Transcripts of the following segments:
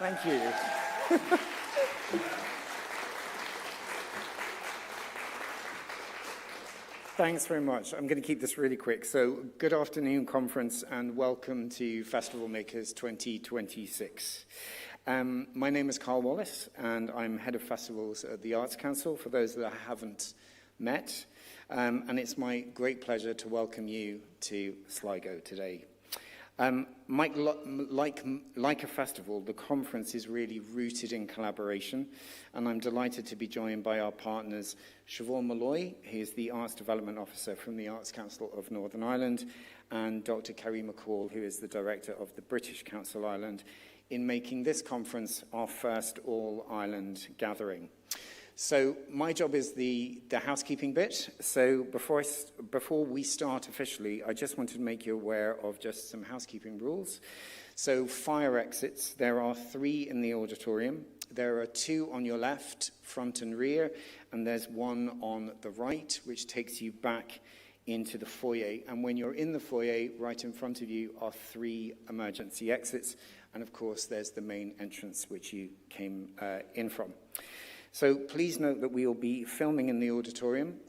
Thank you. Thanks very much. I'm going to keep this really quick. So, good afternoon, conference, and welcome to Festival Makers 2026. My name is Carl Wallace, and I'm Head of Festivals at the Arts Council, for those that I haven't met. And it's my great pleasure to welcome you to Sligo today. Like a festival, the conference is really rooted in collaboration, and I'm delighted to be joined by our partners, Siobhan Malloy, who is the Arts Development Officer from the Arts Council of Northern Ireland, and Dr. Kerry McCall, who is the Director of the British Council Ireland, in making this conference our first all-Ireland gathering. So my job is the housekeeping bit. So before we start officially, I just wanted to make you aware of just some housekeeping rules. So fire exits, there are 3 in the auditorium. There are 2 on your left, front and rear, and there's 1 on the right, which takes you back into the foyer. And when you're in the foyer, right in front of you are 3 emergency exits. And of course, there's the main entrance, which you came in from. So please note that we will be filming in the auditorium,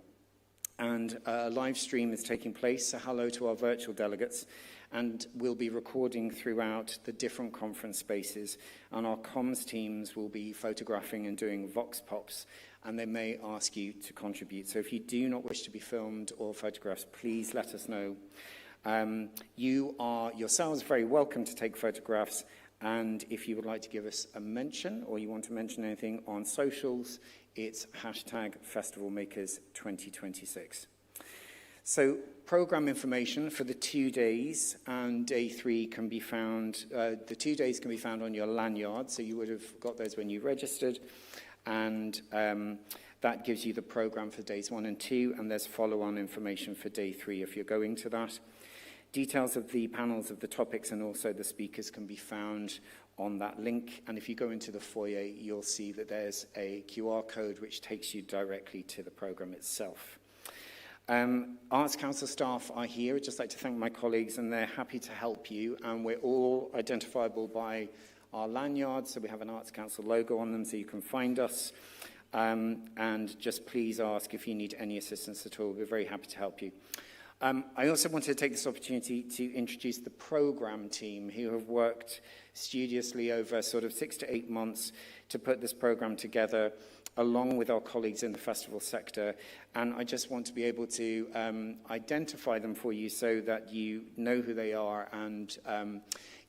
and a live stream is taking place, so hello to our virtual delegates, and we'll be recording throughout the different conference spaces, and our comms teams will be photographing and doing vox pops, and they may ask you to contribute. So if you do not wish to be filmed or photographed, please let us know. You are yourselves very welcome to take photographs. And if you would like to give us a mention, or you want to mention anything on socials, it's #FestivalMakers2026. So program information for the 2 days, and day 3 can be found, the 2 days can be found on your lanyard, so you would have got those when you registered. And that gives you the program for days 1 and 2, and there's follow-on information for day 3 if you're going to that. Details of the panels, of the topics, and also the speakers can be found on that link. And if you go into the foyer, you'll see that there's a QR code which takes you directly to the program itself. Arts Council staff are here. I'd just like to thank my colleagues, and they're happy to help you. And we're all identifiable by our lanyards, so we have an Arts Council logo on them so you can find us. And just please ask if you need any assistance at all. We're very happy to help you. I also wanted to take this opportunity to introduce the program team, who have worked studiously over sort of 6 to 8 months to put this program together, along with our colleagues in the festival sector. And I just want to be able to identify them for you so that you know who they are, and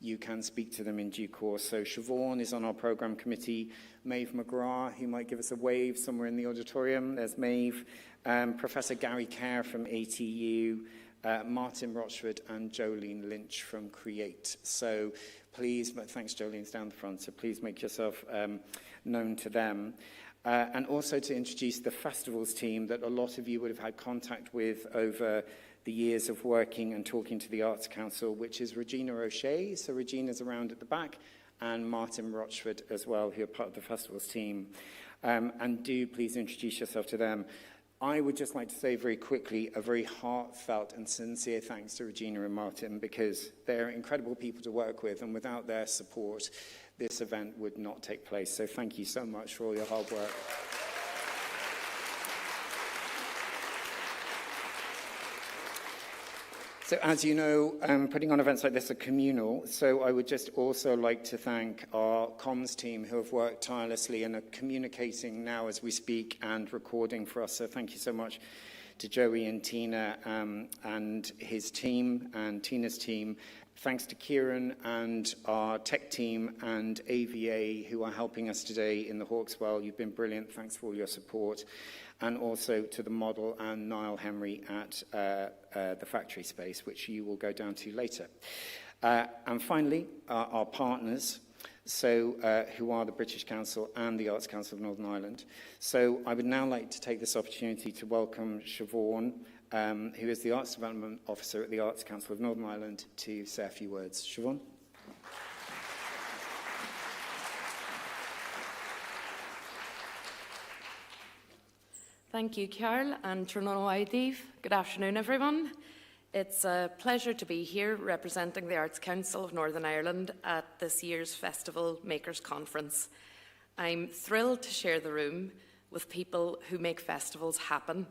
you can speak to them in due course. So Siobhan is on our program committee. Maeve McGrath, who might give us a wave somewhere in the auditorium. There's Maeve. Professor Gary Kerr from ATU, Martin Rochford, and Jolene Lynch from Create. So please, thanks, Jolene's down the front, so please make yourself known to them. And also to introduce the festivals team that a lot of you would have had contact with over the years of working and talking to the Arts Council, which is Regina O'Shea. So Regina's around at the back, and Martin Rochford as well, who are part of the festivals team. And do please introduce yourself to them. I would just like to say very quickly a very heartfelt and sincere thanks to Regina and Martin, because they're incredible people to work with, and without their support, this event would not take place. So thank you so much for all your hard work. So as you know, putting on events like this are communal, so I would just also like to thank our comms team, who have worked tirelessly and are communicating now as we speak and recording for us. So thank you so much to Joey and Tina and his team and Tina's team. Thanks to Kieran and our tech team and AVA, who are helping us today in the Hawkswell. You've been brilliant. Thanks for all your support. And also to the model and Niall Henry at the factory space, which you will go down to later. And finally, our partners, so who are the British Council and the Arts Council of Northern Ireland. So I would now like to take this opportunity to welcome Siobhan, who is the Arts Development Officer at the Arts Council of Northern Ireland, to say a few words. Siobhan? Thank you, Carl, and Trunón Waidív. Good afternoon, everyone. It's a pleasure to be here representing the Arts Council of Northern Ireland at this year's Festival Makers Conference. I'm thrilled to share the room with people who make festivals happen.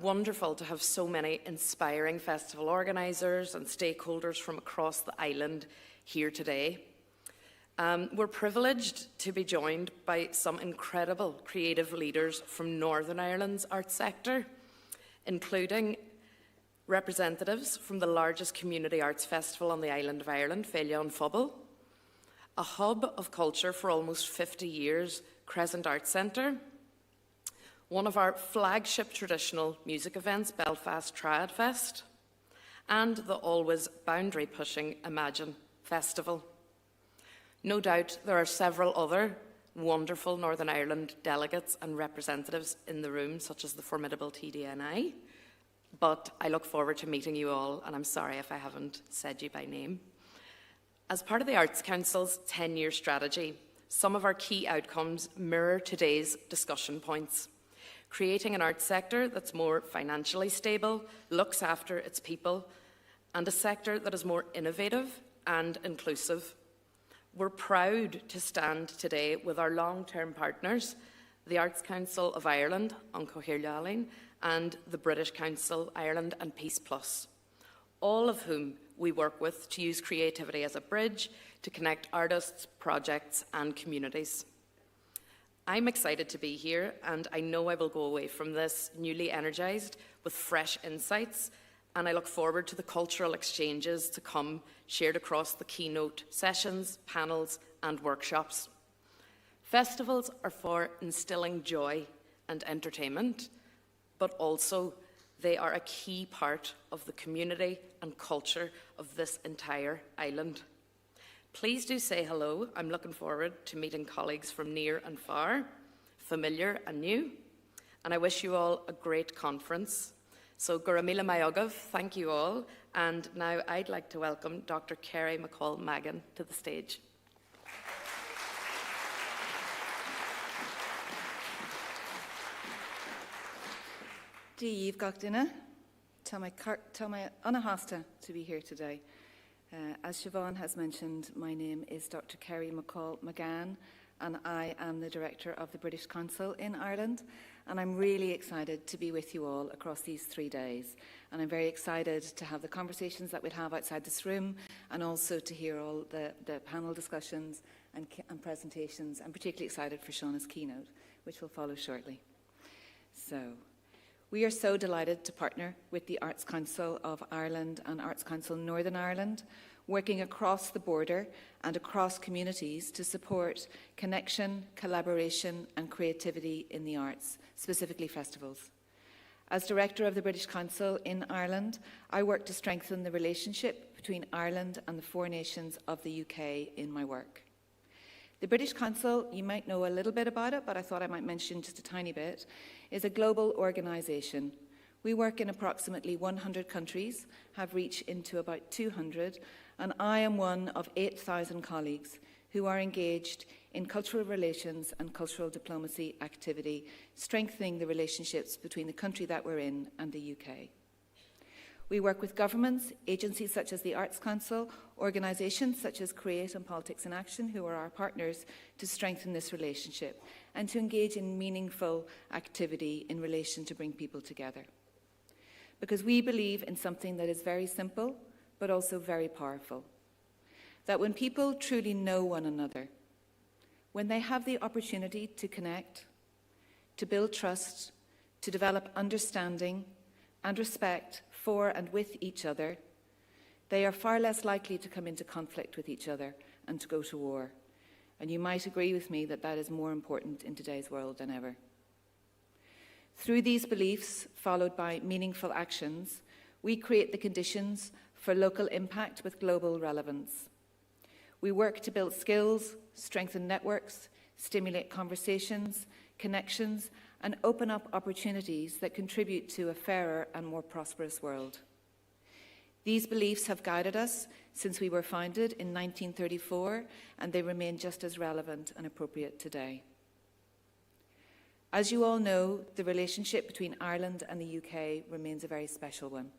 Wonderful to have so many inspiring festival organisers and stakeholders from across the island here today. We're privileged to be joined by some incredible creative leaders from Northern Ireland's arts sector, including representatives from the largest community arts festival on the island of Ireland, Féile an Phobal, a hub of culture for almost 50 years, Crescent Arts Centre, one of our flagship traditional music events, Belfast Triad Fest, and the always boundary-pushing Imagine Festival. No doubt there are several other wonderful Northern Ireland delegates and representatives in the room, such as the formidable TDNI, but I look forward to meeting you all, and I'm sorry if I haven't said you by name. As part of the Arts Council's 10-year strategy, some of our key outcomes mirror today's discussion points. Creating an arts sector that's more financially stable, looks after its people, and a sector that is more innovative and inclusive. We're proud to stand today with our long-term partners, the Arts Council of Ireland, An Cóthír Lealainn, and the British Council, Ireland and Peace Plus, all of whom we work with to use creativity as a bridge to connect artists, projects and communities. I'm excited to be here, and I know I will go away from this newly energised with fresh insights, and I look forward to the cultural exchanges to come shared across the keynote sessions, panels and workshops. Festivals are for instilling joy and entertainment, but also they are a key part of the community and culture of this entire island. Please do say hello. I'm looking forward to meeting colleagues from near and far, familiar and new, and I wish you all a great conference. So Guramila Mayogov, thank you all, and now I'd like to welcome Dr. Kerry McCall-Magan to the stage. Díomh gach duine, tá mai anahasta to be here today. As Siobhan has mentioned, my name is Dr. Kerry McCall-Magan, and I am the Director of the British Council in Ireland, and I'm really excited to be with you all across these 3 days. And I'm very excited to have the conversations that we'll have outside this room, and also to hear all the panel discussions and presentations. I'm particularly excited for Shauna's keynote, which will follow shortly. So, we are so delighted to partner with the Arts Council of Ireland and Arts Council Northern Ireland, working across the border and across communities to support connection, collaboration and creativity in the arts, specifically festivals. As Director of the British Council in Ireland, I work to strengthen the relationship between Ireland and the 4 nations of the UK in my work. The British Council, you might know a little bit about it, but I thought I might mention just a tiny bit, is a global organisation. We work in approximately 100 countries, have reach into about 200, and I am one of 8,000 colleagues who are engaged in cultural relations and cultural diplomacy activity, strengthening the relationships between the country that we're in and the UK. We work with governments, agencies such as the Arts Council, organisations such as Create and Politics in Action, who are our partners, to strengthen this relationship and to engage in meaningful activity in relation to bring people together. Because we believe in something that is very simple, but also very powerful. That when people truly know one another, when they have the opportunity to connect, to build trust, to develop understanding and respect for and with each other, they are far less likely to come into conflict with each other and to go to war. And you might agree with me that that is more important in today's world than ever. Through these beliefs, followed by meaningful actions, we create the conditions for local impact with global relevance. We work to build skills, strengthen networks, stimulate conversations, connections, and open up opportunities that contribute to a fairer and more prosperous world. These beliefs have guided us since we were founded in 1934, and they remain just as relevant and appropriate today. As you all know, the relationship between Ireland and the UK remains a very special one.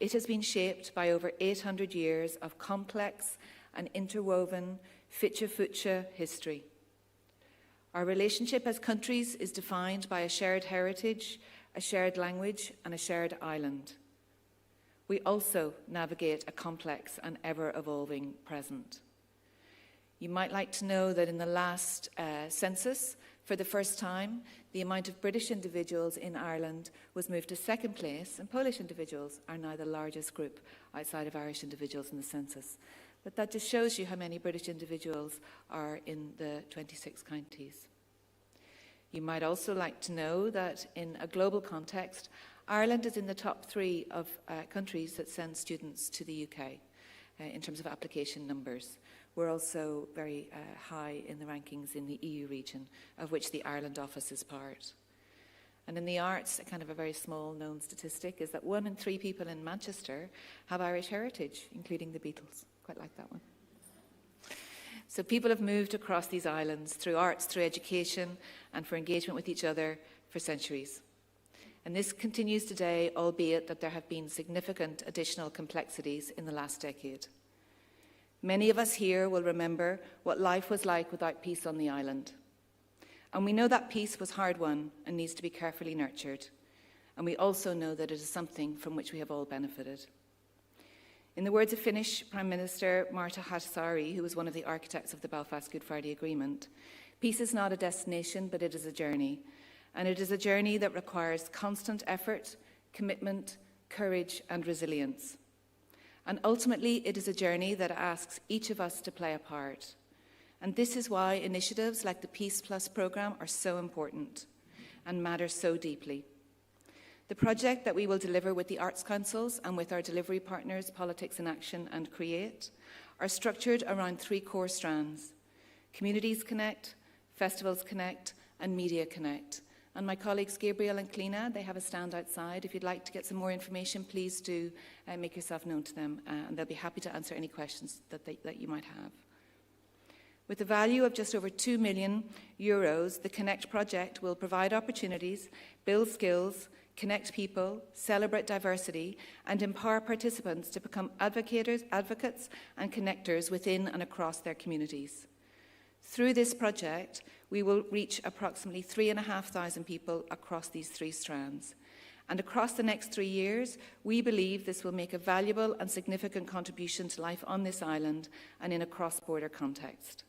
It has been shaped by over 800 years of complex and interwoven Fitcha-Futcha history. Our relationship as countries is defined by a shared heritage, a shared language, and a shared island. We also navigate a complex and ever-evolving present. You might like to know that in the last census, for the first time, the amount of British individuals in Ireland was moved to second place, and Polish individuals are now the largest group outside of Irish individuals in the census. But that just shows you how many British individuals are in the 26 counties. You might also like to know that in a global context, Ireland is in the top 3 of countries that send students to the UK in terms of application numbers. We're also very high in the rankings in the EU region, of which the Ireland office is part. And in the arts, a kind of a very small known statistic is that 1 in 3 people in Manchester have Irish heritage, including the Beatles. Quite like that one. So people have moved across these islands through arts, through education, and for engagement with each other for centuries. And this continues today, albeit that there have been significant additional complexities in the last decade. Many of us here will remember what life was like without peace on the island. And we know that peace was hard-won and needs to be carefully nurtured. And we also know that it is something from which we have all benefited. In the words of Finnish Prime Minister Marta Ahtisaari, who was one of the architects of the Belfast Good Friday Agreement, peace is not a destination, but it is a journey. And it is a journey that requires constant effort, commitment, courage, and resilience. And ultimately, it is a journey that asks each of us to play a part. And this is why initiatives like the Peace Plus programme are so important and matter so deeply. The project that we will deliver with the Arts Councils and with our delivery partners, Politics in Action and Create, are structured around 3 core strands: Communities Connect, Festivals Connect, and Media Connect. And my colleagues Gabriel and Clina, they have a stand outside. If you'd like to get some more information, please do make yourself known to them, and they'll be happy to answer any questions that you might have. With a value of just over €2 million, the Connect project will provide opportunities, build skills, connect people, celebrate diversity, and empower participants to become advocates and connectors within and across their communities. Through this project, we will reach approximately 3,500 people across these 3 strands. And across the next 3 years, we believe this will make a valuable and significant contribution to life on this island and in a cross-border context.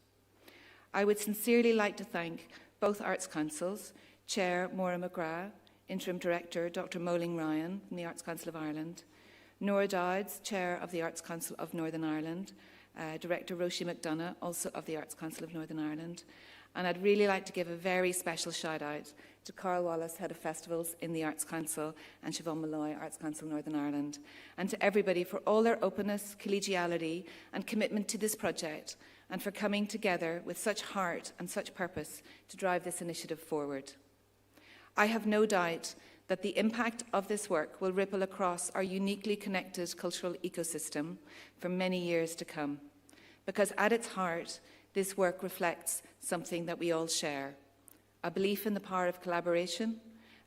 I would sincerely like to thank both Arts Councils, Chair Maura McGrath, Interim Director Dr. Moling Ryan from the Arts Council of Ireland, Nora Dowds, Chair of the Arts Council of Northern Ireland, Director Roisin McDonagh, also of the Arts Council of Northern Ireland. And I'd really like to give a very special shout out to Carl Wallace, Head of Festivals in the Arts Council, and Siobhan Malloy, Arts Council Northern Ireland, and to everybody for all their openness, collegiality and commitment to this project, and for coming together with such heart and such purpose to drive this initiative forward. I have no doubt that the impact of this work will ripple across our uniquely connected cultural ecosystem for many years to come, because at its heart, this work reflects something that we all share: a belief in the power of collaboration,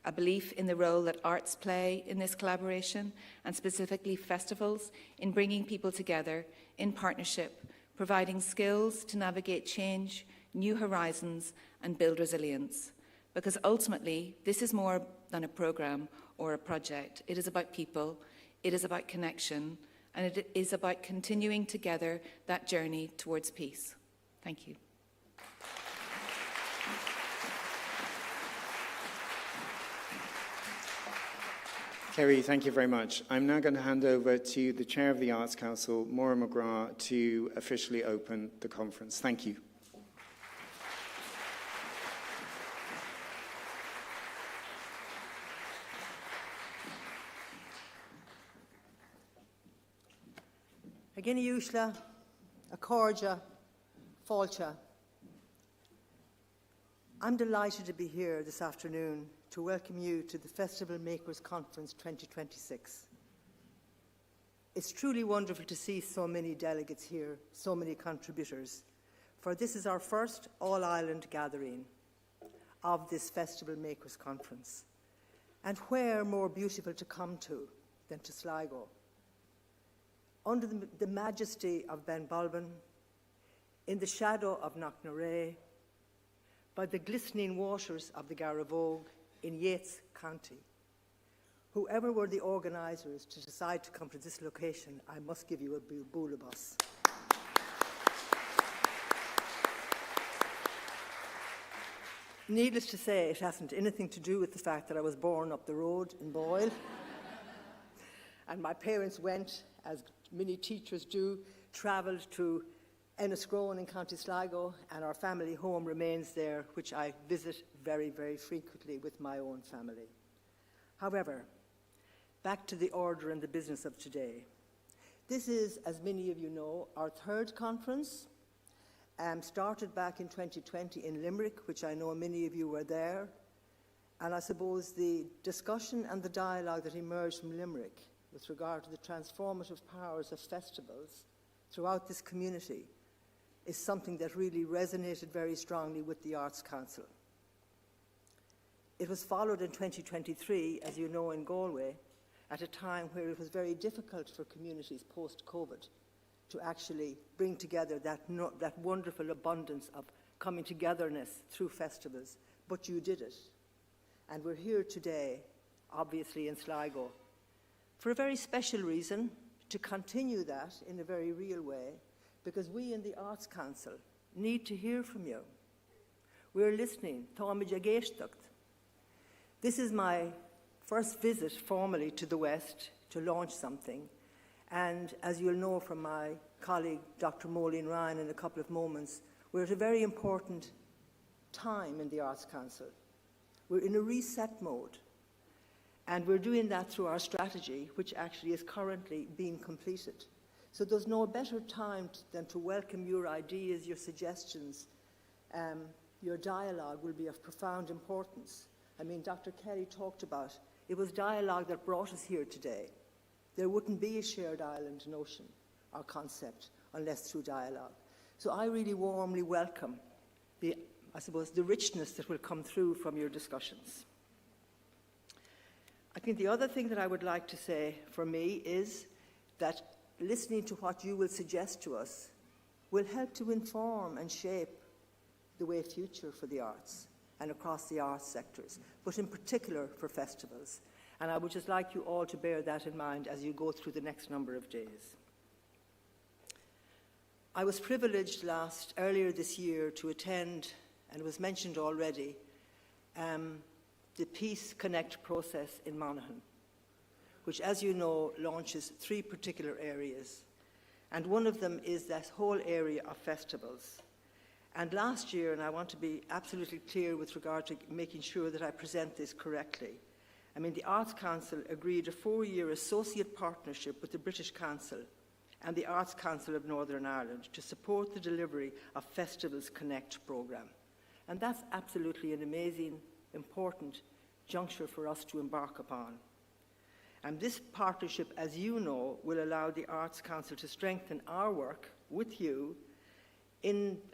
a belief in the role that arts play in this collaboration, and specifically festivals, in bringing people together in partnership, providing skills to navigate change, new horizons, and build resilience. Because ultimately, this is more than a programme or a project. It is about people, it is about connection, and it is about continuing together that journey towards peace. Thank you. Kerry, thank you very much. I'm now going to hand over to the Chair of the Arts Council, Maura McGrath, to officially open the conference. Thank you. Agin Ushla, Acordia, Falcha. I'm delighted to be here this afternoon to welcome you to the Festival Makers Conference 2026. It's truly wonderful to see so many delegates here, so many contributors, for this is our first all-Ireland gathering of this Festival Makers Conference. And where more beautiful to come to than to Sligo, under the majesty of Ben Bulben, in the shadow of Knocknarea, by the glistening waters of the Garavogue in Yates County. Whoever were the organisers to decide to come to this location, I must give you a boolabus. Needless to say, it hasn't anything to do with the fact that I was born up the road in Boyle. And my parents went, as many teachers do, travelled to Enniscrone in County Sligo, and our family home remains there, which I visit very, very frequently with my own family. However, back to the order and the business of today. This is, as many of you know, our third conference. Started back in 2020 in Limerick, which I know many of you were there. And I suppose the discussion and the dialogue that emerged from Limerick with regard to the transformative powers of festivals throughout this community is something that really resonated very strongly with the Arts Council. It was followed in 2023, as you know, in Galway, at a time where it was very difficult for communities post-COVID to actually bring together that wonderful abundance of coming togetherness through festivals, but you did it. And we're here today, obviously in Sligo, for a very special reason, to continue that in a very real way, because we in the Arts Council need to hear from you. We're listening. This is my first visit formally to the West to launch something. And as you'll know from my colleague, Dr. Moline Ryan, in a couple of moments, we're at a very important time in the Arts Council. We're in a reset mode. And we're doing that through our strategy, which actually is currently being completed. So there's no better time than to welcome your ideas, your suggestions. Your dialogue will be of profound importance. I mean, Dr. Kelly talked about it was dialogue that brought us here today. There wouldn't be a shared island notion or concept unless through dialogue. So I really warmly welcome the richness that will come through from your discussions. I think the other thing that I would like to say for me is that listening to what you will suggest to us will help to inform and shape the way future for the arts and across the arts sectors, but in particular for festivals. And I would just like you all to bear that in mind as you go through the next number of days. I was privileged earlier this year to attend, and it was mentioned already, the Peace Connect process in Monaghan, which, as you know, launches 3 particular areas. And one of them is that whole area of festivals. And last year, and I want to be absolutely clear with regard to making sure that I present this correctly, I mean, the Arts Council agreed a 4-year associate partnership with the British Council and the Arts Council of Northern Ireland to support the delivery of Festivals Connect programme. And that's absolutely an amazing, important juncture for us to embark upon. And this partnership, as you know, will allow the Arts Council to strengthen our work with you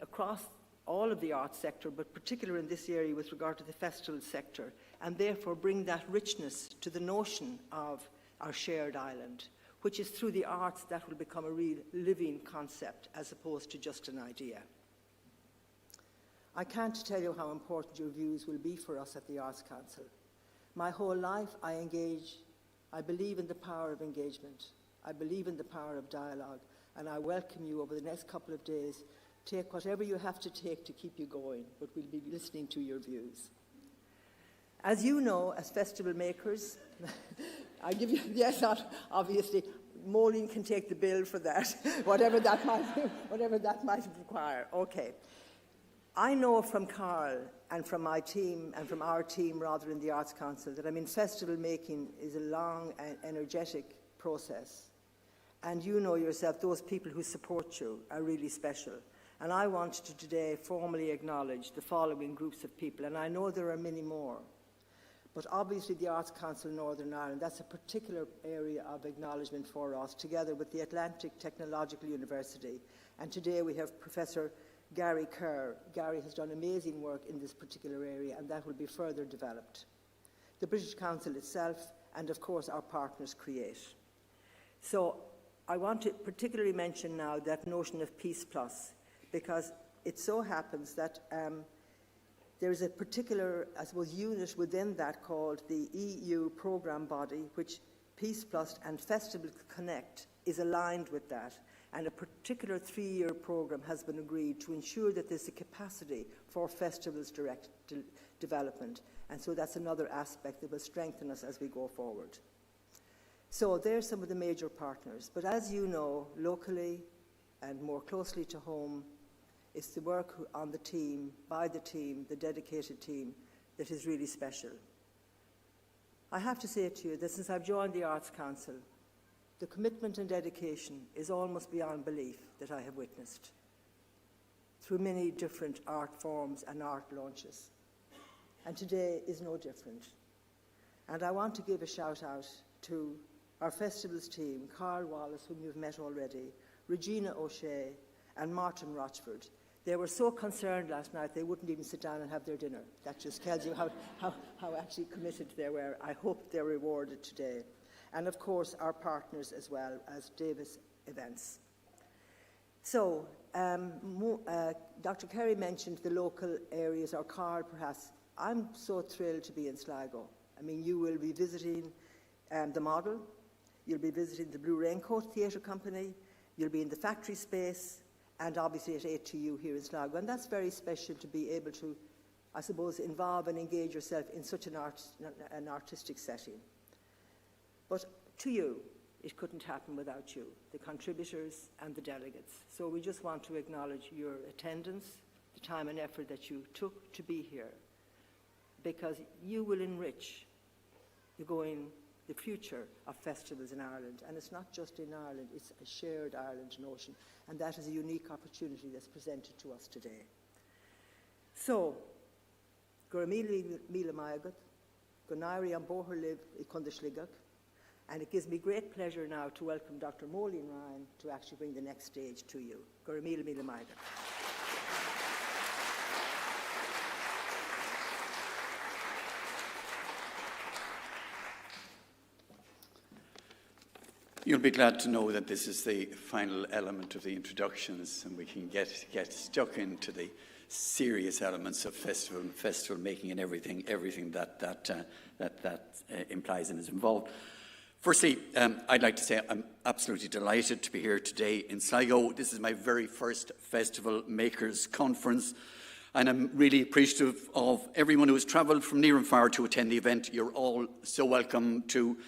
across all of the arts sector, but particularly in this area with regard to the festival sector, and therefore bring that richness to the notion of our shared island, which is through the arts that will become a real living concept as opposed to just an idea. I can't tell you how important your views will be for us at the Arts Council. My whole life I engage. I believe in the power of engagement. I believe in the power of dialogue, and I welcome you over the next couple of days. Take whatever you have to take to keep you going, but we'll be listening to your views. As you know, as festival makers, I give you, yes, obviously, Moline can take the bill for that, whatever that might require. Okay. I know from Carl and from my team, and from our team rather in the Arts Council, that festival making is a long and energetic process. And you know yourself, those people who support you are really special. And I want to today formally acknowledge the following groups of people, and I know there are many more. But obviously the Arts Council of Northern Ireland, that's a particular area of acknowledgement for us, together with the Atlantic Technological University. And today we have Professor Gary Kerr. Gary has done amazing work in this particular area, and that will be further developed. The British Council itself, and of course our partners Create. So I want to particularly mention now that notion of Peace Plus, because it so happens that there is a particular, I suppose, unit within that called the EU programme body, which Peace Plus and Festival Connect is aligned with that. And a particular 3-year programme has been agreed to ensure that there's a capacity for festivals direct development. And so that's another aspect that will strengthen us as we go forward. So there's some of the major partners. But as you know, locally and more closely to home, it's the work on the team, by the team, the dedicated team, that is really special. I have to say to you that since I've joined the Arts Council, the commitment and dedication is almost beyond belief that I have witnessed through many different art forms and art launches. And today is no different. And I want to give a shout out to our festivals team, Carl Wallace, whom you've met already, Regina O'Shea, and Martin Rochford. They were so concerned last night they wouldn't even sit down and have their dinner. That just tells you how actually committed they were. I hope they're rewarded today. And of course, our partners as well as Davis Events. So, Dr. Kerry mentioned the local areas, or Carl perhaps. I'm so thrilled to be in Sligo. I mean, you will be visiting the Model, you'll be visiting the Blue Raincoat Theatre Company, you'll be in the factory space, and obviously at A2U here in Sligo. And that's very special to be able to, I suppose, involve and engage yourself in such an artistic setting. But to you, it couldn't happen without you, the contributors and the delegates. So we just want to acknowledge your attendance, the time and effort that you took to be here, because you will enrich the future of festivals in Ireland. And it's not just in Ireland, it's a shared Ireland notion. And that is a unique opportunity that's presented to us today. So, Gur Míle Maigat, Gunairi an Bóthar Liv I Cundashligach. And it gives me great pleasure now to welcome Dr. Moline Ryan to actually bring the next stage to you. Gur Míle Maigat. You'll be glad to know that this is the final element of the introductions, and we can get stuck into the serious elements of festival making and everything that implies and is involved. Firstly, I'd like to say I'm absolutely delighted to be here today in Sligo. This is my very first Festival Makers Conference, and I'm really appreciative of everyone who has travelled from near and far to attend the event. You're all so welcome to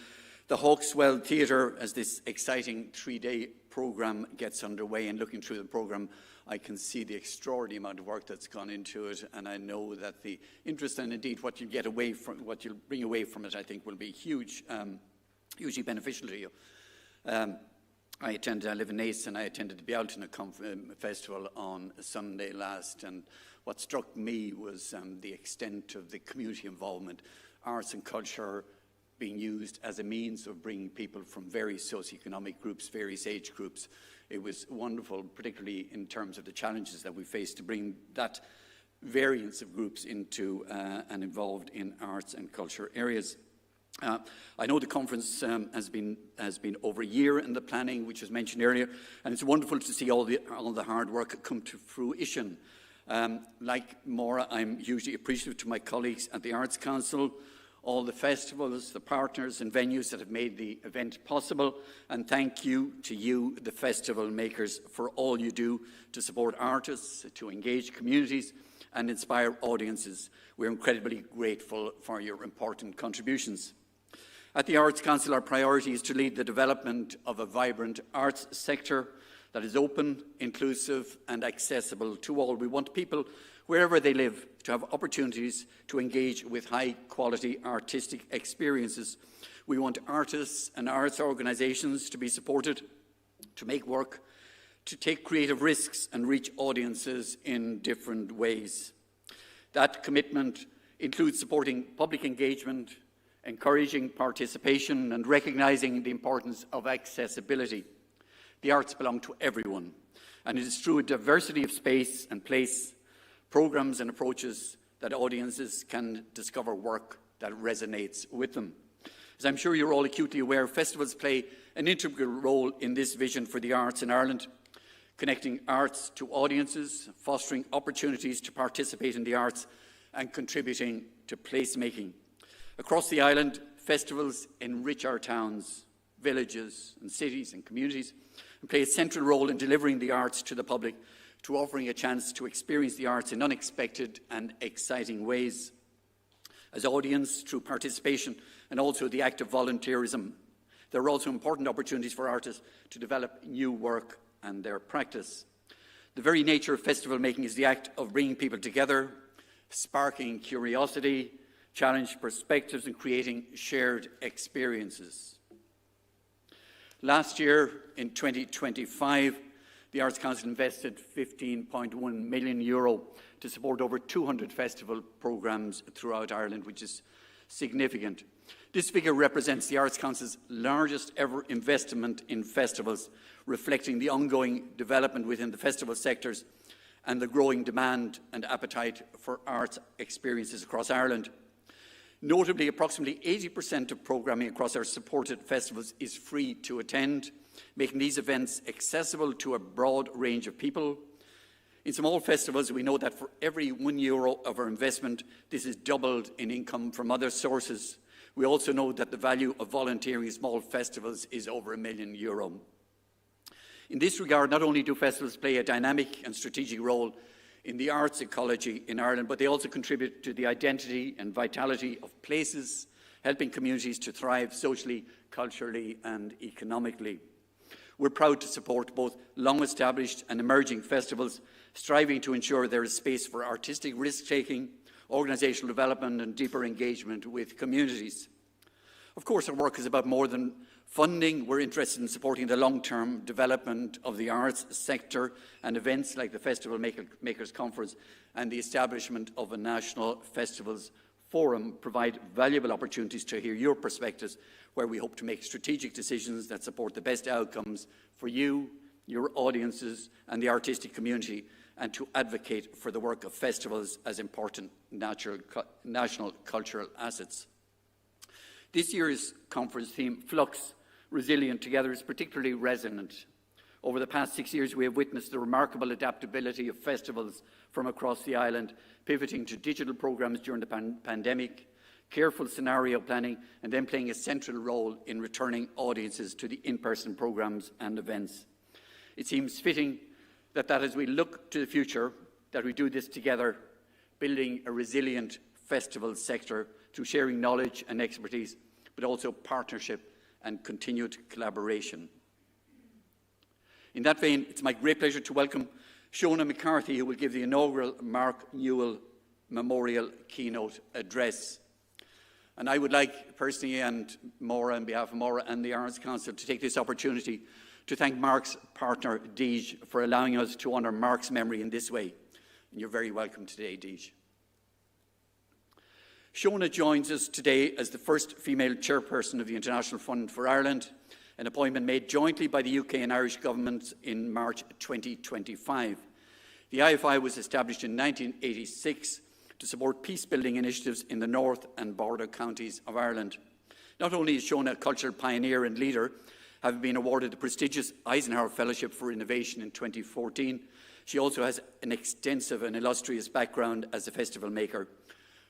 the Hawkswell Theatre as this exciting 3-day programme gets underway. And looking through the programme, I can see the extraordinary amount of work that's gone into it, and I know that the interest and indeed what you'll bring away from it, I think, will be hugely beneficial to you. I live in Naas, and I attended the Bealtaine Festival on Sunday last, and what struck me was the extent of the community involvement, arts and culture being used as a means of bringing people from various socioeconomic groups, various age groups. It was wonderful, particularly in terms of the challenges that we face, to bring that variance of groups into and involved in arts and culture areas. I know the conference has been over a year in the planning, which was mentioned earlier, and it's wonderful to see all the hard work come to fruition. Like Maura, I'm hugely appreciative to my colleagues at the Arts Council, all the festivals, the partners and venues that have made the event possible, and thank you to you, the festival makers, for all you do to support artists, to engage communities and inspire audiences. We're incredibly grateful for your important contributions. At the Arts Council, our priority is to lead the development of a vibrant arts sector that is open, inclusive and accessible to all. We want people, wherever they live, to have opportunities to engage with high-quality artistic experiences. We want artists and arts organisations to be supported, to make work, to take creative risks and reach audiences in different ways. That commitment includes supporting public engagement, encouraging participation and recognising the importance of accessibility. The arts belong to everyone, and it is through a diversity of space and place, programmes and approaches that audiences can discover work that resonates with them. As I'm sure you're all acutely aware, festivals play an integral role in this vision for the arts in Ireland, connecting arts to audiences, fostering opportunities to participate in the arts, and contributing to placemaking. Across the island, festivals enrich our towns, villages and cities and communities, and play a central role in delivering the arts to the public, to offering a chance to experience the arts in unexpected and exciting ways. As audience, through participation and also the act of volunteerism, there are also important opportunities for artists to develop new work and their practice. The very nature of festival making is the act of bringing people together, sparking curiosity, challenge perspectives and creating shared experiences. Last year, in 2025, the Arts Council invested €15.1 million to support over 200 festival programmes throughout Ireland, which is significant. This figure represents the Arts Council's largest ever investment in festivals, reflecting the ongoing development within the festival sectors and the growing demand and appetite for arts experiences across Ireland. Notably, approximately 80% of programming across our supported festivals is free to attend, making these events accessible to a broad range of people. In small festivals, we know that for every €1 of our investment, this is doubled in income from other sources. We also know that the value of volunteering in small festivals is over €1 million. In this regard, not only do festivals play a dynamic and strategic role in the arts ecology in Ireland, but they also contribute to the identity and vitality of places, helping communities to thrive socially, culturally and economically. We're proud to support both long-established and emerging festivals, striving to ensure there is space for artistic risk-taking, organisational development and deeper engagement with communities. Of course, our work is about more than funding. We're interested in supporting the long-term development of the arts sector, and events like the Festival Makers Conference and the establishment of a National Festivals Forum provide valuable opportunities to hear your perspectives, where we hope to make strategic decisions that support the best outcomes for you, your audiences and the artistic community, and to advocate for the work of festivals as important national cultural assets. This year's conference theme, FLUX, Resilient Together, is particularly resonant. Over the past 6 years, we have witnessed the remarkable adaptability of festivals from across the island, pivoting to digital programmes during the pandemic, careful scenario planning, and then playing a central role in returning audiences to the in-person programmes and events. It seems fitting that as we look to the future, that we do this together, building a resilient festival sector through sharing knowledge and expertise, but also partnership and continued collaboration. In that vein, it's my great pleasure to welcome Shona McCarthy, who will give the inaugural Mark Newell Memorial Keynote Address. And I would like personally, and Maura, on behalf of Maura and the Arts Council, to take this opportunity to thank Mark's partner, Deej, for allowing us to honour Mark's memory in this way. And you're very welcome today, Deej. Shona joins us today as the first female chairperson of the International Fund for Ireland, an appointment made jointly by the UK and Irish governments in March 2025. The IFI was established in 1986 to support peace-building initiatives in the north and border counties of Ireland. Not only is Shona a cultural pioneer and leader, having been awarded the prestigious Eisenhower Fellowship for Innovation in 2014, she also has an extensive and illustrious background as a festival maker.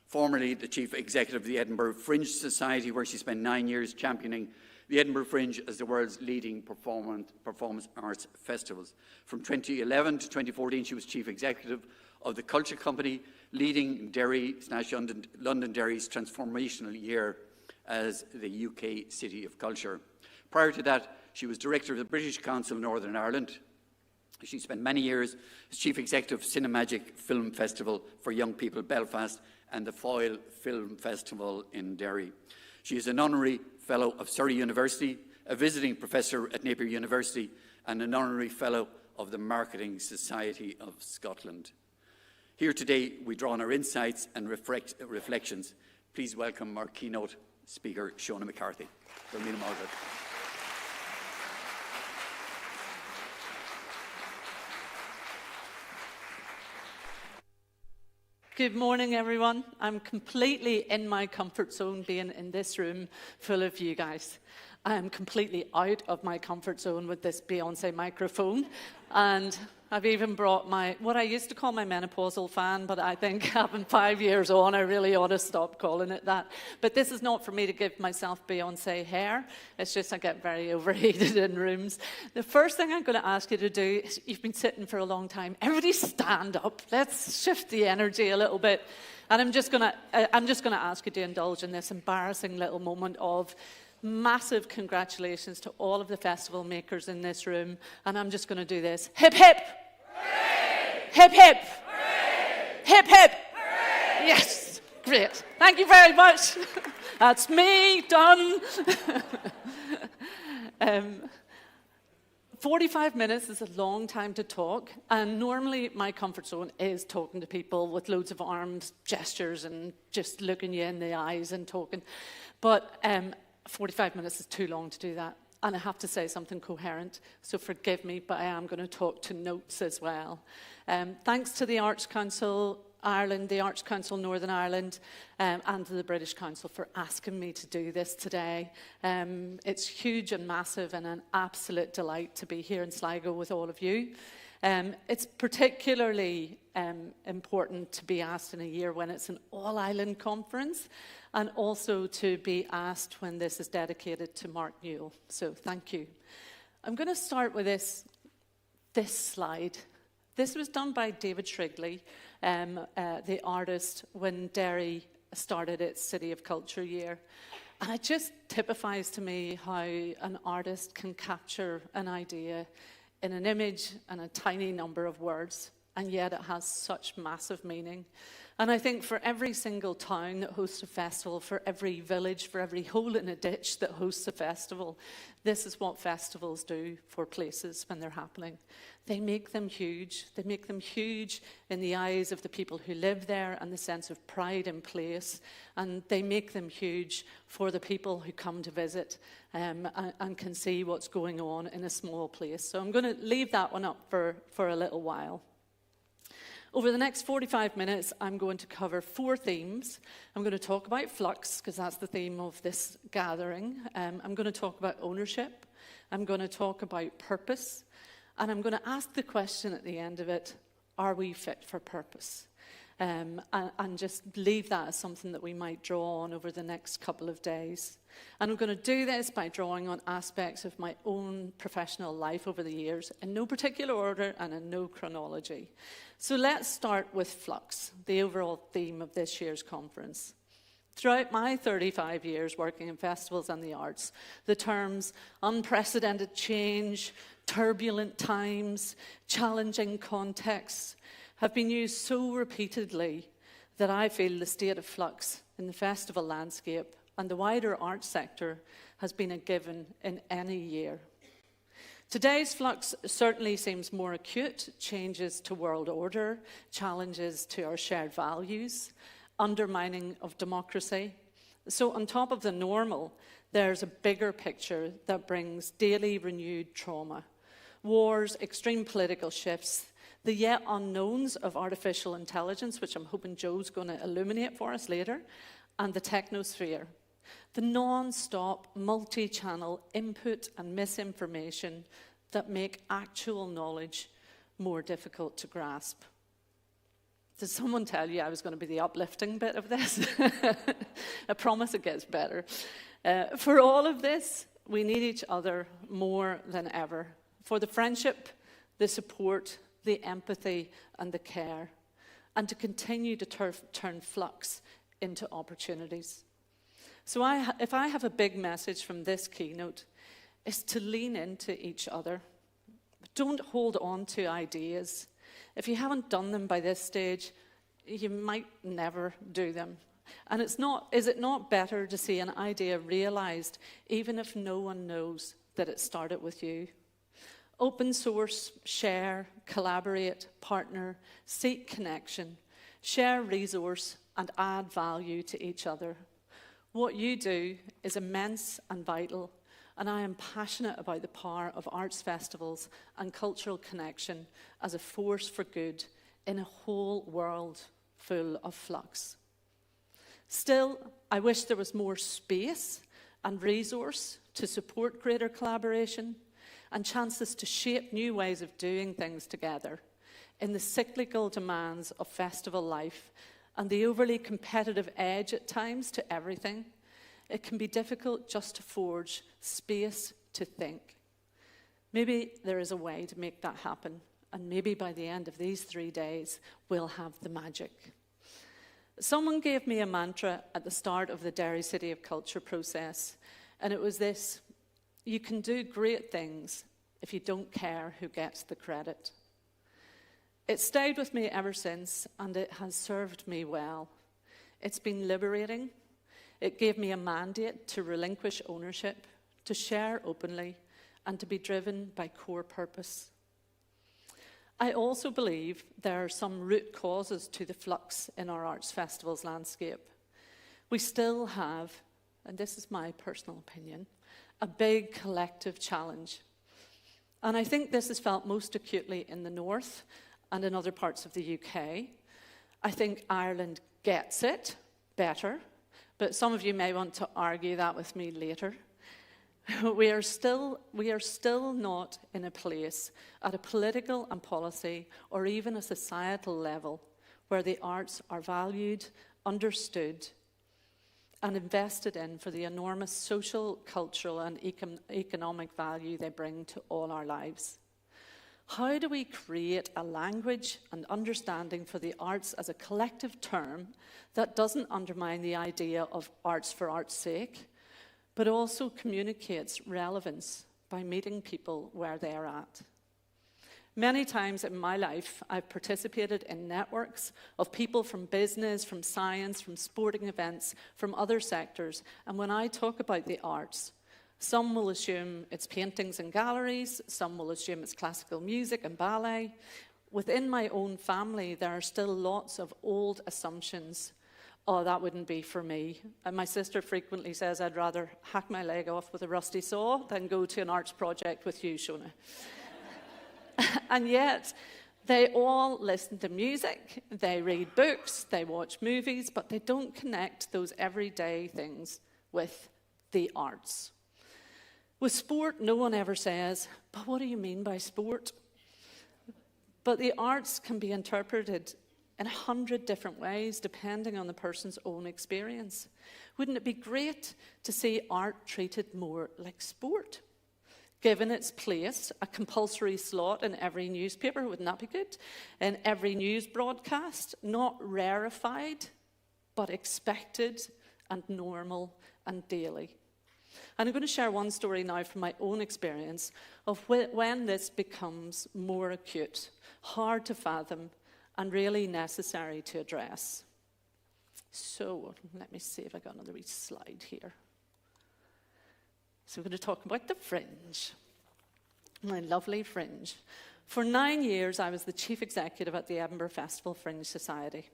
Formerly the Chief Executive of the Edinburgh Fringe Society, where she spent 9 years championing the Edinburgh Fringe as the world's leading performance arts festivals. From 2011 to 2014, she was Chief Executive of the Culture Company, leading London Derry's transformational year as the UK City of Culture. Prior to that, she was Director of the British Council Northern Ireland. She spent many years as Chief Executive of Cinemagic Film Festival for Young People Belfast and the Foyle Film Festival in Derry. She is an Honorary Fellow of Surrey University, a Visiting Professor at Napier University, and an Honorary Fellow of the Marketing Society of Scotland. Here today, we draw on our insights and reflections. Please welcome our keynote speaker, Shona McCarthy. Margaret. Good morning, everyone. I'm completely in my comfort zone being in this room full of you guys. I am completely out of my comfort zone with this Beyonce microphone. And I've even brought what I used to call my menopausal fan, but I think having 5 years on, I really ought to stop calling it that. But this is not for me to give myself Beyonce hair. It's just I get very overheated in rooms. The first thing I'm going to ask you to do is, you've been sitting for a long time. Everybody stand up. Let's shift the energy a little bit. And I'm just going to ask you to indulge in this embarrassing little moment of massive congratulations to all of the festival makers in this room. And I'm just going to do this. Hip, hip. Hooray! Hip, hip. Hooray! Hip, hip. Hooray! Yes, great. Thank you very much. That's me, done. 45 minutes is a long time to talk, and normally my comfort zone is talking to people with loads of arms, gestures, and just looking you in the eyes and talking. But 45 minutes is too long to do that, and I have to say something coherent, so forgive me, but I am going to talk to notes as well. Thanks to the Arts Council Ireland, the Arts Council Northern Ireland, and to the British Council for asking me to do this today. It's huge and massive and an absolute delight to be here in Sligo with all of you. It's particularly important to be asked in a year when it's an all-island conference, and also to be asked when this is dedicated to Mark Newell. So thank you. I'm going to start with this slide. This was done by David Shrigley, the artist, when Derry started its City of Culture year. And it just typifies to me how an artist can capture an idea in an image and a tiny number of words, and yet it has such massive meaning. And I think for every single town that hosts a festival, for every village, for every hole in a ditch that hosts a festival, this is what festivals do for places when they're happening. They make them huge. They make them huge in the eyes of the people who live there and the sense of pride in place. And they make them huge for the people who come to visit and can see what's going on in a small place. So I'm going to leave that one up for a little while. Over the next 45 minutes, I'm going to cover 4 themes. I'm going to talk about FLUX, because that's the theme of this gathering. I'm going to talk about ownership. I'm going to talk about purpose. And I'm going to ask the question at the end of it, are we fit for purpose? And just leave that as something that we might draw on over the next couple of days. And I'm going to do this by drawing on aspects of my own professional life over the years, in no particular order and in no chronology. So let's start with FLUX, the overall theme of this year's conference. Throughout my 35 years working in festivals and the arts, the terms unprecedented change, turbulent times, challenging contexts have been used so repeatedly that I feel the state of flux in the festival landscape and the wider arts sector has been a given in any year. Today's flux certainly seems more acute, changes to world order, challenges to our shared values, undermining of democracy. So on top of the normal, there's a bigger picture that brings daily renewed trauma. Wars, extreme political shifts, the yet unknowns of artificial intelligence, which I'm hoping Joe's going to illuminate for us later, and the technosphere. The non-stop, multi-channel input and misinformation that make actual knowledge more difficult to grasp. Did someone tell you I was going to be the uplifting bit of this? I promise it gets better. For all of this, we need each other more than ever. For the friendship, the support, the empathy, and the care. And to continue to turn flux into opportunities. So if I have a big message from this keynote, it's to lean into each other. Don't hold on to ideas. If you haven't done them by this stage, you might never do them. And is it not better to see an idea realized even if no one knows that it started with you? Open source, share, collaborate, partner, seek connection, share resource, and add value to each other. What you do is immense and vital, and I am passionate about the power of arts festivals and cultural connection as a force for good in a whole world full of flux. Still, I wish there was more space and resource to support greater collaboration and chances to shape new ways of doing things together in the cyclical demands of festival life and the overly competitive edge at times to everything. It can be difficult just to forge space to think. Maybe there is a way to make that happen, and maybe by the end of these 3 days, we'll have the magic. Someone gave me a mantra at the start of the Derry City of Culture process, and it was this: you can do great things if you don't care who gets the credit. It stayed with me ever since, and it has served me well. It's been liberating. It gave me a mandate to relinquish ownership, to share openly, and to be driven by core purpose. I also believe there are some root causes to the flux in our arts festivals landscape. We still have, and this is my personal opinion, a big collective challenge. And I think this is felt most acutely in the north and in other parts of the UK. I think Ireland gets it better, but some of you may want to argue that with me later. We are still not in a place at a political and policy or even a societal level where the arts are valued, understood, and invested in for the enormous social, cultural, and economic value they bring to all our lives. How do we create a language and understanding for the arts as a collective term that doesn't undermine the idea of arts for art's sake, but also communicates relevance by meeting people where they are at? Many times in my life, I've participated in networks of people from business, from science, from sporting events, from other sectors, and when I talk about the arts, some will assume it's paintings and galleries, some will assume it's classical music and ballet. Within my own family, there are still lots of old assumptions. Oh, that wouldn't be for me. And my sister frequently says, I'd rather hack my leg off with a rusty saw than go to an arts project with you, Shona. And yet, they all listen to music, they read books, they watch movies, but they don't connect those everyday things with the arts. With sport, no one ever says, but what do you mean by sport? But the arts can be interpreted in 100 different ways, depending on the person's own experience. Wouldn't it be great to see art treated more like sport? Given its place, a compulsory slot in every newspaper, wouldn't that be good? In every news broadcast, not rarefied, but expected and normal and daily. And I'm going to share one story now from my own experience of when this becomes more acute, hard to fathom, and really necessary to address. So let me see if I got another wee slide here. So we're going to talk about the Fringe, my lovely Fringe. For 9 years, I was the chief executive at the Edinburgh Festival Fringe Society.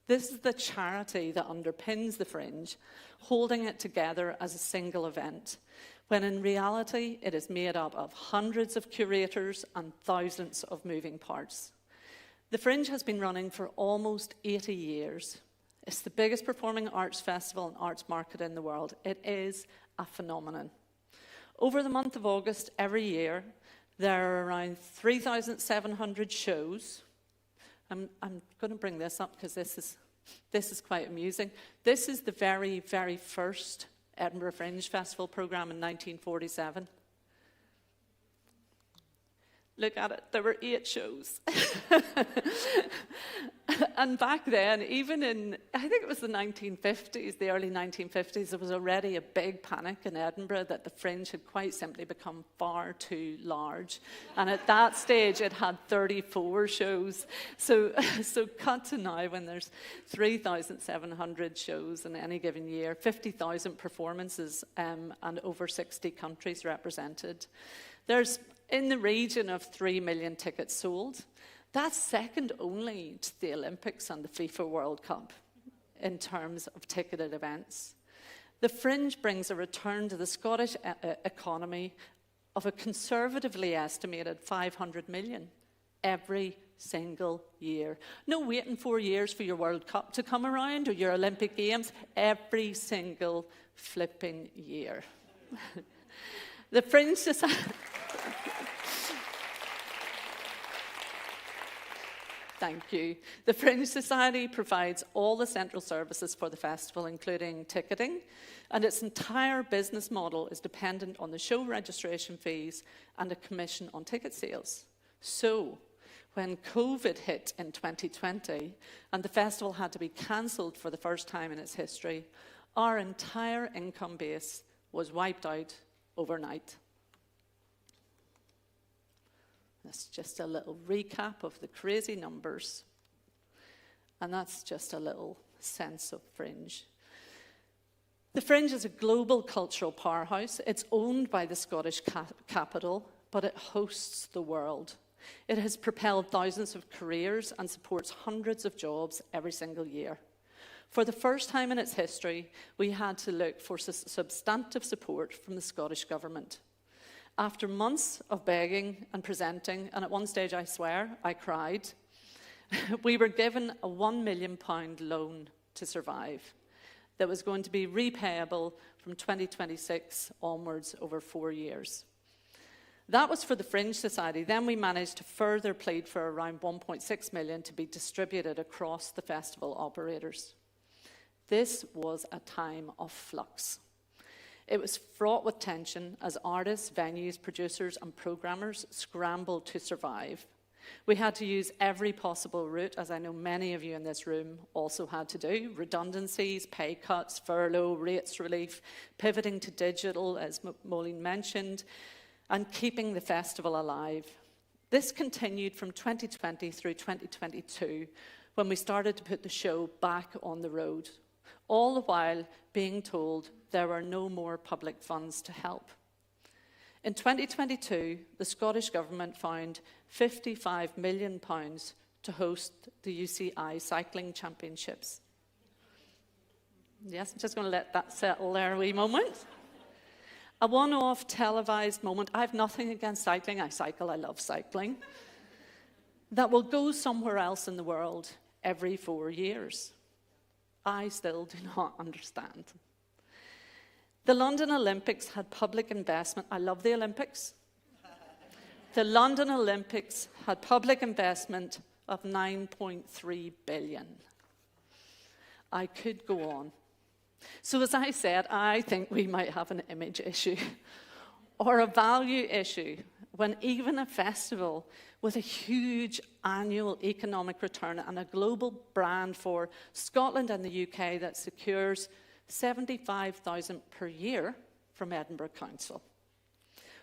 This is the charity that underpins the Fringe, holding it together as a single event, when in reality it is made up of hundreds of curators and thousands of moving parts. The Fringe has been running for almost 80 years. It's the biggest performing arts festival and arts market in the world. It is a phenomenon. Over the month of August every year, there are around 3,700 shows. I'm going to bring this up because this is quite amusing. This is the very, very first Edinburgh Fringe Festival programme in 1947. Look at it, there were 8 shows. And back then, even in, I think it was the 1950s, the early 1950s, there was already a big panic in Edinburgh that the Fringe had quite simply become far too large. And at that stage, it had 34 shows. So cut to now when there's 3,700 shows in any given year, 50,000 performances, and over 60 countries represented. There's in the region of 3 million tickets sold. That's second only to the Olympics and the FIFA World Cup in terms of ticketed events. The Fringe brings a return to the Scottish economy of a conservatively estimated 500 million every single year. No waiting 4 years for your World Cup to come around or your Olympic Games. Every single flipping year. The Fringe Society... Thank you. The Fringe Society provides all the central services for the festival, including ticketing, and its entire business model is dependent on the show registration fees and a commission on ticket sales. So, when COVID hit in 2020 and the festival had to be cancelled for the first time in its history, our entire income base was wiped out overnight. That's just a little recap of the crazy numbers. And that's just a little sense of Fringe. The Fringe is a global cultural powerhouse. It's owned by the Scottish capital, but it hosts the world. It has propelled thousands of careers and supports hundreds of jobs every single year. For the first time in its history, we had to look for substantive support from the Scottish Government. After months of begging and presenting, and at one stage, I swear, I cried, we were given a £1 million loan to survive that was going to be repayable from 2026 onwards over 4 years. That was for the Fringe Society. Then we managed to further plead for around 1.6 million to be distributed across the festival operators. This was a time of flux. It was fraught with tension as artists, venues, producers and programmers scrambled to survive. We had to use every possible route, as I know many of you in this room also had to do. Redundancies, pay cuts, furlough, rates relief, pivoting to digital, as Moline mentioned, and keeping the festival alive. This continued from 2020 through 2022, when we started to put the show back on the road, all the while being told there were no more public funds to help. In 2022, the Scottish Government found £55 million to host the UCI Cycling Championships. Yes, I'm just going to let that settle there a wee moment. A one-off televised moment. I have nothing against cycling. I cycle, I love cycling. That will go somewhere else in the world every 4 years. I still do not understand. The London Olympics had public investment. I love the Olympics. The London Olympics had public investment of 9.3 billion. I could go on. So as I said, I think we might have an image issue or a value issue when even a festival with a huge annual economic return and a global brand for Scotland and the UK that secures 75,000 per year from Edinburgh Council.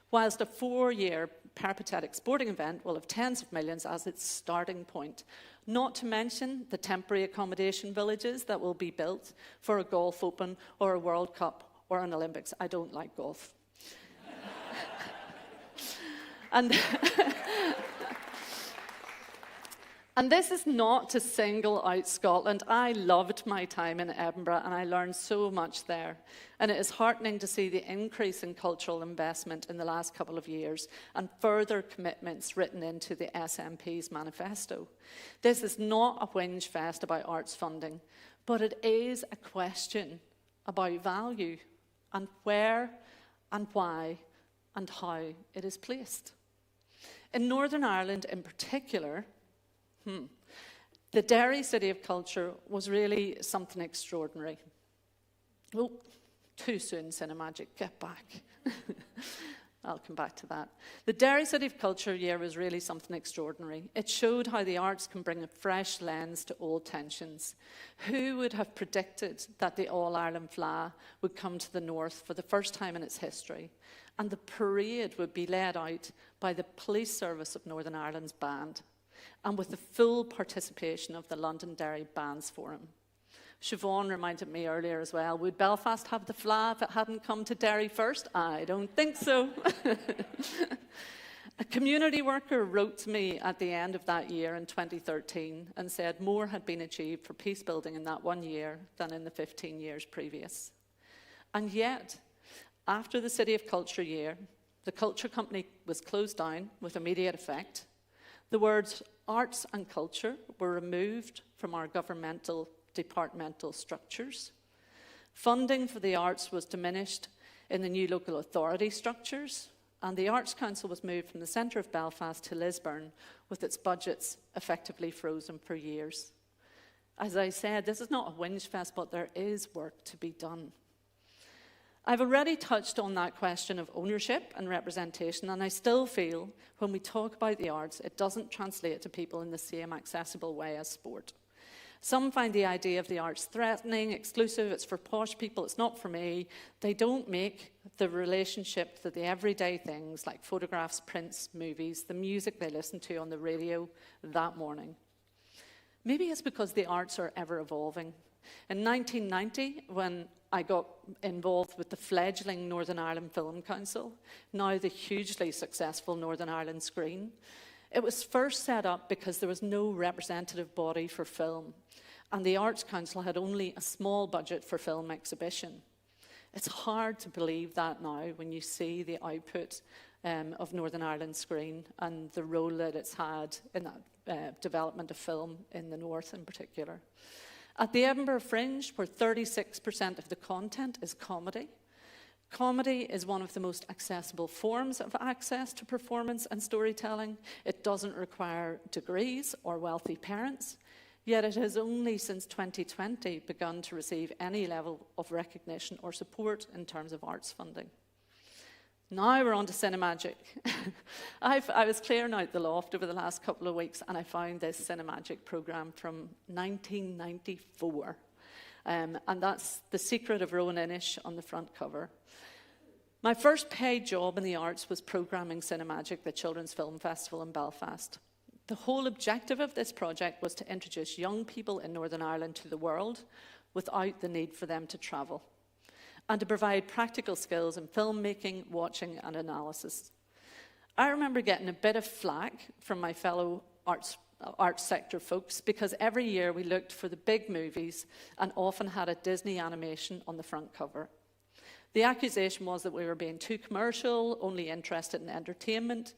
Whilst a 4-year peripatetic sporting event will have tens of millions as its starting point, not to mention the temporary accommodation villages that will be built for a golf open or a World Cup or an Olympics. I don't like golf. And this is not to single out Scotland. I loved my time in Edinburgh and I learned so much there. And it is heartening to see the increase in cultural investment in the last couple of years and further commitments written into the SNP's manifesto. This is not a whinge fest about arts funding, but it is a question about value and where and why and how it is placed. In Northern Ireland in particular, the Derry City of Culture was really something extraordinary. Oh, too soon, Cinemagic, get back. I'll come back to that. The Derry City of Culture year was really something extraordinary. It showed how the arts can bring a fresh lens to old tensions. Who would have predicted that the All-Ireland Fleadh would come to the north for the first time in its history, and the parade would be led out by the Police Service of Northern Ireland's band, and with the full participation of the London Derry Bands Forum. Siobhan reminded me earlier as well, would Belfast have the Fleadh if it hadn't come to Derry first? I don't think so. A community worker wrote to me at the end of that year in 2013 and said more had been achieved for peace building in that 1 year than in the 15 years previous. And yet, after the City of Culture year, the Culture Company was closed down with immediate effect. The words arts and culture were removed from our governmental departmental structures. Funding for the arts was diminished in the new local authority structures, and the Arts Council was moved from the centre of Belfast to Lisburn, with its budgets effectively frozen for years. As I said, this is not a whinge fest, but there is work to be done. I've already touched on that question of ownership and representation, and I still feel when we talk about the arts, it doesn't translate to people in the same accessible way as sport. Some find the idea of the arts threatening, exclusive, it's for posh people, it's not for me. They don't make the relationship to the everyday things like photographs, prints, movies, the music they listen to on the radio that morning. Maybe it's because the arts are ever evolving. In 1990, when I got involved with the fledgling Northern Ireland Film Council, now the hugely successful Northern Ireland Screen, it was first set up because there was no representative body for film, and the Arts Council had only a small budget for film exhibition. It's hard to believe that now when you see the output of Northern Ireland Screen and the role that it's had in that development of film in the north in particular. At the Edinburgh Fringe, where 36% of the content is comedy, comedy is one of the most accessible forms of access to performance and storytelling. It doesn't require degrees or wealthy parents, yet it has only since 2020 begun to receive any level of recognition or support in terms of arts funding. Now we're on to Cinemagic. I was clearing out the loft over the last couple of weeks, and I found this Cinemagic programme from 1994. And that's The Secret of Rowan Inish on the front cover. My first paid job in the arts was programming Cinemagic, the Children's Film Festival in Belfast. The whole objective of this project was to introduce young people in Northern Ireland to the world without the need for them to travel, and to provide practical skills in filmmaking, watching, and analysis. I remember getting a bit of flack from my fellow arts sector folks because every year we looked for the big movies and often had a Disney animation on the front cover. The accusation was that we were being too commercial, only interested in entertainment.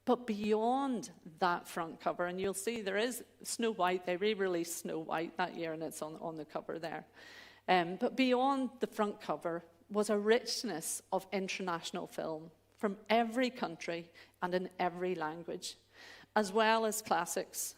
But beyond that front cover, and you'll see there is Snow White, they re-released Snow White that year, and it's on the cover there. But beyond the front cover was a richness of international film from every country and in every language, as well as classics.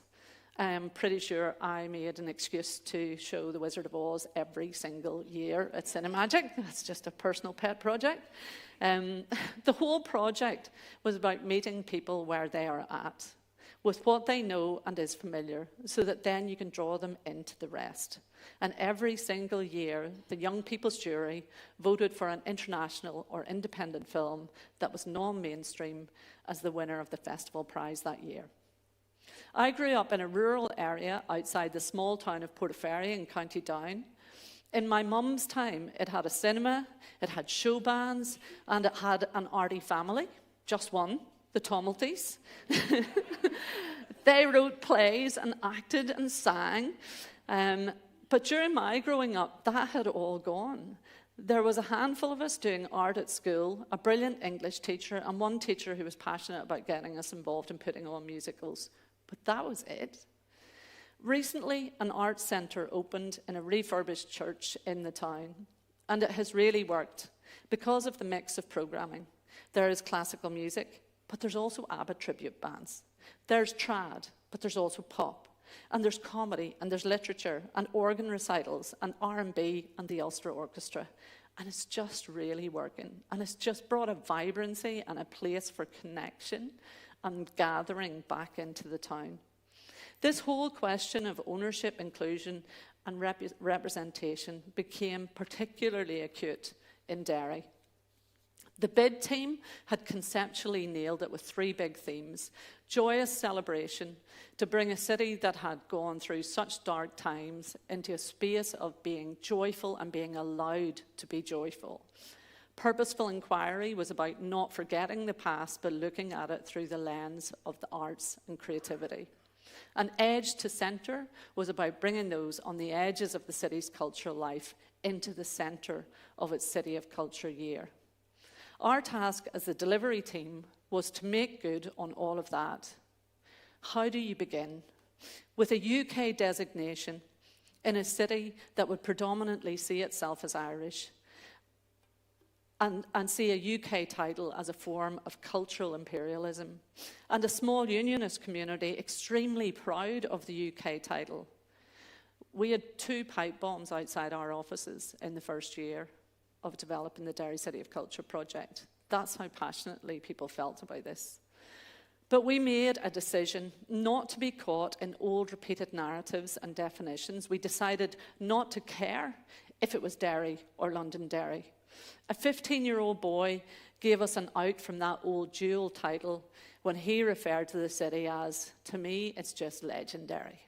I'm pretty sure I made an excuse to show The Wizard of Oz every single year at Cinemagic. That's just a personal pet project. The whole project was about meeting people where they are at, with what they know and is familiar, so that then you can draw them into the rest. And every single year, the Young People's Jury voted for an international or independent film that was non-mainstream as the winner of the festival prize that year. I grew up in a rural area outside the small town of Portaferry in County Down. In my mum's time, it had a cinema, it had show bands, and it had an arty family, just one, the Tommeltys. They wrote plays and acted and sang. But during my growing up, that had all gone. There was a handful of us doing art at school, a brilliant English teacher, and one teacher who was passionate about getting us involved in putting on musicals. But that was it. Recently, an arts centre opened in a refurbished church in the town, and it has really worked because of the mix of programming. There is classical music, but there's also ABBA tribute bands. There's trad, but there's also pop. And there's comedy, and there's literature, and organ recitals, and R&B, and the Ulster Orchestra. And it's just really working. And it's just brought a vibrancy and a place for connection and gathering back into the town. This whole question of ownership, inclusion, and representation became particularly acute in Derry. The bid team had conceptually nailed it with 3 big themes. Joyous celebration, to bring a city that had gone through such dark times into a space of being joyful and being allowed to be joyful. Purposeful inquiry was about not forgetting the past, but looking at it through the lens of the arts and creativity. And edge to centre was about bringing those on the edges of the city's cultural life into the centre of its City of Culture year. Our task as the delivery team was to make good on all of that. How do you begin? With a UK designation in a city that would predominantly see itself as Irish, and see a UK title as a form of cultural imperialism, and a small unionist community extremely proud of the UK title. We had 2 pipe bombs outside our offices in the first year of developing the Derry City of Culture project. That's how passionately people felt about this. But we made a decision not to be caught in old repeated narratives and definitions. We decided not to care if it was Derry or Londonderry. A 15-year-old boy gave us an out from that old dual title when he referred to the city as, to me, it's just legendary.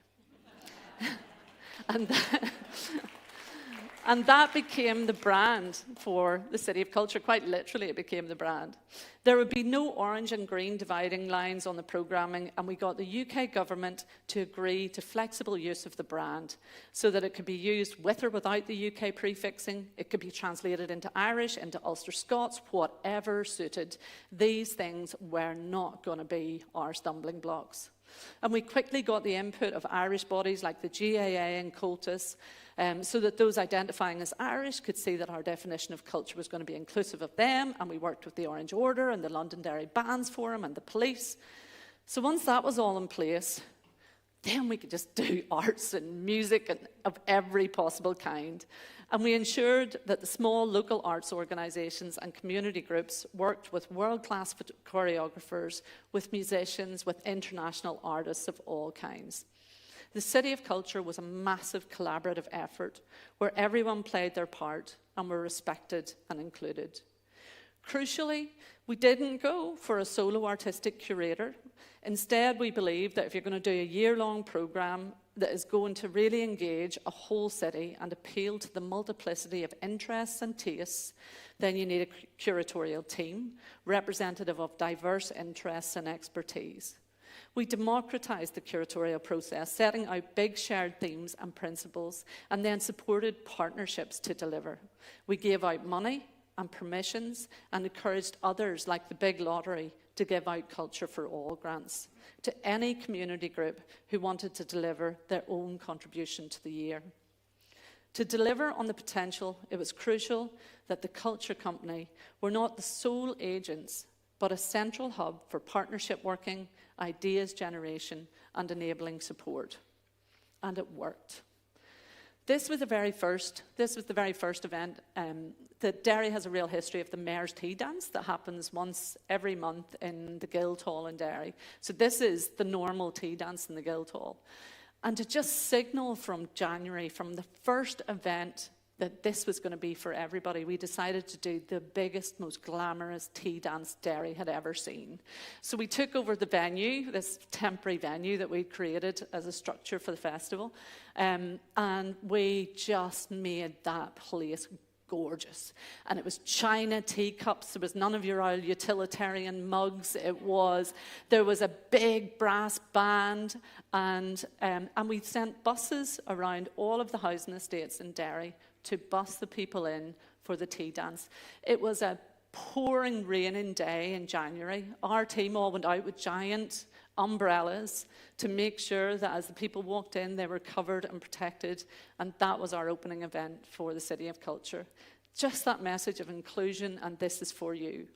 And that became the brand for the City of Culture. Quite literally, it became the brand. There would be no orange and green dividing lines on the programming, and we got the UK government to agree to flexible use of the brand so that it could be used with or without the UK prefixing. It could be translated into Irish, into Ulster Scots, whatever suited. These things were not going to be our stumbling blocks. And we quickly got the input of Irish bodies like the GAA and Cultus, so that those identifying as Irish could see that our definition of culture was going to be inclusive of them, and we worked with the Orange Order and the Londonderry Bands Forum and the police. So once that was all in place, then we could just do arts and music and of every possible kind. And we ensured that the small local arts organisations and community groups worked with world-class choreographers, with musicians, with international artists of all kinds. The City of Culture was a massive collaborative effort where everyone played their part and were respected and included. Crucially, we didn't go for a solo artistic curator. Instead, we believed that if you're going to do a year-long programme that is going to really engage a whole city and appeal to the multiplicity of interests and tastes, then you need a curatorial team representative of diverse interests and expertise. We democratised the curatorial process, setting out big shared themes and principles, and then supported partnerships to deliver. We gave out money and permissions and encouraged others, like the Big Lottery, to give out Culture for All grants to any community group who wanted to deliver their own contribution to the year. To deliver on the potential, it was crucial that the Culture Company were not the sole agents, but a central hub for partnership working, ideas generation, and enabling support. And it worked. This was the very first event that Derry has a real history of the Mayor's Tea Dance that happens once every month in the Guildhall in Derry. So this is the normal tea dance in the Guildhall. And to just signal from January, from the first event, that this was going to be for everybody, we decided to do the biggest, most glamorous tea dance Derry had ever seen. So we took over the venue, this temporary venue that we created as a structure for the festival, and we just made that place gorgeous. And it was china teacups. There was none of your old utilitarian mugs. There was a big brass band, and we sent buses around all of the housing estates in Derry to bus the people in for the tea dance. It was a pouring raining day in January. Our team all went out with giant umbrellas to make sure that as the people walked in, they were covered and protected. And that was our opening event for the City of Culture. Just that message of inclusion, and this is for you.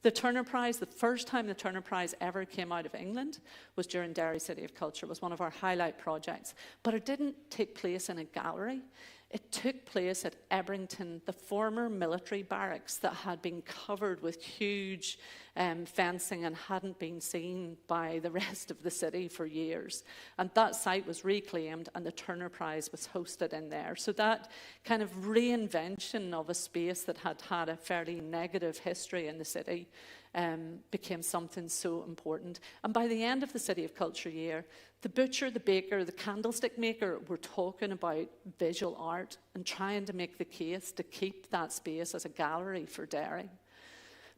The Turner Prize, the first time the Turner Prize ever came out of England was during Derry City of Culture. It was one of our highlight projects. But it didn't take place in a gallery. It took place at Ebrington, the former military barracks that had been covered with huge fencing and hadn't been seen by the rest of the city for years. And that site was reclaimed, and the Turner Prize was hosted in there. So that kind of reinvention of a space that had had a fairly negative history in the city became something so important. And by the end of the City of Culture year, the butcher, the baker, the candlestick maker were talking about visual art and trying to make the case to keep that space as a gallery for Derry.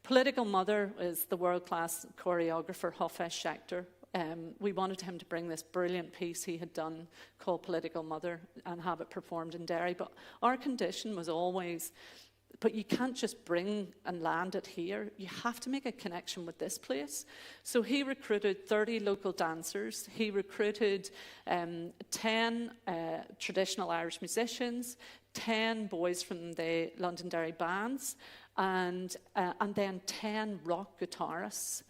Political Mother is the world-class choreographer Hafez Schechter. We wanted him to bring this brilliant piece he had done called Political Mother and have it performed in Derry. But our condition was always But you can't just bring and land it here. You have to make a connection with this place. So he recruited 30 local dancers. He recruited 10 traditional Irish musicians, 10 boys from the Londonderry bands, and then 10 rock guitarists.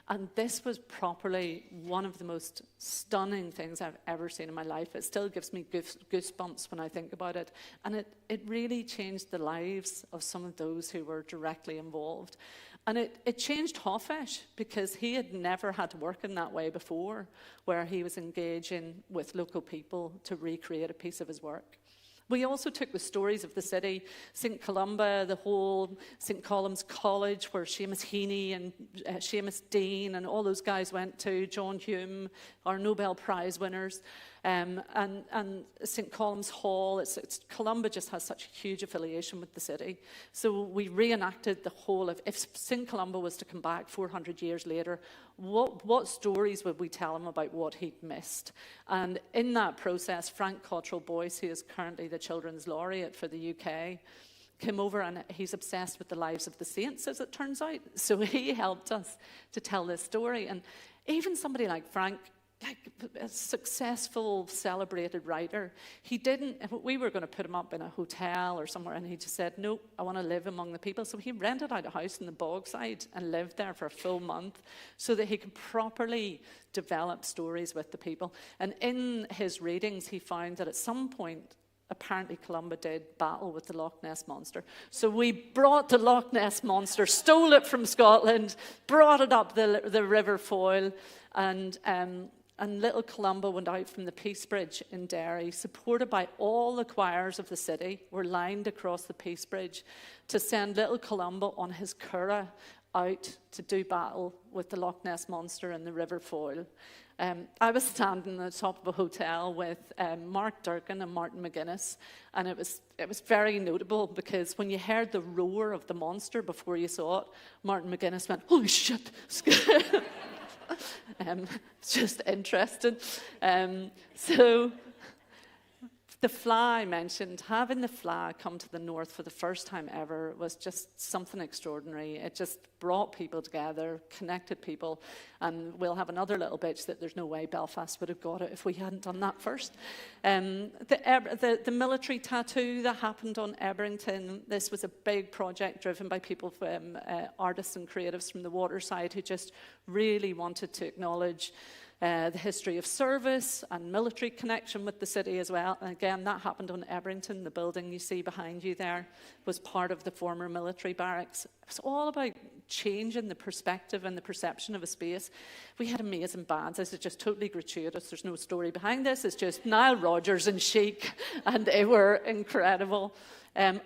And this was properly one of the most stunning things I've ever seen in my life. It still gives me goosebumps when I think about it. And it really changed the lives of some of those who were directly involved. And it changed Hofesh, because he had never had to work in that way before, where he was engaging with local people to recreate a piece of his work. We also took the stories of the city, St. Columba, the whole St. Columba's College, where Seamus Heaney and Seamus Dean and all those guys went to, John Hume, our Nobel Prize winners, and St. Columba's Hall. Columba just has such a huge affiliation with the city. So we reenacted the whole of, if St. Columba was to come back 400 years later, what stories would we tell him about what he'd missed? And in that process, Frank Cottrell Boyce, who is currently the Children's Laureate for the UK, came over, and he's obsessed with the lives of the saints, as it turns out. So he helped us to tell this story. And even somebody like Frank, like a successful, celebrated writer, we were going to put him up in a hotel or somewhere, and he just said, no, I want to live among the people. So he rented out a house in the Bogside and lived there for a full month so that he could properly develop stories with the people. And in his readings, he found that at some point, apparently Columba did battle with the Loch Ness Monster. So we brought the Loch Ness Monster, stole it from Scotland, brought it up the River Foyle, and little Columba went out from the Peace Bridge in Derry, supported by all the choirs of the city, were lined across the Peace Bridge to send little Columba on his curragh out to do battle with the Loch Ness Monster in the River Foyle. I was standing at the top of a hotel with Mark Durkin and Martin McGuinness, and it was very notable, because when you heard the roar of the monster before you saw it, Martin McGuinness went, holy shit! It's just interesting. So the FLA I mentioned, having the FLA come to the north for the first time ever was just something extraordinary. It just brought people together, connected people, and we'll have another little bitch that there's no way Belfast would have got it if we hadn't done that first. The military tattoo that happened on Ebrington, this was a big project driven by people from artists and creatives from the waterside who just really wanted to acknowledge the history of service and military connection with the city as well. And again, that happened on Ebrington. The building you see behind you there was part of the former military barracks. It was all about changing the perspective and the perception of a space. We had amazing bands. This is just totally gratuitous. There's no story behind this. It's just Nile Rodgers and Chic, and they were incredible.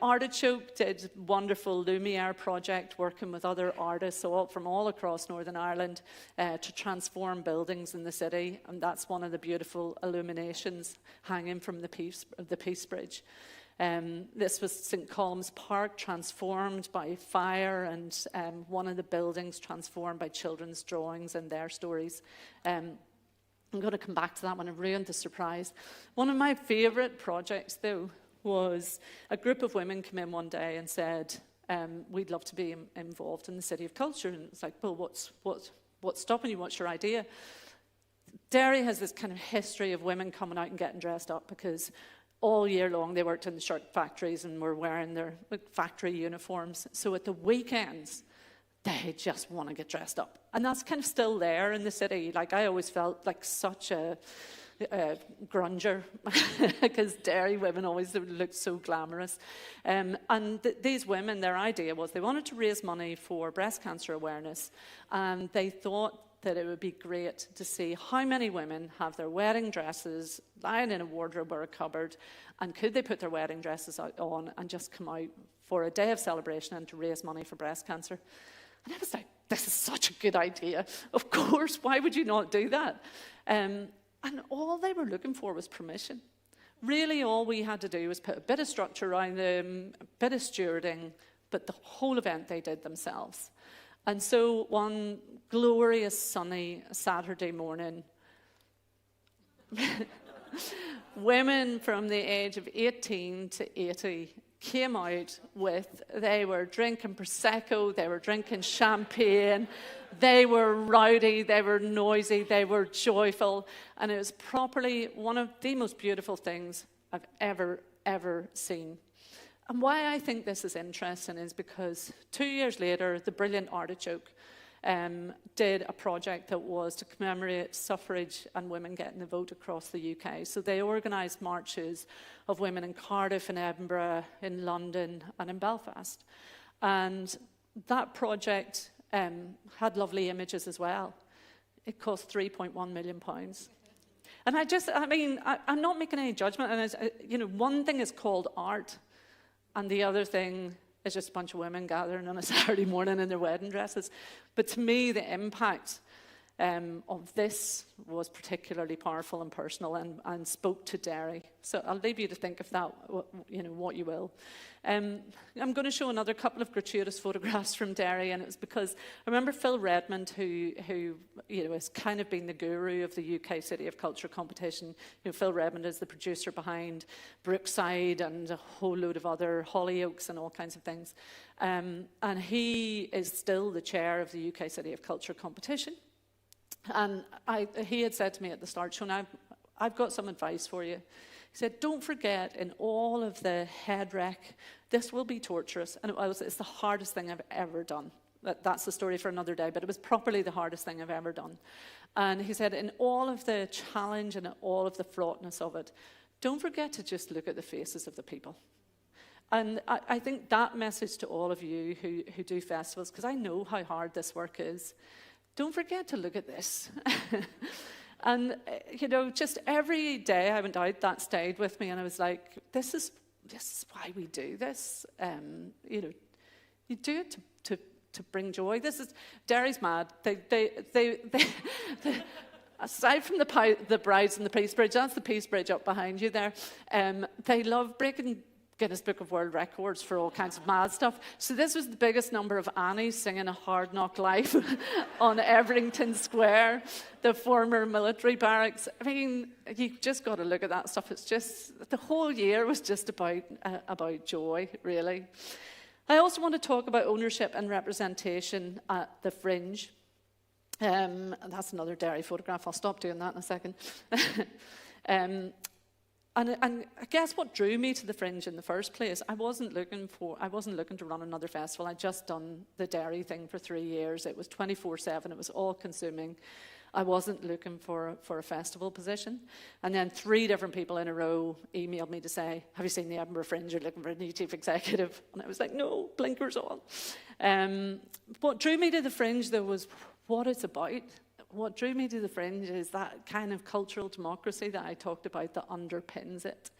Artichoke did a wonderful Lumiere project working with other artists from all across Northern Ireland to transform buildings in the city, and that's one of the beautiful illuminations hanging from the Peace Bridge. This was St. Columba's Park, transformed by fire, and one of the buildings transformed by children's drawings and their stories. I'm going to come back to that one. I ruined the surprise. One of my favourite projects, though, was a group of women came in one day and said, we'd love to be involved in the City of Culture. And it's like, well, what's stopping you? What's your idea? Derry has this kind of history of women coming out and getting dressed up, because all year long they worked in the shirt factories and were wearing their factory uniforms. So at the weekends, they just want to get dressed up. And that's kind of still there in the city. Like, I always felt like such a grunger, because Derry women always looked so glamorous. And these women, their idea was they wanted to raise money for breast cancer awareness, and they thought that it would be great to see how many women have their wedding dresses lying in a wardrobe or a cupboard, and could they put their wedding dresses on and just come out for a day of celebration and to raise money for breast cancer. And I was like, this is such a good idea. Of course, why would you not do that? And all they were looking for was permission. Really, all we had to do was put a bit of structure around them, a bit of stewarding, but the whole event they did themselves. And so one glorious sunny Saturday morning, women from the age of 18 to 80 came out with, they were drinking Prosecco, they were drinking champagne, they were rowdy, they were noisy, they were joyful, and it was properly one of the most beautiful things I've ever seen. And why I think this is interesting is because 2 years later, the brilliant Artichoke did a project that was to commemorate suffrage and women getting the vote across the UK. So they organised marches of women in Cardiff, in Edinburgh, in London and in Belfast. And that project had lovely images as well. It cost £3.1 million. And I'm not making any judgment. And one thing is called art, and the other thing is just a bunch of women gathering on a Saturday morning in their wedding dresses. But to me, the impact of this was particularly powerful and personal, and spoke to Derry. So I'll leave you to think of that, what you will. I'm going to show another couple of gratuitous photographs from Derry, and it was because I remember Phil Redmond, who has kind of been the guru of the UK City of Culture competition. Phil Redmond is the producer behind Brookside and a whole load of other Hollyoaks and all kinds of things. And he is still the chair of the UK City of Culture competition. And he had said to me at the start, Siobhan, I've got some advice for you. He said, don't forget, in all of the head wreck, this will be torturous. And it's the hardest thing I've ever done. That's the story for another day, but it was properly the hardest thing I've ever done. And he said, in all of the challenge and all of the fraughtness of it, don't forget to just look at the faces of the people. And I think that message to all of you who do festivals, because I know how hard this work is, don't forget to look at this. And, just every day I went out, that stayed with me, and I was like, this is why we do this. You do it to bring joy. This is, Derry's mad. They aside from the brides and the Peace Bridge, that's the Peace Bridge up behind you there, they love breaking Guinness Book of World Records for all kinds of mad stuff. So this was the biggest number of Annies singing A Hard Knock Life on Everington Square, the former military barracks. I mean, you just got to look at that stuff. It's just, the whole year was just about joy, really. I also want to talk about ownership and representation at the Fringe. That's another Derry photograph. I'll stop doing that in a second. And I guess what drew me to the Fringe in the first place, I wasn't looking to run another festival. I'd just done the Derry thing for 3 years. It was 24/7. It was all consuming. I wasn't looking for a festival position. And then 3 different people in a row emailed me to say, have you seen the Edinburgh Fringe? You're looking for a new chief executive. And I was like, no, blinkers on. What drew me to the Fringe, though, was what it's about. What drew me to the Fringe is that kind of cultural democracy that I talked about that underpins it.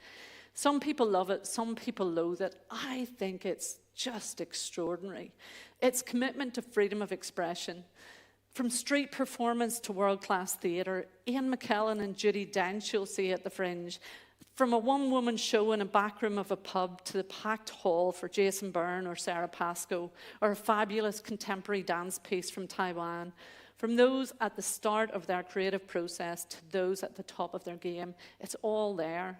Some people love it, some people loathe it. I think it's just extraordinary. Its commitment to freedom of expression, from street performance to world-class theatre. Ian McKellen and Judi Dench you'll see at the Fringe. From a one-woman show in a back room of a pub to the packed hall for Jason Byrne or Sarah Pascoe, or a fabulous contemporary dance piece from Taiwan. From those at the start of their creative process to those at the top of their game, it's all there.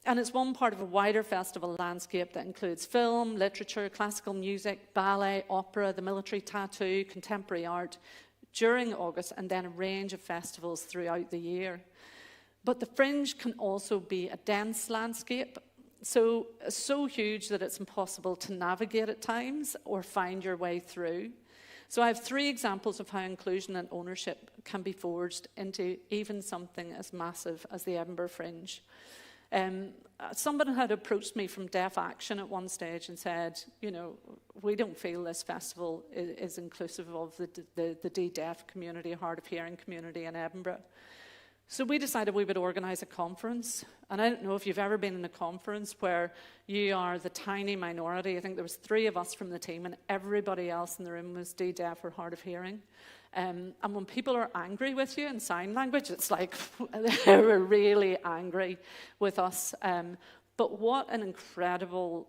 And it's one part of a wider festival landscape that includes film, literature, classical music, ballet, opera, the military tattoo, contemporary art, during August, and then a range of festivals throughout the year. But the Fringe can also be a dense landscape, so huge that it's impossible to navigate at times or find your way through. So I have 3 examples of how inclusion and ownership can be forged into even something as massive as the Edinburgh Fringe. Somebody had approached me from Deaf Action at one stage and said, we don't feel this festival is inclusive of the D-Deaf community, hard of hearing community in Edinburgh. So we decided we would organise a conference. And I don't know if you've ever been in a conference where you are the tiny minority. I think there was 3 of us from the team, and everybody else in the room was D-Deaf or hard of hearing. And when people are angry with you in sign language, it's like they were really angry with us. But what an incredible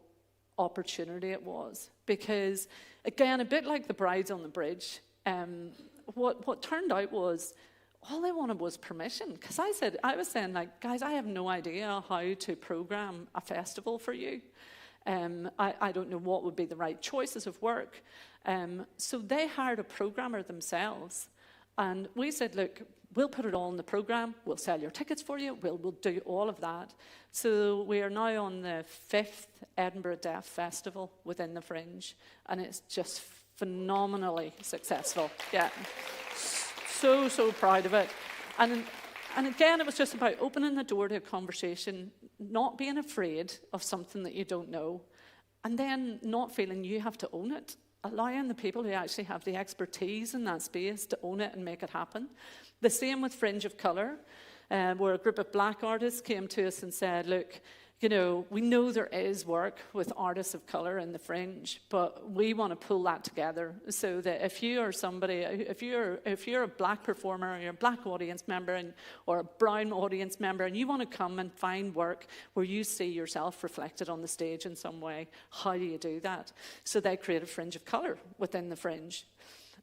opportunity it was. Because, again, a bit like the brides on the bridge, what turned out was all they wanted was permission. Because I was saying, like, guys, I have no idea how to program a festival for you. I don't know what would be the right choices of work. So they hired a programmer themselves. And we said, look, we'll put it all in the program. We'll sell your tickets for you. We'll do all of that. So we are now on the 5th Edinburgh Deaf Festival within the Fringe. And it's just phenomenally successful. Yeah. So proud of it. And again, it was just about opening the door to a conversation, not being afraid of something that you don't know, and then not feeling you have to own it. Allowing the people who actually have the expertise in that space to own it and make it happen. The same with Fringe of Colour, where a group of black artists came to us and said, look, you know, we know there is work with artists of colour in the Fringe, but we want to pull that together so that if you are somebody, if you're a black performer or you're a black audience member or a brown audience member and you want to come and find work where you see yourself reflected on the stage in some way, how do you do that? So they created Fringe of Colour within the Fringe.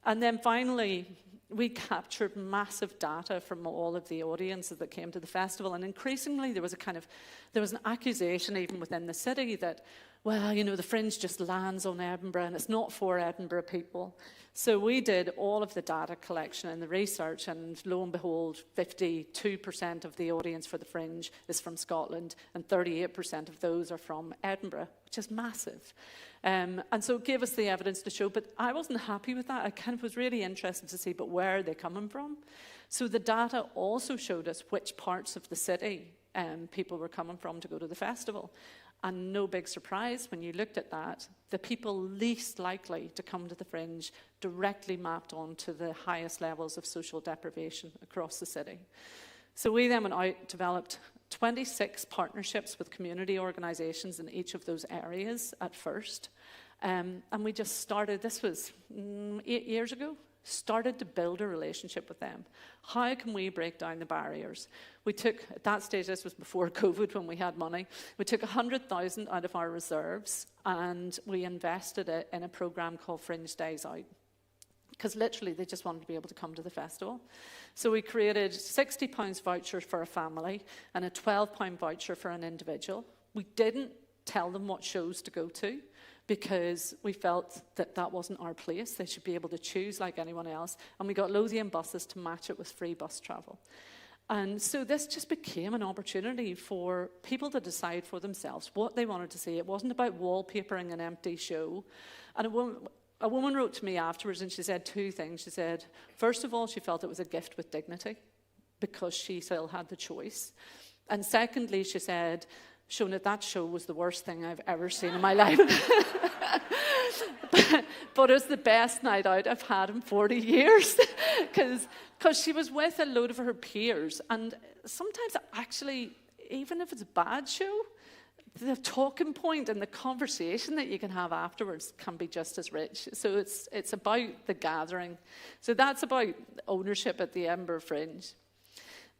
And then finally, we captured massive data from all of the audiences that came to the festival, and increasingly there was an accusation even within the city that, well, you know, the Fringe just lands on Edinburgh and it's not for Edinburgh people. So we did all of the data collection and the research, and lo and behold, 52% of the audience for the Fringe is from Scotland, and 38% of those are from Edinburgh, which is massive. And so it gave us the evidence to show, but I wasn't happy with that. I kind of was really interested to see, but where are they coming from? So the data also showed us which parts of the city people were coming from to go to the festival. And no big surprise, when you looked at that, the people least likely to come to the Fringe directly mapped onto the highest levels of social deprivation across the city. So we then went out, developed 26 partnerships with community organisations in each of those areas at first. And we just started, this was 8 years ago, started to build a relationship with them. How can we break down the barriers? We took, at that stage, this was before COVID when we had money, we took 100,000 out of our reserves and we invested it in a programme called Fringe Days Out. Because literally they just wanted to be able to come to the festival. So we created £60 vouchers for a family and a £12 voucher for an individual. We didn't tell them what shows to go to because we felt that that wasn't our place. They should be able to choose like anyone else. And we got Lothian buses to match it with free bus travel. And so this just became an opportunity for people to decide for themselves what they wanted to see. It wasn't about wallpapering an empty show. And a woman wrote to me afterwards and she said two things. She said, first of all, she felt it was a gift with dignity because she still had the choice. And secondly, she said, Shona, that show was the worst thing I've ever seen in my life. but it was the best night out I've had in 40 years because she was with a load of her peers. And sometimes actually, even if it's a bad show, the talking point and the conversation that you can have afterwards can be just as rich. So it's about the gathering. So that's about ownership at the Edinburgh Fringe.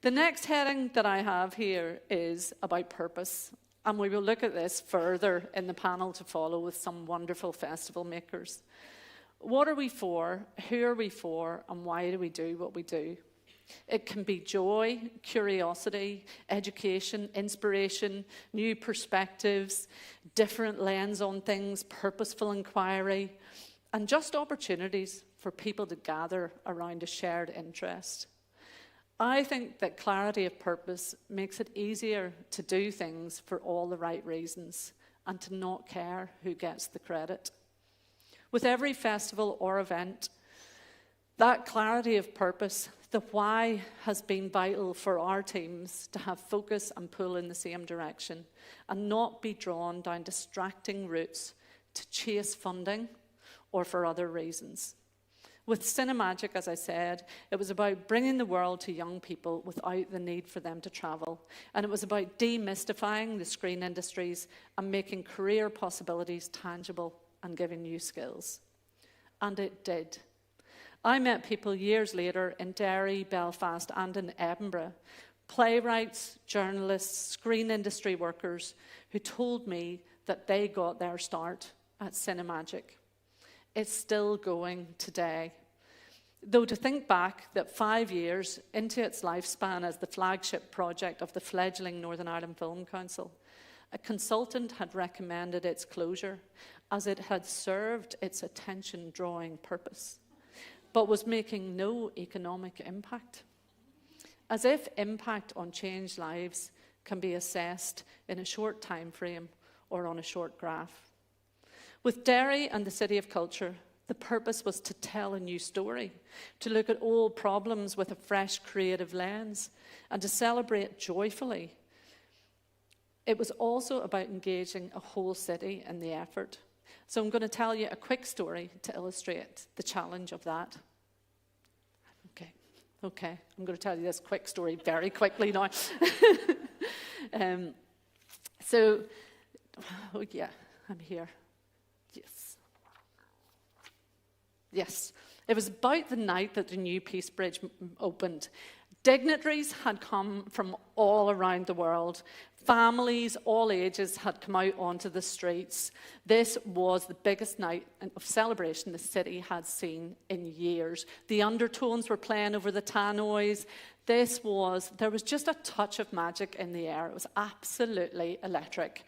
The next heading that I have here is about purpose. And we will look at this further in the panel to follow with some wonderful festival makers. What are we for? Who are we for? And why do we do what we do? It can be joy, curiosity, education, inspiration, new perspectives, different lens on things, purposeful inquiry, and just opportunities for people to gather around a shared interest. I think that clarity of purpose makes it easier to do things for all the right reasons and to not care who gets the credit. With every festival or event, that clarity of purpose, the why, has been vital for our teams to have focus and pull in the same direction and not be drawn down distracting routes to chase funding or for other reasons. With Cinemagic, as I said, it was about bringing the world to young people without the need for them to travel. And it was about demystifying the screen industries and making career possibilities tangible and giving new skills. And it did. I met people years later in Derry, Belfast, and in Edinburgh, playwrights, journalists, screen industry workers, who told me that they got their start at Cinemagic. It's still going today. Though to think back that 5 years into its lifespan as the flagship project of the fledgling Northern Ireland Film Council, A consultant had recommended its closure as it had served its attention-drawing purpose, but was making no economic impact. As if impact on changed lives can be assessed in a short time frame or on a short graph. With Derry and the City of Culture, the purpose was to tell a new story, to look at old problems with a fresh creative lens, and to celebrate joyfully. It was also about engaging a whole city in the effort. So I'm going to tell you a quick story to illustrate the challenge of that. Okay, I'm going to tell you this quick story very quickly now. Oh yeah, I'm here. Yes, it was about the night that the new Peace Bridge opened. Dignitaries had come from all around the world. Families, all ages, had come out onto the streets. This was the biggest night of celebration the city had seen in years. The undertones were playing over the tannoys. There was just a touch of magic in the air. It was absolutely electric.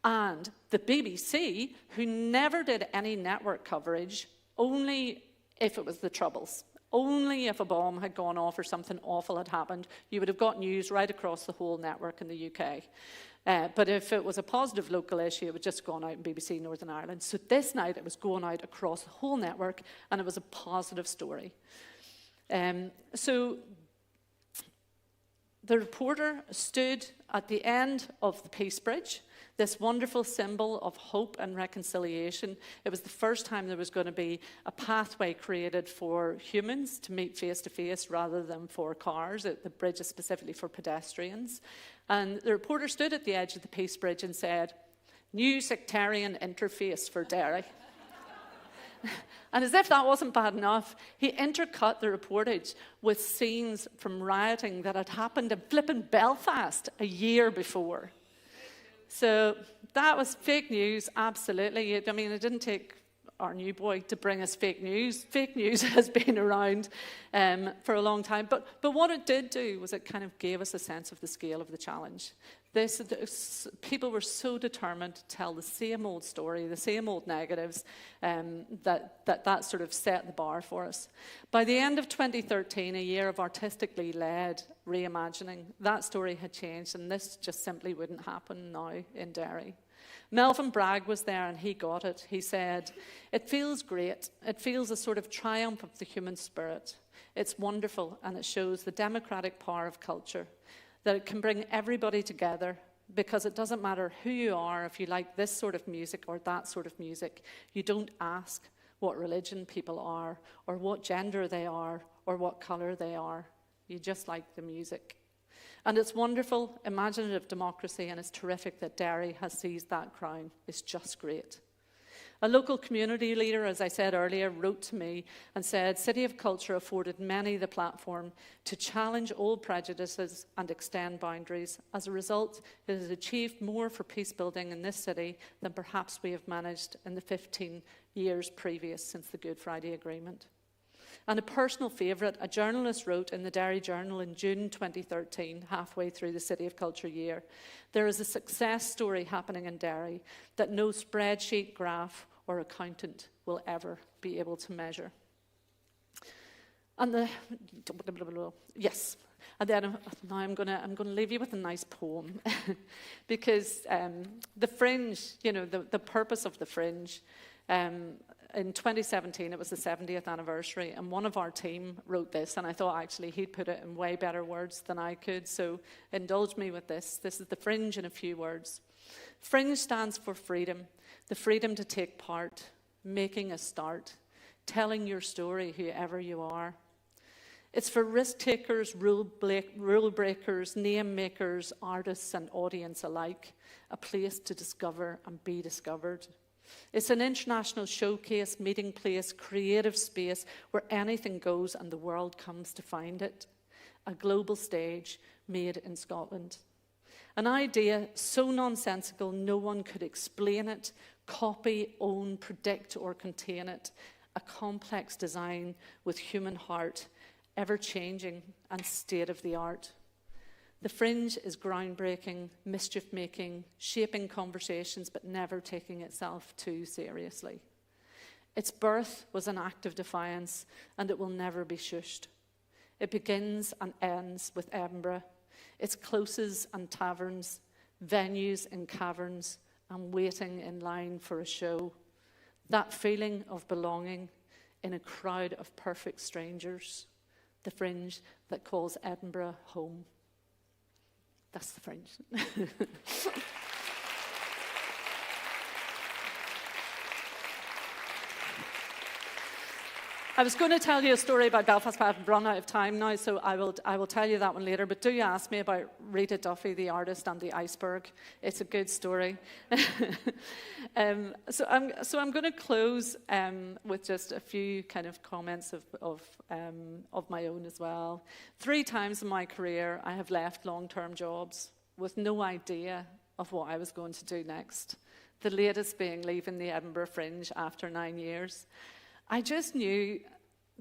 And the BBC, who never did any network coverage, only if it was the Troubles, only if a bomb had gone off or something awful had happened, you would have got news right across the whole network in the UK. But if it was a positive local issue, it would just go on out in BBC Northern Ireland. So this night, it was going out across the whole network, and it was a positive story. So the reporter stood at the end of the Peace Bridge, this wonderful symbol of hope and reconciliation. It was the first time there was going to be a pathway created for humans to meet face-to-face rather than for cars. The bridge is specifically for pedestrians. And the reporter stood at the edge of the Peace Bridge and said, "New sectarian interface for Derry." And as if that wasn't bad enough, he intercut the reportage with scenes from rioting that had happened in flippin' Belfast a year before. So that was fake news, absolutely. I mean, it didn't take our new boy to bring us fake news. Fake news has been around for a long time. But what it did do was it kind of gave us a sense of the scale of the challenge. People were so determined to tell the same old story, the same old negatives, that sort of set the bar for us. By the end of 2013, a year of artistically led reimagining, that story had changed, and this just simply wouldn't happen now in Derry. Melvin Bragg was there and he got it. He said, "It feels great. It feels a sort of triumph of the human spirit. It's wonderful, and it shows the democratic power of culture, that it can bring everybody together, because it doesn't matter who you are, if you like this sort of music or that sort of music. You don't ask what religion people are, or what gender they are, or what colour they are. You just like the music. And it's wonderful, imaginative democracy, and it's terrific that Derry has seized that crown. It's just great." A local community leader, as I said earlier, wrote to me and said, "City of Culture afforded many the platform to challenge old prejudices and extend boundaries. As a result, it has achieved more for peace building in this city than perhaps we have managed in the 15 years previous since the Good Friday Agreement." And a personal favourite, a journalist wrote in the Derry Journal in June 2013, halfway through the City of Culture year, "There is a success story happening in Derry that no spreadsheet, graph or accountant will ever be able to measure." And then now I'm going to leave you with a nice poem, because the Fringe, the purpose of the Fringe. In 2017, it was the 70th anniversary, and one of our team wrote this, and I thought actually he'd put it in way better words than I could, so indulge me with this. This is the Fringe in a few words. Fringe stands for freedom, the freedom to take part, making a start, telling your story, whoever you are. It's for risk-takers, rule breakers, name makers, artists and audience alike, a place to discover and be discovered. It's an international showcase, meeting place, creative space where anything goes and the world comes to find it. A global stage made in Scotland. An idea so nonsensical no one could explain it, copy, own, predict or contain it. A complex design with human heart, ever-changing and state-of-the-art. The Fringe is groundbreaking, mischief-making, shaping conversations, but never taking itself too seriously. Its birth was an act of defiance, and it will never be shushed. It begins and ends with Edinburgh, its closes and taverns, venues in caverns, and waiting in line for a show. That feeling of belonging in a crowd of perfect strangers. The Fringe that calls Edinburgh home. That's the Fringe. I was going to tell you a story about Belfast, but I've run out of time now, so I will tell you that one later. But do ask me about Rita Duffy, the artist, and the iceberg. It's a good story. So I'm going to close with just a few kind of comments of my own as well. 3 times in my career, I have left long-term jobs with no idea of what I was going to do next. The latest being leaving the Edinburgh Fringe after 9 years. I just knew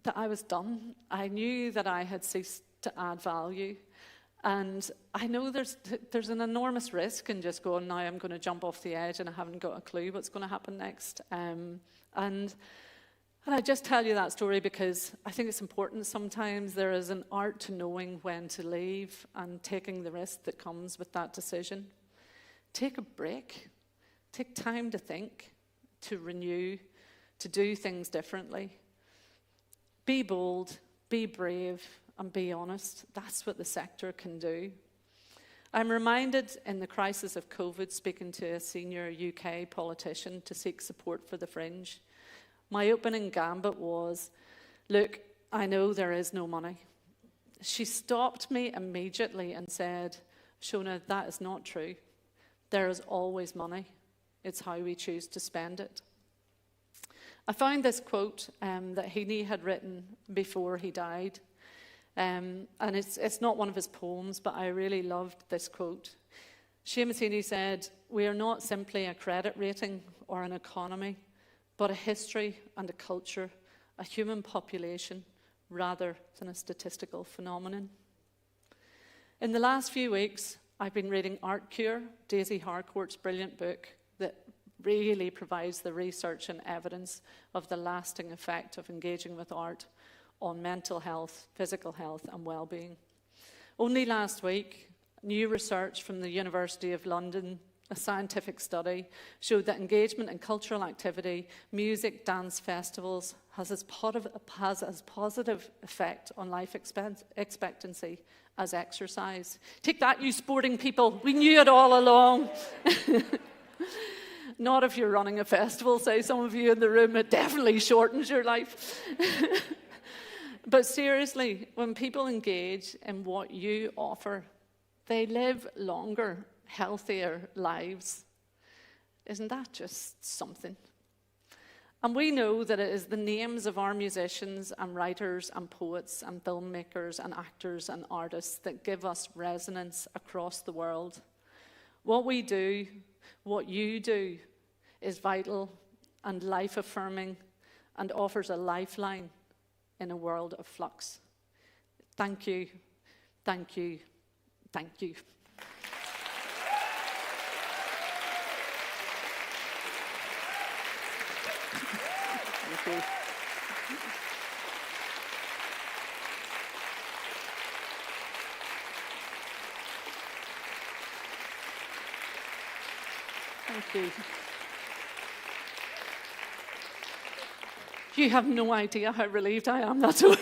that I was done. I knew that I had ceased to add value. And I know there's an enormous risk in just going, now I'm going to jump off the edge and I haven't got a clue what's going to happen next. And I just tell you that story because I think it's important. Sometimes there is an art to knowing when to leave and taking the risk that comes with that decision. Take a break. Take time to think, to renew, to do things differently. Be bold, be brave, and be honest. That's what the sector can do. I'm reminded in the crisis of COVID, speaking to a senior UK politician to seek support for the Fringe. My opening gambit was, look, I know there is no money. She stopped me immediately and said, Shona, that is not true. There is always money. It's how we choose to spend it. I found this quote that Heaney had written before he died. And it's not one of his poems, but I really loved this quote. Seamus Heaney said, "We are not simply a credit rating or an economy, but a history and a culture, a human population, rather than a statistical phenomenon." In the last few weeks, I've been reading Art Cure, Daisy Harcourt's brilliant book that really provides the research and evidence of the lasting effect of engaging with art on mental health, physical health, and well-being. Only last week, new research from the University of London, a scientific study, showed that engagement in cultural activity, music, dance, festivals, has as positive effect on life expectancy as exercise. Take that, you sporting people. We knew it all along. Not if you're running a festival, say some of you in the room. It definitely shortens your life. But seriously, when people engage in what you offer, they live longer, healthier lives. Isn't that just something? And we know that it is the names of our musicians and writers and poets and filmmakers and actors and artists that give us resonance across the world. What we do, what you do, is vital and life-affirming and offers a lifeline in a world of flux. Thank you, thank you, thank you. Thank you. Thank you. You have no idea how relieved I am, that's all.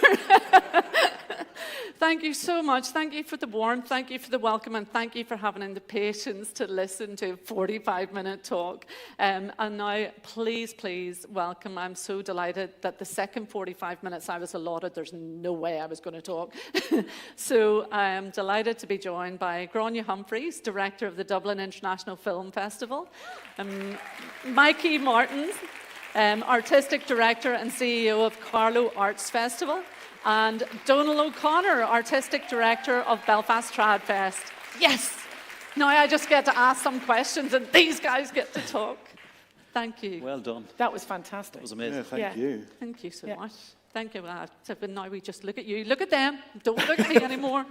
Thank you so much. Thank you for the warmth. Thank you for the welcome. And thank you for having the patience to listen to a 45-minute talk. And now, please, please welcome. I'm so delighted that the second 45 minutes I was allotted, there's no way I was going to talk. So I'm delighted to be joined by Grania Humphreys, Director of the Dublin International Film Festival, Mikey Martins, Artistic Director and CEO of Carlow Arts Festival, and Donal O'Connor, Artistic Director of Belfast Trad Fest. Yes! Now I just get to ask some questions and these guys get to talk. Thank you. Well done. That was fantastic. That was amazing. Yeah, thank you. Thank you so much. Thank you. But now we just look at you. Look at them. Don't look at me anymore.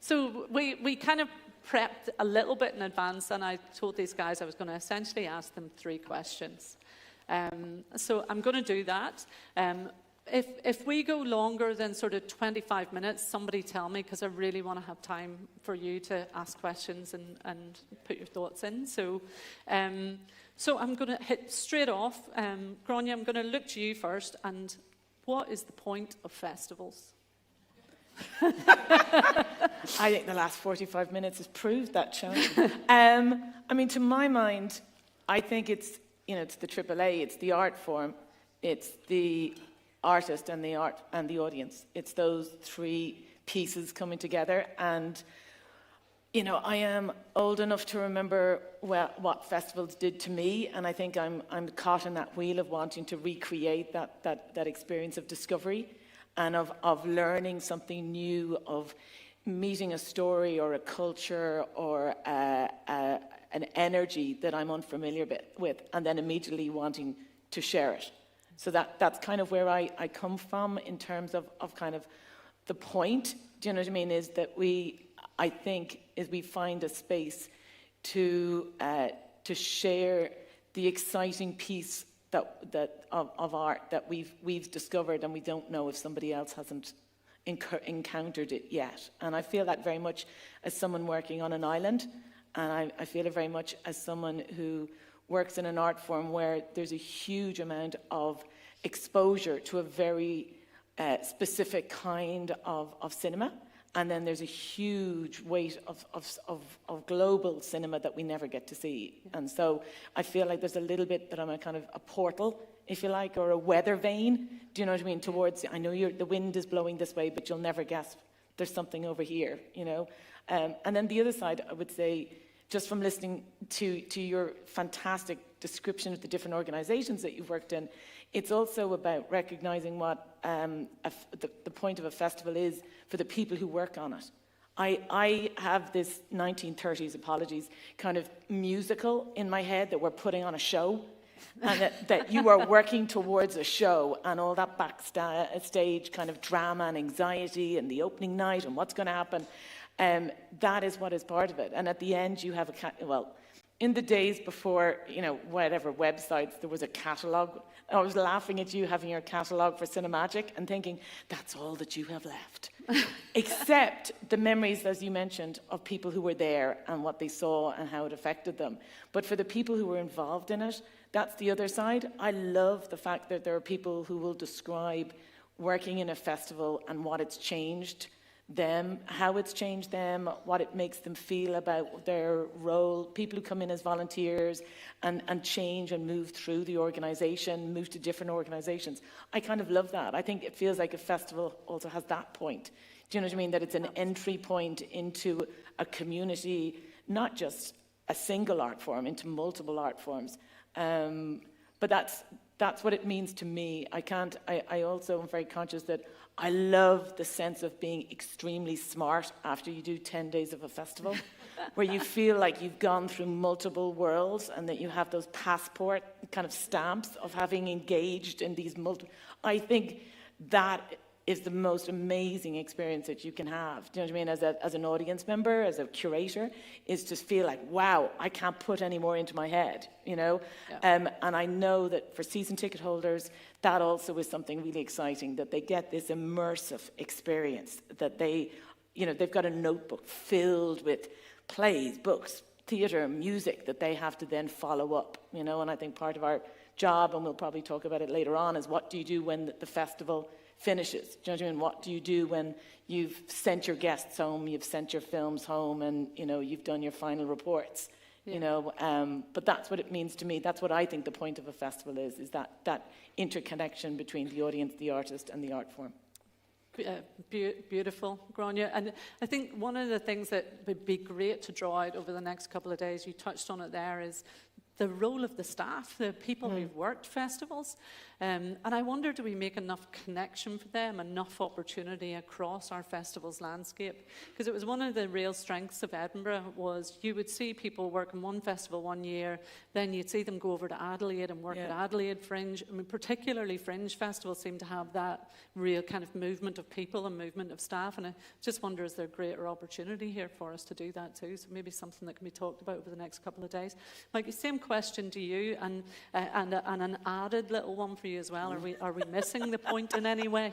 So we kind of prepped a little bit in advance, and I told these guys I was going to essentially ask them 3 questions. So I'm going to do that. If we go longer than sort of 25 minutes, somebody tell me, because I really want to have time for you to ask questions and put your thoughts in. So I'm going to hit straight off. Gráinne, I'm going to look to you first. And what is the point of festivals? I think the last 45 minutes has proved that, Sean. I mean, to my mind, I think it's the AAA, it's the art form, it's the artist and the audience. It's those 3 pieces coming together. And, I am old enough to remember what festivals did to me, and I think I'm caught in that wheel of wanting to recreate that experience of discovery and of learning something new, of meeting a story or a culture or an energy that I'm unfamiliar with, and then immediately wanting to share it. So that's kind of where I come from in terms of kind of the point. Do you know what I mean? Is that I think we find a space to share the exciting piece of art that we've discovered, and we don't know if somebody else hasn't encountered it yet. And I feel that very much as someone working on an island, and I feel it very much as someone who works in an art form where there's a huge amount of exposure to a very specific kind of cinema. And then there's a huge weight of global cinema that we never get to see. And so I feel like there's a little bit that I'm a kind of a portal, if you like, or a weather vane. Do you know what I mean? Towards, I know the wind is blowing this way, but you'll never guess there's something over here, And then the other side, I would say, just from listening to your fantastic description of the different organizations that you've worked in, it's also about recognizing what the point of a festival is for the people who work on it. I have this 1930s, apologies, kind of musical in my head that we're putting on a show, and that you are working towards a show, and all that backstage kind of drama and anxiety and the opening night and what's going to happen. That is what is part of it. And at the end, you have in the days before, whatever websites, there was a catalogue. I was laughing at you having your catalogue for Cinemagic and thinking, that's all that you have left. Except the memories, as you mentioned, of people who were there and what they saw and how it affected them. But for the people who were involved in it, that's the other side. I love the fact that there are people who will describe working in a festival and what it's changed them, how it's changed them, what it makes them feel about their role, people who come in as volunteers and change and move through the organisation, move to different organisations. I kind of love that. I think it feels like a festival also has that point. Do you know what I mean? That it's an entry point into a community, not just a single art form, into multiple art forms. But that's what it means to me. I also am very conscious that I love the sense of being extremely smart after you do 10 days of a festival, where you feel like you've gone through multiple worlds and that you have those passport kind of stamps of having engaged in these I think that is the most amazing experience that you can have. Do you know what I mean? As an audience member, as a curator, is to feel like, wow, I can't put any more into my head, Yeah. And I know that for season ticket holders, that also is something really exciting, that they get this immersive experience, that they've got a notebook filled with plays, books, theatre, music that they have to then follow up, And I think part of our job, and we'll probably talk about it later on, is what do you do when the festival finishes? Do you know what I mean? What do you do when you've sent your guests home, you've sent your films home, and you've done your final reports? But that's what it means to me. That's what I think the point of a festival is that interconnection between the audience, the artist, and the art form. Beautiful, Gráinne. And I think one of the things that would be great to draw out over the next couple of days, you touched on it there, is the role of the staff, the people who've worked festivals. And I wonder, do we make enough connection for them, enough opportunity across our festivals landscape? Because it was one of the real strengths of Edinburgh was you would see people work in one festival one year, then you'd see them go over to Adelaide and work at Adelaide Fringe. I mean, particularly Fringe festivals seem to have that real kind of movement of people and movement of staff. And I just wonder, is there greater opportunity here for us to do that too? So maybe something that can be talked about over the next couple of days. Mike, same question to you, and an added little one for you as well. Are we missing the point in any way?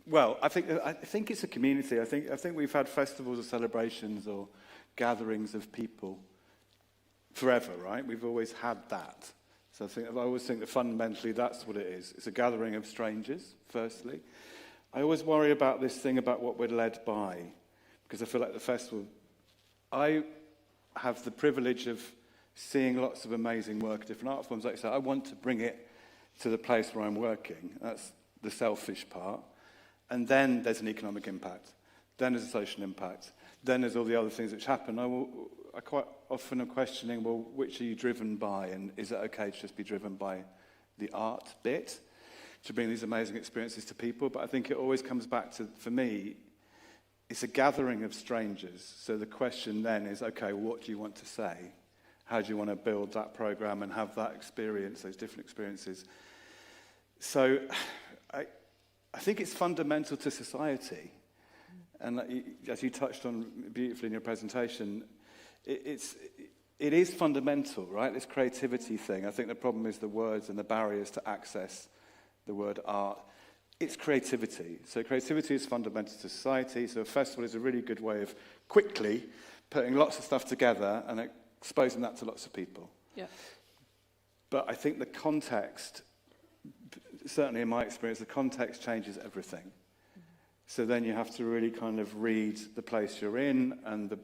Well, I think it's a community. I think we've had festivals or celebrations or gatherings of people forever, right? We've always had that. So I always think that fundamentally that's what it is. It's a gathering of strangers, firstly. I always worry about this thing about what we're led by, because I feel like the festival, I have the privilege of seeing lots of amazing work, different art forms. Like I said, I want to bring it to the place where I'm working. That's the selfish part. And then there's an economic impact. Then there's a social impact. Then there's all the other things which happen. I quite often am questioning, well, which are you driven by? And is it okay to just be driven by the art bit, to bring these amazing experiences to people? But I think it always comes back to, for me, it's a gathering of strangers. So the question then is, okay, what do you want to say? How do you want to build that program and have that experience, those different experiences? So I think it's fundamental to society. And as you touched on beautifully in your presentation, it is fundamental, right? This creativity thing. I think the problem is the words and the barriers to access the word art. It's creativity. So creativity is fundamental to society. So a festival is a really good way of quickly putting lots of stuff together and exposing that to lots of people. Yeah. But I think the context, certainly in my experience, the context changes everything. Mm-hmm. So then you have to really kind of read the place you're in and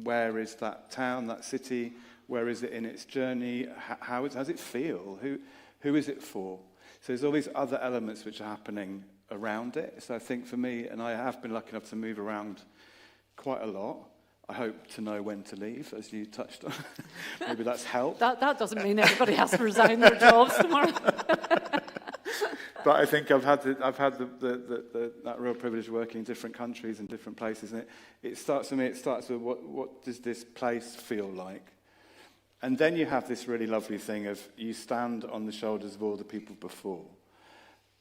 where is that town, that city, where is it in its journey, how does it feel, who is it for? So there's all these other elements which are happening around it. So I think for me, and I have been lucky enough to move around quite a lot, I hope to know when to leave, as you touched on. Maybe that's helped. That doesn't mean everybody has to resign their jobs tomorrow. But I think I've had that real privilege of working in different countries and different places, and it starts with what does this place feel like? And then you have this really lovely thing of you stand on the shoulders of all the people before.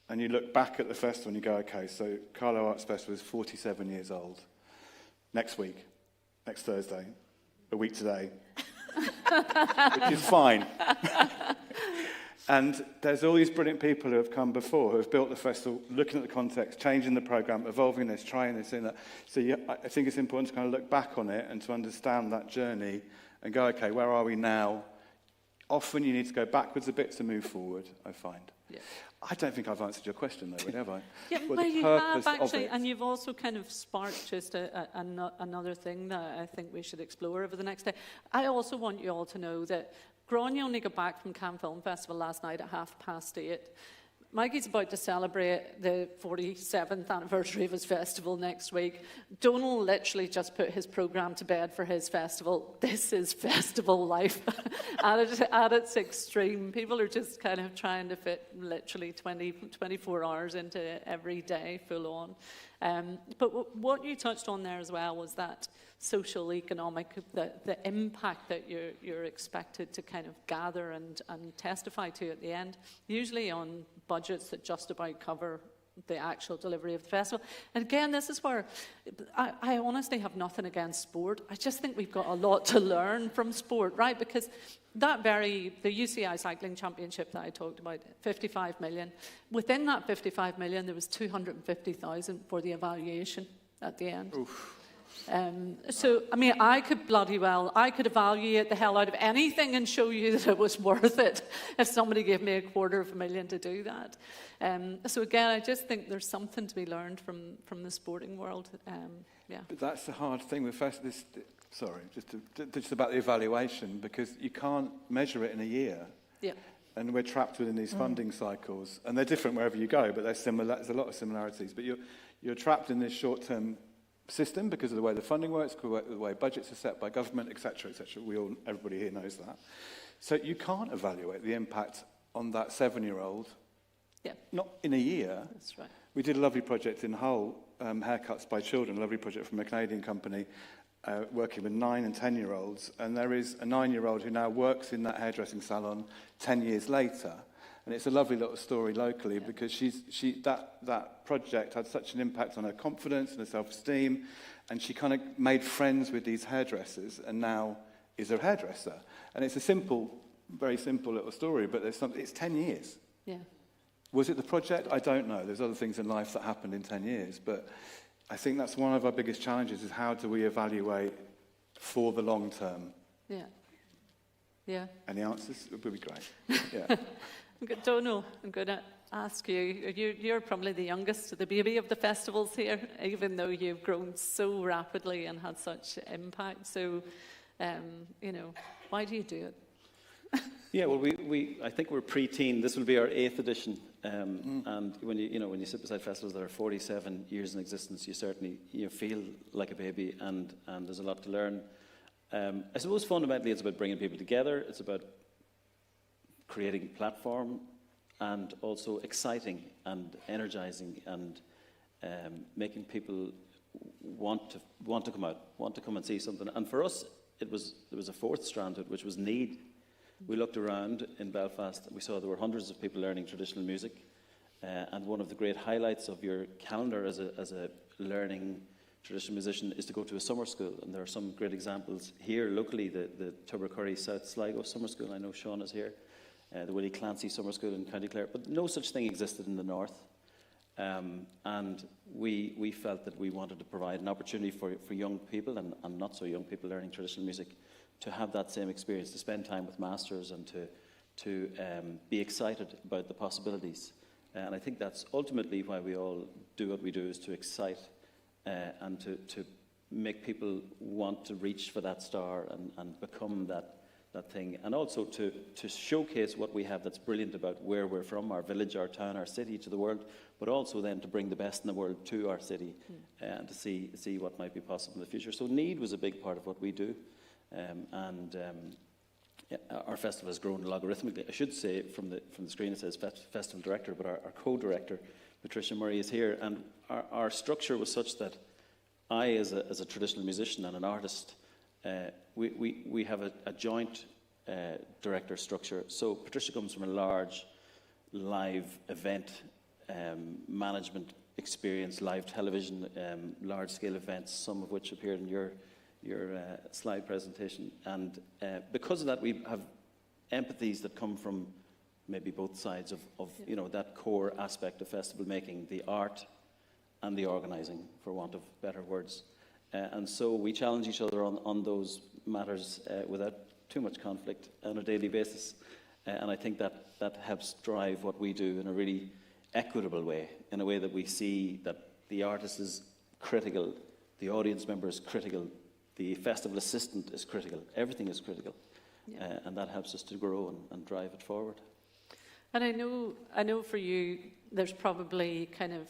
And you look back at the festival and you go, okay, so Carlo Arts Festival is 47 years old. Next Thursday, a week today, which is fine. And there's all these brilliant people who have come before, who have built the festival, looking at the context, changing the program, evolving this, trying this, and that. So I think it's important to kind of look back on it and to understand that journey and go, okay, where are we now? Often you need to go backwards a bit to move forward, I find. Yeah. I don't think I've answered your question, though, really, have I? Yeah, well, you have, actually, and you've also kind of sparked just another thing that I think we should explore over the next day. I also want you all to know that Grania only got back from Cannes Film Festival last night at 8:30. Mikey's about to celebrate the 47th anniversary of his festival next week. Donal literally just put his programme to bed for his festival. This is festival life at its extreme. People are just kind of trying to fit literally 24 hours into every day full on. But what you touched on there as well was that social, economic, the impact that you're expected to kind of gather and testify to at the end, usually on budgets that just about cover the actual delivery of the festival. And again, this is where I honestly have nothing against sport. I just think we've got a lot to learn from sport, right? Because the UCI Cycling Championship that I talked about, 55 million. Within that 55 million, there was 250,000 for the evaluation at the end. Oof. So, I mean, I could evaluate the hell out of anything and show you that it was worth it if somebody gave me $250,000 to do that. So again, I just think there's something to be learned from the sporting world. Yeah. But that's the hard thing with this. Sorry, just about the evaluation, because you can't measure it in a year. Yeah. And we're trapped within these funding cycles, and they're different wherever you go, but they're similar. There's a lot of similarities, but you're trapped in this short-term system because of the way the funding works, the way budgets are set by government, etc., etc. Everybody here knows that. So you can't evaluate the impact on that 7-year-old, not in a year. That's right. We did a lovely project in Hull, Haircuts by Children, a lovely project from a Canadian company, working with 9 and 10-year-olds. And there is a 9-year-old who now works in that hairdressing salon 10 years later. And it's a lovely little story locally because that project had such an impact on her confidence and her self-esteem. And she kind of made friends with these hairdressers and now is a hairdresser. And it's a simple, very simple little story, but it's 10 years. Yeah. Was it the project? I don't know. There's other things in life that happened in 10 years. But I think that's one of our biggest challenges is how do we evaluate for the long term? Yeah. Yeah. Any answers? It would be great. Yeah. Donal, I'm going to ask you, you're probably the youngest, the baby of the festivals here, even though you've grown so rapidly and had such impact. So, why do you do it? Yeah, well, I think we're pre-teen. This will be our 8th edition. And when you sit beside festivals that are 47 years in existence, you certainly feel like a baby, and there's a lot to learn. I suppose fundamentally it's about bringing people together. It's about creating a platform, and also exciting and energizing and making people want to come out, want to come and see something. And for us, there was a 4th strand to it, which was need. We looked around in Belfast and we saw there were hundreds of people learning traditional music. And one of the great highlights of your calendar as a learning traditional musician is to go to a summer school. And there are some great examples here locally, the Tubbercurry South Sligo Summer School. I know Sean is here. The Willie Clancy Summer School in County Clare. But no such thing existed in the north. And we felt that we wanted to provide an opportunity for young people and not so young people learning traditional music to have that same experience, to spend time with masters and to be excited about the possibilities. And I think that's ultimately why we all do what we do, is to excite and to make people want to reach for that star and become that thing. And also to showcase what we have that's brilliant about where we're from, our village, our town, our city to the world, but also then to bring the best in the world to our city and to see what might be possible in the future. So need was a big part of what we do. Our festival has grown logarithmically. I should say from the screen it says festival director, but our co-director, Patricia Murray, is here. And our structure was such that I, as a traditional musician and an artist, we have a joint director structure. So Patricia comes from a large live event management experience, live television, large-scale events, some of which appeared in your slide presentation. And because of that, we have empathies that come from maybe both sides of that core aspect of festival making, the art and the organising, for want of better words. And so we challenge each other on those matters without too much conflict on a daily basis. And I think that helps drive what we do in a really equitable way, in a way that we see that the artist is critical, the audience member is critical, the festival assistant is critical, everything is critical. Yeah. And that helps us to grow and drive it forward. And I know for you, there's probably kind of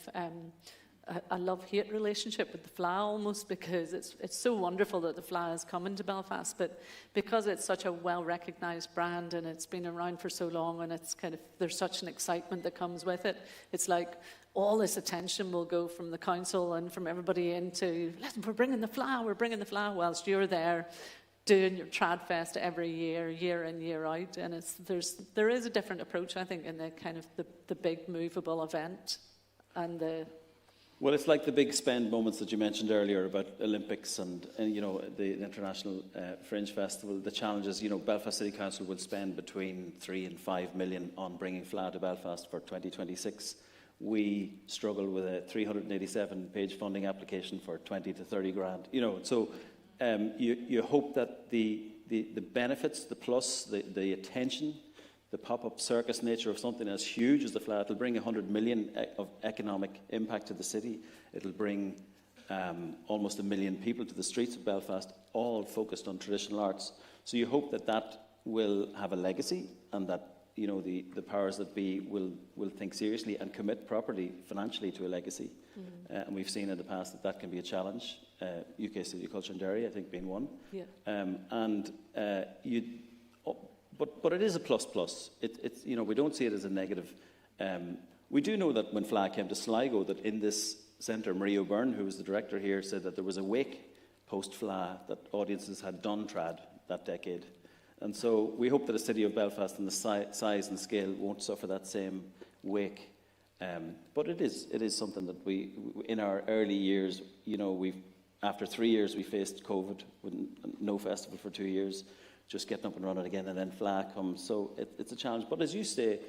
a love-hate relationship with the FLA almost, because it's so wonderful that the FLA is coming to Belfast, but because it's such a well-recognised brand and it's been around for so long, and it's kind of, there's such an excitement that comes with it, it's like all this attention will go from the council and from everybody into, listen, we're bringing the FLA, whilst you're there doing your Tradfest every year, year in, year out, and there is a different approach, I think, in the kind of the big movable event and the... Well, it's like the big spend moments that you mentioned earlier about Olympics and the International Fringe Festival. The challenge is, Belfast City Council will spend between 3 and 5 million on bringing FLA to Belfast for 2026. We struggle with a 387-page funding application for 20 to 30 grand. So you hope that the benefits, the plus, the attention, the pop-up circus nature of something as huge as the FLA, it'll bring 100 million of economic impact to the city. It'll bring almost 1 million people to the streets of Belfast, all focused on traditional arts. So you hope that will have a legacy, and that the powers that be will think seriously and commit properly financially to a legacy. And we've seen in the past that can be a challenge. UK City Culture and Derry, I think, being one. Yeah. But it is a plus. It's we don't see it as a negative. We do know that when FLA came to Sligo, that in this centre, Marie O'Byrne, who was the director here, said that there was a wake post-FLA, that audiences had done trad that decade. And so we hope that a city of Belfast and the size and scale won't suffer that same wake. But it is something that we in our early years, after 3 years we faced COVID with no festival for 2 years, just getting up and running again, and then FLA comes. So it's a challenge. But as you say,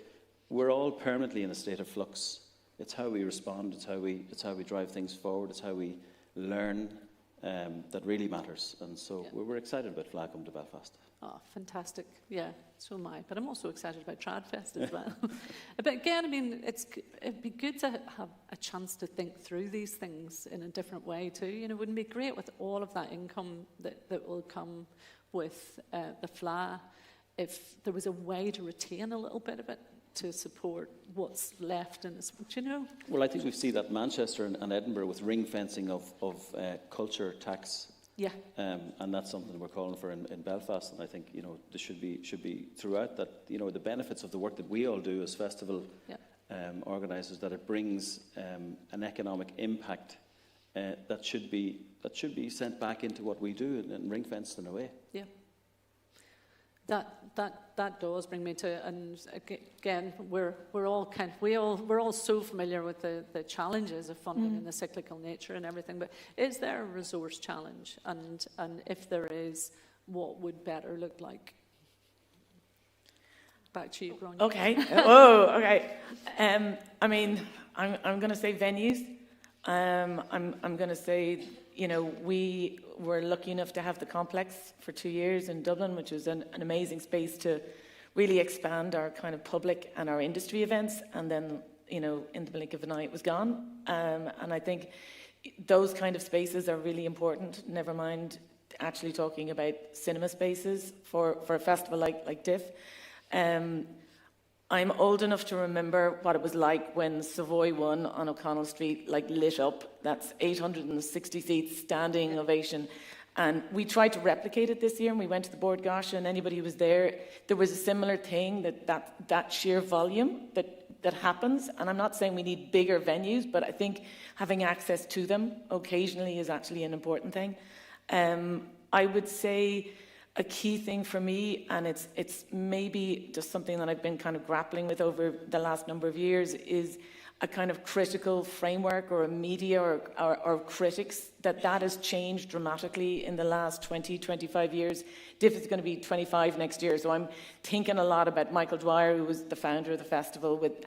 we're all permanently in a state of flux. It's how we respond. It's how we drive things forward. It's how we learn that really matters. And so we're excited about FLA coming to Belfast. Oh, fantastic. Yeah, so am I. But I'm also excited about Tradfest as well. But again, I mean, it'd be good to have a chance to think through these things in a different way too. Wouldn't it be great with all of that income that will come with the FLA, if there was a way to retain a little bit of it to support what's left in this, Well, I think we see that Manchester and Edinburgh with ring fencing of culture tax. Yeah. And that's something we're calling for in Belfast, and I think there should be throughout that the benefits of the work that we all do as festival organisers, that it brings an economic impact that should be sent back into what we do and ring fenced in a way. Yeah. That does bring me to, and again, we're all so familiar with the challenges of funding and the cyclical nature and everything. But is there a resource challenge? And if there is, what would better look like? Back to you, Gráinne. Okay. Okay. I mean, I'm going to say venues. I'm going to say, we were lucky enough to have the complex for 2 years in Dublin, which was an amazing space to really expand our kind of public and our industry events. And then, in the blink of an eye, it was gone. And I think those kind of spaces are really important, never mind actually talking about cinema spaces for a festival like DIF. I'm old enough to remember what it was like when Savoy One on O'Connell Street lit up. That's 860 seats, standing ovation. And we tried to replicate it this year, and we went to the Board Gosh, and anybody who was there was a similar thing, that sheer volume that happens. And I'm not saying we need bigger venues, but I think having access to them occasionally is actually an important thing. I would say a key thing for me, and it's maybe just something that I've been kind of grappling with over the last number of years, is a kind of critical framework or a media or critics, that has changed dramatically in the last 20, 25 years. DIF is going to be 25 next year, so I'm thinking a lot about Michael Dwyer, who was the founder of the festival, with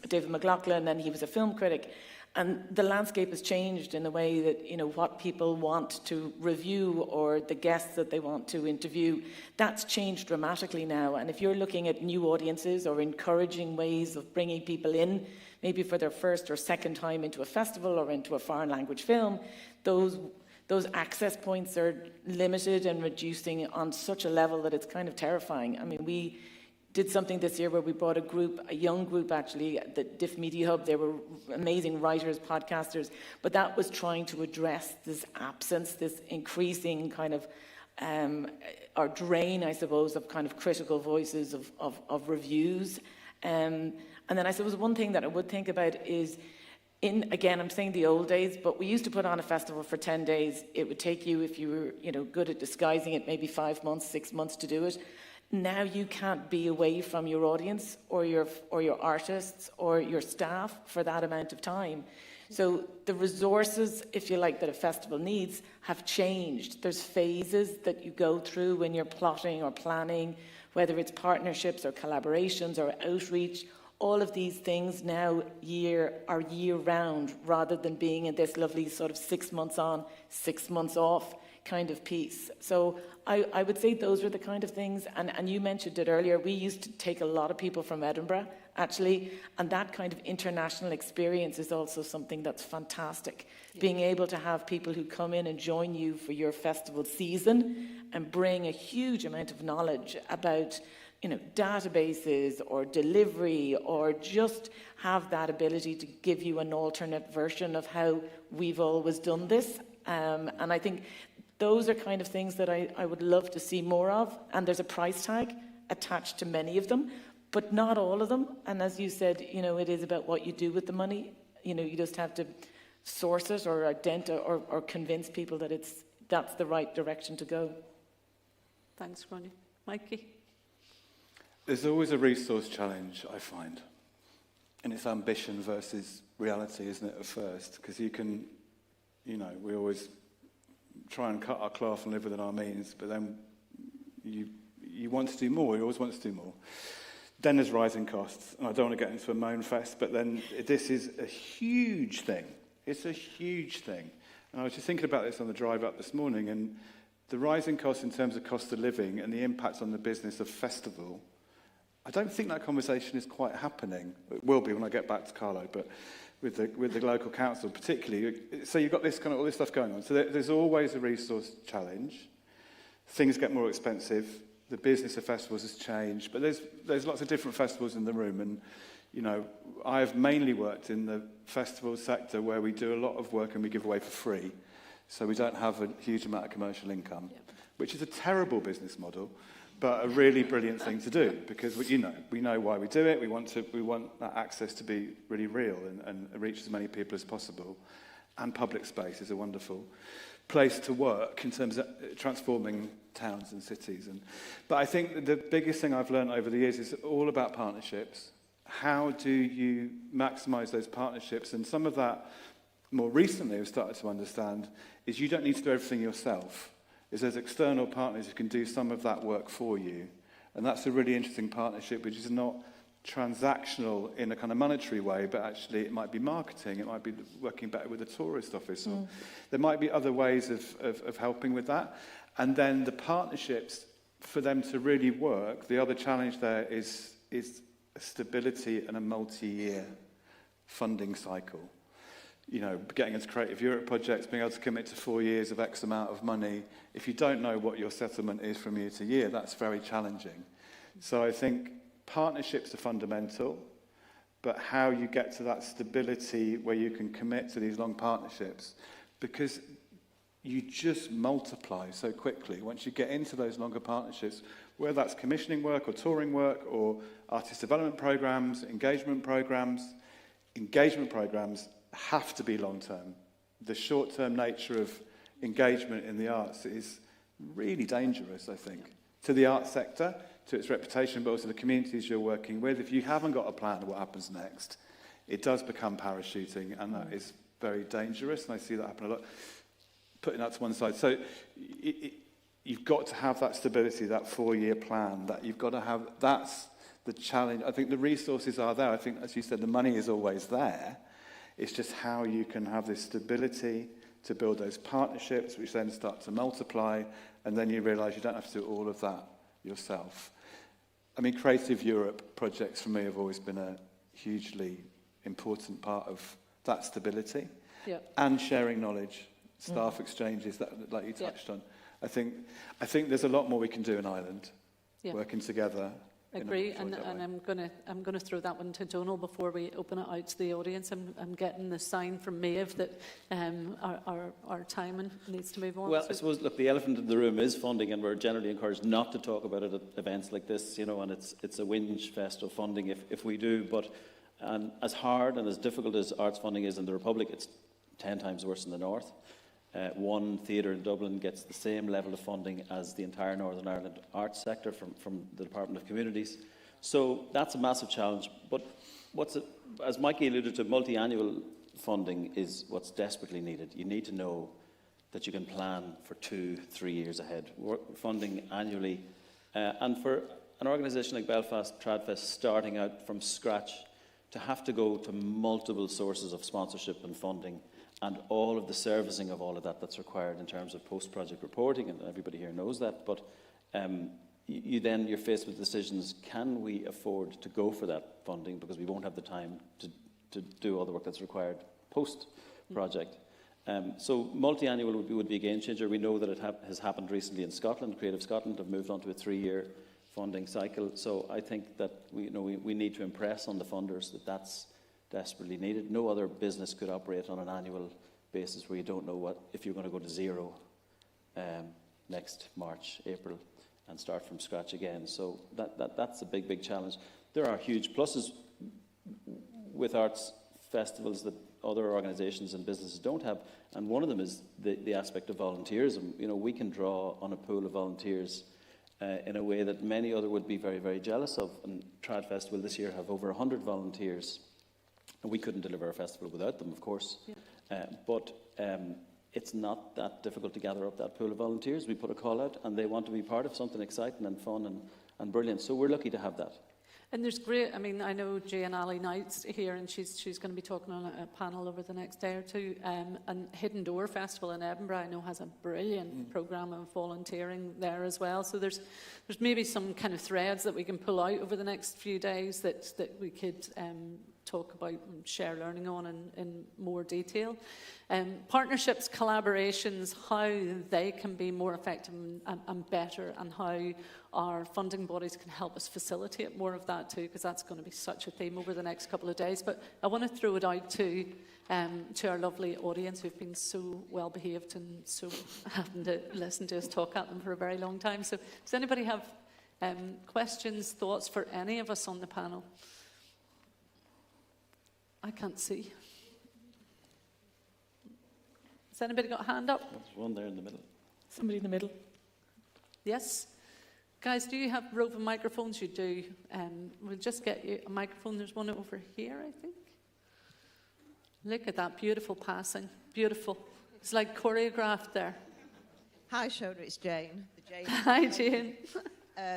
David McLaughlin, and he was a film critic. And the landscape has changed in the way that, what people want to review or the guests that they want to interview, that's changed dramatically now. And if you're looking at new audiences or encouraging ways of bringing people in, maybe for their first or second time into a festival or into a foreign language film, those access points are limited and reducing on such a level that it's kind of terrifying. I mean, we did something this year where we brought a young group actually, the DIF Media Hub. They were amazing writers, podcasters, but that was trying to address this absence, this increasing kind of, or drain, I suppose, of kind of critical voices of reviews. And then I suppose one thing that I would think about is, again, I'm saying the old days, but we used to put on a festival for 10 days. It would take you, if you were good at disguising it, maybe 5 months, 6 months to do it. Now you can't be away from your audience or your artists or your staff for that amount of time. So the resources, if you like, that a festival needs have changed. There's phases that you go through when you're plotting or planning, whether it's partnerships or collaborations or outreach. All of these things now are year round, rather than being in this lovely sort of 6 months on, 6 months off kind of piece. So I would say those were the kind of things, and you mentioned it earlier, we used to take a lot of people from Edinburgh, actually, and that kind of international experience is also something that's fantastic. Yeah. Being able to have people who come in and join you for your festival season and bring a huge amount of knowledge about, you know, databases or delivery, or just have that ability to give you an alternate version of how we've always done this. And I think those are kind of things that I would love to see more of. And there's a price tag attached to many of them, but not all of them. And as you said, you know, it is about what you do with the money. You know, you just have to source it or or convince people that that's the right direction to go. Thanks, Ronnie. Mikey? There's always a resource challenge, I find. And it's ambition versus reality, isn't it, at first? Because you can, you know, we always try and cut our cloth and live within our means, but then you want to do more, you always want to do more. Then there's rising costs, and I don't want to get into a moan fest, but then this is a huge thing. It's a huge thing. And I was just thinking about this on the drive up this morning, and the rising costs in terms of cost of living and the impact on the business of festival, I don't think that conversation is quite happening. It will be when I get back to Carlo, but with the local council particularly. So you've got this kind of all this stuff going on. So there's always a resource challenge. Things get more expensive. The business of festivals has changed, but there's lots of different festivals in the room, and you know, I've mainly worked in the festival sector where we do a lot of work and we give away for free, so we don't have a huge amount of commercial income, which is a terrible business model, but a really brilliant thing to do, because we know why we do it. We want that access to be really real and reach as many people as possible, and public space is a wonderful place to work in terms of transforming towns and cities. But I think the biggest thing I've learned over the years is all about partnerships. How do you maximise those partnerships? And some of that, more recently, I've started to understand, is you don't need to do everything yourself. There's external partners who can do some of that work for you. And that's a really interesting partnership, which is not transactional in a kind of monetary way, but actually it might be marketing, it might be working better with a tourist office, or there might be other ways of helping with that. And then the partnerships, for them to really work, the other challenge there is a stability and a multi-year funding cycle. You know, getting into Creative Europe projects, being able to commit to 4 years of X amount of money. If you don't know what your settlement is from year to year, that's very challenging. So I think partnerships are fundamental, but how you get to that stability where you can commit to these long partnerships, because you just multiply so quickly once you get into those longer partnerships, whether that's commissioning work or touring work or artist development programs, engagement programs have to be long-term. The short-term nature of engagement in the arts is really dangerous, I think, to the arts sector, to its reputation, but also the communities you're working with. If you haven't got a plan of what happens next, it does become parachuting, and that is very dangerous, and I see that happen a lot. Putting that to one side. So you've got to have that stability, that 4-year plan, that you've got to have, that's the challenge. I think the resources are there. I think, as you said, the money is always there. It's just how you can have this stability to build those partnerships, which then start to multiply, and then you realise you don't have to do all of that yourself. I mean, Creative Europe projects for me have always been a hugely important part of that stability, and sharing knowledge, staff exchanges, that, like you touched on. I think there's a lot more we can do in Ireland, working together. Agree, and I'm gonna throw that one to Donal before we open it out to the audience. I'm getting the sign from Maeve that our timing needs to move on. Well, I suppose, look, the elephant in the room is funding, and we're generally encouraged not to talk about it at events like this, you know, and it's a whinge fest of funding if we do. But as hard and as difficult as arts funding is in the Republic, it's 10 times worse in the North. One theatre in Dublin gets the same level of funding as the entire Northern Ireland arts sector from the Department of Communities. So that's a massive challenge. But as Mikey alluded to, multi-annual funding is what's desperately needed. You need to know that you can plan for 2-3 years ahead. Funding annually. And for an organisation like Belfast Tradfest starting out from scratch, to have to go to multiple sources of sponsorship and funding and all of the servicing of all of that that's required in terms of post-project reporting, and everybody here knows that, but you're faced with decisions. Can we afford to go for that funding because we won't have the time to do all the work that's required post-project? So multi-annual would be a game changer. We know that it has happened recently in Scotland. Creative Scotland have moved on to a 3-year funding cycle. So I think that we need to impress on the funders that that's desperately needed. No other business could operate on an annual basis where you don't know if you're going to go to zero next March, April, and start from scratch again. So that's a big, big challenge. There are huge pluses with arts festivals that other organisations and businesses don't have, and one of them is the aspect of volunteerism. We can draw on a pool of volunteers in a way that many other would be very, very jealous of. And Trad Festival this year have over 100 volunteers. And we couldn't deliver a festival without them, of course. Yeah. But it's not that difficult to gather up that pool of volunteers. We put a call out, and they want to be part of something exciting and fun and brilliant. So we're lucky to have that. And there's great, I know Jane Ali Knight's here, and she's going to be talking on a panel over the next day or two. And Hidden Door Festival in Edinburgh, I know, has a brilliant programme of volunteering there as well. So there's maybe some kind of threads that we can pull out over the next few days that we could talk about and share learning on in more detail. Partnerships, collaborations, how they can be more effective and better, and how our funding bodies can help us facilitate more of that too, because that's going to be such a theme over the next couple of days. But I want to throw it out to our lovely audience who've been so well behaved and so having to listen to us talk at them for a very long time. So does anybody have questions, thoughts for any of us on the panel? I can't see. Has anybody got a hand up? There's one there in the middle. Somebody in the middle. Yes? Guys, do you have roving microphones? You do. We'll just get you a microphone. There's one over here, I think. Look at that beautiful passing. Beautiful. It's like choreographed there. Hi, Shona, it's Jane. Hi, Jane.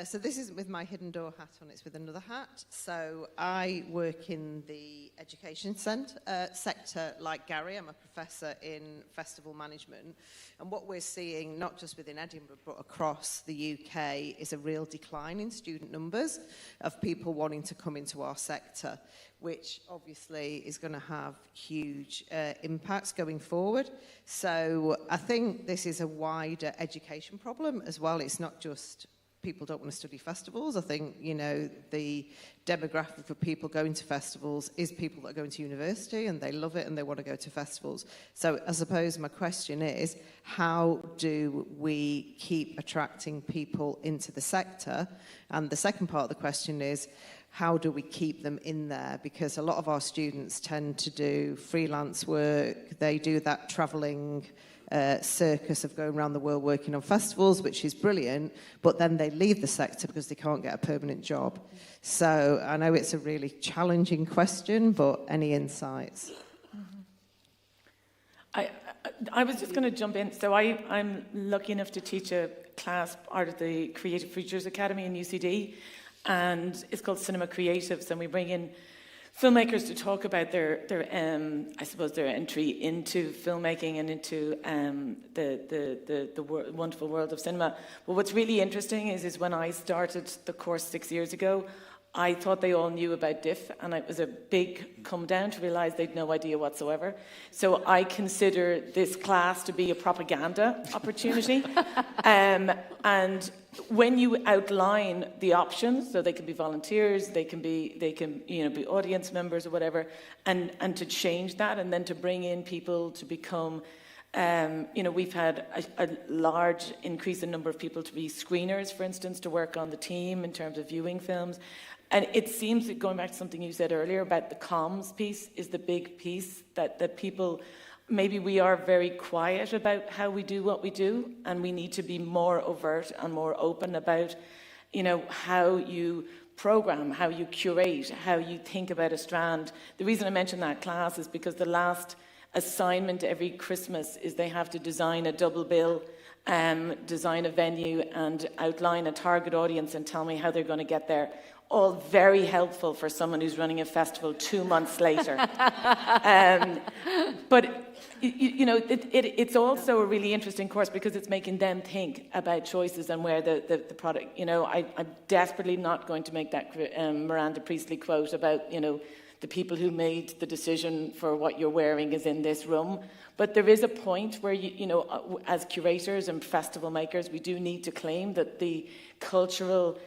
So this isn't with my Hidden Door hat on, it's with another hat. So I work in the education sector like Gary. I'm a professor in festival management. And what we're seeing, not just within Edinburgh, but across the UK, is a real decline in student numbers of people wanting to come into our sector, which obviously is going to have huge impacts going forward. So I think this is a wider education problem as well. It's not just people don't want to study festivals. I think, the demographic for people going to festivals is people that are going to university and they love it and they want to go to festivals. So I suppose my question is, how do we keep attracting people into the sector? And the second part of the question is, how do we keep them in there? Because a lot of our students tend to do freelance work. They do that travelling circus of going around the world working on festivals, which is brilliant, but then they leave the sector because they can't get a permanent job. So I know it's a really challenging question, but any insights? I was just going to jump in. So I'm lucky enough to teach a class part of the Creative Futures Academy in UCD, and it's called Cinema Creatives, and we bring in filmmakers to talk about their entry into filmmaking and into the wonderful world of cinema. But what's really interesting is when I started the course 6 years ago, I thought they all knew about DIF, and it was a big come down to realise they'd no idea whatsoever. So I consider this class to be a propaganda opportunity. And when you outline the options, so they can be volunteers, they can be be audience members or whatever, and to change that, and then to bring in people to become. We've had a large increase in number of people to be screeners, for instance, to work on the team in terms of viewing films. And it seems that, going back to something you said earlier about the comms piece, is the big piece that people, maybe we are very quiet about how we do what we do, and we need to be more overt and more open about, how you program, how you curate, how you think about a strand. The reason I mentioned that class is because the last assignment every Christmas is they have to design a double bill design a venue and outline a target audience and tell me how they're going to get there. All very helpful for someone who's running a festival 2 months later. But it's also a really interesting course because it's making them think about choices and where the product, I'm desperately not going to make that Miranda Priestley quote about, the people who made the decision for what you're wearing is in this room. But there is a point where, as curators and festival makers, we do need to claim that the cultural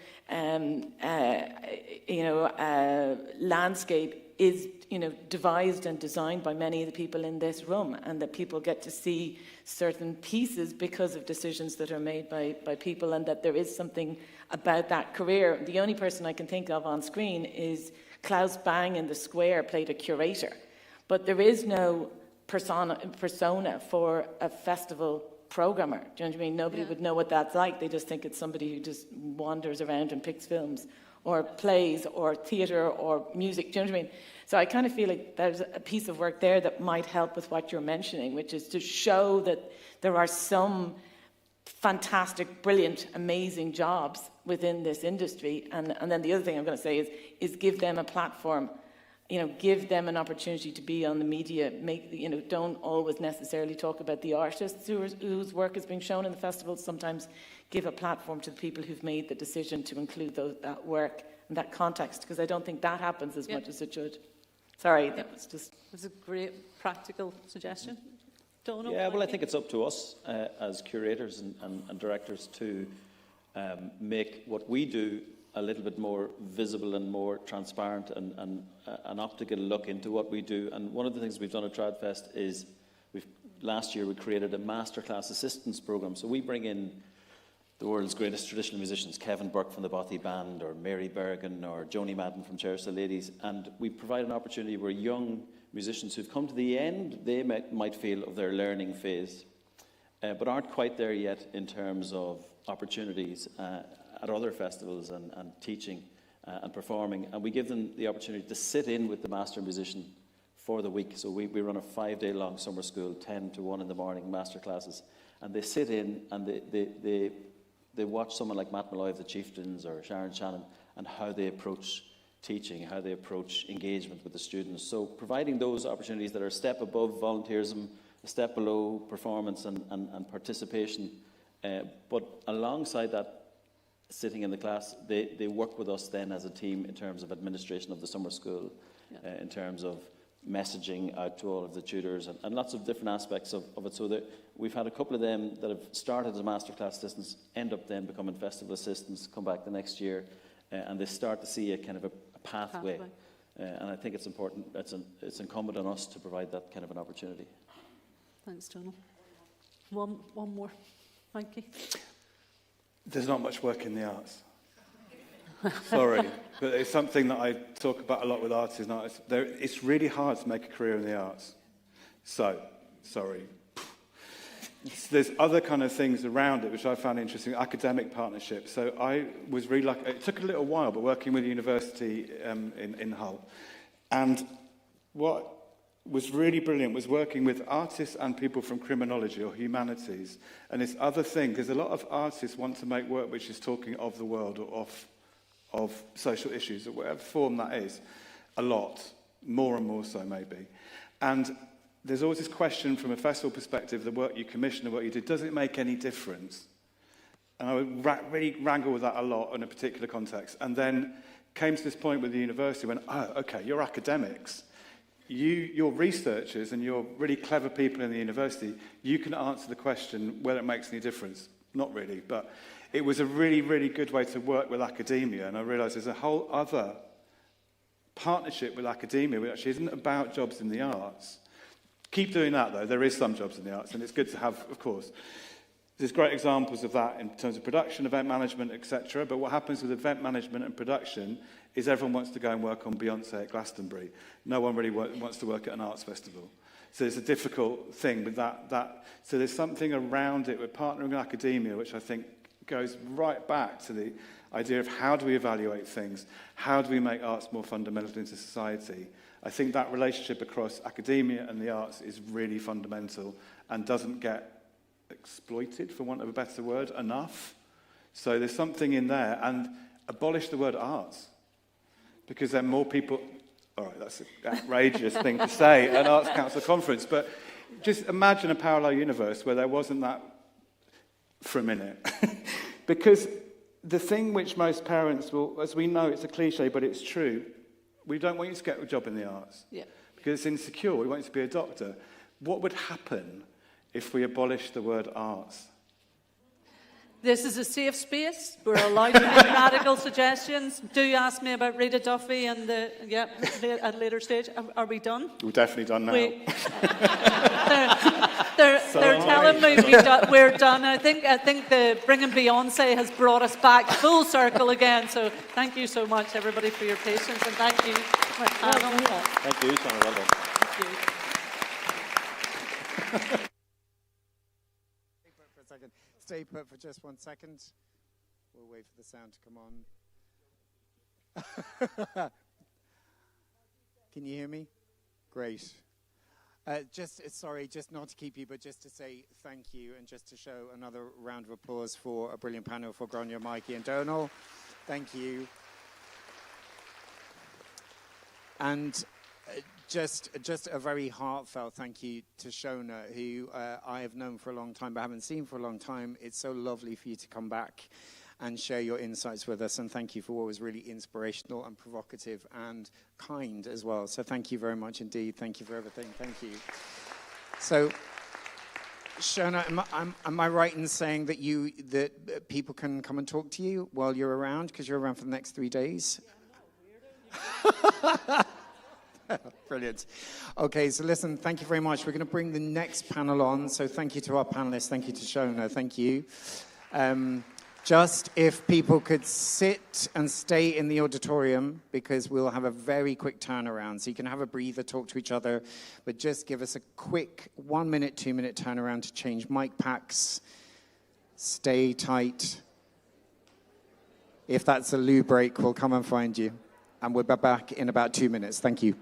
landscape is, devised and designed by many of the people in this room, and that people get to see certain pieces because of decisions that are made by people, and that there is something about that career. The only person I can think of on screen is Klaus Bang in The Square played a curator, but there is no persona for a festival programmer. Do you know what I mean? Nobody would know what that's like. They just think it's somebody who just wanders around and picks films or plays or theatre or music. Do you know what I mean? So I kind of feel like there's a piece of work there that might help with what you're mentioning, which is to show that there are some fantastic, brilliant, amazing jobs within this industry. And then the other thing I'm going to say is give them a platform. Give them an opportunity to be on the media. Don't always necessarily talk about the artists whose work is being shown in the festivals. Sometimes give a platform to the people who've made the decision to include that work and that context, because I don't think that happens as much as it should. Sorry, that was just... It's a great practical suggestion. Donal? Yeah, well, I think it's up to us as curators and directors to make what we do a little bit more visible and more transparent and an optical look into what we do. And one of the things we've done at Tradfest is last year we created a masterclass assistance program. So we bring in the world's greatest traditional musicians, Kevin Burke from the Bothy Band, or Mary Bergen, or Joni Madden from Cherish the Ladies, and we provide an opportunity where young musicians who've come to the end, they might feel, of their learning phase, but aren't quite there yet in terms of opportunities at other festivals and teaching and performing. And we give them the opportunity to sit in with the master musician for the week. So we run a 5-day-long summer school, 10 to 1 in the morning master classes. And they sit in and they watch someone like Matt Malloy of the Chieftains or Sharon Shannon and how they approach teaching, how they approach engagement with the students. So providing those opportunities that are a step above volunteerism, a step below performance and participation. But alongside that, sitting in the class, they work with us then as a team in terms of administration of the summer school, in terms of messaging out to all of the tutors and lots of different aspects of it. So that we've had a couple of them that have started as masterclass assistants, end up then becoming festival assistants, come back the next year, and they start to see a kind of a pathway. And I think it's important, it's incumbent on us to provide that kind of an opportunity. Thanks, Donal. One more. Mikey? There's not much work in the arts. Sorry, but it's something that I talk about a lot with artists. It's really hard to make a career in the arts. So, sorry. There's other kind of things around it which I found interesting. Academic partnerships. So I was really lucky. It took a little while, but working with a university in Hull. And what was really brilliant was working with artists and people from criminology or humanities. And this other thing, because a lot of artists want to make work which is talking of the world or of social issues, or whatever form that is, a lot, more and more so maybe. And there's always this question from a festival perspective, the work you commission and what you do, does it make any difference? And I would really wrangle with that a lot in a particular context. And then came to this point with the university when, oh, okay, you're academics. You're researchers and you're really clever people in the university. You can answer the question whether it makes any difference. Not really, but it was a really, really good way to work with academia. And I realised there's a whole other partnership with academia, which actually isn't about jobs in the arts. Keep doing that, though. There is some jobs in the arts, and it's good to have, of course. There's great examples of that in terms of production, event management, etc. But what happens with event management and production is everyone wants to go and work on Beyoncé at Glastonbury. No one really wants to work at an arts festival. So it's a difficult thing with that. So there's something around it with partnering with academia, which I think goes right back to the idea of how do we evaluate things? How do we make arts more fundamental into society? I think that relationship across academia and the arts is really fundamental and doesn't get exploited, for want of a better word, enough. So there's something in there. And abolish the word arts. Because then more people... All right, that's an outrageous thing to say at an Arts Council conference. But just imagine a parallel universe where there wasn't that for a minute. Because the thing which most parents will... As we know, it's a cliche, but it's true. We don't want you to get a job in the arts. Yeah. Because it's insecure. We want you to be a doctor. What would happen if we abolished the word arts? This is a safe space. We're allowed to make radical suggestions. Do ask me about Rita Duffy and at a later stage. Are we done? We're definitely done now. They're telling me we're done. I think the bringing Beyonce has brought us back full circle again. So thank you so much, everybody, for your patience, and thank you, my panel. Thank you, Sean. Well done. Thank you. For a second. Stay put for just 1 second. We'll wait for the sound to come on. Can you hear me? Great. Just not to keep you, but just to say thank you and just to show another round of applause for a brilliant panel for Gráinne, Mikey and Donal. Thank you. And just a very heartfelt thank you to Shona, who I have known for a long time but haven't seen for a long time. It's so lovely for you to come back and share your insights with us, and thank you for what was really inspirational and provocative and kind as well. So thank you very much indeed. Thank you for everything. Thank you. So, Shona, am I right in saying that people can come and talk to you while you're around, because you're around for the next 3 days? Yeah, brilliant. Okay, so listen, thank you very much. We're going to bring the next panel on. So thank you to our panelists. Thank you to Shona. Thank you. Just if people could sit and stay in the auditorium, because we'll have a very quick turnaround. So you can have a breather, talk to each other, but just give us a quick 1 minute, 2 minute turnaround to change mic packs. Stay tight. If that's a loo break, we'll come and find you. And we'll be back in about 2 minutes. Thank you.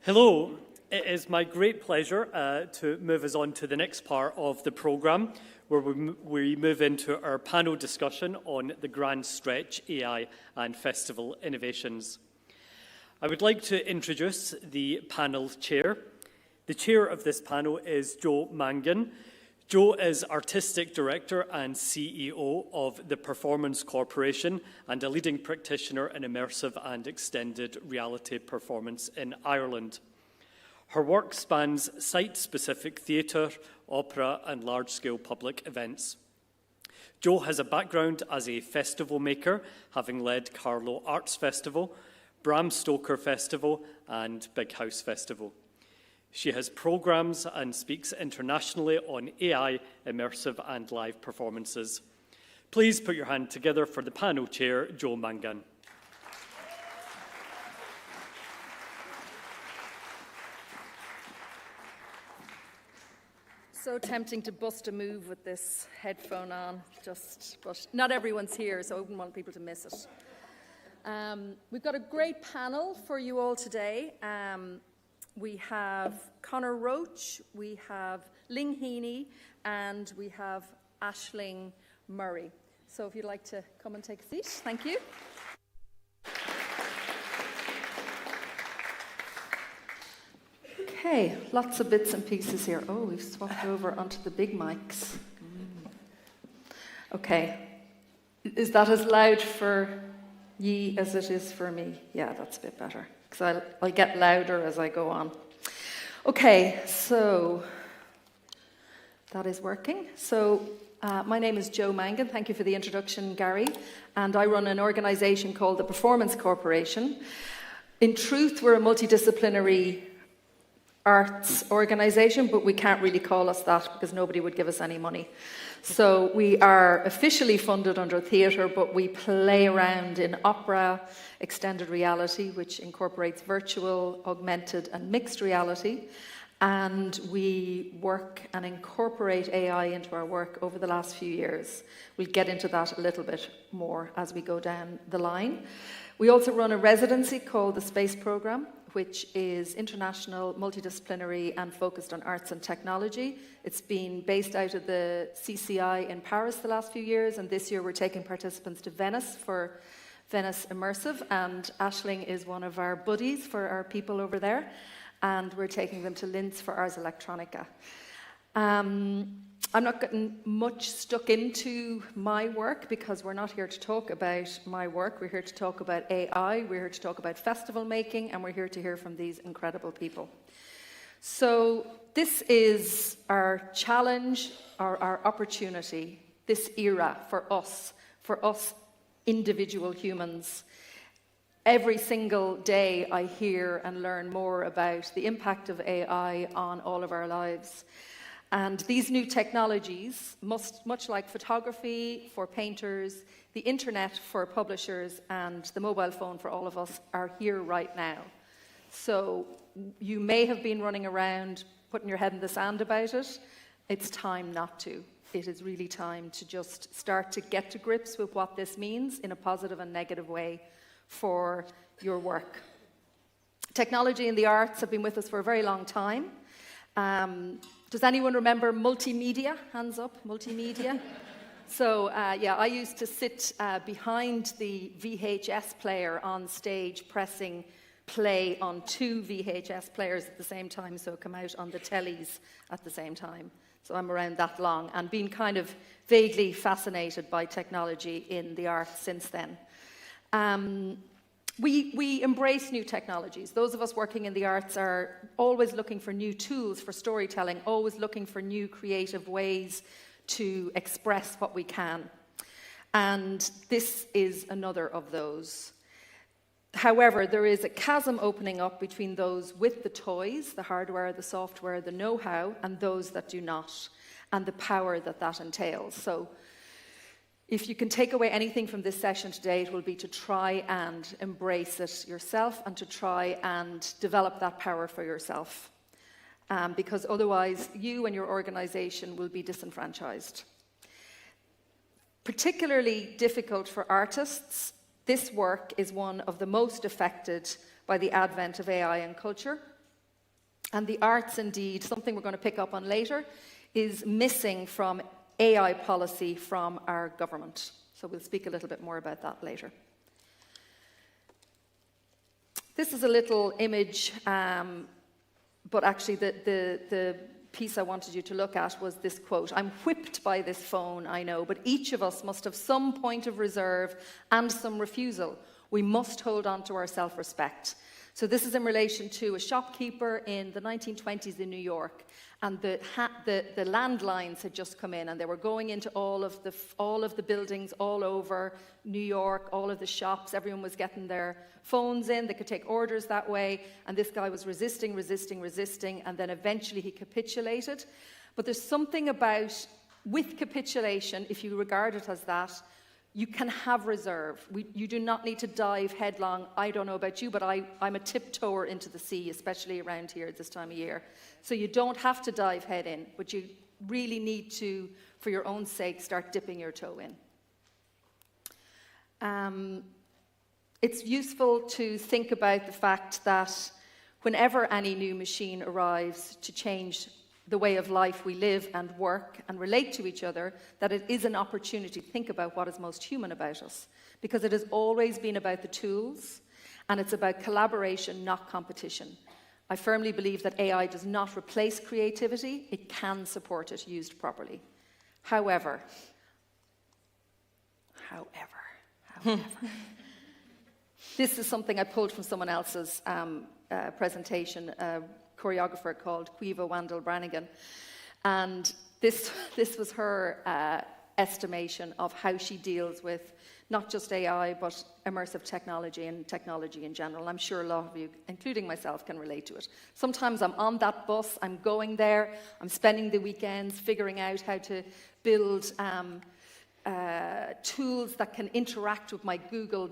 Hello, it is my great pleasure to move us on to the next part of the programme, where we move into our panel discussion on the Grand Stretch AI and Festival innovations. I would like to introduce the panel chair. The chair of this panel is Jo Mangan. Jo is Artistic Director and CEO of the Performance Corporation and a leading practitioner in immersive and extended reality performance in Ireland. Her work spans site-specific theatre, opera and large-scale public events. Jo has a background as a festival maker, having led Carlow Arts Festival, Bram Stoker Festival and Big House Festival. She has programmes and speaks internationally on AI, immersive and live performances. Please put your hand together for the panel chair, Jo Mangan. So tempting to bust a move with this headphone on, but not everyone's here, so I wouldn't want people to miss it. We've got a great panel for you all today. We have Conor Roach, we have Ling Heaney, and we have Aisling Murray. So if you'd like to come and take a seat, thank you. Okay, lots of bits and pieces here. Oh, we've swapped over onto the big mics. Okay, is that as loud for ye as it is for me? Yeah, that's a bit better, because I'll get louder as I go on. Okay, so that is working. So my name is Jo Mangan. Thank you for the introduction, Gary. And I run an organisation called the Performance Corporation. In truth, we're a multidisciplinary arts organisation, but we can't really call us that because nobody would give us any money. So we are officially funded under theatre, but we play around in opera, extended reality, which incorporates virtual, augmented and mixed reality. And we work and incorporate AI into our work over the last few years. We'll get into that a little bit more as we go down the line. We also run a residency called the Space Programme, which is international, multidisciplinary and focused on arts and technology. It's been based out of the CCI in Paris the last few years, and this year we're taking participants to Venice for Venice Immersive, and Aisling is one of our buddies for our people over there, and we're taking them to Linz for Ars Electronica. I'm not getting much stuck into my work because we're not here to talk about my work. We're here to talk about AI, we're here to talk about festival making, and we're here to hear from these incredible people. So this is our challenge, our opportunity, this era for us individual humans. Every single day I hear and learn more about the impact of AI on all of our lives. And these new technologies, much like photography for painters, the internet for publishers, and the mobile phone for all of us, are here right now. So you may have been running around putting your head in the sand about it. It's time not to. It is really time to just start to get to grips with what this means in a positive and negative way for your work. Technology and the arts have been with us for a very long time. Does anyone remember multimedia? Hands up, multimedia. So, I used to sit behind the VHS player on stage, pressing play on 2 VHS players at the same time, so it come out on the tellies at the same time. So I'm around that long, and been kind of vaguely fascinated by technology in the arts since then. We embrace new technologies. Those of us working in the arts are always looking for new tools for storytelling, always looking for new creative ways to express what we can. And this is another of those. However, there is a chasm opening up between those with the toys, the hardware, the software, the know-how, and those that do not, and the power that that entails. So if you can take away anything from this session today, it will be to try and embrace it yourself and to try and develop that power for yourself. Because otherwise, you and your organization will be disenfranchised. Particularly difficult for artists, this work is one of the most affected by the advent of AI and culture. And the arts, indeed, something we're going to pick up on later, is missing from AI policy from our government. So we'll speak a little bit more about that later. This is a little image, but actually the piece I wanted you to look at was this quote. "I'm whipped by this phone, I know, but each of us must have some point of reserve and some refusal. We must hold on to our self-respect." So this is in relation to a shopkeeper in the 1920s in New York, and the landlines had just come in, and they were going into all of the buildings all over New York, all of the shops. Everyone was getting their phones in. They could take orders that way, and this guy was resisting, and then eventually he capitulated. But there's something about, with capitulation, if you regard it as that, you can have reserve. You do not need to dive headlong. I don't know about you, but I'm a tiptoer into the sea, especially around here at this time of year. So you don't have to dive head in, but you really need to, for your own sake, start dipping your toe in. It's useful to think about the fact that whenever any new machine arrives to change the way of life we live and work and relate to each other, that it is an opportunity to think about what is most human about us. Because it has always been about the tools, and it's about collaboration, not competition. I firmly believe that AI does not replace creativity, it can support it used properly. However, this is something I pulled from someone else's presentation, a choreographer called Quiva Wandel-Brannigan. And this was her estimation of how she deals with not just AI, but immersive technology and technology in general. I'm sure a lot of you, including myself, can relate to it. Sometimes I'm on that bus, I'm going there, I'm spending the weekends figuring out how to build tools that can interact with my Google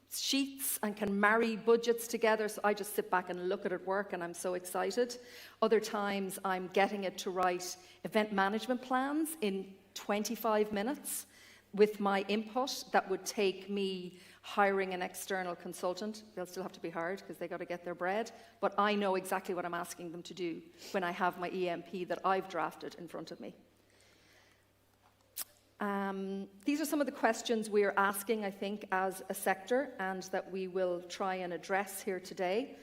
Sheets and can marry budgets together, so I just sit back and look at it work and I'm so excited. Other times I'm getting it to write event management plans in 25 minutes with my input that would take me hiring an external consultant. They'll still have to be hired because they got to get their bread, but I know exactly what I'm asking them to do when I have my EMP that I've drafted in front of me. These are some of the questions we are asking, I think, as a sector, and that we will try and address here today.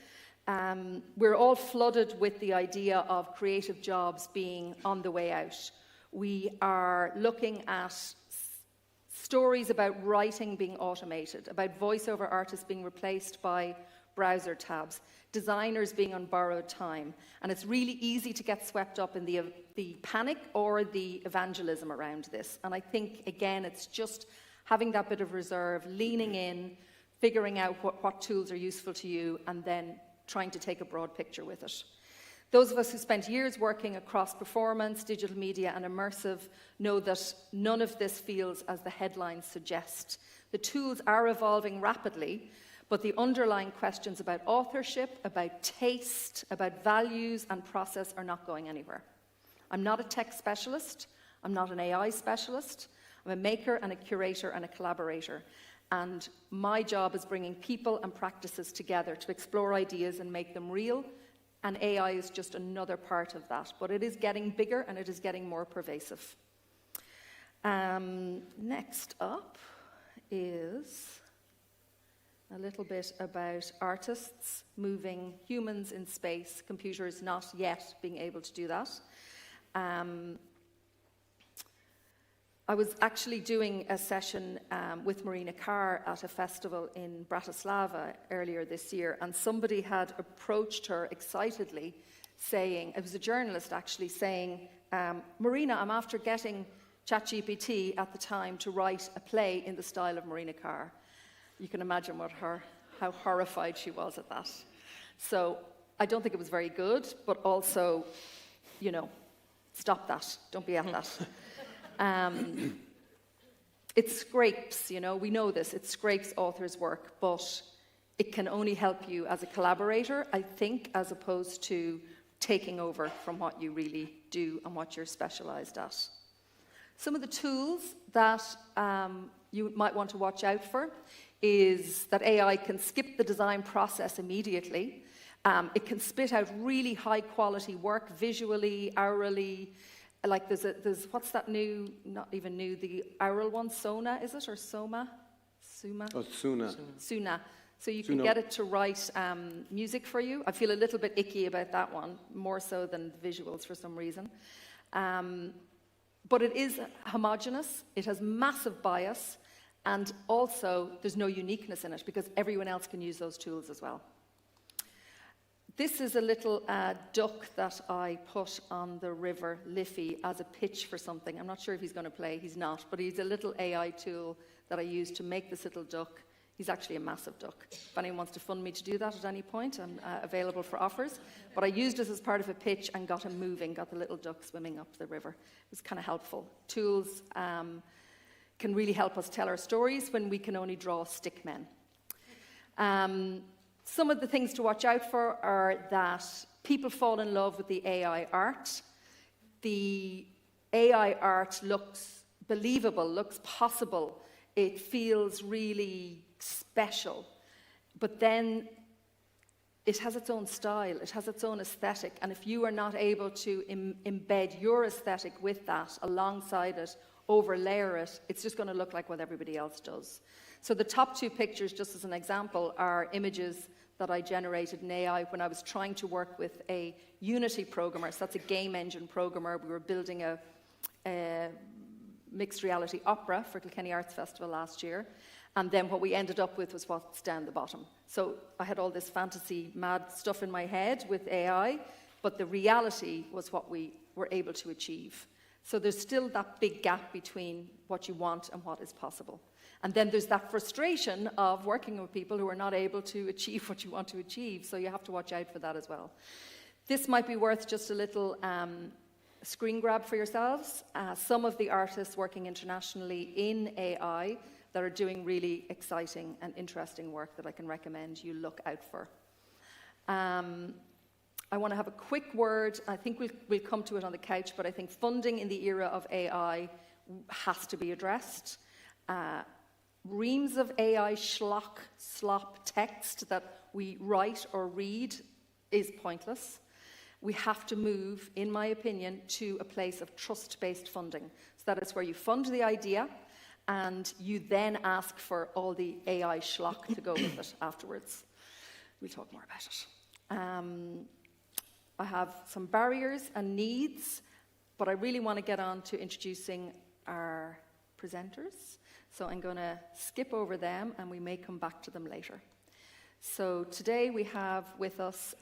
We're all flooded with the idea of creative jobs being on the way out. We are looking at stories about writing being automated, about voiceover artists being replaced by browser tabs, designers being on borrowed time, and it's really easy to get swept up in the panic or the evangelism around this. And I think, again, it's just having that bit of reserve, leaning in, figuring out what tools are useful to you, and then trying to take a broad picture with it. Those of us who spent years working across performance, digital media, and immersive know that none of this feels as the headlines suggest. The tools are evolving rapidly, but the underlying questions about authorship, about taste, about values and process are not going anywhere. I'm not a tech specialist. I'm not an AI specialist. I'm a maker and a curator and a collaborator. And my job is bringing people and practices together to explore ideas and make them real. And AI is just another part of that. But it is getting bigger and it is getting more pervasive. Next up is a little bit about artists moving humans in space, computers not yet being able to do that. I was actually doing a session with Marina Carr at a festival in Bratislava earlier this year, and somebody had approached her excitedly saying, it was a journalist actually, saying, Marina, I'm after getting ChatGPT at the time to write a play in the style of Marina Carr. You can imagine how horrified she was at that. So I don't think it was very good, but also, you know, stop that. Don't be at that. It scrapes, you know, we know this. It scrapes authors' work, but it can only help you as a collaborator, I think, as opposed to taking over from what you really do and what you're specialized at. Some of the tools that you might want to watch out for is that AI can skip the design process immediately. It can spit out really high quality work, visually, aurally. Like there's what's that new, not even new, the aural one, Sona, is it, or Soma? Suma? Oh, Suna. Suna. So you can get it to write music for you. I feel a little bit icky about that one, more so than visuals for some reason. But it is homogeneous, it has massive bias, and also there's no uniqueness in it because everyone else can use those tools as well. This is a little duck that I put on the river Liffey as a pitch for something. I'm not sure if he's going to play, he's not, but he's a little AI tool that I used to make this little duck. He's actually a massive duck. If anyone wants to fund me to do that at any point, I'm available for offers. But I used it as part of a pitch and got him moving, got the little duck swimming up the river. It was kind of helpful. Tools can really help us tell our stories when we can only draw stick men. Some of the things to watch out for are that people fall in love with the AI art. The AI art looks believable, looks possible. It feels really special. But then it has its own style, it has its own aesthetic. And if you are not able to embed your aesthetic with that, alongside it, overlayer it, it's just going to look like what everybody else does. So the top two pictures, just as an example, are images that I generated in AI when I was trying to work with a Unity programmer. So that's a game engine programmer. We were building a mixed reality opera for Kilkenny Arts Festival last year. And then what we ended up with was what's down the bottom. So I had all this fantasy, mad stuff in my head with AI, but the reality was what we were able to achieve. So there's still that big gap between what you want and what is possible. And then there's that frustration of working with people who are not able to achieve what you want to achieve. So you have to watch out for that as well. This might be worth just a little screen grab for yourselves. Some of the artists working internationally in AI that are doing really exciting and interesting work that I can recommend you look out for. I want to have a quick word. I think we'll come to it on the couch, but I think funding in the era of AI has to be addressed. Reams of AI slop text that we write or read is pointless. We have to move, in my opinion, to a place of trust-based funding. So that is where you fund the idea and you then ask for all the AI schlock to go with it afterwards. We'll talk more about it. I have some barriers and needs, but I really want to get on to introducing our presenters. So I'm going to skip over them and we may come back to them later. So today we have with us,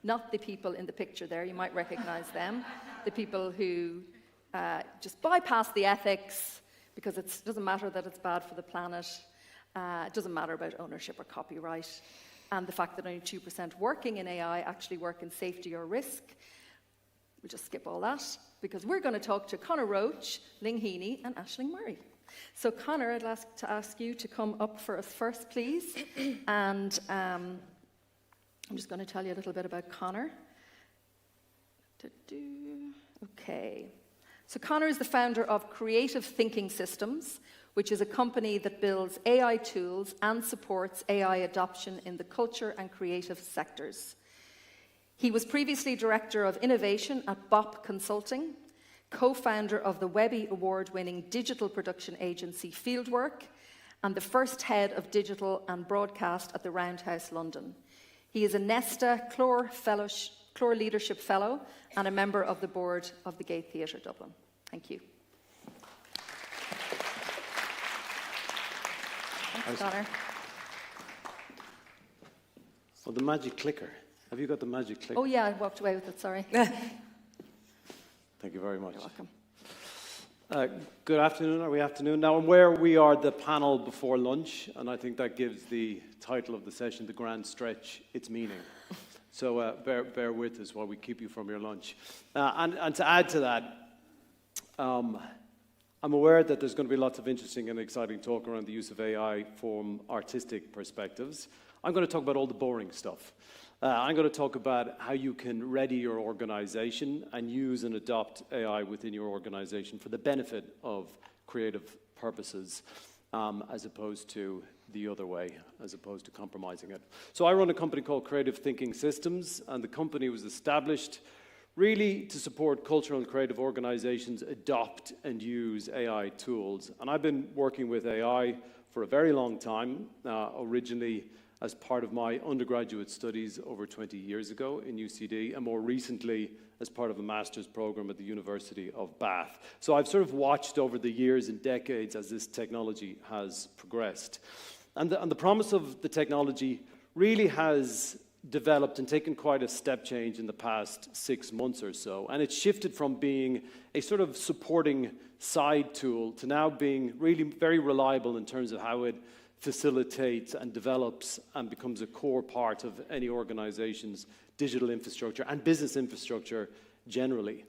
not the people in the picture there, you might recognize them, the people who just bypass the ethics because it doesn't matter that it's bad for the planet, it doesn't matter about ownership or copyright, and the fact that only 2% working in AI actually work in safety or risk. We'll just skip all that because we're going to talk to Conor Roach, Ling Heaney and Aisling Murray. So Conor, I'd like to ask you to come up for us first, please. And I'm just going to tell you a little bit about Conor. Okay. So Conor is the founder of Creative Thinking Systems, which is a company that builds AI tools and supports AI adoption in the culture and creative sectors. He was previously Director of Innovation at BOP Consulting, co-founder of the Webby Award-winning digital production agency Fieldwork, and the first head of digital and broadcast at the Roundhouse London. He is a Nesta Clore Leadership Fellow and a member of the board of the Gay Theatre Dublin. Thank you. Thanks, Conor. Oh, the magic clicker. Have you got the magic clicker? Oh yeah, I walked away with it, sorry. Thank you very much. You're welcome. Good afternoon, or afternoon. Now, I'm aware we are the panel before lunch, and I think that gives the title of the session, The Grand Stretch, its meaning. So bear with us while we keep you from your lunch. And to add to that, I'm aware that there's going to be lots of interesting and exciting talk around the use of AI from artistic perspectives. I'm going to talk about all the boring stuff. I'm going to talk about how you can ready your organization and use and adopt AI within your organization for the benefit of creative purposes, as opposed to the other way as opposed to compromising it. So I run a company called Creative Thinking Systems, and the company was established really to support cultural and creative organizations adopt and use AI tools. And I've been working with AI for a very long time, originally as part of my undergraduate studies over 20 years ago in UCD, and more recently as part of a master's program at the University of Bath. So I've sort of watched over the years and decades as this technology has progressed. And the promise of the technology really has developed and taken quite a step change in the past 6 months or so. And it's shifted from being a sort of supporting side tool to now being really very reliable in terms of how it facilitates and develops and becomes a core part of any organization's digital infrastructure and business infrastructure generally.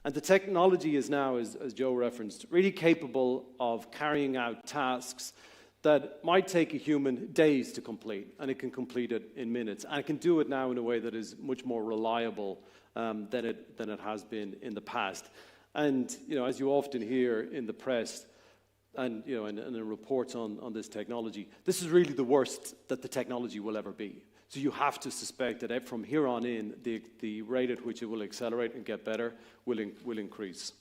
And the technology is now, as Joe referenced, really capable of carrying out tasks that might take a human days to complete, and it can complete it in minutes. And it can do it now in a way that is much more reliable than it has been in the past. And as you often hear in the press and in reports on this technology, this is really the worst that the technology will ever be. So you have to suspect that from here on in, the rate at which it will accelerate and get better will increase.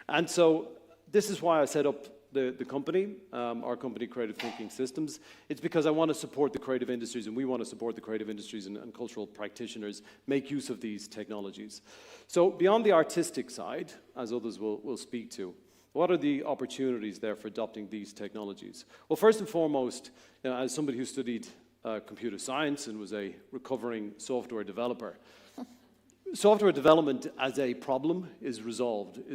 And so this is why I set up the company, our company, Creative Thinking Systems. It's because I want to support the creative industries, and we want to support the creative industries and cultural practitioners make use of these technologies. So beyond the artistic side, as others will speak to, what are the opportunities there for adopting these technologies? Well, first and foremost, as somebody who studied computer science and was a recovering software developer, software development as a problem is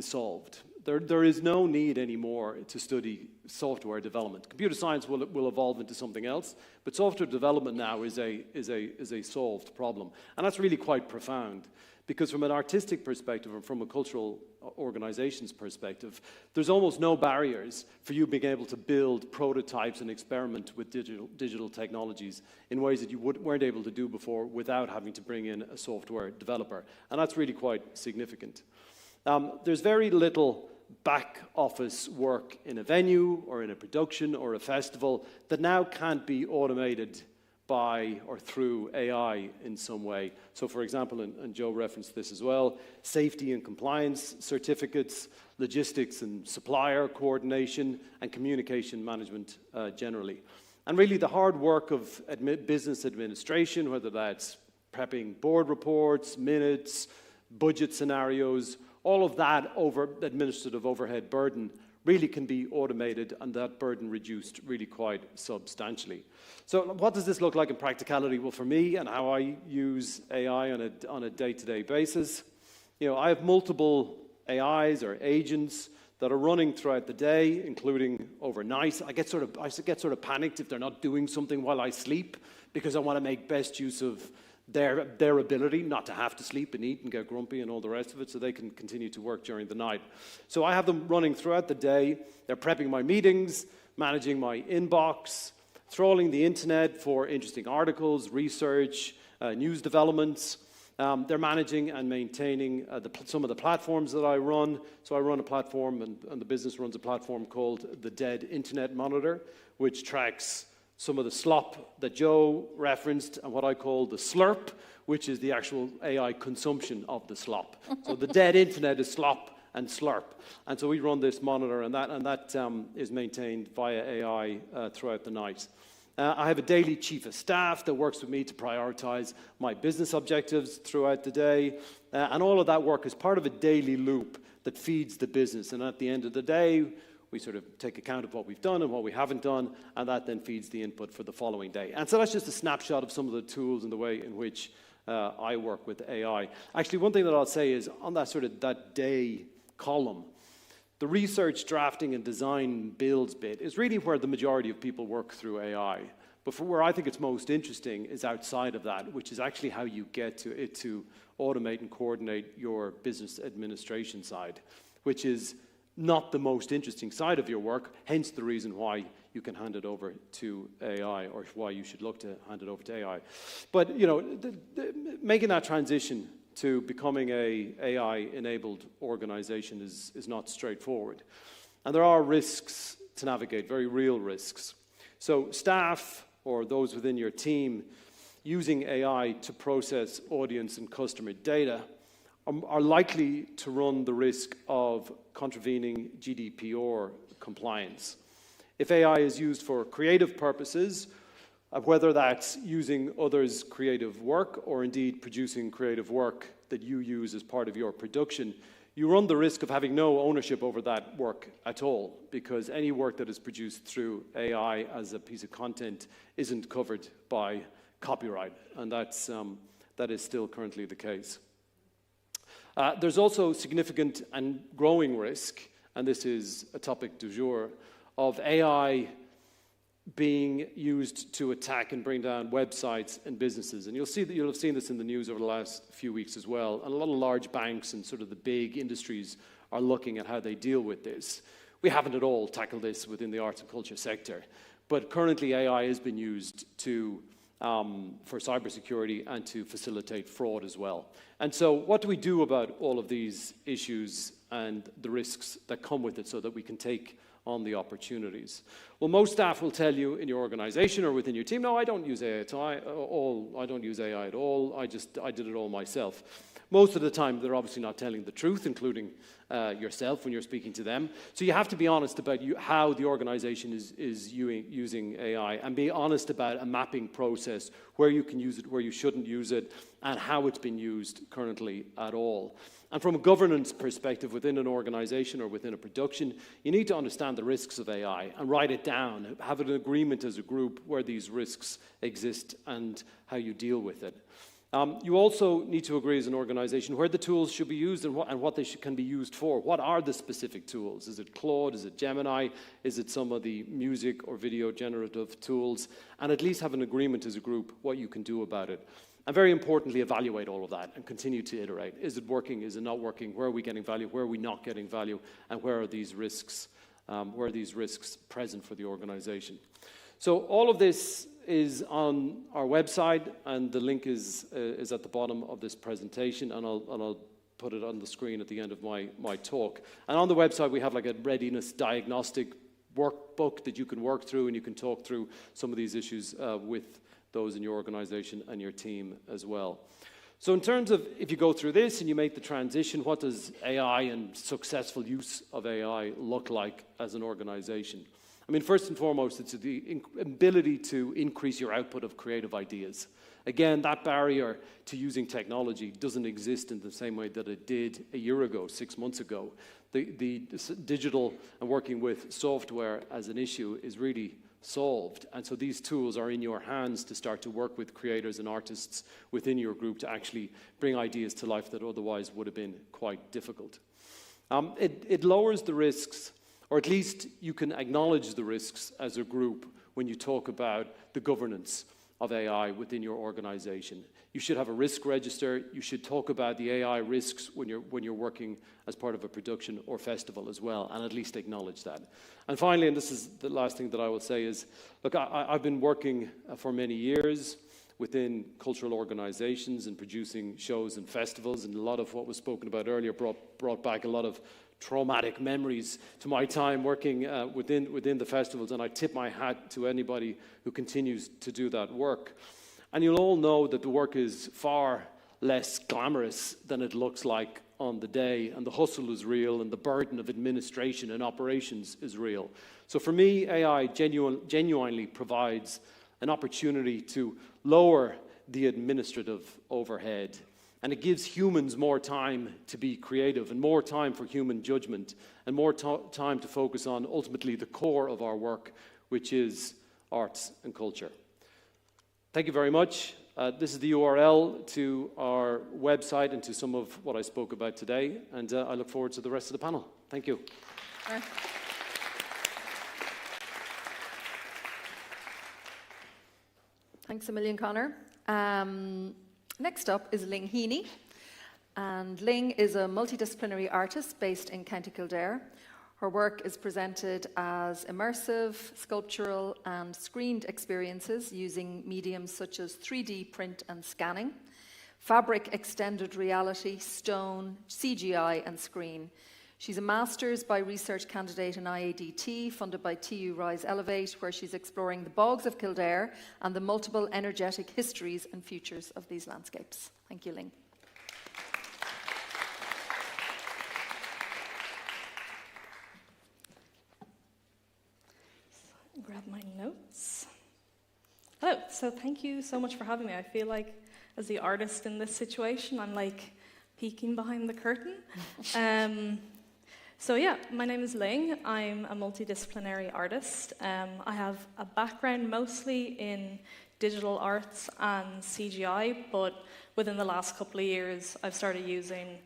solved. There is no need anymore to study software development. Computer science will evolve into something else, but software development now is a solved problem. And that's really quite profound, because from an artistic perspective and from a cultural organization's perspective, there's almost no barriers for you being able to build prototypes and experiment with digital technologies in ways that you weren't able to do before without having to bring in a software developer. And that's really quite significant. There's very little back office work in a venue or in a production or a festival that now can't be automated by or through AI in some way. So for example, and Joe referenced this as well, safety and compliance certificates, logistics and supplier coordination, and communication management generally. And really the hard work of business administration, whether that's prepping board reports, minutes, budget scenarios, all of that administrative overhead burden really can be automated, and that burden reduced really quite substantially. So what does this look like in practicality? Well, for me and how I use AI on a day-to-day basis, I have multiple AIs or agents that are running throughout the day, including overnight. I get sort of panicked if they're not doing something while I sleep, because I want to make best use of their ability not to have to sleep and eat and get grumpy and all the rest of it, so they can continue to work during the night. So I have them running throughout the day. They're prepping my meetings, managing my inbox, trawling the internet for interesting articles, research, news developments. They're managing and maintaining some of the platforms that I run. So I run a platform, and the business runs a platform called the Dead Internet Monitor, which tracks some of the slop that Joe referenced and what I call the slurp, which is the actual AI consumption of the slop. So the dead internet is slop and slurp. And so we run this monitor, and that is maintained via AI throughout the night. I have a daily chief of staff that works with me to prioritize my business objectives throughout the day. And all of that work is part of a daily loop that feeds the business. And at the end of the day, we sort of take account of what we've done and what we haven't done, and that then feeds the input for the following day. And so that's just a snapshot of some of the tools and the way in which I work with AI. Actually, one thing that I'll say is on that day column, the research, drafting, and design builds bit is really where the majority of people work through AI. But for where I think it's most interesting is outside of that, which is actually how you get to it to automate and coordinate your business administration side, which is not the most interesting side of your work, hence the reason why you can hand it over to AI, or why you should look to hand it over to AI. But, making that transition to becoming an AI-enabled organization is not straightforward. And there are risks to navigate, very real risks. So staff or those within your team using AI to process audience and customer data are likely to run the risk of contravening GDPR compliance. If AI is used for creative purposes, whether that's using others' creative work or indeed producing creative work that you use as part of your production, you run the risk of having no ownership over that work at all, because any work that is produced through AI as a piece of content isn't covered by copyright, and that is still currently the case. There's also significant and growing risk, and this is a topic du jour, of AI being used to attack and bring down websites and businesses. And you'll have seen this in the news over the last few weeks as well. And a lot of large banks and sort of the big industries are looking at how they deal with this. We haven't at all tackled this within the arts and culture sector, but currently AI has been used for cybersecurity and to facilitate fraud as well. And so what do we do about all of these issues and the risks that come with it so that we can take on the opportunities? Well, most staff will tell you in your organization or within your team, no, I don't use AI at all. I don't use AI at all. I did it all myself. Most of the time, they're obviously not telling the truth, including yourself when you're speaking to them. So you have to be honest about how the organization is using AI, and be honest about a mapping process where you can use it, where you shouldn't use it, and how it's been used currently at all. And from a governance perspective within an organization or within a production, you need to understand the risks of AI and write it down, have an agreement as a group where these risks exist and how you deal with it. You also need to agree as an organization where the tools should be used and what they can be used for. What are the specific tools? Is it Claude? Is it Gemini? Is it some of the music or video generative tools? And at least have an agreement as a group what you can do about it. And very importantly, evaluate all of that and continue to iterate. Is it working? Is it not working? Where are we getting value? Where are we not getting value? And where are these risks? Where are these risks present for the organization? So all of this is on our website, and the link is at the bottom of this presentation, and I'll put it on the screen at the end of my talk. And on the website, we have like a readiness diagnostic workbook that you can work through, and you can talk through some of these issues with those in your organization and your team as well. So in terms of, if you go through this and you make the transition, what does AI and successful use of AI look like as an organization? I mean, first and foremost, it's the ability to increase your output of creative ideas. Again, that barrier to using technology doesn't exist in the same way that it did a year ago, 6 months ago. The digital and working with software as an issue is really solved. And so these tools are in your hands to start to work with creators and artists within your group to actually bring ideas to life that otherwise would have been quite difficult. It lowers the risks, or at least you can acknowledge the risks as a group when you talk about the governance of AI within your organization. You should have a risk register. You should talk about the AI risks when you're working as part of a production or festival as well, and at least acknowledge that. And finally, and this is the last thing that I will say is, look, I've been working for many years within cultural organizations and producing shows and festivals, and a lot of what was spoken about earlier brought back a lot of traumatic memories to my time working within the festivals, and I tip my hat to anybody who continues to do that work. And you'll all know that the work is far less glamorous than it looks like on the day, and the hustle is real, and the burden of administration and operations is real. So for me, AI genuinely provides an opportunity to lower the administrative overhead, and it gives humans more time to be creative and more time for human judgment and more time to focus on ultimately the core of our work, which is arts and culture. Thank you very much. This is the URL to our website and to some of what I spoke about today, and I look forward to the rest of the panel. Thank you. Thanks a million, Conor. Next up is Ling Heaney, and Ling is a multidisciplinary artist based in County Kildare. Her work is presented as immersive, sculptural and screened experiences using mediums such as 3D print and scanning, fabric extended reality, stone, CGI and screen. She's a Master's by Research candidate in IADT, funded by TU Rise Elevate, where she's exploring the bogs of Kildare and the multiple energetic histories and futures of these landscapes. Thank you, Ling. Grab my notes. Hello, so thank you so much for having me. I feel like, as the artist in this situation, I'm like peeking behind the curtain. So yeah, my name is Ling. I'm a multidisciplinary artist. I have a background mostly in digital arts and CGI, but within the last couple of years, I've started using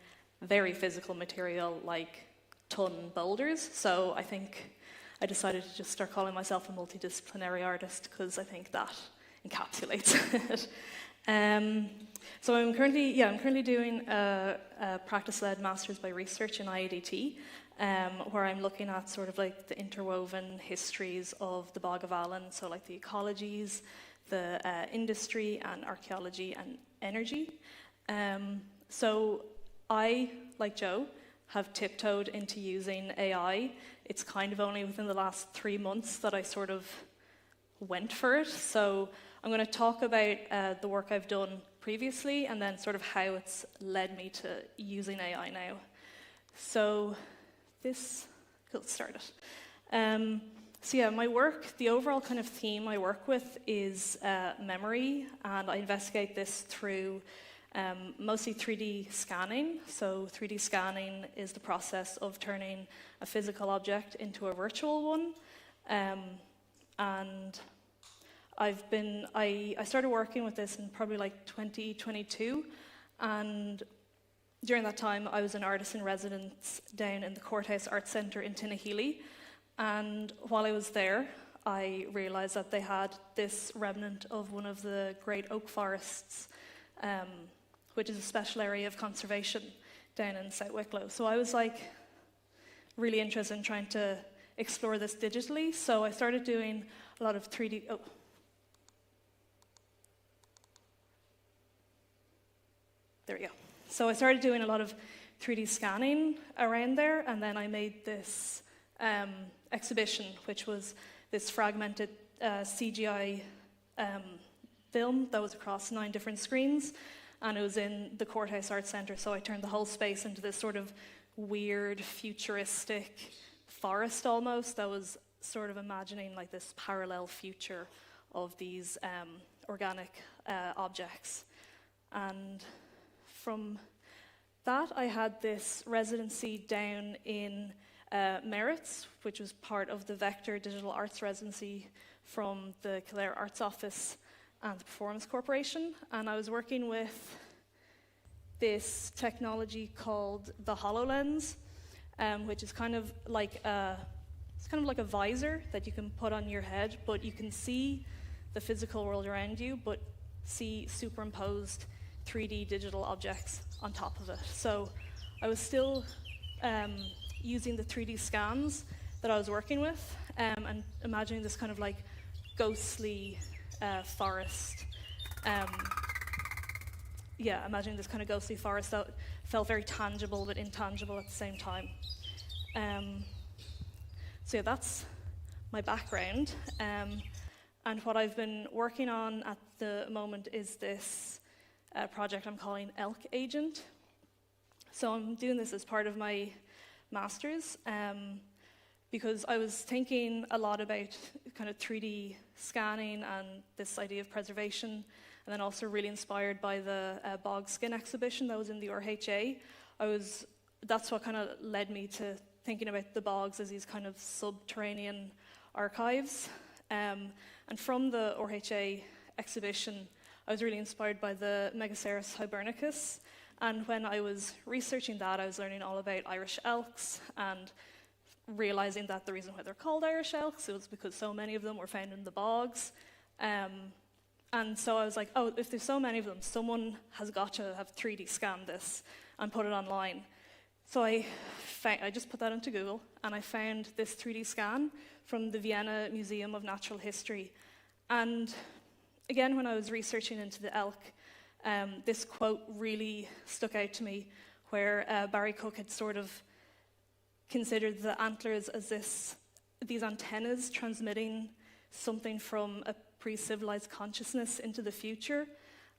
very physical material like ton boulders. So I think I decided to just start calling myself a multidisciplinary artist because I think that encapsulates it. So I'm currently doing a practice-led Masters by Research in IADT, where I'm looking at sort of like the interwoven histories of the Bog of Allen, so like the ecologies, the industry and archaeology and energy. So I, like Joe, have tiptoed into using AI. It's kind of only within the last 3 months that I sort of went for it. So I'm going to talk about the work I've done previously and then sort of how it's led me to using AI now. So this, cool, start it. So yeah, my work, the overall kind of theme I work with is memory, and I investigate this through mostly 3D scanning. So 3D scanning is the process of turning a physical object into a virtual one. And I started working with this in probably like 2022, and during that time I was an artist in residence down in the Courthouse Arts Centre in Tinahely, and while I was there I realised that they had this remnant of one of the great oak forests, which is a special area of conservation down in South Wicklow. So I was like really interested in trying to explore this digitally, so I started doing a lot of 3D... There we go. So I started doing a lot of 3D scanning around there, and then I made this exhibition, which was this fragmented CGI film that was across 9 different screens, and it was in the Courthouse Arts Centre, so I turned the whole space into this sort of weird, futuristic forest almost that was sort of imagining like this parallel future of these organic objects. And from that, I had this residency down in Merritts, which was part of the Vector Digital Arts residency from the Kildare Arts Office and the Performance Corporation. And I was working with this technology called the HoloLens, which is kind of like a visor that you can put on your head, but you can see the physical world around you, but see superimposed 3D digital objects on top of it. So I was still using the 3D scans that I was working with and imagining this kind of like ghostly forest. Imagining this kind of ghostly forest that felt very tangible but intangible at the same time. So yeah, that's my background. And what I've been working on at the moment is this project I'm calling Elk Agent. So I'm doing this as part of my master's because I was thinking a lot about kind of 3D scanning and this idea of preservation, and then also really inspired by the bog skin exhibition that was in the RHA. That's what kind of led me to thinking about the bogs as these kind of subterranean archives. And from the RHA exhibition, I was really inspired by the Megaceros hibernicus. And when I was researching that, I was learning all about Irish elks and realizing that the reason why they're called Irish elks was because so many of them were found in the bogs. And so I was like, oh, if there's so many of them, someone has got to have 3D scanned this and put it online. So I just put that into Google, and I found this 3D scan from the Vienna Museum of Natural History. And again, when I was researching into the elk, this quote really stuck out to me, where Barry Cook had sort of considered the antlers as these antennas transmitting something from a pre-civilized consciousness into the future.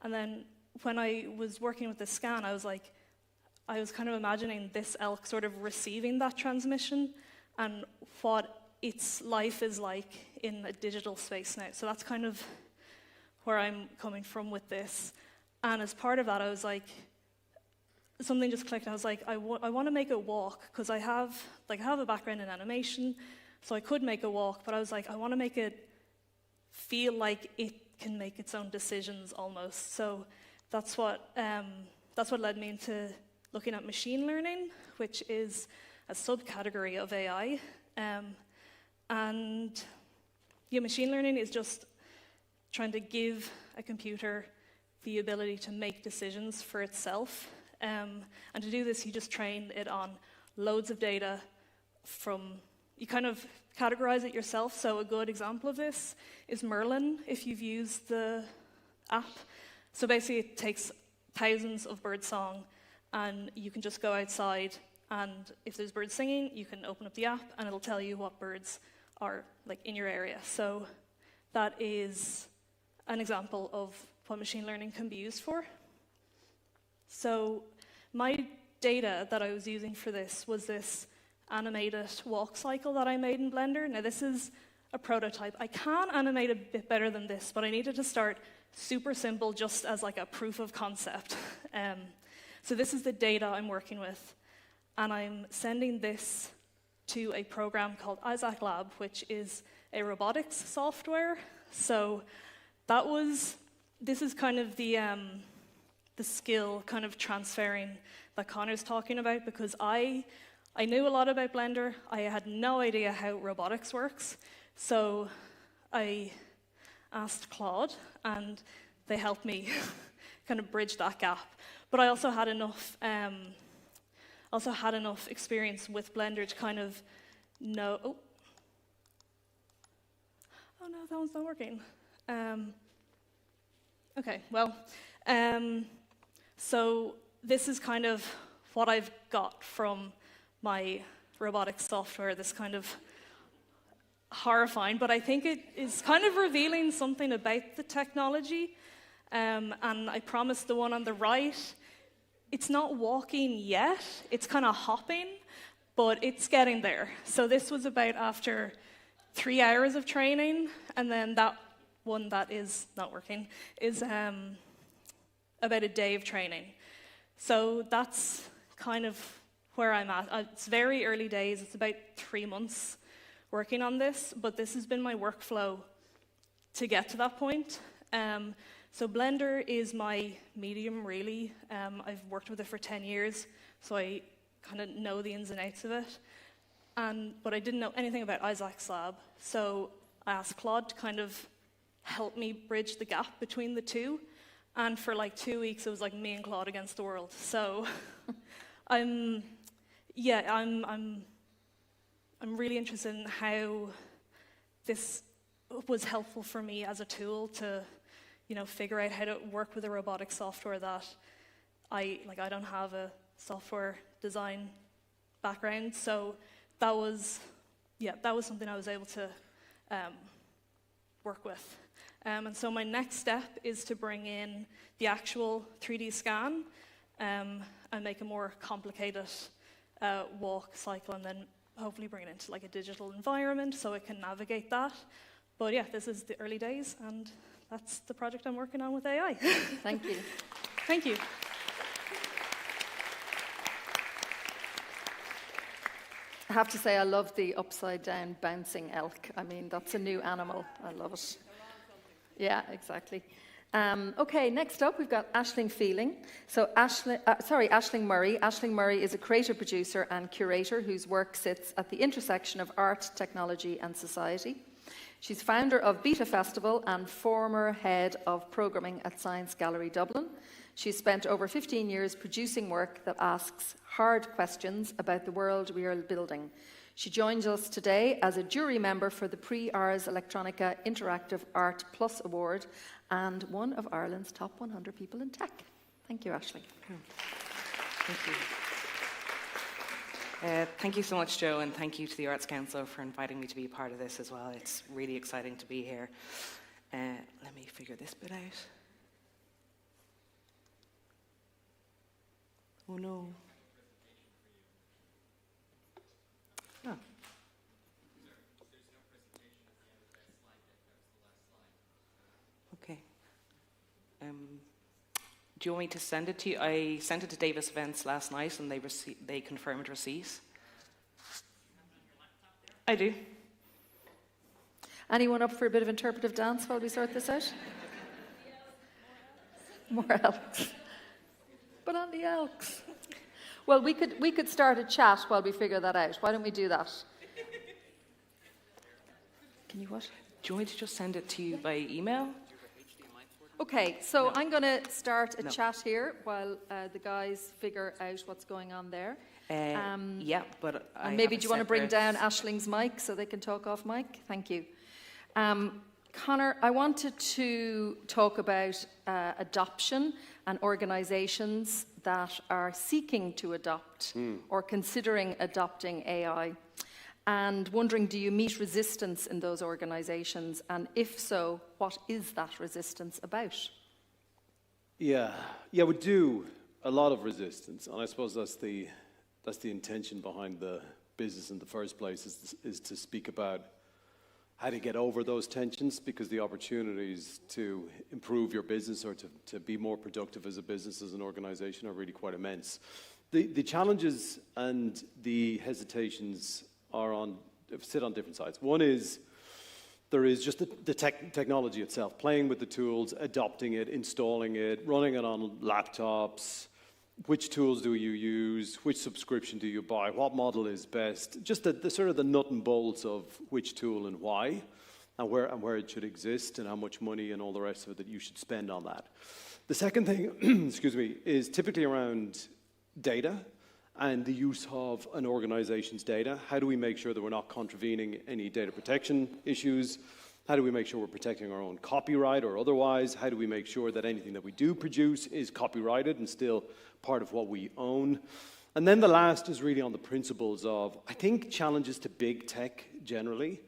And then when I was working with the scan, I was kind of imagining this elk sort of receiving that transmission and what its life is like in a digital space now. So that's kind of where I'm coming from with this. And as part of that, I was like, something just clicked. I was like, I want to make it walk, because I have a background in animation, so I could make it walk, but I was like, I want to make it feel like it can make its own decisions almost. So that's what led me into looking at machine learning, which is a subcategory of AI. And yeah, machine learning is just trying to give a computer the ability to make decisions for itself. And to do this, you just train it on loads of data you kind of categorize it yourself. So a good example of this is Merlin, if you've used the app. So basically it takes thousands of bird song, and you can just go outside, and if there's birds singing, you can open up the app and it'll tell you what birds are like in your area. So that is an example of what machine learning can be used for. So my data that I was using for this was this animated walk cycle that I made in Blender. Now this is a prototype. I can animate a bit better than this, but I needed to start super simple just as like a proof of concept. So this is the data I'm working with, and I'm sending this to a program called Isaac Lab, which is a robotics software. So this is kind of the skill kind of transferring that Connor's talking about, because I knew a lot about Blender. I had no idea how robotics works. So I asked Claude, and they helped me kind of bridge that gap. But I also had enough experience with Blender to kind of know, oh no, that one's not working. Okay, well, so this is kind of what I've got from my robotics software, this kind of horrifying, but I think it is kind of revealing something about the technology. And I promise the one on the right, it's not walking yet, it's kind of hopping, but it's getting there. So this was about after 3 hours of training, and then that one that is not working is about a day of training. So that's kind of where I'm at. It's very early days, it's about 3 months working on this, but this has been my workflow to get to that point. So Blender is my medium, really. I've worked with it for 10 years, so I kind of know the ins and outs of it. But I didn't know anything about Isaac's Lab, so I asked Claude to kind of help me bridge the gap between the two. And for like 2 weeks, it was like me and Claude against the world. So I'm really interested in how this was helpful for me as a tool to, figure out how to work with a robotic software that I don't have a software design background. So that was something I was able to work with. And so my next step is to bring in the actual 3D scan and make a more complicated walk cycle, and then hopefully bring it into like a digital environment so it can navigate that. But yeah, this is the early days, and that's the project I'm working on with AI. Thank you. Thank you. I have to say I love the upside-down bouncing elk. I mean, that's a new animal. I love it. Yeah, exactly. Okay, next up we've got Aisling Feeling. So Aisling Murray. Aisling Murray is a creative producer and curator whose work sits at the intersection of art, technology and society. She's founder of Beta Festival and former head of programming at Science Gallery Dublin. She's spent over 15 years producing work that asks hard questions about the world we are building. She joins us today as a jury member for the Pre-Ars Electronica Interactive Art Plus Award and one of Ireland's top 100 people in tech. Thank you, Aisling. Thank you. Thank you so much, Joe, and thank you to the Arts Council for inviting me to be a part of this as well. It's really exciting to be here. Let me figure this bit out. Oh no. Oh. Okay. Do you want me to send it to you? I sent it to Davis Events last night and they confirmed receipt. I do. Anyone up for a bit of interpretive dance while we sort this out? More Elks. But on the Elks. Well, we could start a chat while we figure that out. Why don't we do that? Can you what? Do you want me to just send it to you by email? Okay, so I'm going to start a chat here while the guys figure out what's going on there. Yeah, but I and maybe have do you want to bring separate- down Aisling's mic so they can talk off mic? Thank you. Connor, I wanted to talk about adoption and organisations that are seeking to adopt or considering adopting AI. And wondering, do you meet resistance in those organisations? And if so, what is that resistance about? Yeah, we do a lot of resistance, and I suppose that's the intention behind the business in the first place, is to speak about how to get over those tensions, because the opportunities to improve your business or to be more productive as a business, as an organisation, are really quite immense. The challenges and the hesitations sit on different sides. One is there is just the technology itself, playing with the tools, adopting it, installing it, running it on laptops. Which tools do you use? Which subscription do you buy? What model is best? Just the sort of the nut and bolts of which tool and why, and where it should exist, and how much money and all the rest of it that you should spend on that. The second thing, excuse me, is typically around data and the use of an organization's data. How do we make sure that we're not contravening any data protection issues? How do we make sure we're protecting our own copyright or otherwise? How do we make sure that anything that we do produce is copyrighted and still part of what we own? And then the last is really on the principles of, I think, challenges to big tech generally.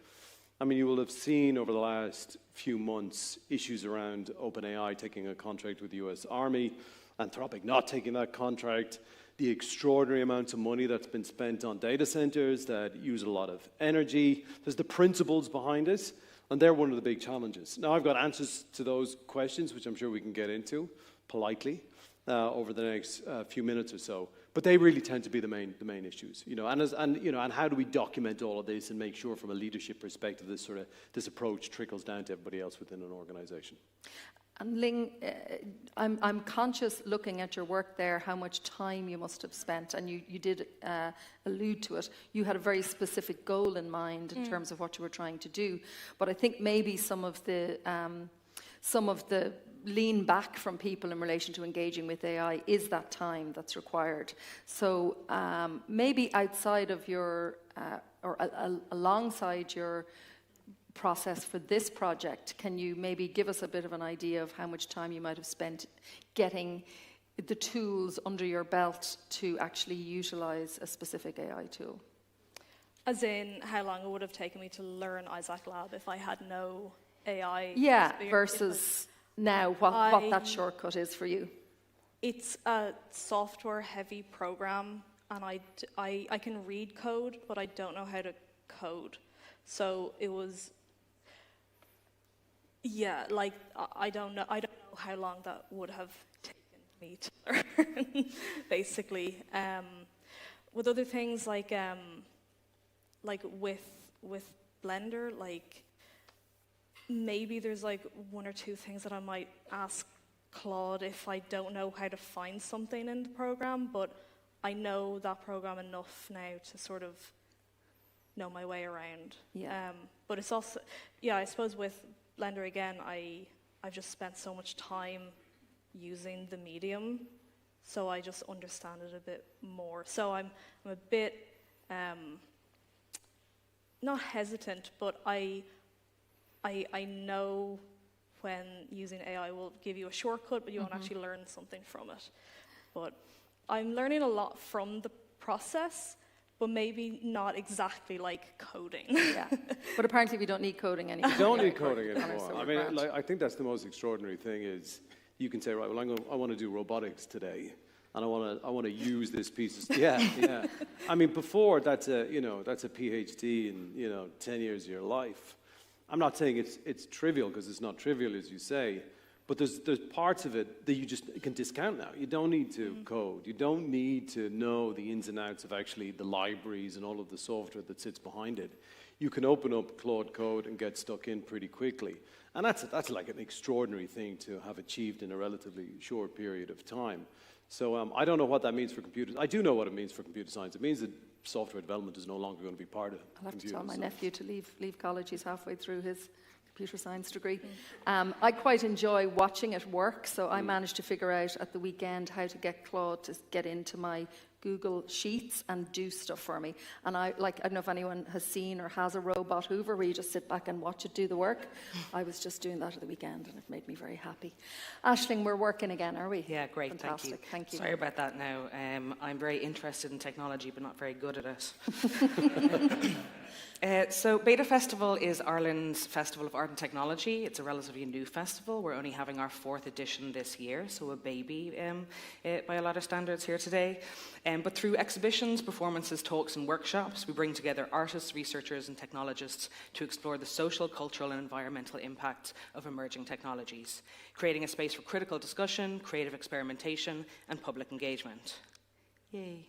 I mean, you will have seen over the last few months issues around OpenAI taking a contract with the US Army, Anthropic not taking that contract, the extraordinary amounts of money that's been spent on data centers that use a lot of energy. There's the principles behind it, and they're one of the big challenges. Now, I've got answers to those questions, which I'm sure we can get into politely over the next few minutes or so. But they really tend to be the main issues, and how do we document all of this and make sure, from a leadership perspective, this approach trickles down to everybody else within an organisation. And Ling, I'm conscious, looking at your work there, how much time you must have spent, and you did allude to it. You had a very specific goal in mind in terms of what you were trying to do, but I think maybe some of the lean back from people in relation to engaging with AI is that time that's required. So maybe outside of your, or alongside your process for this project, can you maybe give us a bit of an idea of how much time you might have spent getting the tools under your belt to actually utilize a specific AI tool? As in, how long it would have taken me to learn Isaac Lab if I had no AI? Yeah, versus now what that shortcut is for you. It's a software-heavy program, and I can read code, but I don't know how to code. So it was, yeah, like I don't know how long that would have taken me to learn, basically. With other things like with Blender, like maybe there's like one or two things that I might ask Claude if I don't know how to find something in the program, but I know that program enough now to sort of know my way around. Yeah. But it's also, yeah, I suppose with Blender again, I've just spent so much time using the medium, so I just understand it a bit more. So I'm a bit not hesitant, but I know when using AI will give you a shortcut, but you won't actually learn something from it. But I'm learning a lot from the process, but maybe not exactly like coding. Yeah, but apparently we don't need coding anymore. You don't need coding Connor, anymore. so I we're mean, grand. like, I think that's the most extraordinary thing is you can say, right, well, I want to do robotics today, and I want to use this piece of yeah. I mean, before that's a PhD in 10 years of your life. I'm not saying it's trivial, because it's not trivial, as you say, but there's parts of it that you just can discount now. You don't need to code. You don't need to know the ins and outs of actually the libraries and all of the software that sits behind it. You can open up Claude Code and get stuck in pretty quickly. And that's like an extraordinary thing to have achieved in a relatively short period of time. So I don't know what that means for computers. I do know what it means for computer science. It means that software development is no longer going to be part of I'll have to computer tell my science. nephew to leave college. He's halfway through his computer science degree. I quite enjoy watching it work, so I managed to figure out at the weekend how to get Claude to get into my Google Sheets and do stuff for me. And I don't know if anyone has seen or has a robot Hoover where you just sit back and watch it do the work. I was just doing that at the weekend, and it made me very happy. Aisling, we're working again, are we? Yeah, great, Fantastic. Thank you. Sorry about that now. I'm very interested in technology, but not very good at it. So Beta Festival is Ireland's Festival of Art and Technology. It's a relatively new festival. We're only having our 4th edition this year, so a baby by a lot of standards here today. But through exhibitions, performances, talks and workshops, we bring together artists, researchers and technologists to explore the social, cultural and environmental impacts of emerging technologies, creating a space for critical discussion, creative experimentation and public engagement. Yay.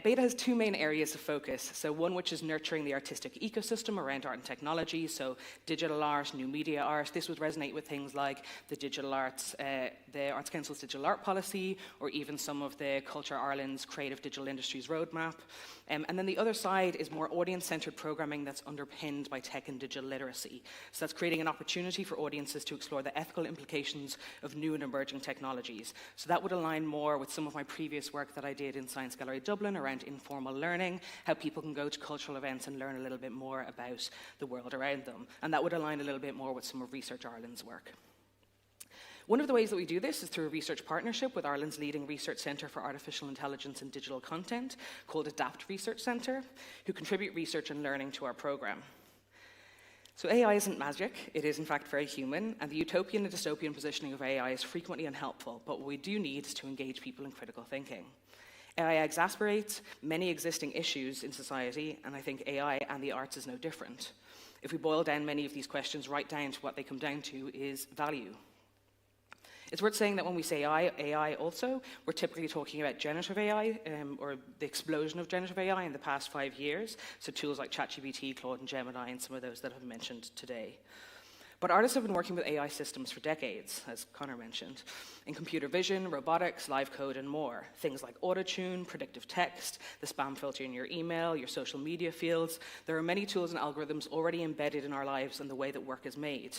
Beta has 2 main areas of focus. So one which is nurturing the artistic ecosystem around art and technology, so digital art, new media art. This would resonate with things like the Arts Council's digital art policy, or even some of the Culture Ireland's Creative Digital Industries Roadmap. And then the other side is more audience-centred programming that's underpinned by tech and digital literacy. So that's creating an opportunity for audiences to explore the ethical implications of new and emerging technologies. So that would align more with some of my previous work that I did in Science Gallery Dublin around informal learning, how people can go to cultural events and learn a little bit more about the world around them. And that would align a little bit more with some of Research Ireland's work. One of the ways that we do this is through a research partnership with Ireland's leading research centre for artificial intelligence and digital content, called Adapt Research Centre, who contribute research and learning to our programme. So AI isn't magic, it is in fact very human, and the utopian and dystopian positioning of AI is frequently unhelpful, but what we do need is to engage people in critical thinking. AI exasperates many existing issues in society, and I think AI and the arts is no different. If we boil down many of these questions right down to what they come down to is value. It's worth saying that when we say AI also, we're typically talking about generative AI, or the explosion of generative AI in the past 5 years, so tools like ChatGPT, Claude and Gemini, and some of those that I've mentioned today. But artists have been working with AI systems for decades, as Connor mentioned, in computer vision, robotics, live code, and more. Things like autotune, predictive text, the spam filter in your email, your social media fields. There are many tools and algorithms already embedded in our lives and the way that work is made.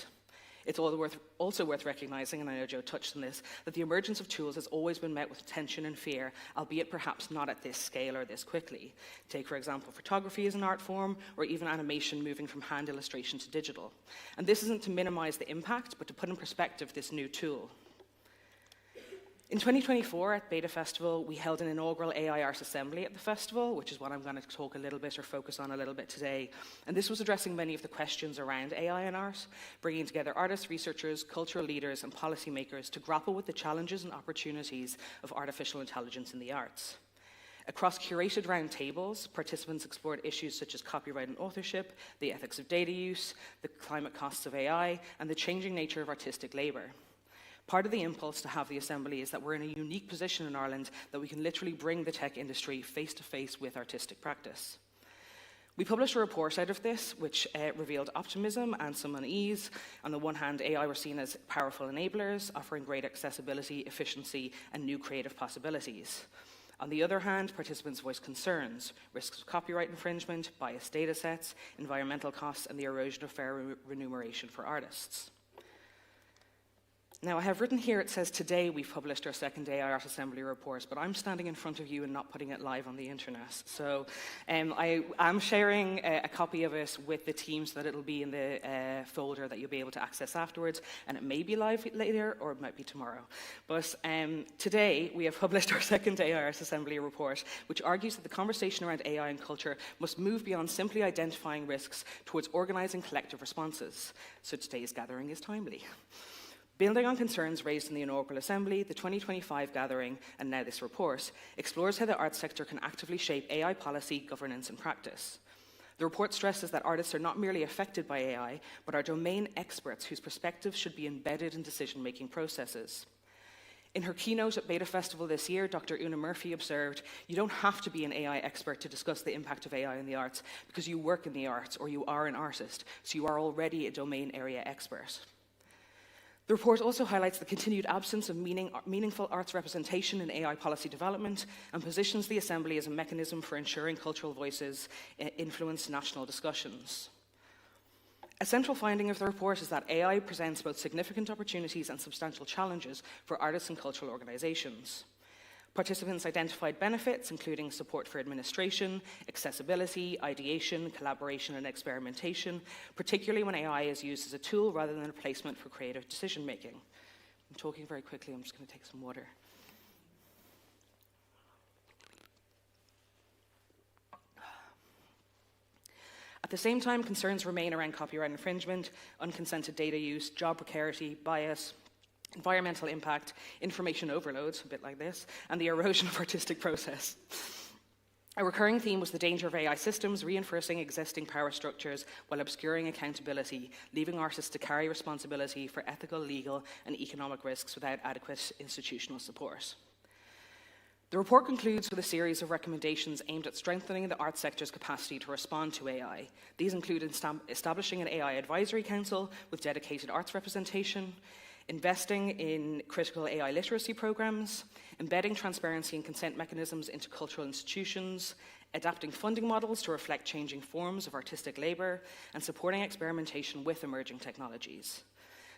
It's also worth recognizing, and I know Joe touched on this, that the emergence of tools has always been met with tension and fear, albeit perhaps not at this scale or this quickly. Take, for example, photography as an art form, or even animation moving from hand illustration to digital. And this isn't to minimize the impact, but to put in perspective this new tool. In 2024 at Beta Festival, we held an inaugural AI Art Assembly at the festival, which is what I'm going to talk a little bit or focus on a little bit today. And this was addressing many of the questions around AI and art, bringing together artists, researchers, cultural leaders, and policymakers to grapple with the challenges and opportunities of artificial intelligence in the arts. Across curated roundtables, participants explored issues such as copyright and authorship, the ethics of data use, the climate costs of AI, and the changing nature of artistic labour. Part of the impulse to have the assembly is that we're in a unique position in Ireland that we can literally bring the tech industry face to face with artistic practice. We published a report out of this, which revealed optimism and some unease. On the one hand, AI were seen as powerful enablers, offering great accessibility, efficiency, and new creative possibilities. On the other hand, participants voiced concerns, risks of copyright infringement, biased data sets, environmental costs, and the erosion of fair remuneration for artists. Now, I have written here, it says today we've published our second AI Art Assembly report, but I'm standing in front of you and not putting it live on the internet. So I am sharing a copy of it with the team so that it'll be in the folder that you'll be able to access afterwards, and it may be live later or it might be tomorrow. But today we have published our second AI Art Assembly report, which argues that the conversation around AI and culture must move beyond simply identifying risks towards organising collective responses. So today's gathering is timely. Building on concerns raised in the inaugural assembly, the 2025 gathering, and now this report, explores how the arts sector can actively shape AI policy, governance and practice. The report stresses that artists are not merely affected by AI, but are domain experts whose perspectives should be embedded in decision-making processes. In her keynote at Beta Festival this year, Dr. Una Murphy observed, "You don't have to be an AI expert to discuss the impact of AI in the arts because you work in the arts or you are an artist, so you are already a domain area expert." The report also highlights the continued absence of meaningful arts representation in AI policy development and positions the Assembly as a mechanism for ensuring cultural voices influence national discussions. A central finding of the report is that AI presents both significant opportunities and substantial challenges for artists and cultural organisations. Participants identified benefits, including support for administration, accessibility, ideation, collaboration, and experimentation, particularly when AI is used as a tool rather than a replacement for creative decision-making. I'm talking very quickly, I'm just going to take some water. At the same time, concerns remain around copyright infringement, unconsented data use, job precarity, bias, environmental impact, information overload, a bit like this, and the erosion of artistic process. A recurring theme was the danger of AI systems reinforcing existing power structures while obscuring accountability, leaving artists to carry responsibility for ethical, legal, and economic risks without adequate institutional support. The report concludes with a series of recommendations aimed at strengthening the arts sector's capacity to respond to AI. These include establishing an AI advisory council with dedicated arts representation, investing in critical AI literacy programs, embedding transparency and consent mechanisms into cultural institutions, adapting funding models to reflect changing forms of artistic labour, and supporting experimentation with emerging technologies.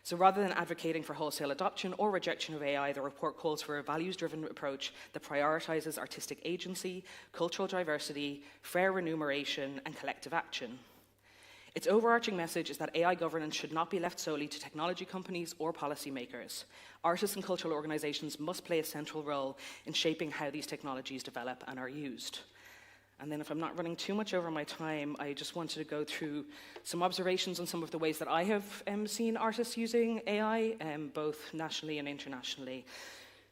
So rather than advocating for wholesale adoption or rejection of AI, the report calls for a values-driven approach that prioritises artistic agency, cultural diversity, fair remuneration, and collective action. Its overarching message is that AI governance should not be left solely to technology companies or policymakers. Artists and cultural organisations must play a central role in shaping how these technologies develop and are used. And then if I'm not running too much over my time, I just wanted to go through some observations on some of the ways that I have seen artists using AI, both nationally and internationally.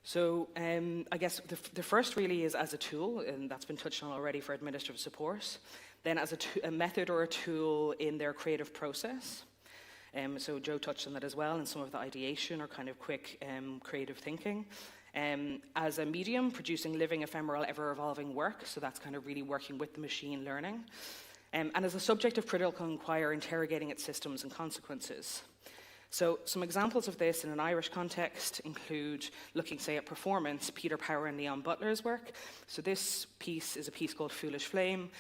So I guess the first really is as a tool, and that's been touched on already, for administrative support. Then as a method or a tool in their creative process. So Joe touched on that as well, and some of the ideation or kind of quick creative thinking. As a medium, producing living, ephemeral, ever-evolving work, so that's kind of really working with the machine learning. And as a subject of critical inquiry, interrogating its systems and consequences. So some examples of this in an Irish context include looking, say, at performance, Peter Power and Leon Butler's work. So this piece is a piece called Foolish Flame,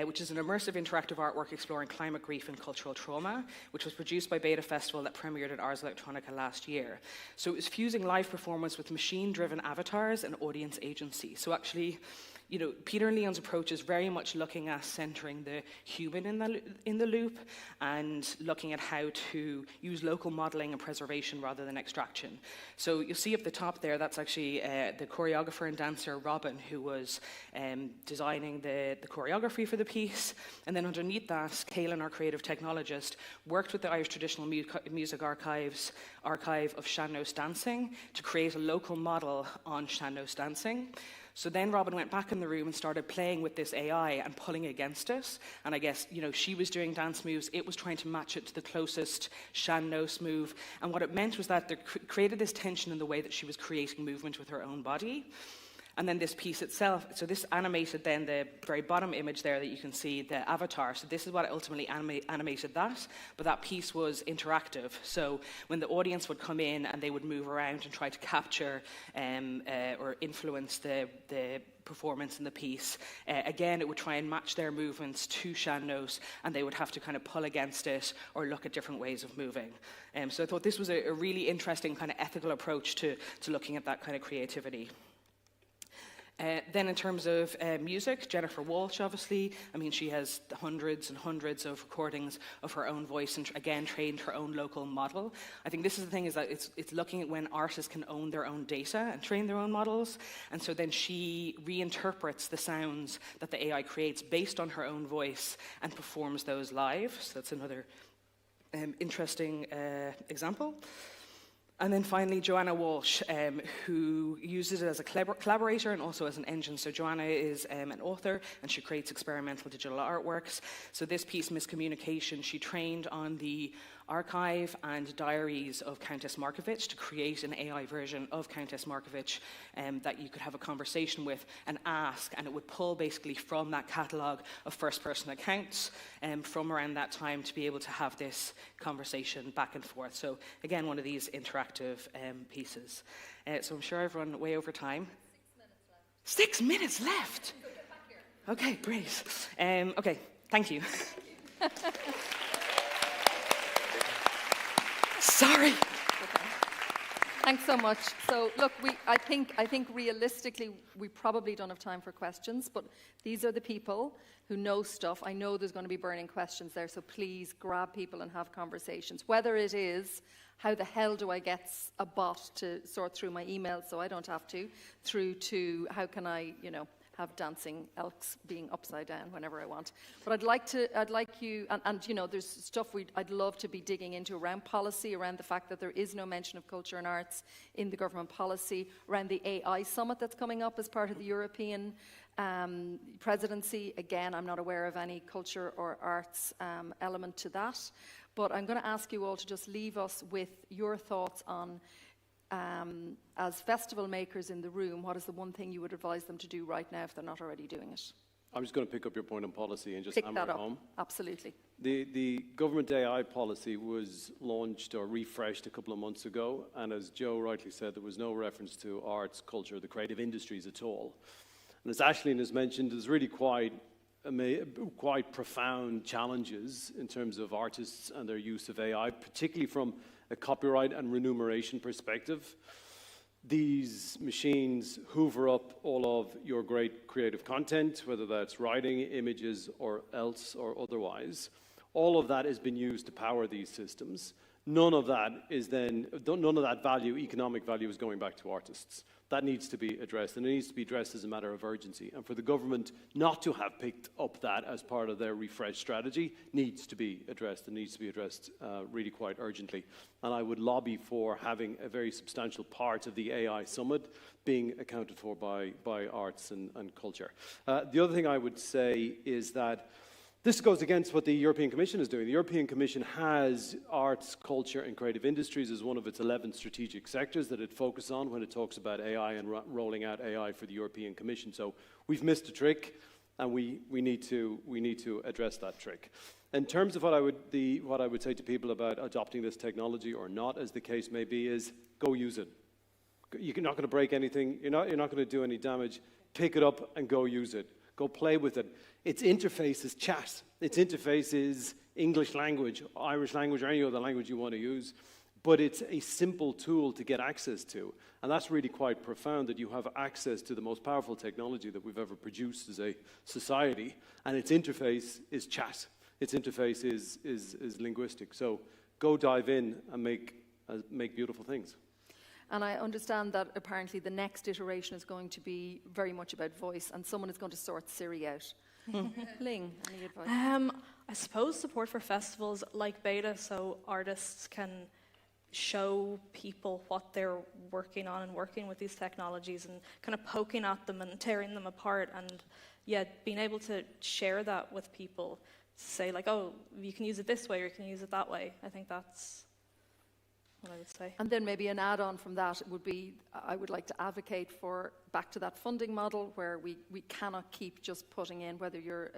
which is an immersive interactive artwork exploring climate grief and cultural trauma, which was produced by Beta Festival that premiered at Ars Electronica last year. So it was fusing live performance with machine-driven avatars and audience agency. So actually, you know, Peter and Leon's approach is very much looking at centering the human in the loop and looking at how to use local modeling and preservation rather than extraction. So you'll see up the top there, that's actually the choreographer and dancer Robin, who was designing the choreography for the piece. And then underneath that, Caelan, our creative technologist, worked with the Irish Traditional Music Archive of Sean-Nós dancing to create a local model on Sean-Nós dancing. So then Robin went back in the room and started playing with this AI and pulling against it. And I guess, you know, she was doing dance moves. It was trying to match it to the closest Sean-Nós move. And what it meant was that it created this tension in the way that she was creating movement with her own body. And then this piece itself, so this animated then the very bottom image there that you can see, the avatar. So this is what ultimately animated that, but that piece was interactive. So when the audience would come in and they would move around and try to capture or influence the performance in the piece, again, it would try and match their movements to Shannote, and they would have to kind of pull against it or look at different ways of moving. So I thought this was a really interesting kind of ethical approach to looking at that kind of creativity. Then in terms of music, Jennifer Walsh, obviously, I mean, she has hundreds and hundreds of recordings of her own voice and, again, trained her own local model. I think this is the thing, is that it's looking at when artists can own their own data and train their own models. And so then she reinterprets the sounds that the AI creates based on her own voice and performs those live. So that's another interesting example. And then finally, Joanna Walsh, who uses it as a collaborator and also as an engine. So Joanna is an author, and she creates experimental digital artworks. So this piece, Miscommunication, she trained on the archive and diaries of Countess Markovich to create an AI version of Countess Markovich that you could have a conversation with and ask, and it would pull basically from that catalogue of first-person accounts from around that time to be able to have this conversation back and forth. So again, one of these interactive pieces. So I'm sure I've run way over time. 6 minutes left. Okay, great. Okay, thank you. Sorry. Thanks so much. So, look, I think realistically, we probably don't have time for questions, but these are the people who know stuff. I know there's going to be burning questions there, so please grab people and have conversations. Whether it is, how the hell do I get a bot to sort through my emails so I don't have to, through to how can I, have dancing elks being upside down whenever I want. But I'd like you, and there's stuff I'd love to be digging into around policy, around the fact that there is no mention of culture and arts in the government policy, around the AI summit that's coming up as part of the European presidency. Again, I'm not aware of any culture or arts element to that. But I'm going to ask you all to just leave us with your thoughts on as festival makers in the room, what is the one thing you would advise them to do right now if they're not already doing it? I'm just going to pick up your point on policy and just Pick hammer that it up. home. Absolutely. The government AI policy was launched or refreshed a couple of months ago, and as Joe rightly said, there was no reference to arts, culture, the creative industries at all. And as Aisling has mentioned, there's really quite profound challenges in terms of artists and their use of AI, particularly from a copyright and remuneration perspective. These machines hoover up all of your great creative content, whether that's writing, images, or else or otherwise. All of that has been used to power these systems. None of that value, economic value, is going back to artists. That needs to be addressed, and it needs to be addressed as a matter of urgency. And for the government not to have picked up that as part of their refresh strategy needs to be addressed, and needs to be addressed really quite urgently. And I would lobby for having a very substantial part of the AI summit being accounted for by arts and culture. The other thing I would say is that this goes against what the European Commission is doing. The European Commission has arts, culture, and creative industries as one of its 11 strategic sectors that it focuses on when it talks about AI and rolling out AI for the European Commission. So we've missed a trick, and we need to address that trick. In terms of what I would say to people about adopting this technology or not, as the case may be, is go use it. You're not going to break anything. You're not going to do any damage. Pick it up and go use it. Go play with it. Its interface is chat. Its interface is English language, Irish language, or any other language you want to use. But it's a simple tool to get access to. And that's really quite profound, that you have access to the most powerful technology that we've ever produced as a society. And its interface is chat. Its interface is linguistic. So go dive in and make beautiful things. And I understand that apparently the next iteration is going to be very much about voice, and someone is going to sort Siri out. Ling, any advice? I suppose support for festivals like Beta, so artists can show people what they're working on and working with these technologies and kind of poking at them and tearing them apart, and being able to share that with people, to say like, oh, you can use it this way or you can use it that way. I think that's what I would say. And then maybe an add-on from that would be, I would like to advocate for back to that funding model where we cannot keep just putting in, whether you're,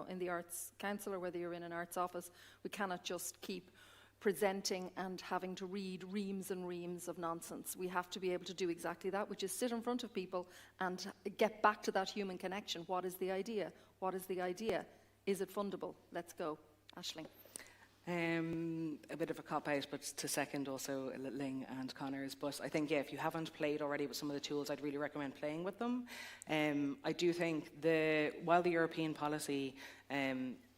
in the Arts Council or whether you're in an arts office, we cannot just keep presenting and having to read reams and reams of nonsense. We have to be able to do exactly that, which is sit in front of people and get back to that human connection. What is the idea? What is the idea? Is it fundable? Let's go. Aisling. A bit of a cop-out, but to second also Ling and Connor's. But I think, if you haven't played already with some of the tools, I'd really recommend playing with them. I do think while the European policy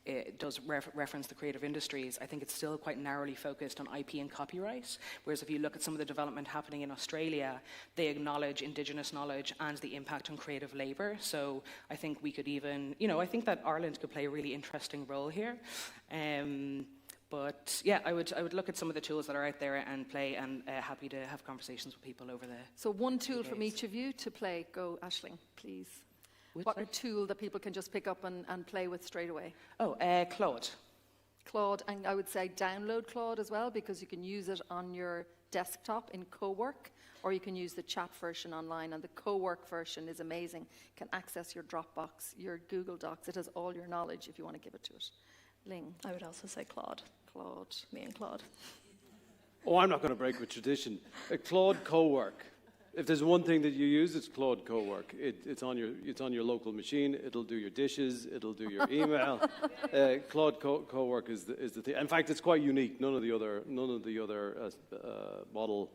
it does reference the creative industries, I think it's still quite narrowly focused on IP and copyright. Whereas if you look at some of the development happening in Australia, they acknowledge Indigenous knowledge and the impact on creative labour. So I think we could even, I think that Ireland could play a really interesting role here. But yeah, I would look at some of the tools that are out there and play, and happy to have conversations with people over there. So one tool from each of you to play. Go, Aisling, please. What a tool that people can just pick up and play with straight away? Oh, Claude. Claude, and I would say download Claude as well, because you can use it on your desktop in co-work, or you can use the chat version online, and the co-work version is amazing. You can access your Dropbox, your Google Docs. It has all your knowledge if you want to give it to it. Ling. I would also say Claude. Claude. Me and Claude. Oh, I'm not going to break with tradition. Claude Co-work. If there's one thing that you use, it's Claude Co-work. It's on your local machine. It'll do your dishes. It'll do your email. Claude Co-work is the thing. In fact, it's quite unique. None of the other model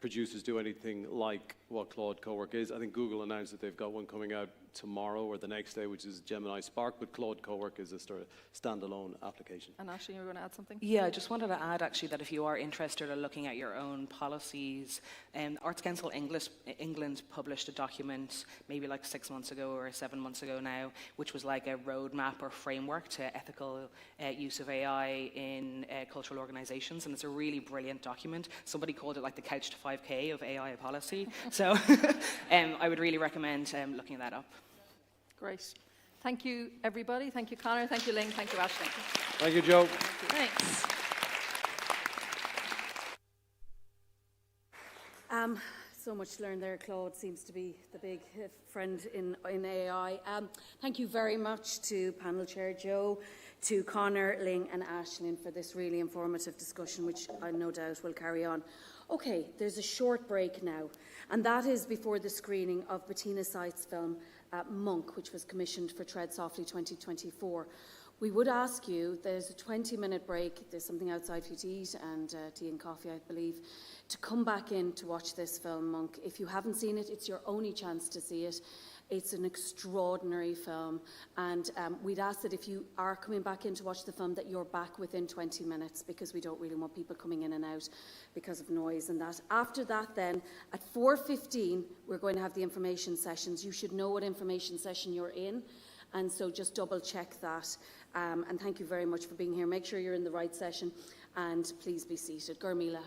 producers do anything like what Claude Co-work is. I think Google announced that they've got one coming out tomorrow or the next day, which is Gemini Spark, but Claude Co-work is a sort of standalone application. And Ashley, you were going to add something? Yeah, I just wanted to add actually that if you are interested in looking at your own policies, Arts Council England published a document maybe like 6 months ago or 7 months ago now, which was like a roadmap or framework to ethical use of AI in cultural organisations, and it's a really brilliant document. Somebody called it like the couch to 5K of AI policy. So I would really recommend looking that up. Great. Thank you, everybody. Thank you, Connor. Thank you, Ling. Thank you, Aisling. Thank you, Joe. Thanks. So much to learn there. Claude seems to be the big friend in AI. Thank you very much to panel chair Joe, to Connor, Ling and Aisling for this really informative discussion, which I no doubt will carry on. Okay, there's a short break now, and that is before the screening of Bettina Seitz' film Monk, which was commissioned for Tread Softly 2024. We would ask you, there's a 20-minute break, there's something outside for you to eat and tea and coffee, I believe, to come back in to watch this film, Monk. If you haven't seen it, it's your only chance to see it. It's an extraordinary film, and we'd ask that if you are coming back in to watch the film that you're back within 20 minutes, because we don't really want people coming in and out because of noise and that. After that then, at 4:15, we're going to have the information sessions. You should know what information session you're in, and so just double check that. And thank you very much for being here. Make sure you're in the right session, and please be seated. Gurmila.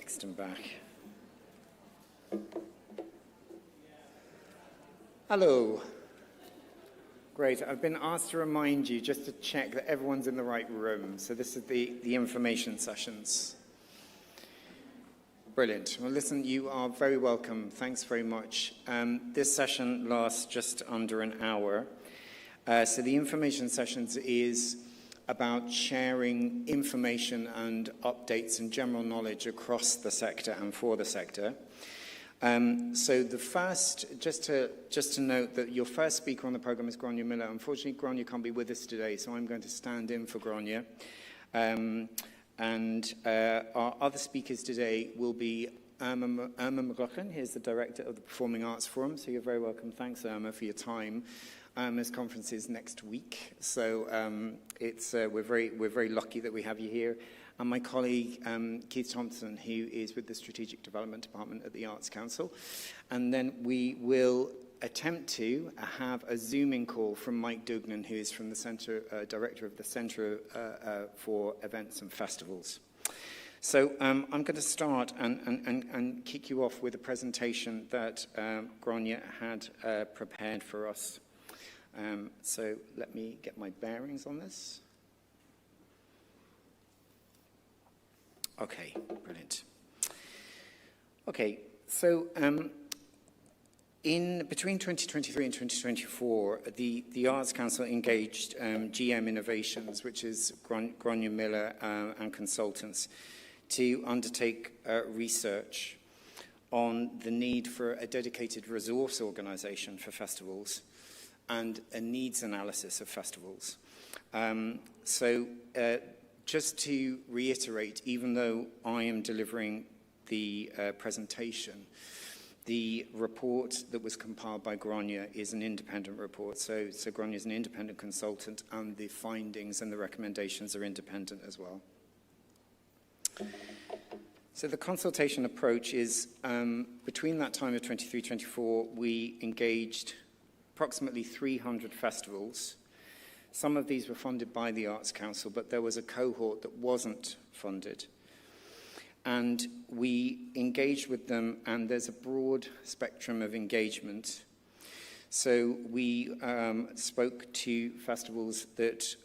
next and back. Hello. Great. I've been asked to remind you just to check that everyone's in the right room. So this is the information sessions. Brilliant. Well, listen, you are very welcome. Thanks very much. This session lasts just under an hour. So the information sessions is about sharing information and updates and general knowledge across the sector and for the sector. So the first, just to note that your first speaker on the program is Grania Miller. Unfortunately, Grania can't be with us today, so I'm going to stand in for Grania. And our other speakers today will be Irma McLaughlin. Here's the director of the Performing Arts Forum, so you're very welcome. Thanks, Irma, for your time. This conference is next week, so we're very lucky that we have you here. And my colleague, Keith Thompson, who is with the Strategic Development Department at the Arts Council. And then we will attempt to have a Zooming call from Mike Dugnan, who is from the Centre, Director of the Centre for Events and Festivals. So I'm going to start and kick you off with a presentation that Grania had prepared for us. So let me get my bearings on this. Okay, brilliant. Okay, so between 2023 and 2024, the Arts Council engaged GM Innovations, which is Grania Miller and consultants, to undertake research on the need for a dedicated resource organisation for festivals and a needs analysis of festivals. Just to reiterate, even though I am delivering the presentation, the report that was compiled by Grania is an independent report. So Grania is an independent consultant, and the findings and the recommendations are independent as well. So the consultation approach is, between that time of 23-24, we engaged approximately 300 festivals. Some of these were funded by the Arts Council, but there was a cohort that wasn't funded. And we engaged with them, and there's a broad spectrum of engagement. So we spoke to festivals that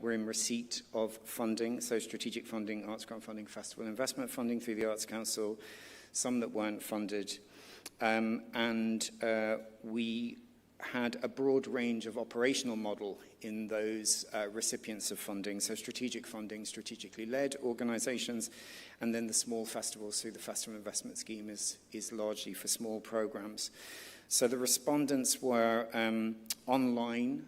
were in receipt of funding, so strategic funding, arts grant funding, festival investment funding through the Arts Council, some that weren't funded. We had a broad range of operational model in those recipients of funding, so strategic funding, strategically led organisations, and then the small festivals through the Festival Investment Scheme is largely for small programmes. So the respondents were online,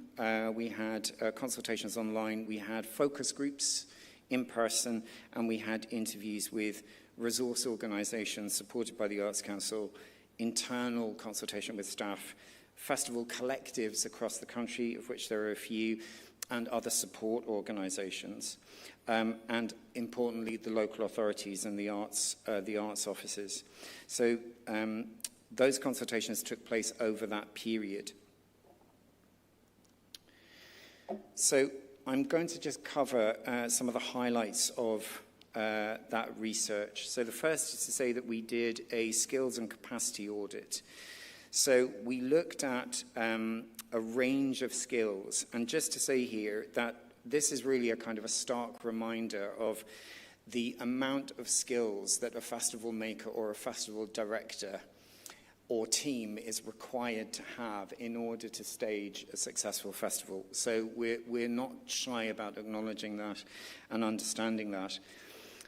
we had consultations online, we had focus groups in person, and we had interviews with resource organisations supported by the Arts Council, internal consultation with staff, festival collectives across the country, of which there are a few, and other support organisations, and importantly, the local authorities and the arts offices. So those consultations took place over that period. So I'm going to just cover some of the highlights of that research. So the first is to say that we did a skills and capacity audit. So we looked at a range of skills, and just to say here that this is really a kind of a stark reminder of the amount of skills that a festival maker or a festival director or team is required to have in order to stage a successful festival. So we're not shy about acknowledging that and understanding that.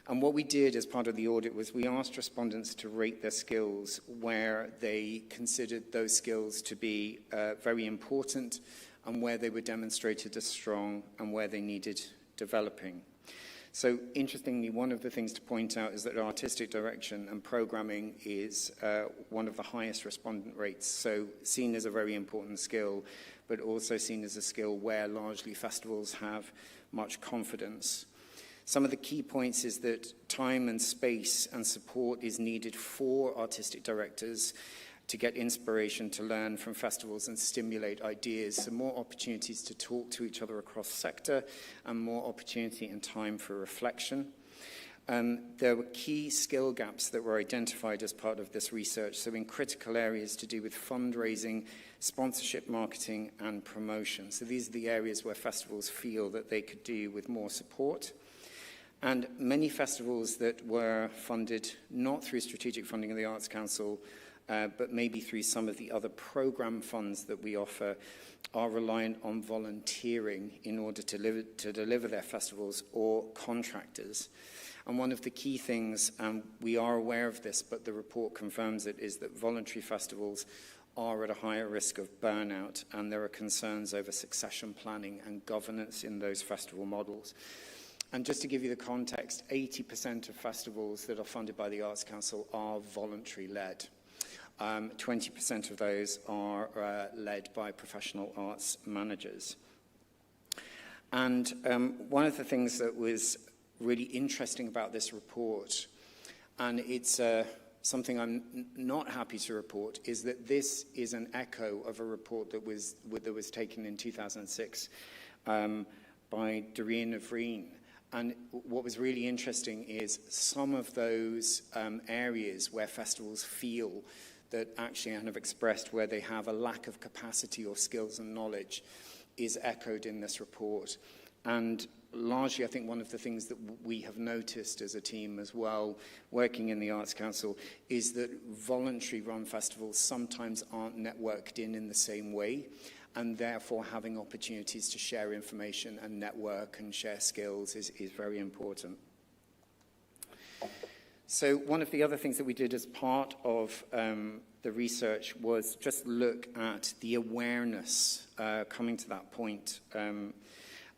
And what we did as part of the audit was we asked respondents to rate their skills where they considered those skills to be very important and where they were demonstrated as strong and where they needed developing. So interestingly, one of the things to point out is that artistic direction and programming is one of the highest respondent rates, so seen as a very important skill, but also seen as a skill where largely festivals have much confidence. Some of the key points is that time and space and support is needed for artistic directors to get inspiration to learn from festivals and stimulate ideas. So more opportunities to talk to each other across sector and more opportunity and time for reflection. There were key skill gaps that were identified as part of this research, so in critical areas to do with fundraising, sponsorship, marketing, and promotion. So these are the areas where festivals feel that they could do with more support. And many festivals that were funded not through strategic funding of the Arts Council, but maybe through some of the other programme funds that we offer, are reliant on volunteering in order to deliver their festivals, or contractors. And one of the key things, and we are aware of this, but the report confirms it, is that voluntary festivals are at a higher risk of burnout, and there are concerns over succession planning and governance in those festival models. And just to give you the context, 80% of festivals that are funded by the Arts Council are voluntary-led. 20% of those are led by professional arts managers. And one of the things that was really interesting about this report, and it's something I'm not happy to report, is that this is an echo of a report that was taken in 2006 by Doreen of Reen. And what was really interesting is some of those areas where festivals feel that actually have expressed where they have a lack of capacity or skills and knowledge is echoed in this report. And largely, I think one of the things that we have noticed as a team as well, working in the Arts Council, is that voluntary-run festivals sometimes aren't networked in the same way, and therefore having opportunities to share information and network and share skills is very important. So one of the other things that we did as part of the research was just look at the awareness, coming to that point,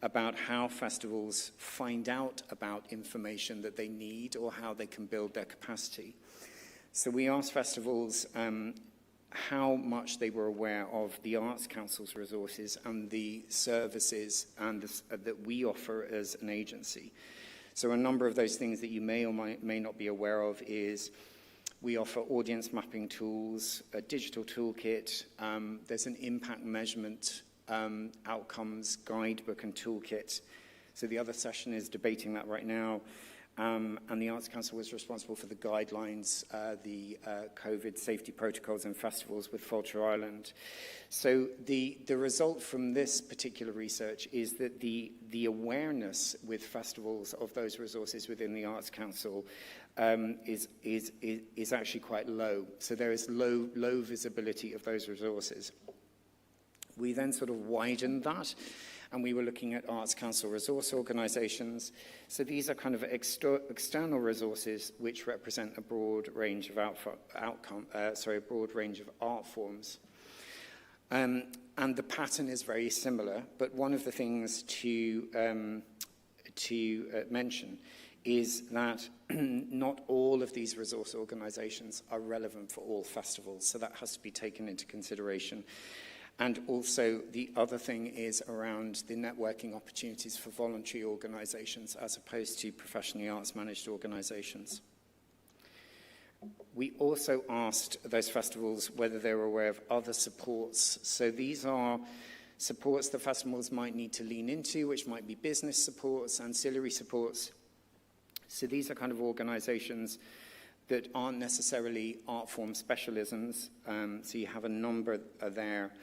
about how festivals find out about information that they need or how they can build their capacity. So we asked festivals how much they were aware of the Arts Council's resources and the services that we offer as an agency. So a number of those things that you may or may not be aware of is we offer audience mapping tools, a digital toolkit, there's an impact measurement outcomes guidebook and toolkit. So the other session is debating that right now. And the Arts Council was responsible for the guidelines, the COVID safety protocols and festivals with Fulcher Island. So the result from this particular research is that the awareness with festivals of those resources within the Arts Council is actually quite low. So there is low visibility of those resources. We then sort of widened that, and we were looking at Arts Council resource organisations. So these are kind of external resources which represent a broad range of a broad range of art forms. And the pattern is very similar, but one of the things to mention is that not all of these resource organisations are relevant for all festivals, so that has to be taken into consideration. And also, the other thing is around the networking opportunities for voluntary organisations as opposed to professionally arts-managed organisations. We also asked those festivals whether they were aware of other supports. So these are supports that festivals might need to lean into, which might be business supports, ancillary supports. So these are kind of organisations that aren't necessarily art form specialisms. So you have a number there.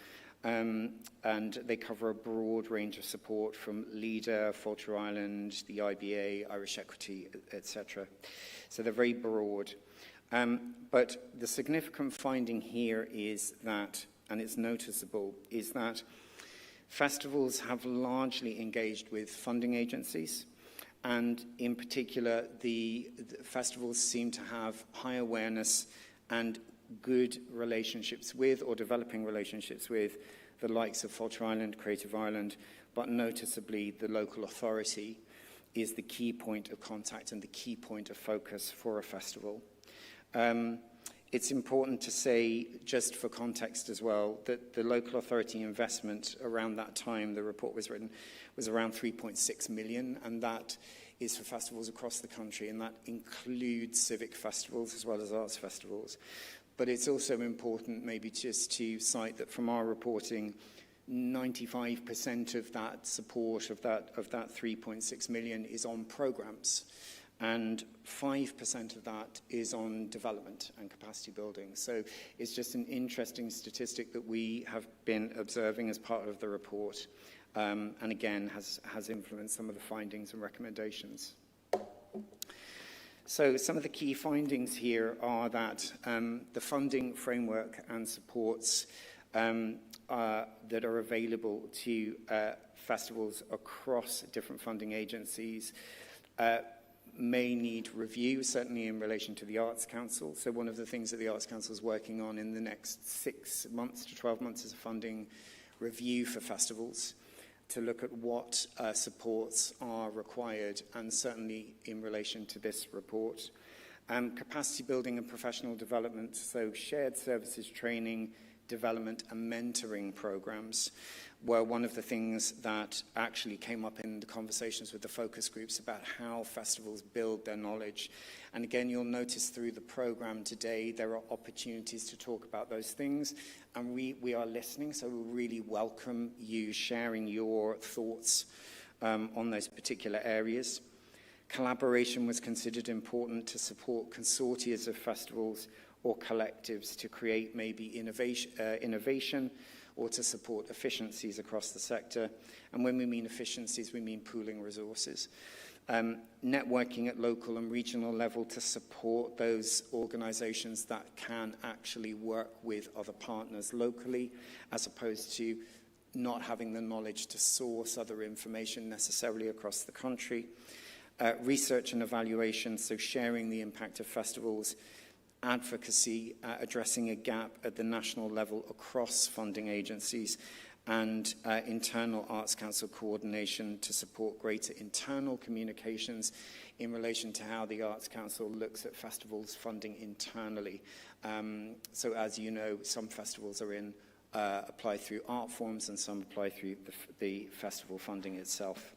And they cover a broad range of support from LEADER, Fulcher Island, the IBA, Irish Equity, etc. So they're very broad. But the significant finding here is that, and it's noticeable, is that festivals have largely engaged with funding agencies. And in particular, the festivals seem to have high awareness and good relationships with or developing relationships with the likes of Fulcher Island, Creative Ireland, but noticeably the local authority is the key point of contact and the key point of focus for a festival. It's important to say, just for context as well, that the local authority investment around that time the report was written was around 3.6 million, and that is for festivals across the country, and that includes civic festivals as well as arts festivals. But it's also important maybe just to cite that from our reporting, 95% of that support of that 3.6 million is on programs. and 5% of that is on development and capacity building. So it's just an interesting statistic that we have been observing as part of the report, and again has influenced some of the findings and recommendations. So some of the key findings here are that the funding framework and supports that are available to festivals across different funding agencies may need review, certainly in relation to the Arts Council. So one of the things that the Arts Council is working on in the next 6 months to 12 months is a funding review for festivals to look at what supports are required, and certainly in relation to this report. Capacity building and professional development, so shared services training, development and mentoring programs were one of the things that actually came up in the conversations with the focus groups about how festivals build their knowledge. And again, you'll notice through the program today, there are opportunities to talk about those things. And we are listening, so we really welcome you sharing your thoughts on those particular areas. Collaboration was considered important to support consortia of festivals or collectives to create maybe innovation or to support efficiencies across the sector. And when we mean efficiencies, we mean pooling resources. Networking at local and regional level to support those organizations that can actually work with other partners locally, as opposed to not having the knowledge to source other information necessarily across the country. Research and evaluation, so sharing the impact of festivals. Advocacy, addressing a gap at the national level across funding agencies, and internal Arts Council coordination to support greater internal communications in relation to how the Arts Council looks at festivals funding internally. So as you know, some festivals are apply through art forms and some apply through the festival funding itself.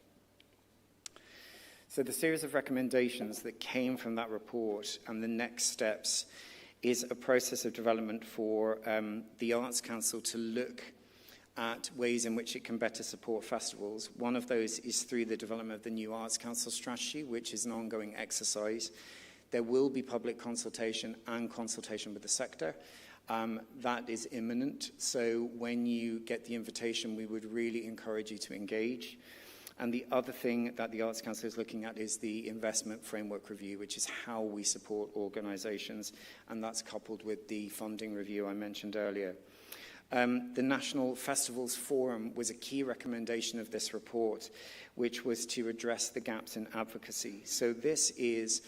So the series of recommendations that came from that report and the next steps is a process of development for the Arts Council to look at ways in which it can better support festivals. One of those is through the development of the new Arts Council strategy, which is an ongoing exercise. There will be public consultation and consultation with the sector. That is imminent. So when you get the invitation, we would really encourage you to engage. And the other thing that the Arts Council is looking at is the investment framework review, which is how we support organisations, and that's coupled with the funding review I mentioned earlier. The National Festivals Forum was a key recommendation of this report, which was to address the gaps in advocacy. So this is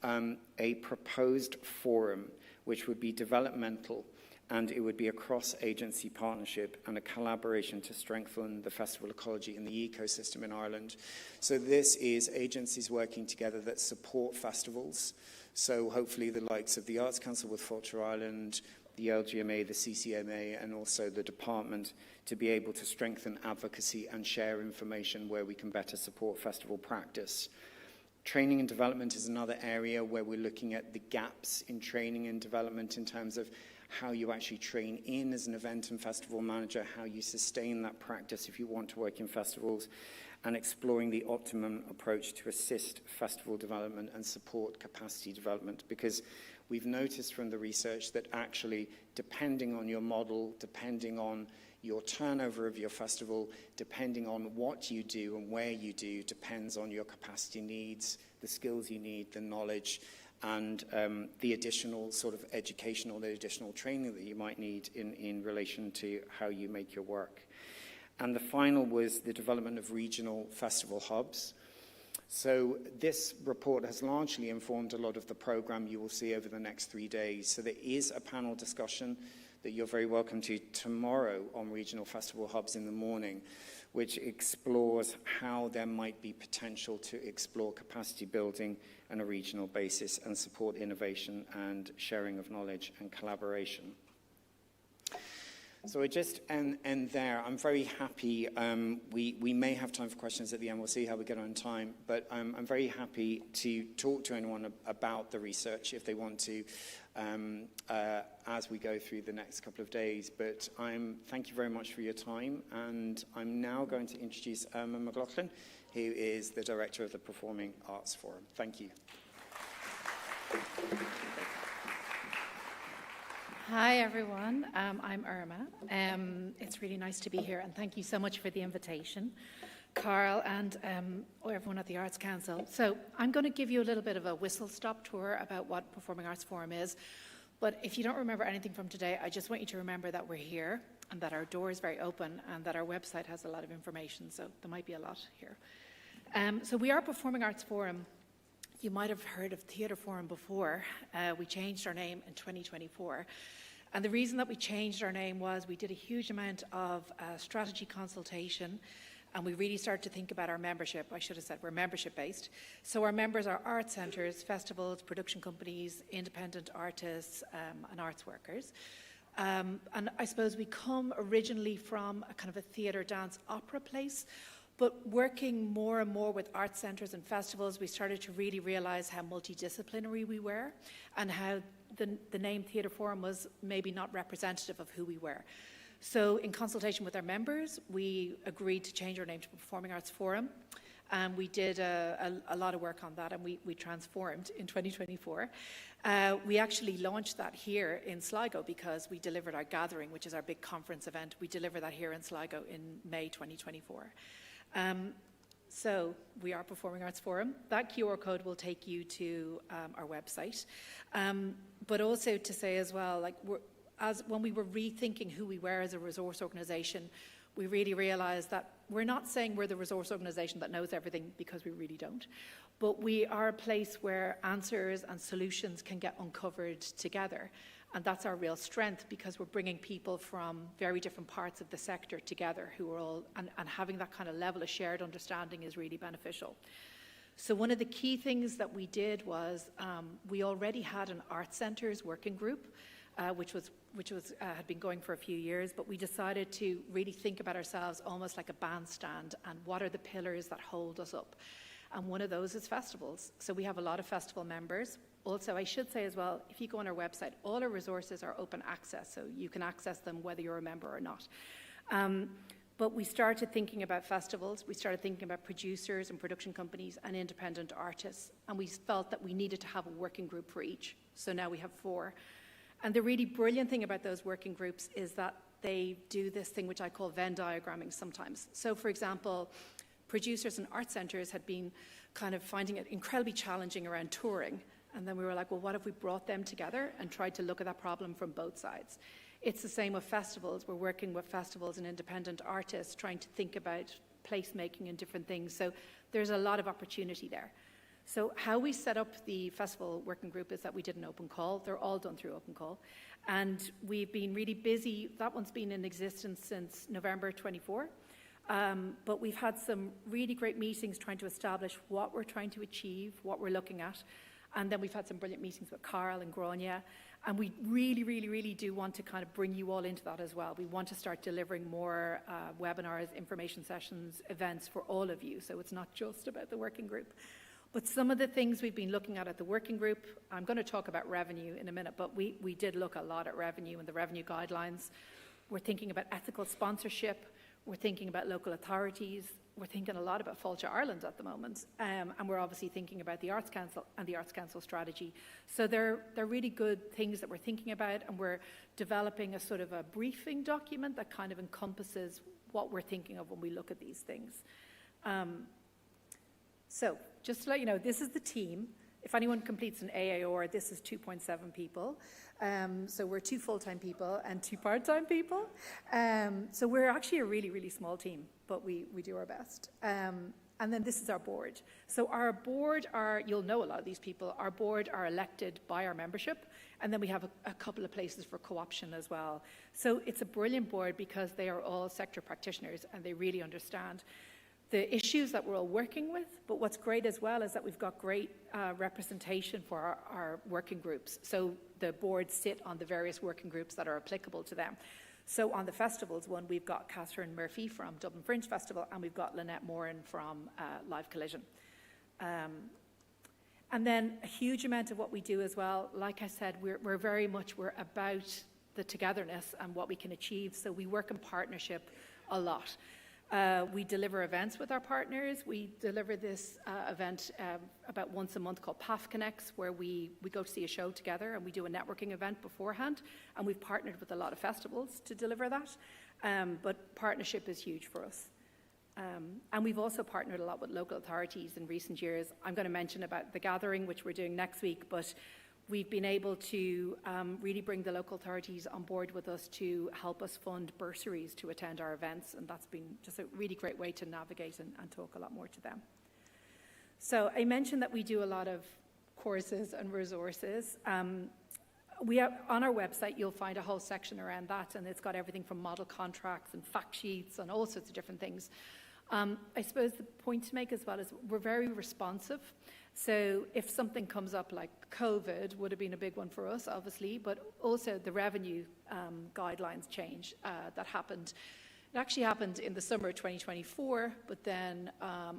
a proposed forum which would be developmental, and it would be a cross-agency partnership and a collaboration to strengthen the festival ecology and the ecosystem in Ireland. So this is agencies working together that support festivals. So hopefully the likes of the Arts Council with Fáilte Ireland, the LGMA, the CCMA, and also the department to be able to strengthen advocacy and share information where we can better support festival practice. Training and development is another area where we're looking at the gaps in training and development in terms of how you actually train in as an event and festival manager, how you sustain that practice if you want to work in festivals, and exploring the optimum approach to assist festival development and support capacity development. Because we've noticed from the research that actually, depending on your model, depending on your turnover of your festival, depending on what you do and where you do, depends on your capacity needs, the skills you need, the knowledge, and the additional sort of educational, the additional training that you might need in relation to how you make your work. And the final was the development of regional festival hubs. So this report has largely informed a lot of the program you will see over the next 3 days. So there is a panel discussion that you're very welcome to tomorrow on regional festival hubs in the morning, which explores how there might be potential to explore capacity building on a regional basis and support innovation and sharing of knowledge and collaboration. So I just end there. I'm very happy. We may have time for questions at the end. We'll see how we get on time. But I'm very happy to talk to anyone about the research if they want to as we go through the next couple of days. But thank you very much for your time. And I'm now going to introduce Emma McLaughlin, who is the director of the Performing Arts Forum. Thank you. Hi, everyone. I'm Irma. It's really nice to be here, and thank you so much for the invitation, Carl, and everyone at the Arts Council. So I'm going to give you a little bit of a whistle-stop tour about what Performing Arts Forum is. But if you don't remember anything from today, I just want you to remember that we're here and that our door is very open and that our website has a lot of information, so there might be a lot here. So we are Performing Arts Forum. You might have heard of Theatre Forum before. We changed our name in 2024. And the reason that we changed our name was we did a huge amount of strategy consultation, and we really started to think about our membership. I should have said we're membership-based. So our members are art centres, festivals, production companies, independent artists, and arts workers. And I suppose we come originally from a kind of a theatre, dance, opera place, but working more and more with art centres and festivals, we started to really realise how multidisciplinary we were and how the name Theatre Forum was maybe not representative of who we were. So in consultation with our members, we agreed to change our name to Performing Arts Forum. And we did a lot of work on that, and we transformed in 2024. We actually launched that here in Sligo because we delivered our gathering, which is our big conference event. We delivered that here in Sligo in May 2024. So we are Performing Arts Forum. That QR code will take you to our website. But also to say as well, like when we were rethinking who we were as a resource organisation, we really realised that we're not saying we're the resource organisation that knows everything, because we really don't. But we are a place where answers and solutions can get uncovered together. And that's our real strength, because we're bringing people from very different parts of the sector together who are all, and having that kind of level of shared understanding is really beneficial. So one of the key things that we did was we already had an Art Centres working group, which had been going for a few years, but we decided to really think about ourselves almost like a bandstand, and what are the pillars that hold us up. And one of those is festivals. So we have a lot of festival members. Also, I should say as well, if you go on our website, all our resources are open access, so you can access them whether you're a member or not. But we started thinking about festivals, we started thinking about producers and production companies and independent artists, and we felt that we needed to have a working group for each. So now we have 4. And the really brilliant thing about those working groups is that they do this thing which I call Venn diagramming sometimes. So for example, producers and art centres had been kind of finding it incredibly challenging around touring. And then we were like, well, what if we brought them together and tried to look at that problem from both sides? It's the same with festivals. We're working with festivals and independent artists, trying to think about placemaking and different things. So there's a lot of opportunity there. So how we set up the festival working group is that we did an open call. They're all done through open call. And we've been really busy. That one's been in existence since November 24. But we've had some really great meetings trying to establish what we're trying to achieve, what we're looking at. And then we've had some brilliant meetings with Carl and Grania. And we really, really, really do want to kind of bring you all into that as well. We want to start delivering more webinars, information sessions, events for all of you. So it's not just about the working group. But some of the things we've been looking at the working group, I'm going to talk about revenue in a minute, but we did look a lot at revenue and the revenue guidelines. We're thinking about ethical sponsorship. We're thinking about local authorities. We're thinking a lot about Fáilte Ireland at the moment. And we're obviously thinking about the Arts Council and the Arts Council strategy. So they're really good things that we're thinking about, and we're developing a sort of a briefing document that kind of encompasses what we're thinking of when we look at these things. So just to let you know, this is the team. If anyone completes an AAOR, this is 2.7 people. So we're 2 full-time people and 2 part-time people. So we're actually a really, really small team, but we do our best. And then this is our board. So our board you'll know a lot of these people, our board are elected by our membership, and then we have a couple of places for co-option as well. So it's a brilliant board because they are all sector practitioners and they really understand the issues that we're all working with. But what's great as well is that we've got great representation for our working groups. So the boards sit on the various working groups that are applicable to them. So on the festivals one, we've got Catherine Murphy from Dublin Fringe Festival, and we've got Lynette Moran from Live Collision. And then a huge amount of what we do as well, like I said, we're very much about the togetherness and what we can achieve. So we work in partnership a lot. We deliver events with our partners. We deliver this event about once a month called PAF Connects, where we go to see a show together and we do a networking event beforehand. And we've partnered with a lot of festivals to deliver that. But partnership is huge for us. And we've also partnered a lot with local authorities in recent years. I'm going to mention about the gathering, which we're doing next week, but we've been able to really bring the local authorities on board with us to help us fund bursaries to attend our events, and that's been just a really great way to navigate and talk a lot more to them. So I mentioned that we do a lot of courses and resources. On our website, you'll find a whole section around that, and it's got everything from model contracts and fact sheets and all sorts of different things. I suppose the point to make as well is we're very responsive. So if something comes up like COVID would have been a big one for us, obviously, but also the revenue guidelines change that happened. It actually happened in the summer of 2024, but then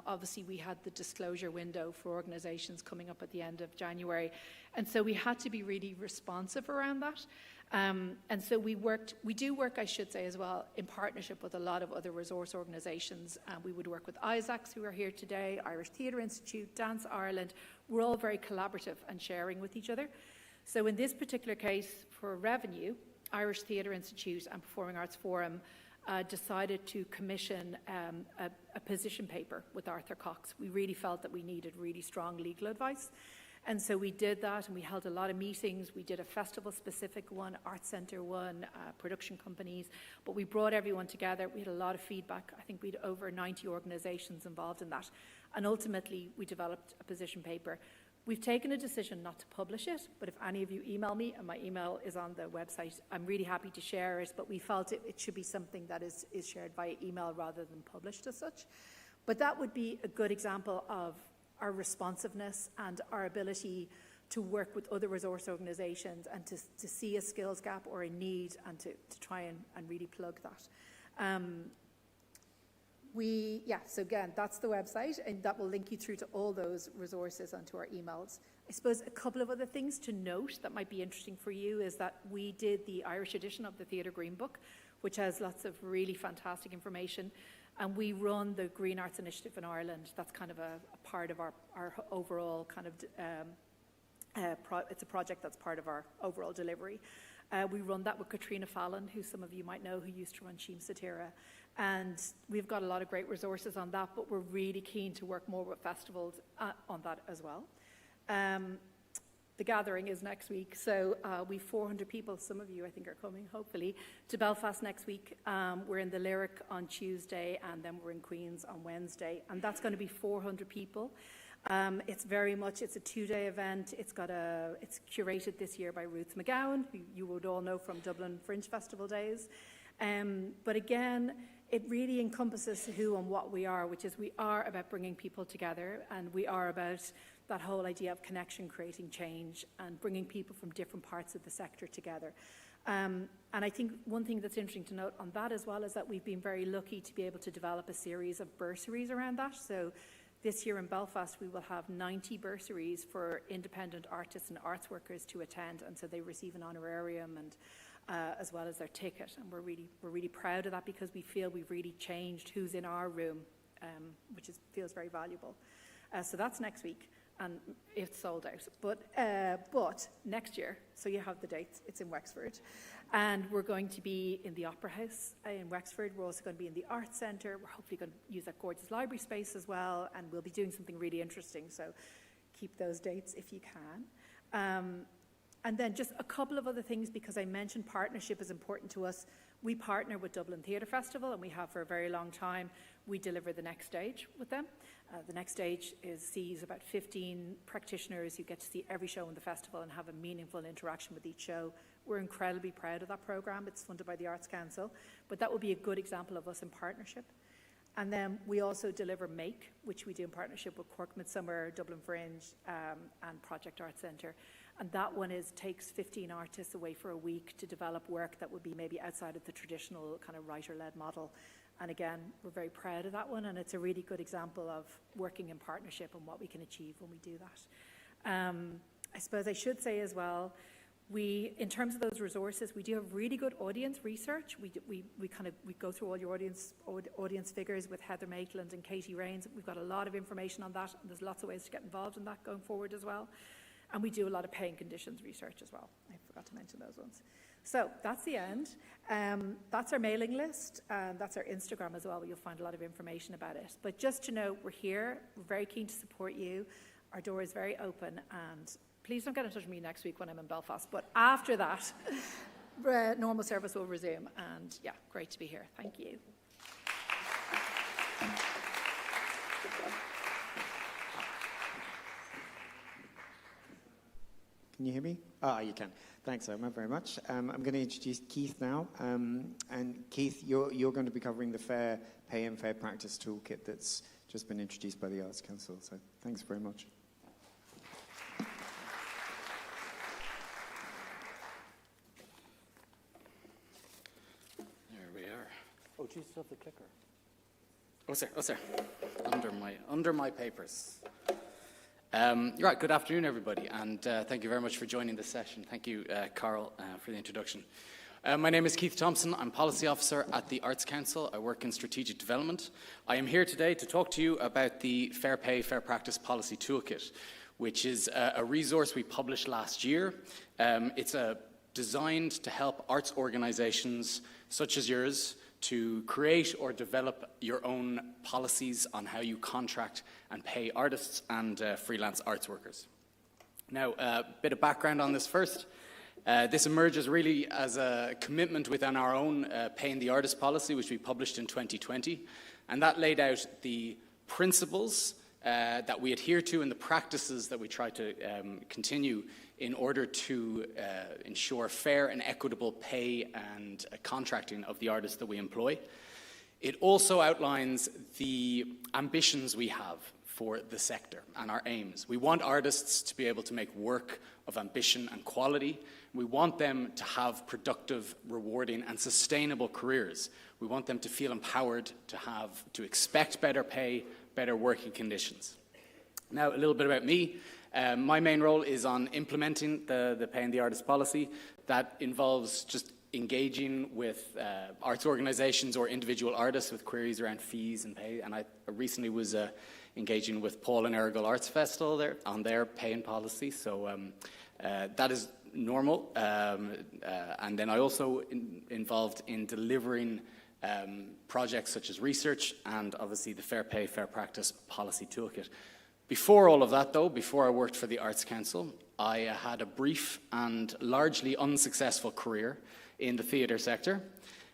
obviously we had the disclosure window for organisations coming up at the end of January. And so we had to be really responsive around that. And so we do work, I should say as well, in partnership with a lot of other resource organisations. We would work with ISACs, who are here today, Irish Theatre Institute, Dance Ireland. We're all very collaborative and sharing with each other. So in this particular case, for revenue, Irish Theatre Institute and Performing Arts Forum decided to commission a position paper with Arthur Cox. We really felt that we needed really strong legal advice. And so we did that, and we held a lot of meetings. We did a festival-specific one, Arts Centre one, production companies. But we brought everyone together. We had a lot of feedback. I think we had over 90 organisations involved in that. And ultimately, we developed a position paper. We've taken a decision not to publish it, but if any of you email me, and my email is on the website, I'm really happy to share it. But we felt it should be something that is shared via email rather than published as such. But that would be a good example of our responsiveness and our ability to work with other resource organisations and to see a skills gap or a need and to try and really plug that. So again, that's the website, and that will link you through to all those resources onto our emails. I suppose a couple of other things to note that might be interesting for you is that we did the Irish edition of the Theatre Green Book, which has lots of really fantastic information. And we run the Green Arts Initiative in Ireland. That's kind of a part of our overall kind of, it's a project that's part of our overall delivery. We run that with Katrina Fallon, who some of you might know, who used to run Sheem Satira. And we've got a lot of great resources on that, but we're really keen to work more with festivals on that as well. The gathering is next week, so we've 400 people, some of you I think are coming, hopefully, to Belfast next week. We're in the Lyric on Tuesday, and then we're in Queen's on Wednesday, and that's going to be 400 people. It's a two-day event. It's curated this year by Ruth McGowan, who you would all know from Dublin Fringe Festival days. But again, it really encompasses who and what we are, which is we are about bringing people together, and we are about that whole idea of connection, creating change, and bringing people from different parts of the sector together. And I think one thing that's interesting to note on that as well is that we've been very lucky to be able to develop a series of bursaries around that. So this year in Belfast, we will have 90 bursaries for independent artists and arts workers to attend, and so they receive an honorarium and as well as their ticket. And we're really proud of that because we feel we've really changed who's in our room, which feels very valuable. So that's next week, and it's sold out. But next year, so you have the dates, it's in Wexford. And we're going to be in the Opera House in Wexford. We're also going to be in the Arts Centre. We're hopefully going to use that gorgeous library space as well, and we'll be doing something really interesting. So keep those dates if you can. And then just a couple of other things, because I mentioned partnership is important to us. We partner with Dublin Theatre Festival, and we have for a very long time. We deliver the Next Stage with them. The Next Stage sees about 15 practitioners who get to see every show in the festival and have a meaningful interaction with each show. We're incredibly proud of that programme. It's funded by the Arts Council, but that would be a good example of us in partnership. And then we also deliver Make, which we do in partnership with Cork Midsummer, Dublin Fringe, and Project Arts Centre. And that one takes 15 artists away for a week to develop work that would be maybe outside of the traditional kind of writer-led model. And again, we're very proud of that one, and it's a really good example of working in partnership and what we can achieve when we do that. I suppose I should say as well, In terms of those resources, we do have really good audience research. We go through all your audience figures with Heather Maitland and Katie Rains. We've got a lot of information on that, and there's lots of ways to get involved in that going forward as well. And we do a lot of pay and conditions research as well. I forgot to mention those ones. So that's the end. That's our mailing list. That's our Instagram as well, where you'll find a lot of information about it. But just to know, we're here. We're very keen to support you. Our door is very open, and please don't get in touch with me next week when I'm in Belfast. But after that, normal service will resume. And yeah, great to be here. Thank you. Can you hear me? You can. Thanks, Emma, very much. I'm going to introduce Keith now. And Keith, you're going to be covering the Fair Pay and Fair Practice Toolkit that's just been introduced by the Arts Council. So thanks very much. There we are. Oh, do you still have the clicker? Oh, sir. Under my papers. Right, good afternoon, everybody, and thank you very much for joining this session. Thank you, Carl, for the introduction. My name is Keith Thompson. I'm Policy Officer at the Arts Council. I work in Strategic Development. I am here today to talk to you about the Fair Pay, Fair Practice Policy Toolkit, which is a resource we published last year. It's designed to help arts organisations such as yours to create or develop your own policies on how you contract and pay artists and freelance arts workers. Now, a bit of background on this first. This emerges really as a commitment within our own Paying the Artist policy, which we published in 2020. And that laid out the principles that we adhere to and the practices that we try to continue in order to ensure fair and equitable pay and contracting of the artists that we employ. It also outlines the ambitions we have for the sector and our aims. We want artists to be able to make work of ambition and quality. We want them to have productive, rewarding, and sustainable careers. We want them to feel empowered to expect better pay, better working conditions. Now, a little bit about me. My main role is on implementing the Paying the Artist policy. That involves just engaging with arts organisations or individual artists with queries around fees and pay. And I recently was engaging with Paul and Errigal Arts Festival there on their paying policy. So that is normal. And then I also involved in delivering projects such as research and obviously the Fair Pay, Fair Practice Policy Toolkit. Before all of that, though, before I worked for the Arts Council, I had a brief and largely unsuccessful career in the theatre sector,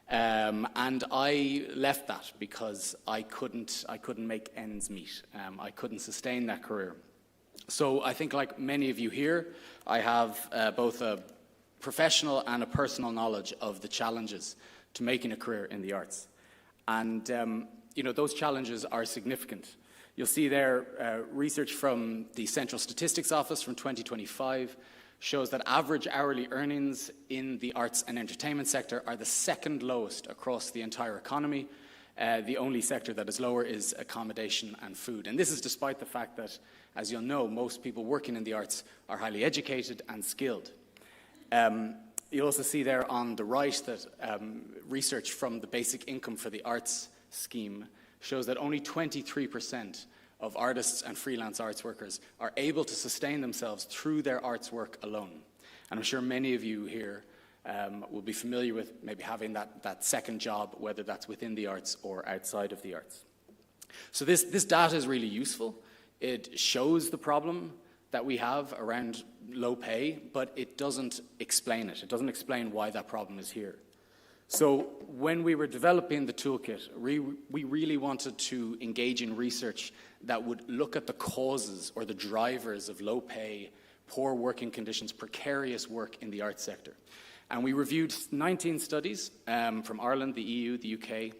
and I left that because I couldn't make ends meet. I couldn't sustain that career. So I think, like many of you here, I have both a professional and a personal knowledge of the challenges to making a career in the arts, and those challenges are significant. You'll see there research from the Central Statistics Office from 2025 shows that average hourly earnings in the arts and entertainment sector are the second lowest across the entire economy. The only sector that is lower is accommodation and food. And this is despite the fact that, as you'll know, most people working in the arts are highly educated and skilled. You'll also see there on the right that research from the Basic Income for the Arts scheme shows that only 23% of artists and freelance arts workers are able to sustain themselves through their arts work alone. And I'm sure many of you here will be familiar with maybe having that second job, whether that's within the arts or outside of the arts. So this data is really useful. It shows the problem that we have around low pay, but it doesn't explain it. It doesn't explain why that problem is here. So when we were developing the toolkit, we really wanted to engage in research that would look at the causes or the drivers of low pay, poor working conditions, precarious work in the arts sector. And we reviewed 19 studies from Ireland, the EU, the UK,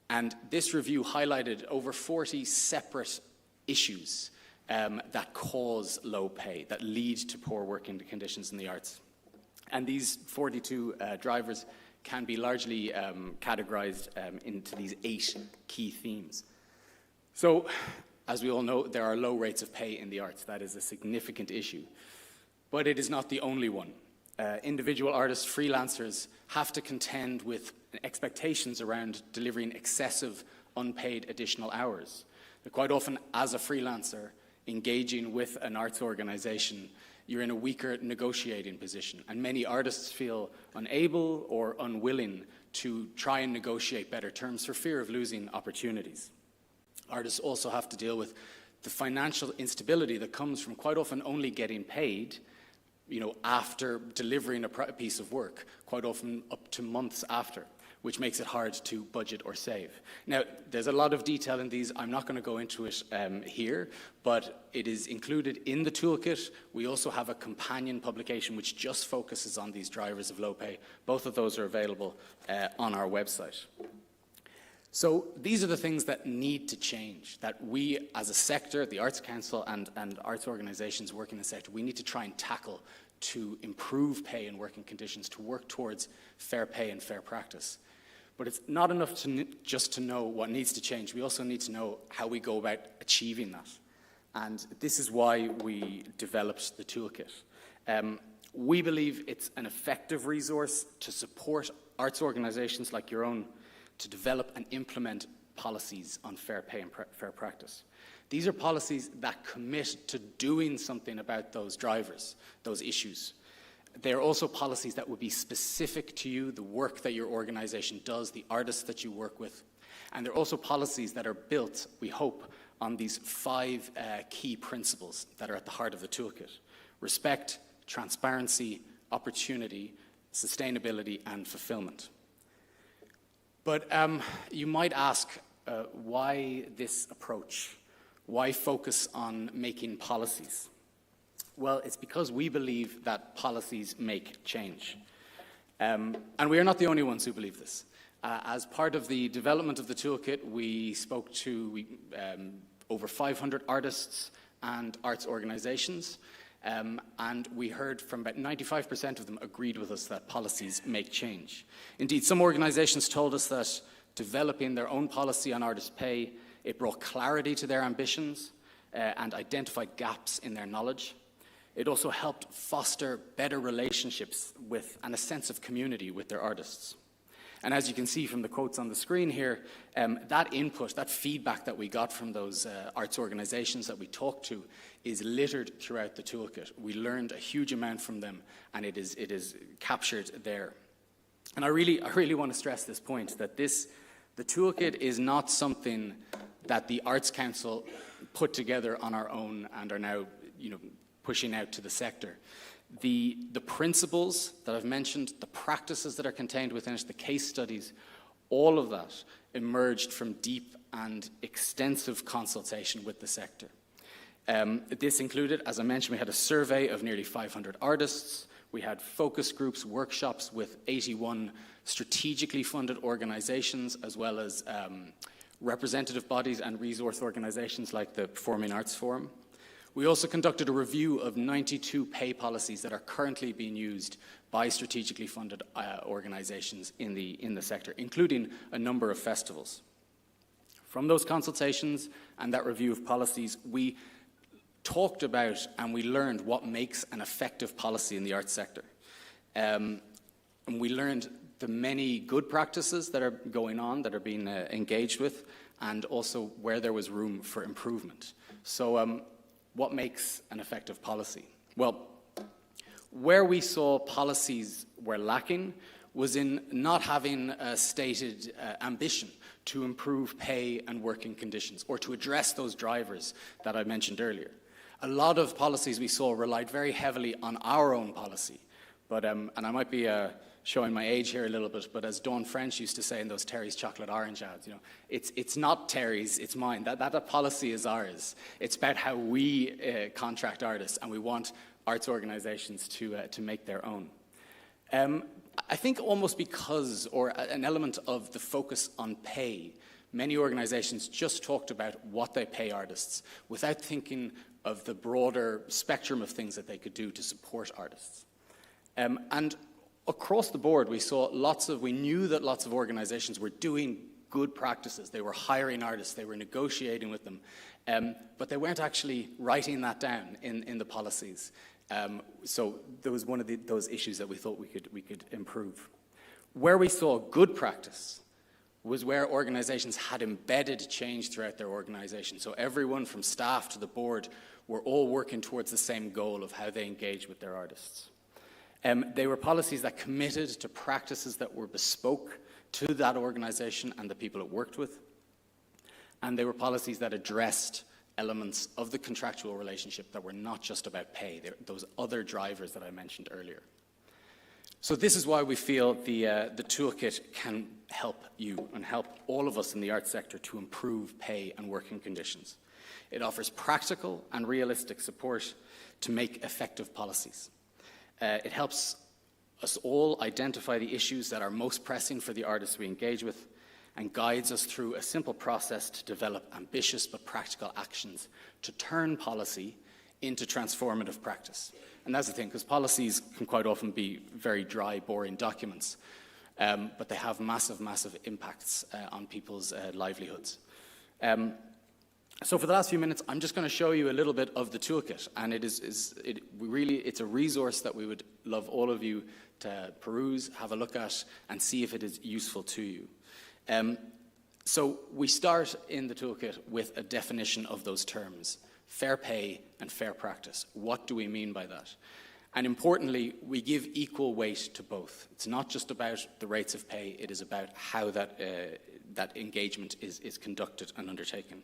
and this review highlighted over 40 separate issues that cause low pay, that lead to poor working conditions in the arts. And these 42 drivers can be largely categorized into these 8 key themes. So, as we all know, there are low rates of pay in the arts. That is a significant issue. But it is not the only one. individual artists, freelancers, have to contend with expectations around delivering excessive unpaid additional hours. Quite often, as a freelancer, engaging with an arts organisation, you're in a weaker negotiating position, and many artists feel unable or unwilling to try and negotiate better terms for fear of losing opportunities. Artists also have to deal with the financial instability that comes from quite often only getting paid, after delivering a piece of work, quite often up to months after, which makes it hard to budget or save. Now, there's a lot of detail in these. I'm not going to go into it here, but it is included in the toolkit. We also have a companion publication which just focuses on these drivers of low pay. Both of those are available on our website. So these are the things that need to change, that we as a sector, the Arts Council and arts organisations working in the sector, we need to try and tackle to improve pay and working conditions, to work towards fair pay and fair practice. But it's not enough just to know what needs to change. We also need to know how we go about achieving that. And this is why we developed the toolkit. We believe it's an effective resource to support arts organisations like your own to develop and implement policies on fair pay and fair practice. These are policies that commit to doing something about those drivers, those issues. They are also policies that would be specific to you, the work that your organisation does, the artists that you work with. And they're also policies that are built, we hope, on these 5 key principles that are at the heart of the toolkit: respect, transparency, opportunity, sustainability, and fulfillment. But you might ask, why this approach? Why focus on making policies? Well, it's because we believe that policies make change. And we are not the only ones who believe this. As part of the development of the toolkit, we spoke to over 500 artists and arts organisations, and we heard from about 95% of them agreed with us that policies make change. Indeed, some organisations told us that developing their own policy on artist pay, it brought clarity to their ambitions and identified gaps in their knowledge. It also helped foster better relationships with and a sense of community with their artists. And as you can see from the quotes on the screen here, that input, that feedback that we got from those arts organisations that we talked to is littered throughout the toolkit. We learned a huge amount from them, and it is captured there. And I really want to stress this point, that the toolkit is not something that the Arts Council put together on our own and are now, pushing out to the sector. The principles that I've mentioned, the practices that are contained within it, the case studies, all of that emerged from deep and extensive consultation with the sector. This included, as I mentioned, we had a survey of nearly 500 artists. We had focus groups, workshops with 81 strategically funded organisations, as well as representative bodies and resource organisations like the Performing Arts Forum. We also conducted a review of 92 pay policies that are currently being used by strategically funded organisations in the sector, including a number of festivals. From those consultations and that review of policies, we talked about and we learned what makes an effective policy in the arts sector. And we learned the many good practices that are going on, that are being engaged with, and also where there was room for improvement. So what makes an effective policy? Well, where we saw policies were lacking was in not having a stated ambition to improve pay and working conditions, or to address those drivers that I mentioned earlier. A lot of policies we saw relied very heavily on our own policy. But, and I might be showing my age here a little bit, but as Dawn French used to say in those Terry's Chocolate Orange ads, it's not Terry's, it's mine. That policy is ours. It's about how we contract artists, and we want arts organisations to make their own. I think almost because, or an element of the focus on pay, many organisations just talked about what they pay artists without thinking of the broader spectrum of things that they could do to support artists. And across the board, we knew that lots of organisations were doing good practices. They were hiring artists, they were negotiating with them, but they weren't actually writing that down in the policies. So there was one of those issues that we thought we could improve. Where we saw good practice was where organizations had embedded change throughout their organization. So everyone from staff to the board were all working towards the same goal of how they engage with their artists. They were policies that committed to practices that were bespoke to that organization and the people it worked with. And they were policies that addressed elements of the contractual relationship that were not just about pay, those other drivers that I mentioned earlier. So this is why we feel the toolkit can help you and help all of us in the arts sector to improve pay and working conditions. It offers practical and realistic support to make effective policies. It helps us all identify the issues that are most pressing for the artists we engage with and guides us through a simple process to develop ambitious but practical actions to turn policy into transformative practice. And that's the thing, because policies can quite often be very dry, boring documents, but they have massive, massive impacts on people's livelihoods. So for the last few minutes, I'm just going to show you a little bit of the toolkit, and it's a resource that we would love all of you to peruse, have a look at, and see if it is useful to you. So we start in the toolkit with a definition of those terms: fair pay and fair practice. What do we mean by that? And importantly, we give equal weight to both. It's not just about the rates of pay, it is about how that engagement is conducted and undertaken.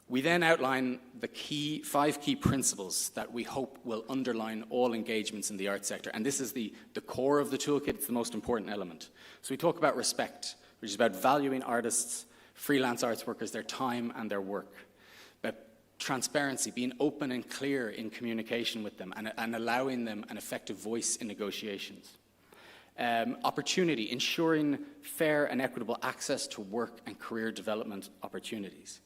We then outline the 5 key principles that we hope will underline all engagements in the arts sector. And this is the core of the toolkit. It's the most important element. So we talk about respect, which is about valuing artists, freelance arts workers, their time and their work. About transparency, being open and clear in communication with them and allowing them an effective voice in negotiations. Opportunity, ensuring fair and equitable access to work and career development opportunities.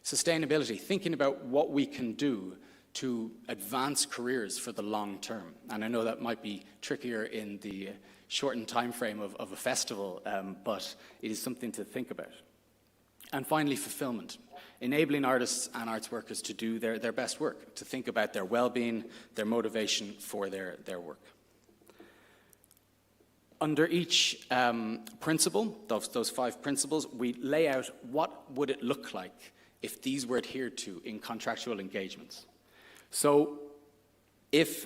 Sustainability, thinking about what we can do to advance careers for the long term. And I know that might be trickier in the shortened time frame of a festival, but it is something to think about. And finally, fulfillment, enabling artists and arts workers to do their best work, to think about their well-being, their motivation for their work. Under each principle, those 5 principles, we lay out what would it look like if these were adhered to in contractual engagements. So if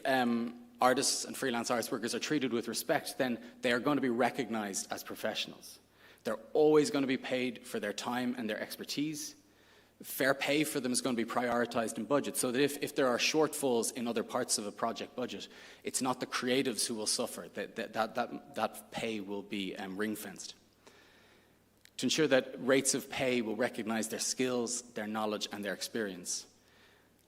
artists and freelance arts workers are treated with respect, then they are going to be recognized as professionals. They're always going to be paid for their time and their expertise. Fair pay for them is going to be prioritized in budget, so that if there are shortfalls in other parts of a project budget, it's not the creatives who will suffer. That pay will be ring-fenced. To ensure that rates of pay will recognize their skills, their knowledge, and their experience,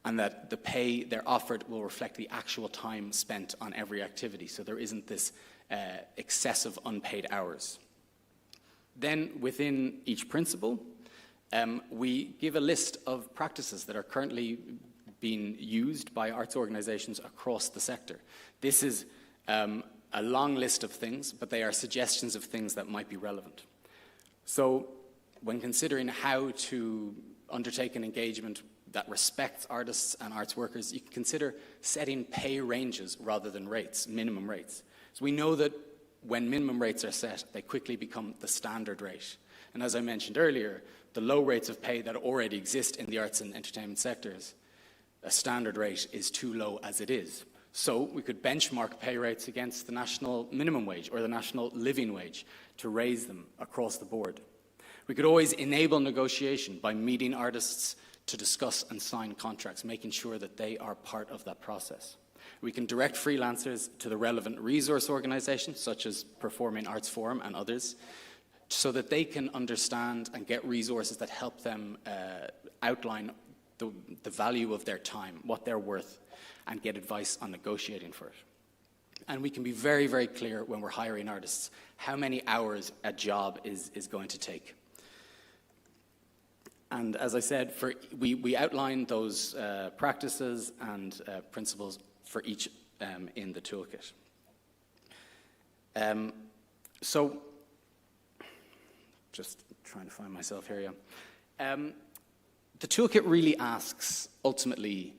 and that the pay they're offered will reflect the actual time spent on every activity, so there isn't this excessive unpaid hours. Then, within each principle, we give a list of practices that are currently being used by arts organizations across the sector. This is a long list of things, but they are suggestions of things that might be relevant. So when considering how to undertake an engagement that respects artists and arts workers, you can consider setting pay ranges rather than rates, minimum rates. So we know that when minimum rates are set, they quickly become the standard rate. And as I mentioned earlier, the low rates of pay that already exist in the arts and entertainment sectors, a standard rate is too low as it is. So we could benchmark pay rates against the national minimum wage or the national living wage to raise them across the board. We could always enable negotiation by meeting artists to discuss and sign contracts, making sure that they are part of that process. We can direct freelancers to the relevant resource organizations, such as Performing Arts Forum and others, so that they can understand and get resources that help them outline the value of their time, what they're worth, and get advice on negotiating for it. And we can be very, very clear when we're hiring artists how many hours a job is going to take. And as I said, we outline those practices and principles for each in the toolkit. So, just trying to find myself here, yeah. The toolkit really asks, ultimately,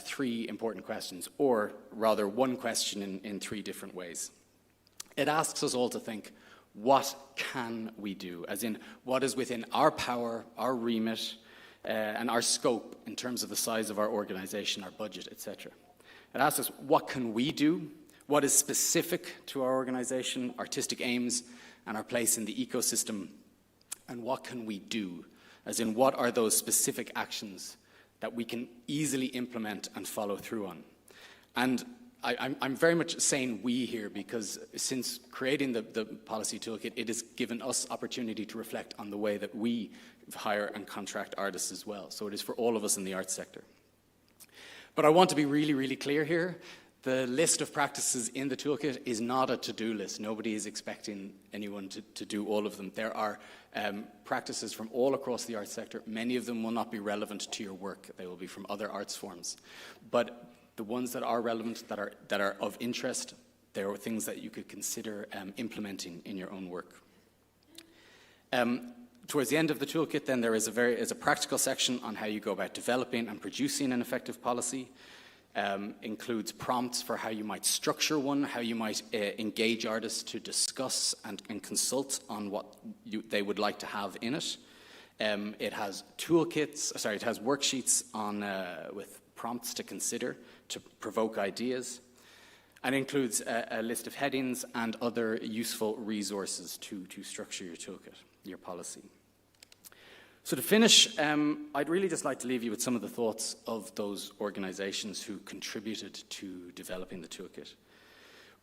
three important questions, or rather one question in three different ways. It asks us all to think, what can we do? As in, what is within our power, our remit, and our scope in terms of the size of our organization, our budget, etc. It asks us, what can we do? What is specific to our organization, artistic aims, and our place in the ecosystem? And what can we do? As in, what are those specific actions that we can easily implement and follow through on? And I'm very much saying we here because since creating the policy toolkit, it has given us opportunity to reflect on the way that we hire and contract artists as well. So it is for all of us in the arts sector. But I want to be really, really clear here. The list of practices in the toolkit is not a to-do list. Nobody is expecting anyone to do all of them. There are practices from all across the arts sector. Many of them will not be relevant to your work. They will be from other arts forms. But the ones that are relevant, that are of interest, there are things that you could consider implementing in your own work. Towards the end of the toolkit, then, there is a practical section on how you go about developing and producing an effective policy. Includes prompts for how you might structure one, how you might engage artists to discuss and consult on what they would like to have in it. It has it has worksheets on with prompts to consider, to provoke ideas, and includes a list of headings and other useful resources to structure your toolkit, your policy. So to finish, I'd really just like to leave you with some of the thoughts of those organizations who contributed to developing the toolkit.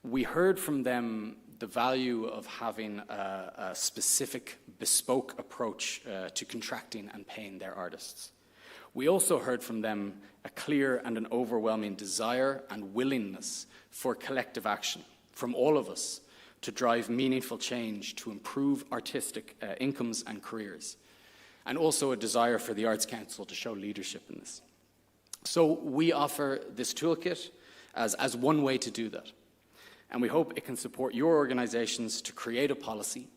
We heard from them the value of having a specific, bespoke approach to contracting and paying their artists. We also heard from them a clear and an overwhelming desire and willingness for collective action from all of us to drive meaningful change to improve artistic incomes and careers, and also a desire for the Arts Council to show leadership in this. So we offer this toolkit as one way to do that. And we hope it can support your organizations to create a policy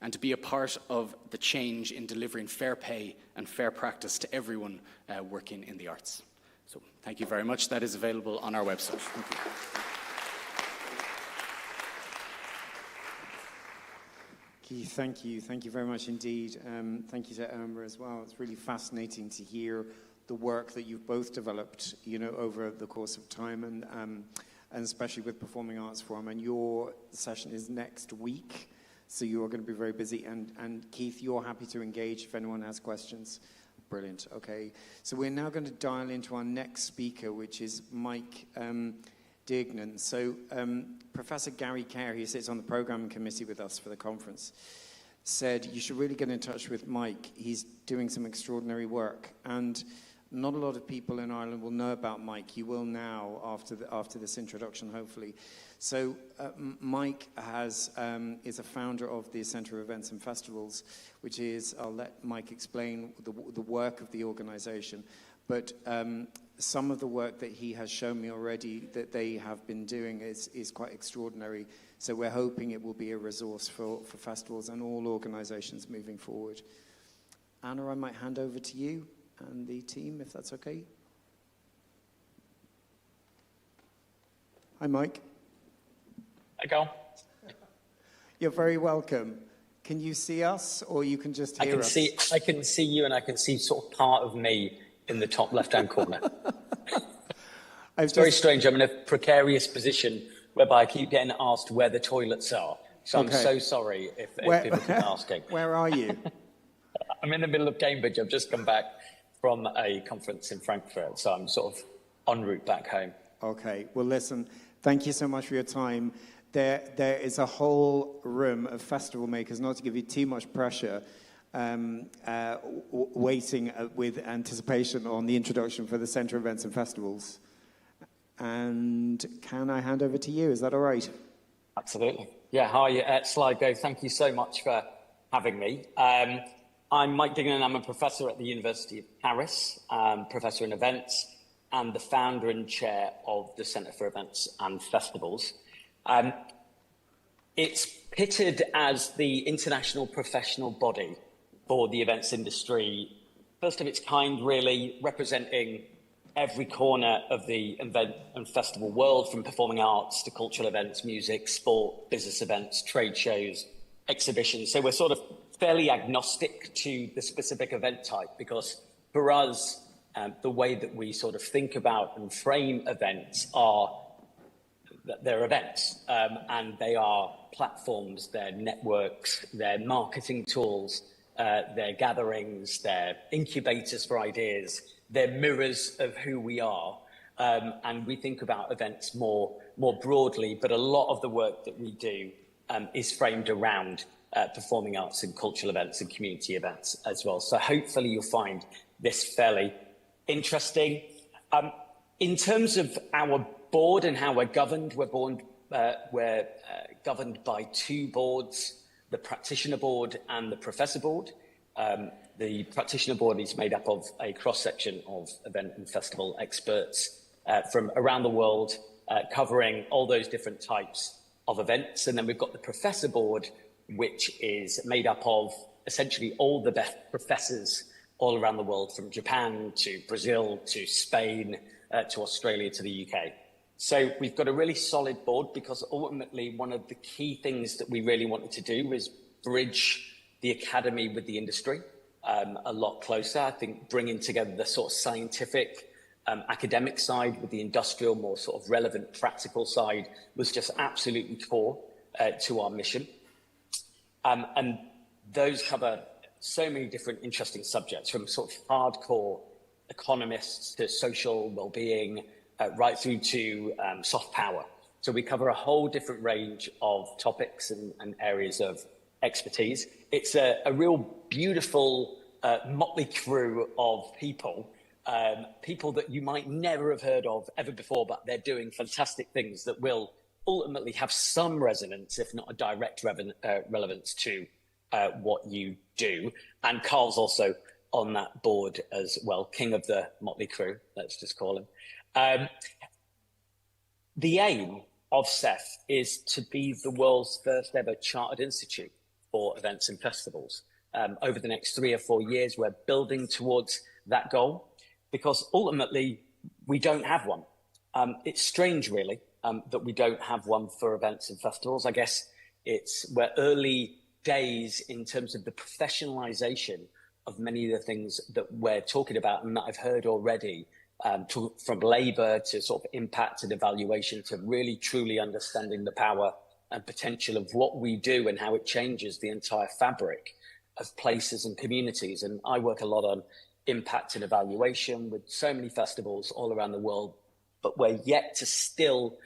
and to be a part of the change in delivering fair pay and fair practice to everyone working in the arts. So thank you very much. That is available on our website. Thank you. Keith, thank you. Thank you very much indeed. Thank you to Amber as well. It's really fascinating to hear the work that you've both developed, over the course of time, and especially with Performing Arts Forum. And your session is next week, so you're going to be very busy. And Keith, you're happy to engage if anyone has questions. Brilliant. Okay. So we're now going to dial into our next speaker, which is Mike Dignan. So Professor Gary Kerr, who sits on the programming committee with us for the conference, said you should really get in touch with Mike. He's doing some extraordinary work, and not a lot of people in Ireland will know about Mike. You will now after this introduction, hopefully. So Mike is a founder of the Centre of Events and Festivals, which is, I'll let Mike explain the work of the organisation, but some of the work that he has shown me already that they have been doing is quite extraordinary. So we're hoping it will be a resource for festivals and all organisations moving forward. Anna, I might hand over to you and the team, if that's okay. Hi, Mike. Hi, Carl. You're very welcome. Can you see us, or you can just hear us? I can see you, and I can see sort of part of me in the top left-hand corner. It's very strange. I'm in a precarious position whereby I keep getting asked where the toilets are. So I'm so sorry if people keep asking. Where are you? I'm in the middle of Cambridge. I've just come back from a conference in Frankfurt, so I'm sort of en route back home. Okay. Well, listen, thank you so much for your time. There is a whole room of festival makers, not to give you too much pressure, waiting with anticipation on the introduction for the Centre of Events and Festivals. And can I hand over to you? Is that all right? Absolutely. Yeah, hi, Sligo. Thank you so much for having me. I'm Mike Dignan. I'm a professor at the University of Paris, professor in events, and the founder and chair of the Centre for Events and Festivals. It's pitted as the international professional body for the events industry, first of its kind, really, representing every corner of the event and festival world, from performing arts to cultural events, music, sport, business events, trade shows, exhibitions. So we're sort of fairly agnostic to the specific event type, because for us, the way that we sort of think about and frame events are that they're events, and they are platforms, they're networks, they're marketing tools, they're gatherings, they're incubators for ideas, they're mirrors of who we are. And we think about events more broadly, but a lot of the work that we do is framed around performing arts and cultural events and community events as well. So hopefully you'll find this fairly interesting. In terms of our board and how we're governed, we're governed by two boards, the practitioner board and the professor board. The practitioner board is made up of a cross-section of event and festival experts from around the world, covering all those different types of events. And then we've got the professor board, which is made up of essentially all the best professors all around the world, from Japan to Brazil to Spain to Australia to the UK. So we've got a really solid board, because ultimately one of the key things that we really wanted to do is bridge the academy with the industry a lot closer. I think bringing together the sort of scientific academic side with the industrial, more sort of relevant practical side was just absolutely core to our mission. And those cover so many different interesting subjects, from sort of hardcore economists to social well-being, right through to soft power. So we cover a whole different range of topics and areas of expertise. It's a real beautiful motley crew of people, people that you might never have heard of ever before, but they're doing fantastic things that will ultimately have some resonance, if not a direct relevance to what you do. And Carl's also on that board as well, king of the motley crew, let's just call him. The aim of CEF is to be the world's first ever chartered institute for events and festivals. Over the next 3 or 4 years, we're building towards that goal, because ultimately we don't have one. It's strange, really, that we don't have one for events and festivals. I guess we're early days in terms of the professionalization of many of the things that we're talking about and that I've heard already, from labour to sort of impact and evaluation, to really truly understanding the power and potential of what we do and how it changes the entire fabric of places and communities. And I work a lot on impact and evaluation with so many festivals all around the world, but we're yet to still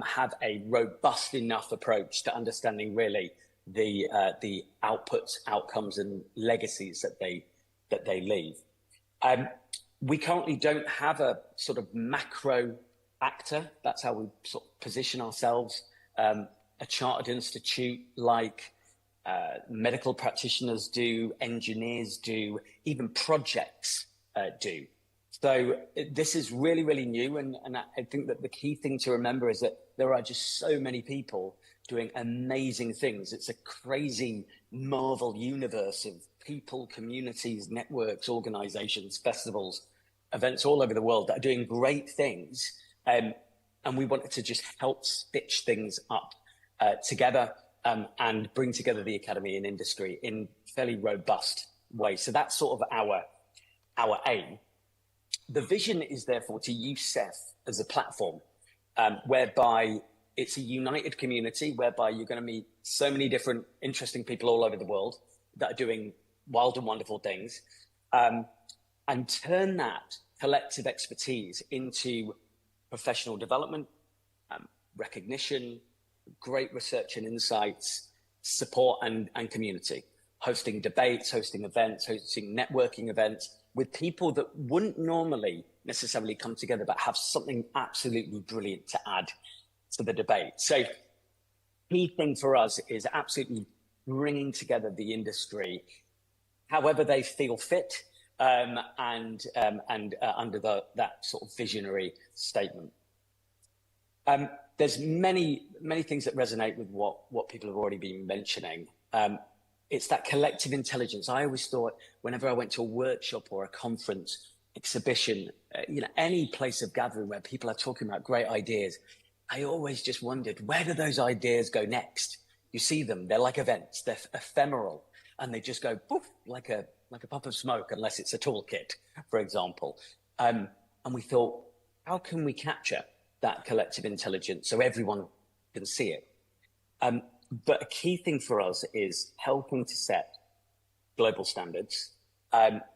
have a robust enough approach to understanding really the outputs, outcomes and legacies that they leave. We currently don't have a sort of macro actor. That's how we sort of position ourselves. A chartered institute like medical practitioners do, engineers do, even projects do. So this is really, really new. And I think that the key thing to remember is that there are just so many people doing amazing things. It's a crazy Marvel universe of people, communities, networks, organizations, festivals, events all over the world that are doing great things. And we wanted to just help stitch things up together and bring together the academy and industry in fairly robust ways. So that's sort of our aim. The vision is therefore to use CEF as a platform whereby it's a united community, whereby you're going to meet so many different interesting people all over the world that are doing wild and wonderful things, and turn that collective expertise into professional development, recognition, great research and insights, support and community, hosting debates, hosting events, hosting networking events with people that wouldn't normally necessarily come together, but have something absolutely brilliant to add to the debate. So key thing for us is absolutely bringing together the industry however they feel fit, and under that sort of visionary statement. There's many things that resonate with what people have already been mentioning. It's that collective intelligence. I always thought whenever I went to a workshop or a conference, exhibition, any place of gathering where people are talking about great ideas, I always just wondered, where do those ideas go next? You see them, they're like events, they're ephemeral, and they just go poof, like a puff of smoke, unless it's a toolkit, for example. And we thought, how can we capture that collective intelligence so everyone can see it? But a key thing for us is helping to set global standards.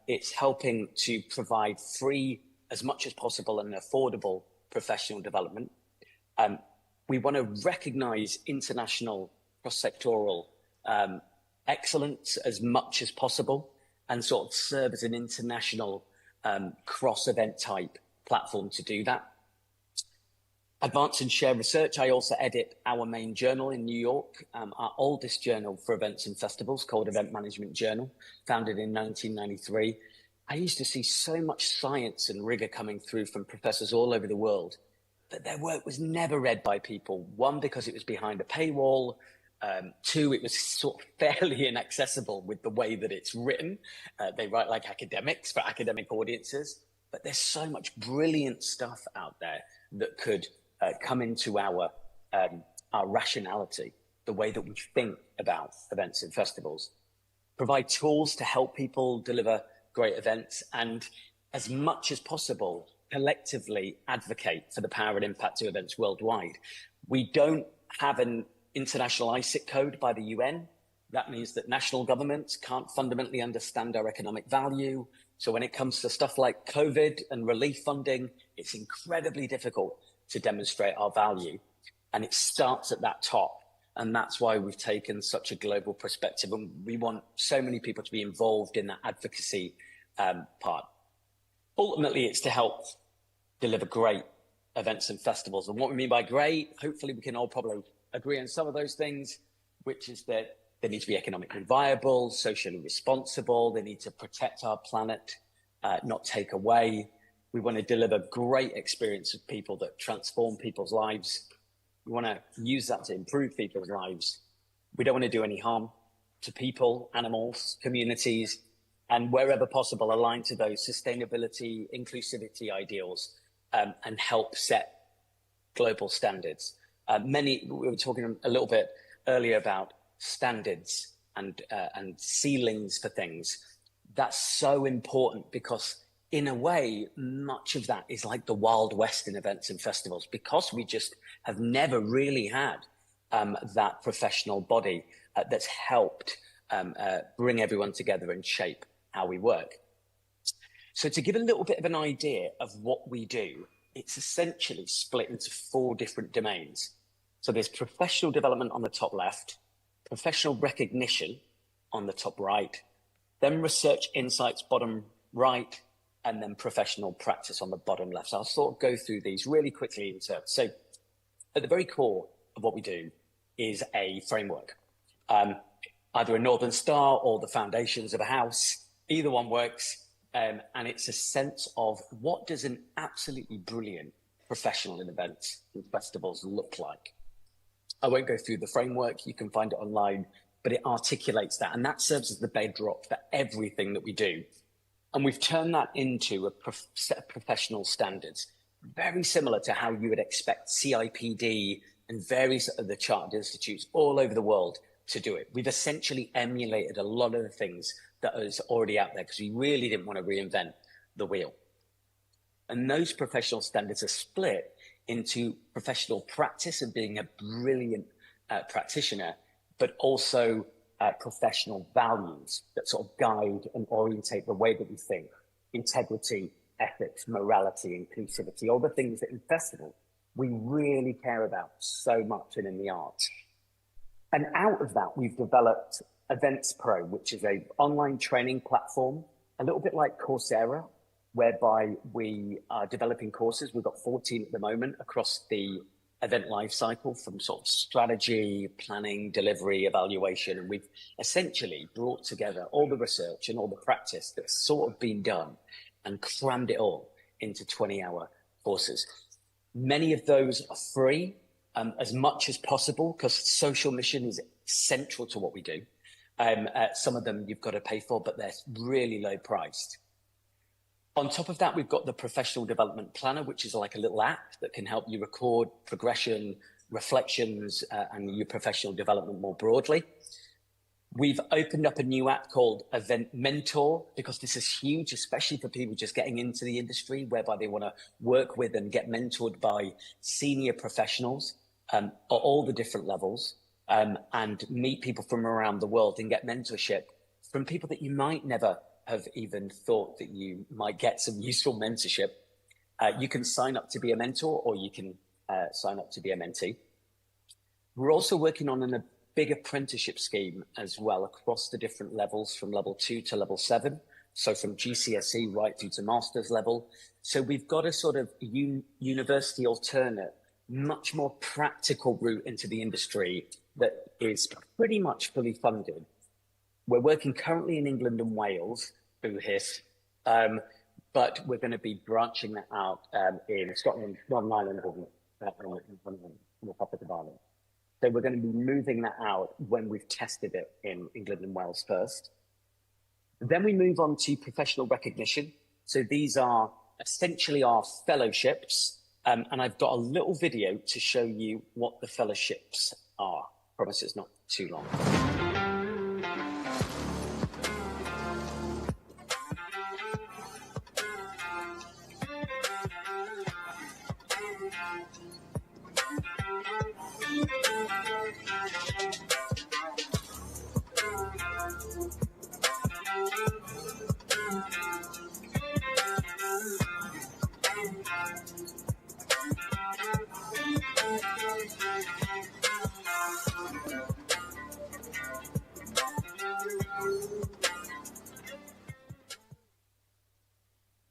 It's helping to provide free, as much as possible, and affordable professional development. We want to recognise international cross-sectoral excellence as much as possible, and sort of serve as an international cross-event type platform to do that. Advance and share research. I also edit our main journal in New York, our oldest journal for events and festivals, called Event Management Journal, founded in 1993. I used to see so much science and rigor coming through from professors all over the world, but their work was never read by people. One, because it was behind a paywall. Two, it was sort of fairly inaccessible with the way that it's written. They write like academics for academic audiences, but there's so much brilliant stuff out there that could come into our rationality, the way that we think about events and festivals, provide tools to help people deliver great events, and as much as possible, collectively advocate for the power and impact of events worldwide. We don't have an international ISIC code by the UN. That means that national governments can't fundamentally understand our economic value. So when it comes to stuff like COVID and relief funding, it's incredibly difficult to demonstrate our value. And it starts at that top. And that's why we've taken such a global perspective. And we want so many people to be involved in that advocacy part. Ultimately, it's to help deliver great events and festivals. And what we mean by great, hopefully we can all probably agree on some of those things, which is that they need to be economically viable, socially responsible. They need to protect our planet, not take away. We want to deliver great experience of people that transform people's lives. We want to use that to improve people's lives. We don't want to do any harm to people, animals, communities, and wherever possible, align to those sustainability, inclusivity ideals, and help set global standards. We were talking a little bit earlier about standards and ceilings for things. That's so important because, in a way, much of that is like the Wild West in events and festivals, because we just have never really had that professional body that's helped bring everyone together and shape how we work. So to give a little bit of an idea of what we do, it's essentially split into 4 different domains. So there's professional development on the top left, professional recognition on the top right, then research insights bottom right, and then professional practice on the bottom left. So I'll sort of go through these really quickly in turn. So at the very core of what we do is a framework, either a Northern Star or the foundations of a house. Either one works. And it's a sense of, what does an absolutely brilliant professional in events and festivals look like? I won't go through the framework. You can find it online, but it articulates that. And that serves as the bedrock for everything that we do. And we've turned that into a set of professional standards, very similar to how you would expect CIPD and various other chartered institutes all over the world to do it. We've essentially emulated a lot of the things that is already out there because we really didn't want to reinvent the wheel. And those professional standards are split into professional practice and being a brilliant practitioner, but also professional values that sort of guide and orientate the way that we think: integrity, ethics, morality, inclusivity, all the things that in festival we really care about so much and in the arts. And out of that, we've developed Events Pro, which is an online training platform, a little bit like Coursera, whereby we are developing courses. We've got 14 at the moment across the event life cycle, from sort of strategy, planning, delivery, evaluation. And we've essentially brought together all the research and all the practice that's sort of been done and crammed it all into 20-hour courses. Many of those are free, as much as possible, because social mission is central to what we do. Some of them you've got to pay for, but they're really low priced. On top of that, we've got the Professional Development Planner, which is like a little app that can help you record progression, reflections, and your professional development more broadly. We've opened up a new app called Event Mentor, because this is huge, especially for people just getting into the industry, whereby they want to work with and get mentored by senior professionals at all the different levels, and meet people from around the world and get mentorship from people that you might never have even thought that you might get some useful mentorship. You can sign up to be a mentor, or you can sign up to be a mentee. We're also working on a big apprenticeship scheme as well across the different levels, from level 2 to level 7. So from GCSE right through to master's level. So we've got a sort of university alternate, much more practical route into the industry that is pretty much fully funded. We're working currently in England and Wales, boo hiss, but we're going to be branching that out in Scotland, Northern Ireland, and the Republic of Ireland. So we're going to be moving that out when we've tested it in England and Wales first. Then we move on to professional recognition. So these are essentially our fellowships. And I've got a little video to show you what the fellowships are. I promise it's not too long.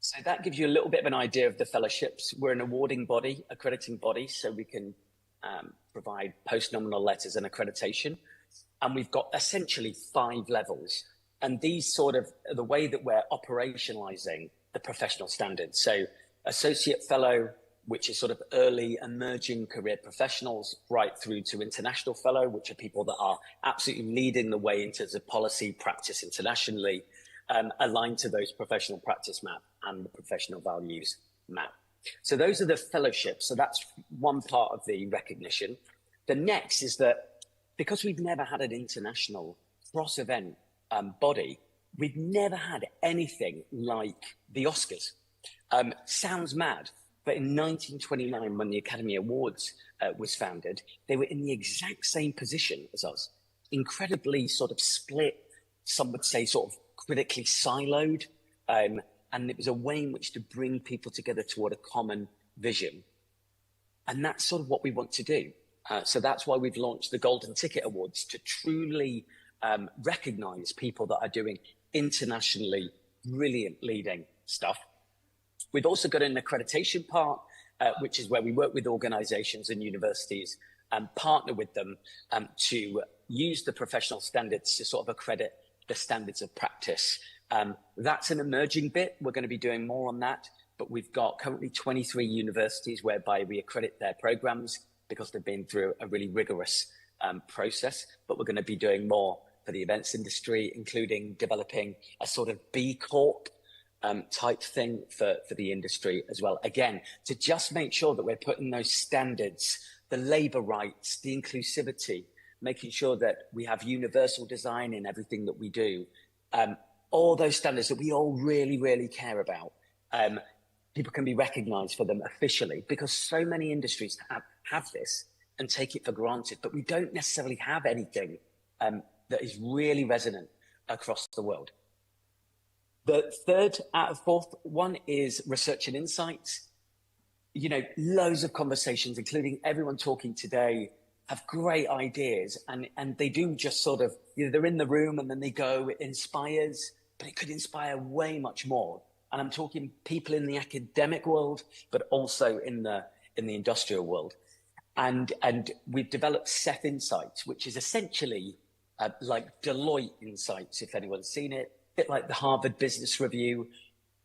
So that gives you a little bit of an idea of the fellowships. We're an awarding body, accrediting body, so we can provide post-nominal letters and accreditation. And we've got essentially 5 levels. And these sort of are the way that we're operationalizing the professional standards. So associate fellow, which is sort of early emerging career professionals, right through to international fellow, which are people that are absolutely leading the way into the policy practice internationally, aligned to those professional practice map and the professional values map. So those are the fellowships. So that's one part of the recognition. The next is that because we've never had an international cross-event body, we've never had anything like the Oscars. Sounds mad, but in 1929, when the Academy Awards was founded, they were in the exact same position as us, incredibly sort of split, some would say sort of critically siloed, and it was a way in which to bring people together toward a common vision. And that's sort of what we want to do. So that's why we've launched the Golden Ticket Awards, to truly recognize people that are doing internationally brilliant leading stuff. We've also got an accreditation part, which is where we work with organizations and universities and partner with them to use the professional standards to sort of accredit the standards of practice. That's an emerging bit. We're going to be doing more on that, but we've got currently 23 universities whereby we accredit their programs because they've been through a really rigorous process, but we're going to be doing more for the events industry, including developing a sort of B Corp type thing for the industry as well. Again, to just make sure that we're putting those standards, the labor rights, the inclusivity, making sure that we have universal design in everything that we do. All those standards that we all really, really care about. People can be recognized for them officially, because so many industries have this and take it for granted, but we don't necessarily have anything that is really resonant across the world. The third out of fourth one is research and insights. You know, loads of conversations, including everyone talking today, have great ideas, and they do just sort of, you know, they're in the room and then they go, it inspires, but it could inspire way much more. And I'm talking people in the academic world, but also in the industrial world. And we've developed Ceph Insights, which is essentially like Deloitte Insights, if anyone's seen it, a bit like the Harvard Business Review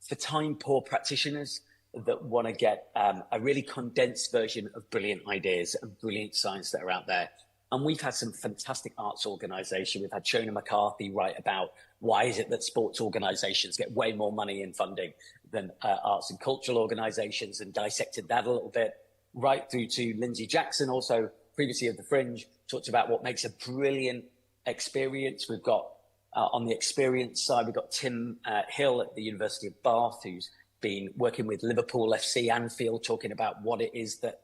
for time-poor practitioners that want to get a really condensed version of brilliant ideas and brilliant science that are out there. And we've had some fantastic arts organisation. We've had Shona McCarthy write about why is it that sports organisations get way more money in funding than arts and cultural organisations, and dissected that a little bit, right through to Lindsay Jackson, also previously of The Fringe, talked about what makes a brilliant experience. We've got, on the experience side, we've got Tim Hill at the University of Bath, who's been working with Liverpool FC Anfield, talking about what it is that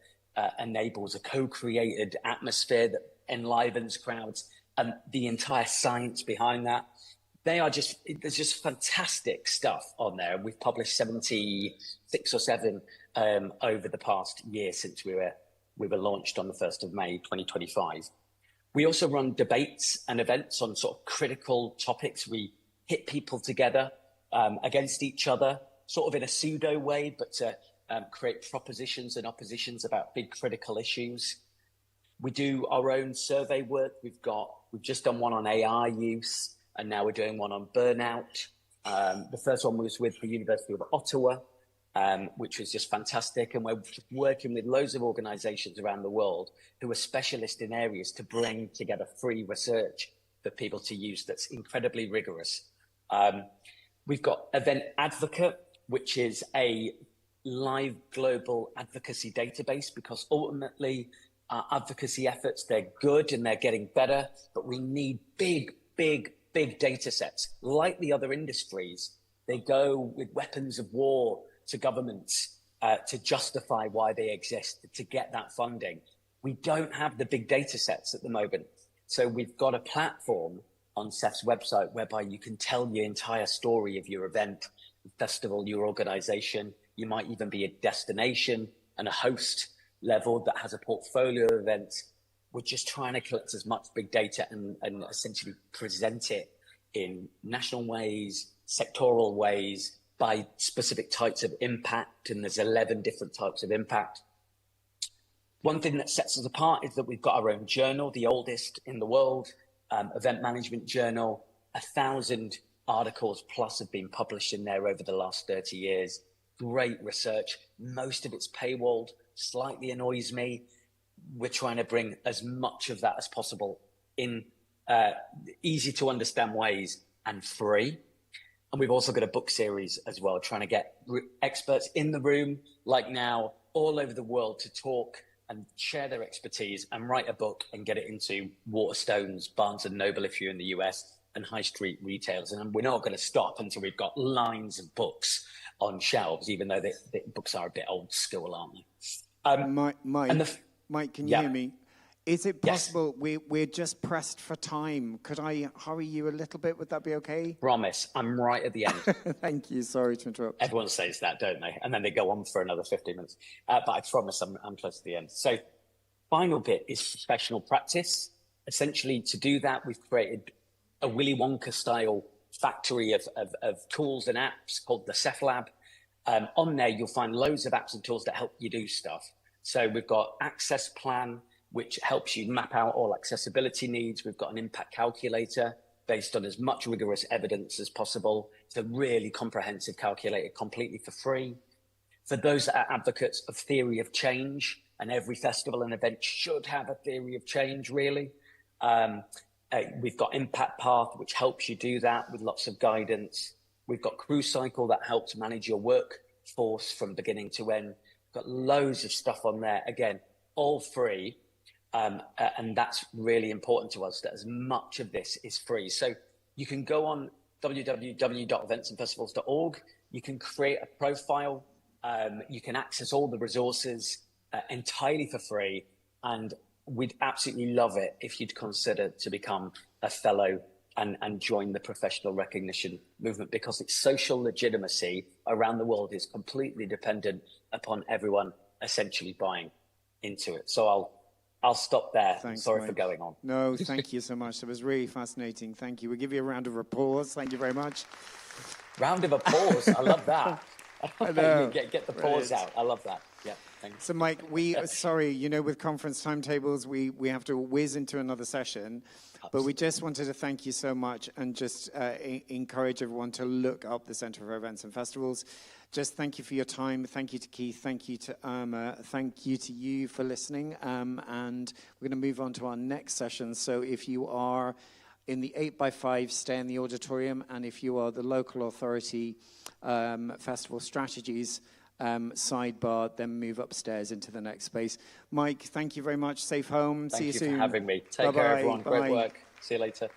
enables a co-created atmosphere that enlivens crowds, and the entire science behind that. There's just fantastic stuff on there. We've published 76 or 7 over the past year since we were launched on the 1st of May, 2025. We also run debates and events on sort of critical topics. We hit people together against each other, sort of in a pseudo way, but to create propositions and oppositions about big critical issues. We do our own survey work. We've just done one on AI use, and now we're doing one on burnout. The first one was with the University of Ottawa, which was just fantastic. And we're working with loads of organisations around the world who are specialists in areas to bring together free research for people to use that's incredibly rigorous. We've got Event Advocate, which is a live global advocacy database, because ultimately our advocacy efforts, they're good and they're getting better, but we need big data sets. Like the other industries, they go with weapons of war to governments to justify why they exist, to get that funding. We don't have the big data sets at the moment. So we've got a platform on CEF's website whereby you can tell the entire story of your event, festival, your organization. You might even be a destination and a host level that has a portfolio of events. We're just trying to collect as much big data and essentially present it in national ways, sectoral ways, by specific types of impact, and there's 11 different types of impact. One thing that sets us apart is that we've got our own journal, the oldest in the world, event management journal. 1,000 articles plus have been published in there over the last 30 years. Great research. Most of it's paywalled, slightly annoys me. We're trying to bring as much of that as possible in easy to understand ways and free. And we've also got a book series as well, trying to get experts in the room, like now, all over the world to talk and share their expertise and write a book and get it into Waterstones, Barnes & Noble if you're in the US, and high street retailers. And we're not going to stop until we've got lines of books on shelves, even though the books are a bit old school, aren't they? Mike, can you hear me? Is it possible, we're just pressed for time. Could I hurry you a little bit? Would that be okay? Promise. I'm right at the end. Thank you. Sorry to interrupt. Everyone says that, don't they? And then they go on for another 15 minutes. But I promise I'm close to the end. So final bit is professional practice. Essentially, to do that, we've created a Willy Wonka-style factory of tools and apps called the CEF Lab. On there, you'll find loads of apps and tools that help you do stuff. So we've got Access Plan, which helps you map out all accessibility needs. We've got an impact calculator based on as much rigorous evidence as possible. It's a really comprehensive calculator, completely for free. For those that are advocates of theory of change, and every festival and event should have a theory of change, really. We've got Impact Path, which helps you do that with lots of guidance. We've got Crew Cycle that helps manage your workforce from beginning to end. We've got loads of stuff on there. Again, all free. And that's really important to us, that as much of this is free. So you can go on www.eventsandfestivals.org. You can create a profile. You can access all the resources entirely for free. And we'd absolutely love it if you'd consider to become a fellow and join the professional recognition movement, because its social legitimacy around the world is completely dependent upon everyone essentially buying into it. So I'll stop there. Thanks, Sorry Mike. for going on. No, thank you so much. That was really fascinating. Thank you. We'll give you a round of applause. Thank you very much. Round of applause. I love that. I know. Get the pause out. I love that. Yeah, thanks. So, Mike, sorry, with conference timetables, we have to whiz into another session. But we just wanted to thank you so much and just encourage everyone to look up the Centre for Events and Festivals. Just thank you for your time. Thank you to Keith. Thank you to Irma. Thank you to you for listening. And we're going to move on to our next session. So if you are In the 8x5, stay in the auditorium, and if you are the local authority festival strategies sidebar, then move upstairs into the next space. Mike, thank you very much. Safe home. See you soon. Thank you for having me. Take Bye-bye. care, everyone. Great Bye. work. See you later.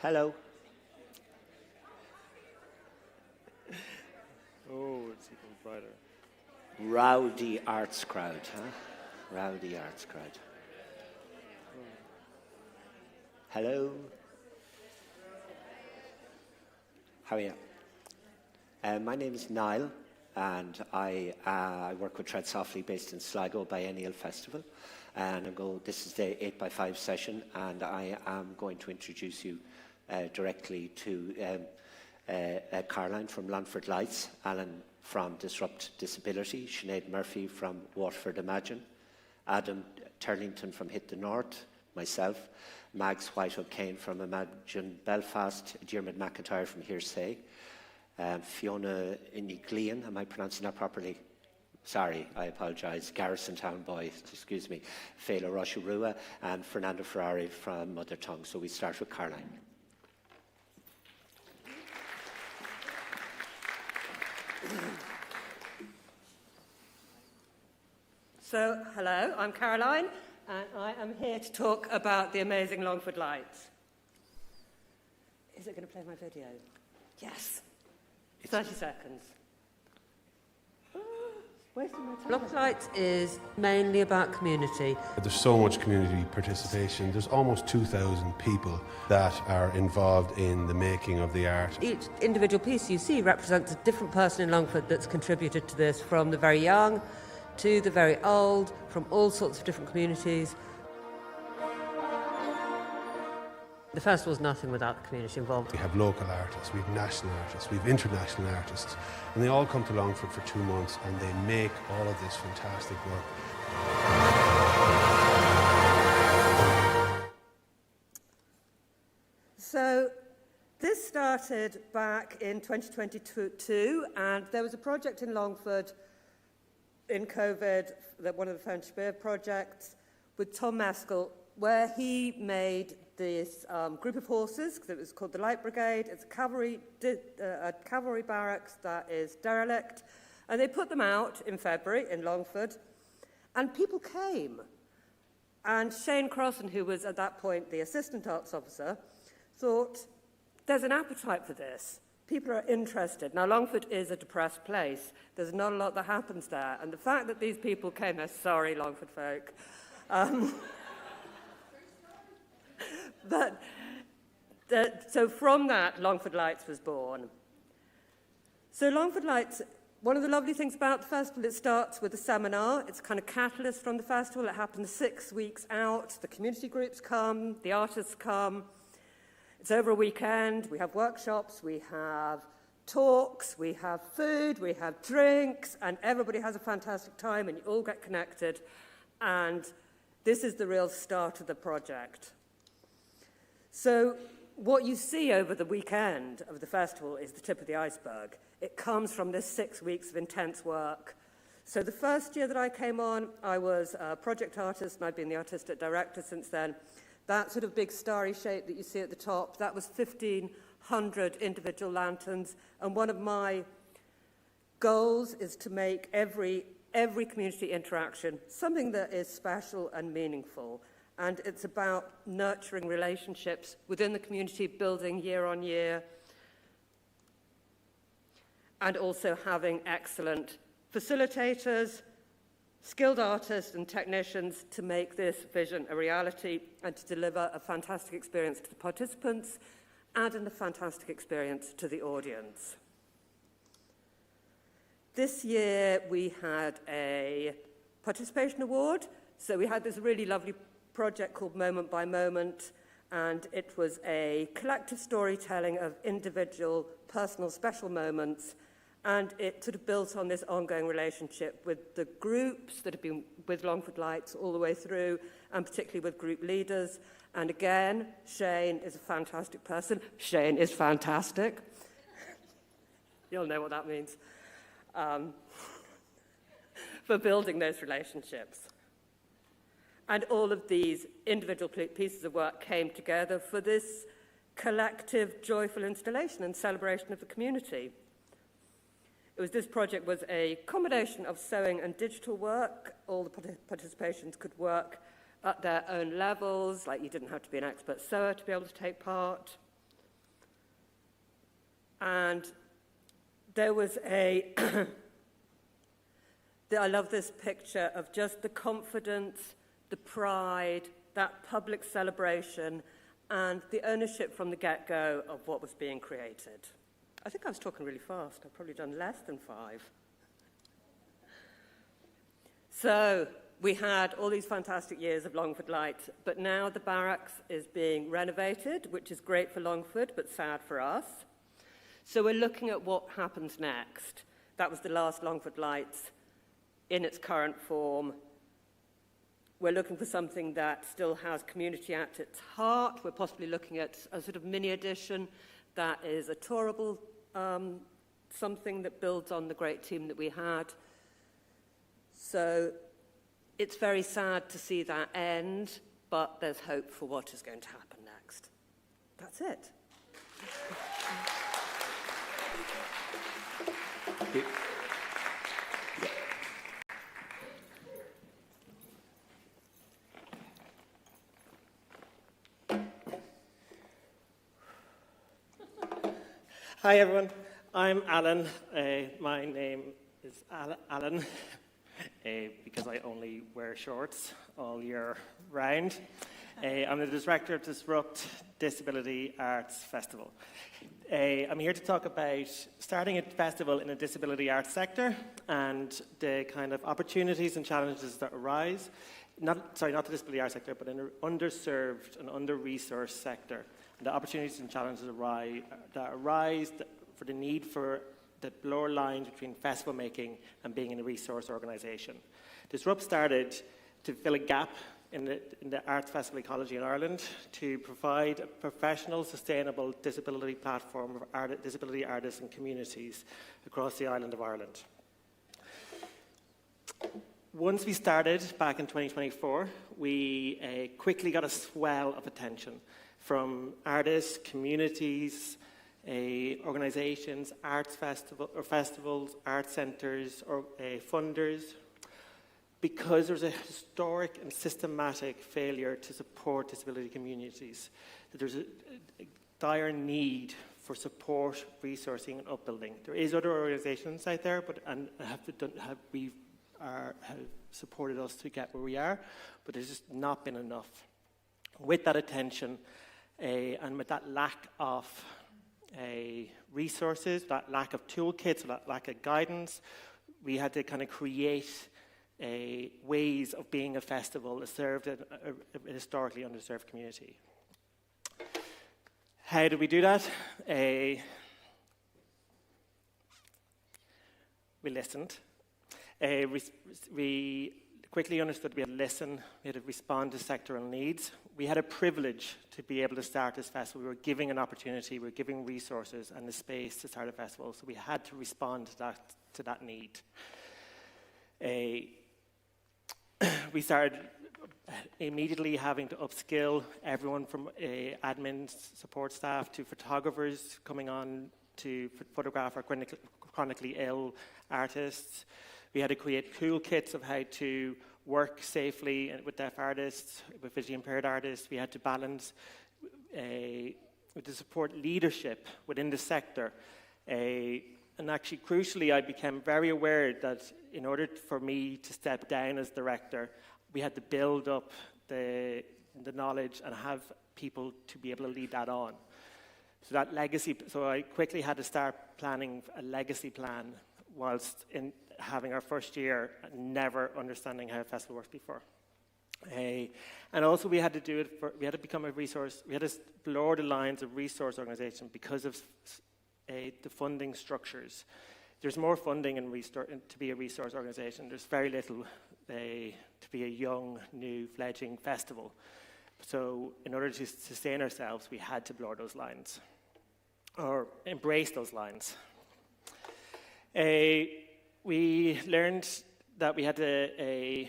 Hello. Oh, it's even brighter. Rowdy arts crowd, huh? Rowdy arts crowd. Hello. How are you? My name is Niall, and I work with Tread Softly, based in Sligo Biennial Festival. And this is the 8x5 session, and I am going to introduce you directly to Caroline from Longford Lights, Alan from Disrupt Disability, Sinead Murphy from Waterford Imagine, Adam Turlington from Hit the North, myself, Mags White O'Kane from Imagine Belfast, Diarmuid McIntyre from Hearsay, Fiona Iniglean, am I pronouncing that properly? Sorry, I apologise. Garrison Town Boy, excuse me. Fela Rocha-Rua and Fernando Ferrari from Mother Tongue. So we start with Caroline. So, hello, I'm Caroline, and I am here to talk about the amazing Longford Lights. Is it going to play my video? Yes. 30 seconds. FLUX Lights is mainly about community. There's so much community participation. There's almost 2,000 people that are involved in the making of the art. Each individual piece you see represents a different person in Longford that's contributed to this, from the very young to the very old, from all sorts of different communities. The festival's nothing without the community involved. We have local artists, we have national artists, we have international artists, and they all come to Longford for 2 months and they make all of this fantastic work. So, this started back in 2022, and there was a project in Longford in COVID, one of the French Beer projects, with Tom Maskell, where he made this group of horses, because it was called the Light Brigade. It's a cavalry barracks that is derelict. And they put them out in February in Longford, and people came. And Shane Crossan, who was at that point the assistant arts officer, thought, there's an appetite for this. People are interested. Now, Longford is a depressed place. There's not a lot that happens there. And the fact that these people came there, sorry, Longford folk, so from that, Longford Lights was born. So Longford Lights, one of the lovely things about the festival, it starts with a seminar. It's a kind of catalyst from the festival. It happens 6 weeks out. The community groups come, the artists come. It's over a weekend. We have workshops, we have talks, we have food, we have drinks, and everybody has a fantastic time, and you all get connected. And this is the real start of the project. So what you see over the weekend of the festival is the tip of the iceberg. It comes from this 6 weeks of intense work. So the first year that I came on, I was a project artist, and I've been the artistic director since then. That sort of big starry shape that you see at the top, that was 1,500 individual lanterns. And one of my goals is to make every community interaction something that is special and meaningful. And it's about nurturing relationships within the community, building year on year, and also having excellent facilitators, skilled artists and technicians to make this vision a reality and to deliver a fantastic experience to the participants and a fantastic experience to the audience. This year we had a participation award. So we had this really lovely project called Moment by Moment, and it was a collective storytelling of individual, personal, special moments, and it sort of built on this ongoing relationship with the groups that have been with Longford Lights all the way through, and particularly with group leaders. And again, Shane is a fantastic person. Shane is fantastic. You'll know what that means. For building those relationships. And all of these individual pieces of work came together for this collective, joyful installation and celebration of the community. This project was a combination of sewing and digital work. All the participations could work at their own levels, like you didn't have to be an expert sewer to be able to take part. And there was a, I love this picture of just the confidence, the pride, that public celebration, and the ownership from the get-go of what was being created. I think I was talking really fast. I've probably done less than 5. So we had all these fantastic years of Longford Lights, but now the barracks is being renovated, which is great for Longford, but sad for us. So we're looking at what happens next. That was the last Longford Lights in its current form. We're looking for something that still has community at its heart. We're possibly looking at a sort of mini edition that is a tourable something that builds on the great team that we had. So it's very sad to see that end, but there's hope for what is going to happen next. That's it. Hi everyone, I'm Alan. My name is Alan because I only wear shorts all year round. I'm the director of Disrupt Disability Arts Festival. I'm here to talk about starting a festival in the disability arts sector and the kind of opportunities and challenges that arise, not the disability arts sector, but in an underserved and under-resourced sector. And the opportunities and challenges that arise for the need for the blur lines between festival making and being in a resource organisation. Disrupt started to fill a gap in the arts festival ecology in Ireland to provide a professional, sustainable disability platform for disability artists and communities across the island of Ireland. Once we started back in 2024, we quickly got a swell of attention from artists, communities, organisations, festivals, art centres, or funders, because there's a historic and systematic failure to support disability communities. That there's a dire need for support, resourcing, and upbuilding. There is other organisations out there, have supported us to get where we are, but there's just not been enough. With that attention, and with that lack of resources, that lack of toolkits, that lack of guidance, we had to kind of create ways of being a festival that served a historically underserved community. How did we do that? We listened. We quickly understood we had to listen, we had to respond to sectoral needs. We had a privilege to be able to start this festival. We were giving an opportunity, we were giving resources and the space to start a festival, so we had to respond to that need. We started immediately having to upskill everyone from admin support staff to photographers coming on to photograph our chronically ill artists. We had to create toolkits of how to work safely with deaf artists, with visually impaired artists. We had to balance to support leadership within the sector. And actually, crucially, I became very aware that in order for me to step down as director, we had to build up the knowledge and have people to be able to lead that on. So that legacy, so I quickly had to start planning a legacy plan whilst in having our first year, never understanding how a festival works before. And also we had to do it, we had to become a resource, we had to blur the lines of resource organisation because of the funding structures. There's more funding to be a resource organisation. There's very little to be a young, new, fledgling festival. So in order to sustain ourselves, we had to blur those lines, or embrace those lines. We learned that we had to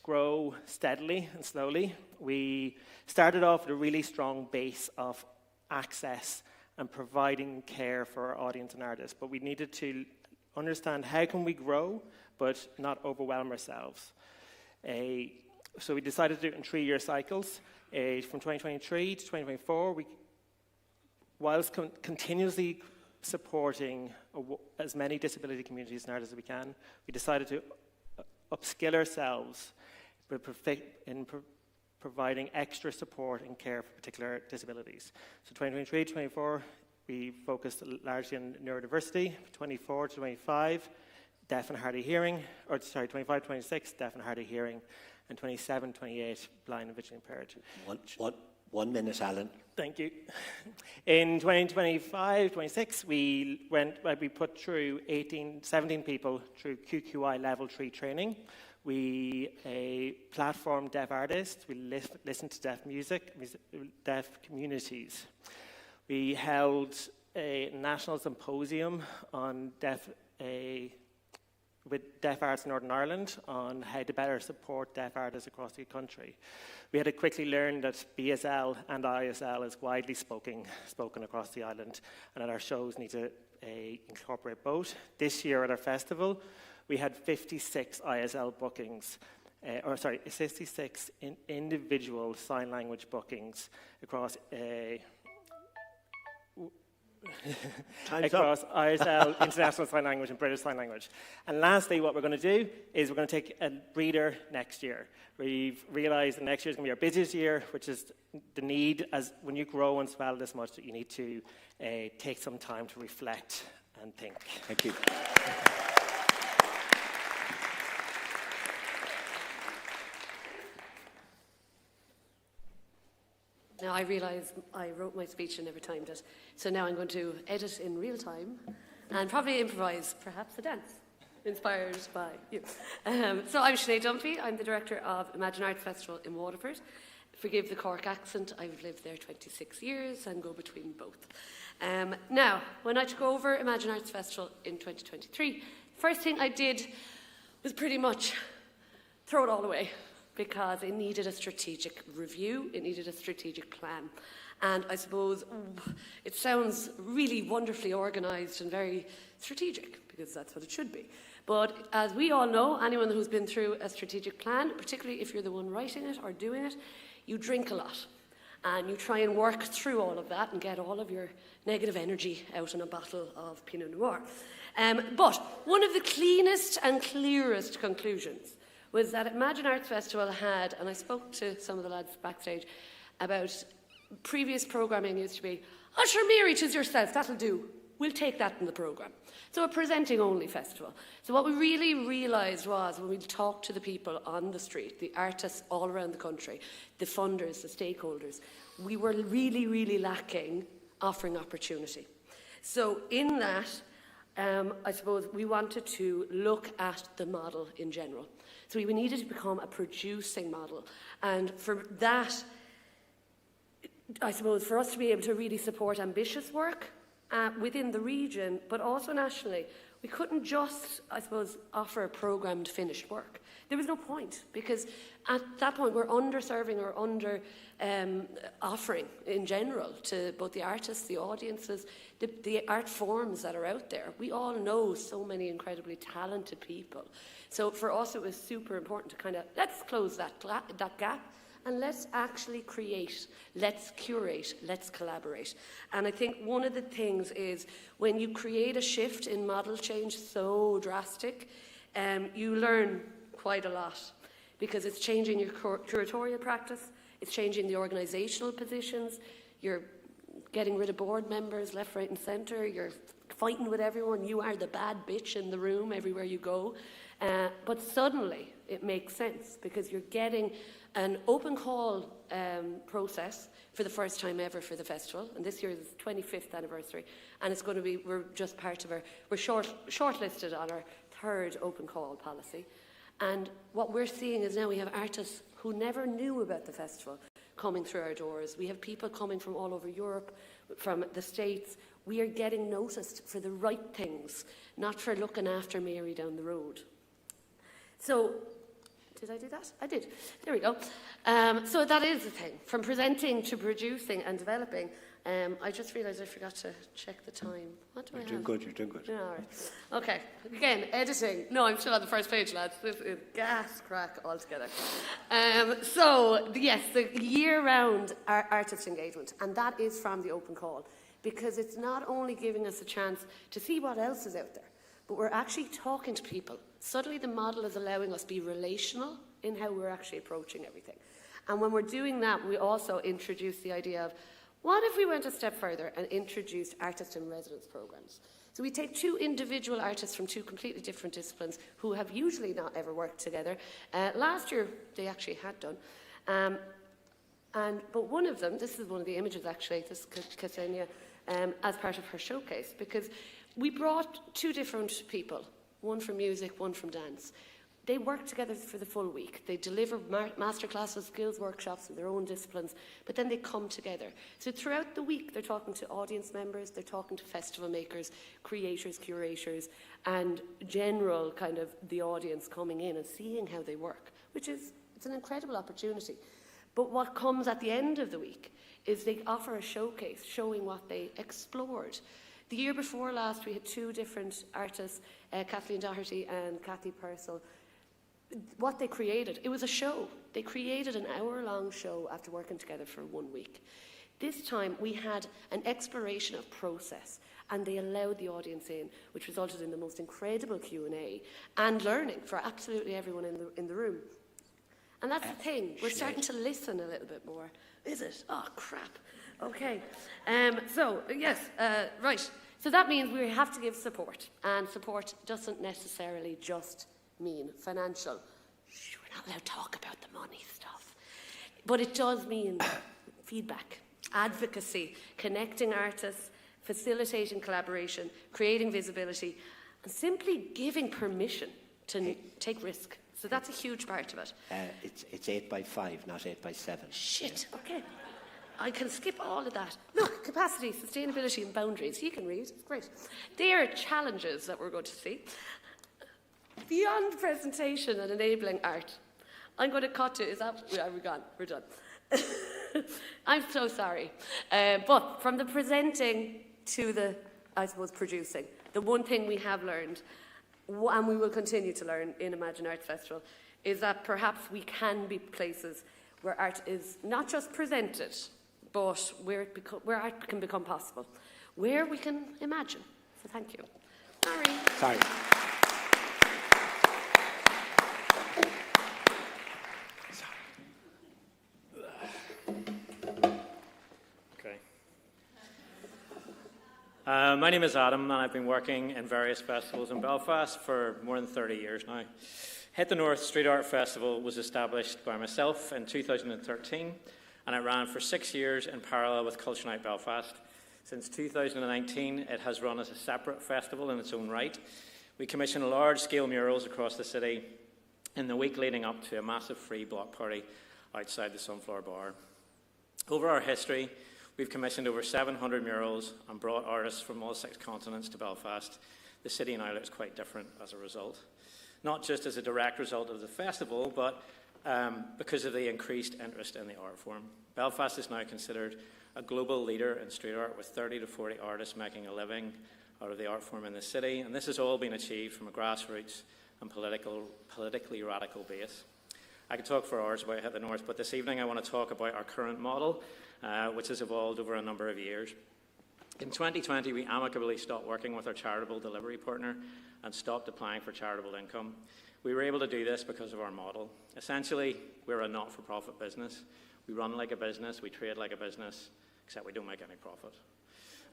grow steadily and slowly. We started off with a really strong base of access and providing care for our audience and artists, but we needed to understand how can we grow but not overwhelm ourselves. So we decided to do it in 3-year cycles. From 2023 to 2024, whilst continuously supporting as many disability communities in Ireland as we can, we decided to upskill ourselves in providing extra support and care for particular disabilities. So 2023-24, we focused largely on neurodiversity. 24 to 25, deaf and hard of hearing, 25-26, deaf and hard of hearing, and 27-28, blind and visually impaired. 1 minute, Alan. Thank you. In 2025-26, we put through 17 people through QQI Level 3 training. We platformed deaf artists. We listened to deaf music, deaf communities. We held a national symposium on with deaf arts in Northern Ireland on how to better support deaf artists across the country. We had to quickly learn that BSL and ISL is widely spoken across the island, and that our shows need to incorporate both. This year at our festival, we had 56 ISL bookings, 66 individual sign language bookings across across ISL, International Sign Language and British Sign Language. And lastly, what we're going to do is we're going to take a breather next year. We've realised that next year is going to be our busiest year, which is the need, as when you grow and swell this much, that you need to take some time to reflect and think. Thank you. Now, I realise I wrote my speech and never timed it, so now I'm going to edit in real time and probably improvise, perhaps a dance, inspired by you. So I'm Sinead Dunphy. I'm the director of Imagine Arts Festival in Waterford. Forgive the Cork accent, I've lived there 26 years and go between both. Now, when I took over Imagine Arts Festival in 2023, first thing I did was pretty much throw it all away, because it needed a strategic review, it needed a strategic plan. And I suppose it sounds really wonderfully organised and very strategic, because that's what it should be. But as we all know, anyone who's been through a strategic plan, particularly if you're the one writing it or doing it, you drink a lot. And you try and work through all of that and get all of your negative energy out in a bottle of Pinot Noir. But one of the cleanest and clearest conclusions was that Imagine Arts Festival had, and I spoke to some of the lads backstage about previous programming used to be, oh sure, Mary, 'tis yourself, that'll do. We'll take that in the programme. So a presenting-only festival. So what we really realised was, when we talked to the people on the street, the artists all around the country, the funders, the stakeholders, we were really, really lacking offering opportunity. So in that, I suppose we wanted to look at the model in general. So we needed to become a producing model. And for that, I suppose, for us to be able to really support ambitious work within the region, but also nationally, we couldn't just, I suppose, offer programmed finished work. There was no point, because at that point we're underserving or under offering in general to both the artists, the audiences, the art forms that are out there. We all know so many incredibly talented people. So for us it was super important to kind of, let's close that gap and let's actually create, let's curate, let's collaborate. And I think one of the things is when you create a shift in model change so drastic, you learn quite a lot, because it's changing your curatorial practice, it's changing the organisational positions, you're getting rid of board members left, right and centre, you're fighting with everyone, you are the bad bitch in the room everywhere you go. But suddenly it makes sense, because you're getting an open call process for the first time ever for the festival, and this year is the 25th anniversary, and it's going to be, we're just part of we're shortlisted on our 3rd open call policy. And what we're seeing is now we have artists who never knew about the festival coming through our doors. We have people coming from all over Europe, from the States. We are getting noticed for the right things, not for looking after Mary down the road. So, did I do that? I did. There we go. So that is the thing. From presenting to producing and developing, I just realised I forgot to check the time. What do I have? You're doing good, you're doing good. Yeah, all right. Okay, again, editing. No, I'm still on the first page, lads. This is gas crack altogether. So, yes, the year-round artist engagement, and that is from the open call. because it's not only giving us a chance to see what else is out there, but we're actually talking to people. Suddenly the model is allowing us to be relational in how we're actually approaching everything. And when we're doing that, we also introduce the idea of, what if we went a step further and introduced artist in residence programs? So we take two individual artists from two completely different disciplines who have usually not ever worked together. Last year, they actually had done. But one of them, this is one of the images actually, this is Ksenia, as part of her showcase, because we brought two different people, one from music, one from dance. They work together for the full week. They deliver masterclasses, skills workshops in their own disciplines, but then they come together. So throughout the week, they're talking to audience members, they're talking to festival makers, creators, curators, and general kind of the audience coming in and seeing how they work, which is, it's an incredible opportunity. But what comes at the end of the week is they offer a showcase showing what they explored. The year before last, we had two different artists, Kathleen Doherty and Kathy Purcell. What they created, it was a show. They created an hour-long show after working together for 1 week. This time, we had an exploration of process, and they allowed the audience in, which resulted in the most incredible Q&A and learning for absolutely everyone in the room. And that's the thing, we're starting to listen a little bit more. Is it? Oh, crap. Okay. Right. So that means we have to give support, and support doesn't necessarily just mean financial. We're not allowed to talk about the money stuff. But it does mean feedback, advocacy, connecting artists, facilitating collaboration, creating visibility, and simply giving permission to take risk. So that's a huge part of it. It's 8 by 5, not 8 by 7. Shit, okay. I can skip all of that. Look, capacity, sustainability and boundaries. You can read, it's great. They are challenges that we're going to see. Beyond presentation and enabling art, I'm going to cut to, are we gone? We're done. I'm so sorry. But from the presenting to the, I suppose, producing, the one thing we have learned, and we will continue to learn in Imagine Arts Festival, is that perhaps we can be places where art is not just presented, but where art can become possible, where we can imagine. So thank you. Sorry. Okay. My name is Adam, and I've been working in various festivals in Belfast for more than 30 years now. Hit the North Street Art Festival was established by myself in 2013, and it ran for 6 years in parallel with Culture Night Belfast. Since 2019, it has run as a separate festival in its own right. We commission large-scale murals across the city in the week leading up to a massive free block party outside the Sunflower Bar. Over our history, we've commissioned over 700 murals and brought artists from all 6 continents to Belfast. The city now looks quite different as a result. Not just as a direct result of the festival, but because of the increased interest in the art form. Belfast is now considered a global leader in street art, with 30 to 40 artists making a living out of the art form in the city, and this has all been achieved from a grassroots and politically radical base. I could talk for hours about Hit the North, but this evening I want to talk about our current model, which has evolved over a number of years. In 2020, we amicably stopped working with our charitable delivery partner and stopped applying for charitable income. We were able to do this because of our model. Essentially, we're a not-for-profit business. We run like a business, we trade like a business, except we don't make any profit.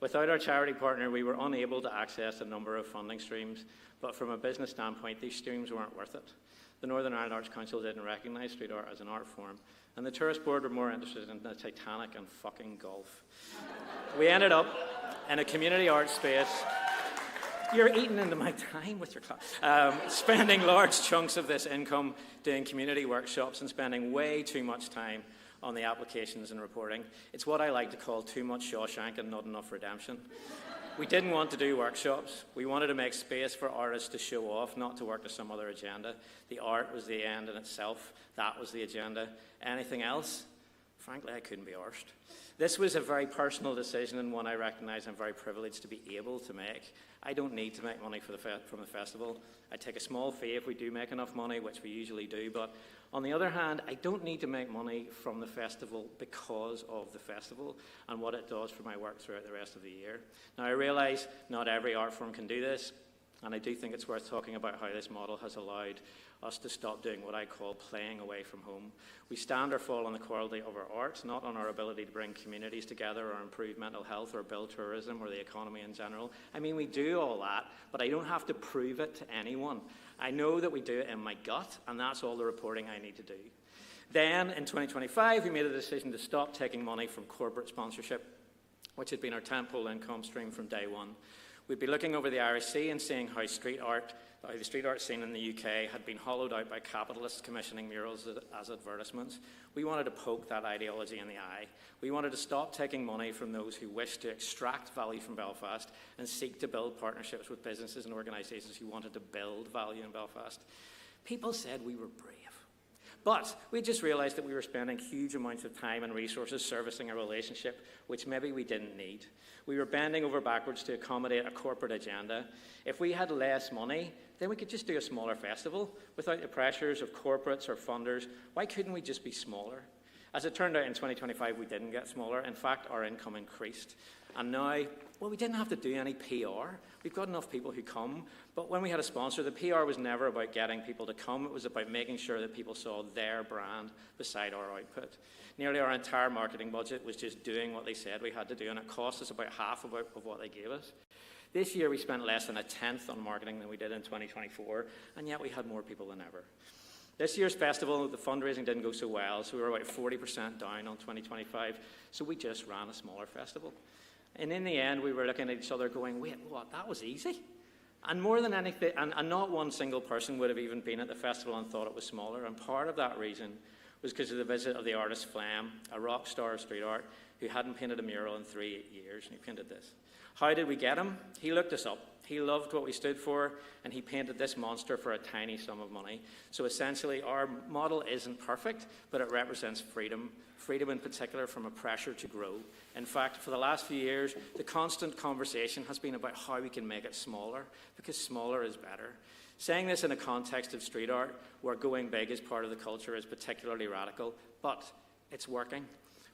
Without our charity partner, we were unable to access a number of funding streams, but from a business standpoint, these streams weren't worth it. The Northern Ireland Arts Council didn't recognise street art as an art form, and the Tourist Board were more interested in the Titanic and fucking golf. We ended up in a community arts space. You're eating into my time with your class. Spending large chunks of this income doing community workshops and spending way too much time on the applications and reporting. It's what I like to call too much Shawshank and not enough redemption. We didn't want to do workshops. We wanted to make space for artists to show off, not to work to some other agenda. The art was the end in itself. That was the agenda. Anything else? Frankly, I couldn't be arsed. This was a very personal decision and one I recognise I'm very privileged to be able to make. I don't need to make money from the festival. I take a small fee if we do make enough money, which we usually do, but on the other hand, I don't need to make money from the festival because of the festival and what it does for my work throughout the rest of the year. Now, I realise not every art form can do this, and I do think it's worth talking about how this model has allowed us to stop doing what I call playing away from home. We stand or fall on the quality of our art, not on our ability to bring communities together or improve mental health or build tourism or the economy in general. I mean, we do all that, but I don't have to prove it to anyone. I know that we do it in my gut, and that's all the reporting I need to do. Then, in 2025, we made a decision to stop taking money from corporate sponsorship, which had been our tentpole income stream from day one. We'd be looking over the Irish Sea and seeing how the street art scene in the UK had been hollowed out by capitalists commissioning murals as advertisements. We wanted to poke that ideology in the eye. We wanted to stop taking money from those who wish to extract value from Belfast and seek to build partnerships with businesses and organisations who wanted to build value in Belfast. People said we were brave. But we just realised that we were spending huge amounts of time and resources servicing a relationship which maybe we didn't need. We were bending over backwards to accommodate a corporate agenda. If we had less money, then we could just do a smaller festival without the pressures of corporates or funders. Why couldn't we just be smaller? As it turned out, in 2025, we didn't get smaller. In fact, our income increased. And now, well, we didn't have to do any PR. We've got enough people who come. But when we had a sponsor, the PR was never about getting people to come. It was about making sure that people saw their brand beside our output. Nearly our entire marketing budget was just doing what they said we had to do, and it cost us about half of what they gave us. This year, we spent less than a tenth on marketing than we did in 2024, and yet we had more people than ever. This year's festival, the fundraising didn't go so well, so we were about 40% down on 2025, so we just ran a smaller festival. And in the end, we were looking at each other going, wait, what, that was easy? And more than anything, and not one single person would have even been at the festival and thought it was smaller, and part of that reason was because of the visit of the artist Flem, a rock star of street art, who hadn't painted a mural in 3 years, and he painted this. How did we get him? He looked us up. He loved what we stood for, and he painted this monster for a tiny sum of money. So essentially, our model isn't perfect, but it represents freedom. Freedom in particular from a pressure to grow. In fact, for the last few years, the constant conversation has been about how we can make it smaller, because smaller is better. Saying this in a context of street art, where going big is part of the culture, is particularly radical, but it's working.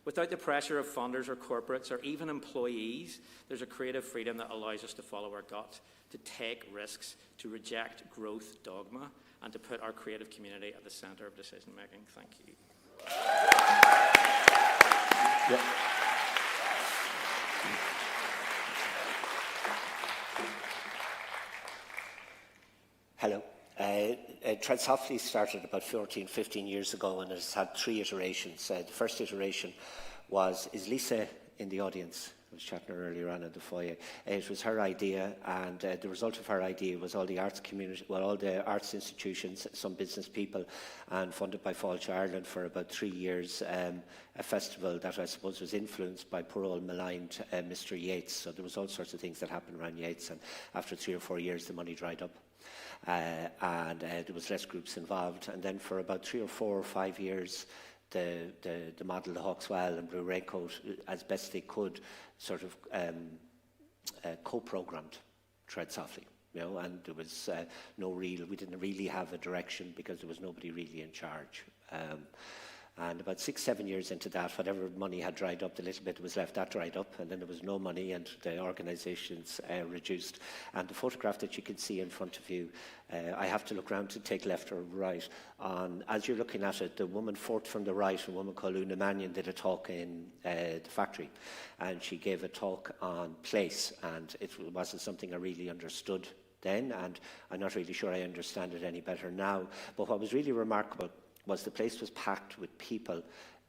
Without the pressure of funders or corporates or even employees, there's a creative freedom that allows us to follow our gut, to take risks, to reject growth dogma, and to put our creative community at the centre of decision making. Thank you. Yeah. Hello. Tread Softly started about 15 years ago, and it's had 3 iterations. The first iteration is Lisa in the audience? I was chatting to her earlier on in the foyer. It was her idea, and the result of her idea was all the arts community, all the arts institutions, some business people, and funded by Fáilte Ireland for about 3 years, a festival that I suppose was influenced by poor old maligned Mr. Yeats. So there was all sorts of things that happened around Yeats, and after 3 or 4 years, the money dried up. And there was less groups involved. And then for about 3 or 4 or 5 years, the model, the Hawkswell and Blue Raincoat, as best they could, sort of co-programmed Tread Softly. And there was we didn't really have a direction because there was nobody really in charge. And about 6, 7 years into that, whatever money had dried up, the little bit was left, that dried up, and then there was no money, and the organisations reduced. And the photograph that you can see in front of you, I have to look around to take left or right. As you're looking at it, the woman fourth from the right, a woman called Una Mannion, did a talk in the factory, and she gave a talk on place, and it wasn't something I really understood then, and I'm not really sure I understand it any better now. But what was really remarkable was the place was packed with people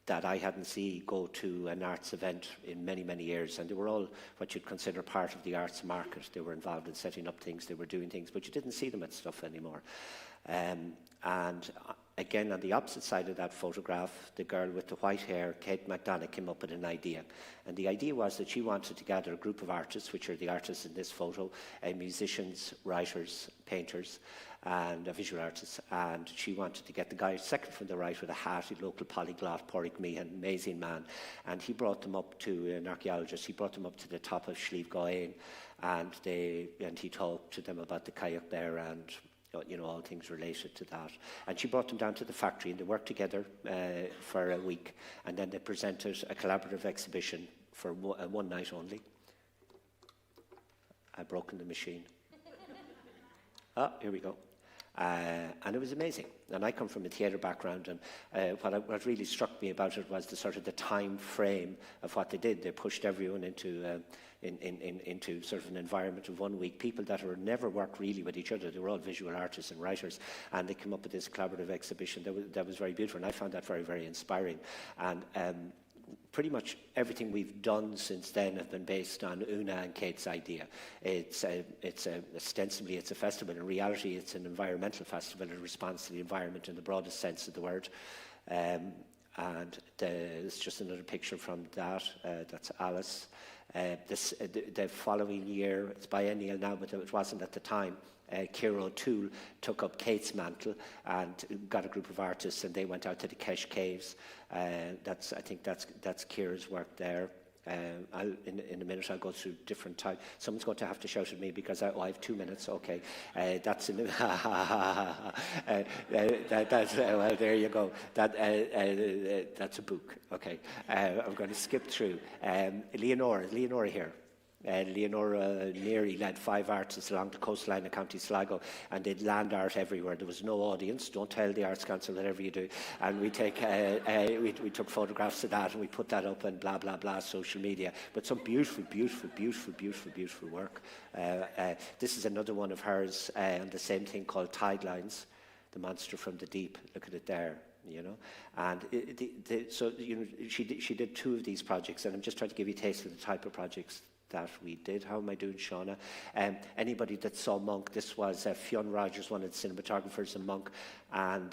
that I hadn't seen go to an arts event in many, many years. And they were all what you'd consider part of the arts market. They were involved in setting up things, they were doing things, but you didn't see them at stuff anymore. And again, on the opposite side of that photograph, the girl with the white hair, Kate McDonough, came up with an idea. And the idea was that she wanted to gather a group of artists, which are the artists in this photo, musicians, writers, painters, and visual artists. And she wanted to get the guy second from the right with a hat, a local polyglot, Pádraig Meehan, amazing man. And he brought them up to, an archaeologist, he brought them up to the top of Sligo, and he talked to them about the kayak there and all things related to that. And she brought them down to the factory, and they worked together for a week, and then they presented a collaborative exhibition for one night only. I've broken the machine. Here we go. And it was amazing. And I come from a theatre background, and what really struck me about it was the time frame of what they did. They pushed everyone into sort of an environment of 1 week. People that were never worked really with each other. They were all visual artists and writers, and they came up with this collaborative exhibition that was very beautiful. And I found that very, very inspiring. And pretty much everything we've done since then have been based on Una and Kate's idea. Ostensibly it's a festival. In reality, it's an environmental festival in response to the environment in the broadest sense of the word. And it's just another picture from that. That's Alice. The following year, it's biennial now, but it wasn't at the time. Ciara O'Toole took up Kate's mantle and got a group of artists, and they went out to the Kesh Caves. I think that's Ciara's work there. In a minute, I'll go through different types. Someone's going to have to shout at me because I have 2 minutes. Okay, that's in. Well, there you go. That's a book. Okay, I'm going to skip through. Leonora here. Leonora Neary led 5 artists along the coastline of County Sligo, and they'd land art everywhere. There was no audience. Don't tell the Arts Council whatever you do. And we took photographs of that, and we put that up on blah, blah, blah, social media. But some beautiful, beautiful, beautiful, beautiful, beautiful work. This is another one of hers, and the same thing called Tide Lines, the monster from the deep. Look at it there. And she did 2 of these projects, and I'm just trying to give you a taste of the type of projects that we did. How am I doing, Shauna? Anybody that saw Monk, this was Fionn Rogers, one of the cinematographers in Monk, and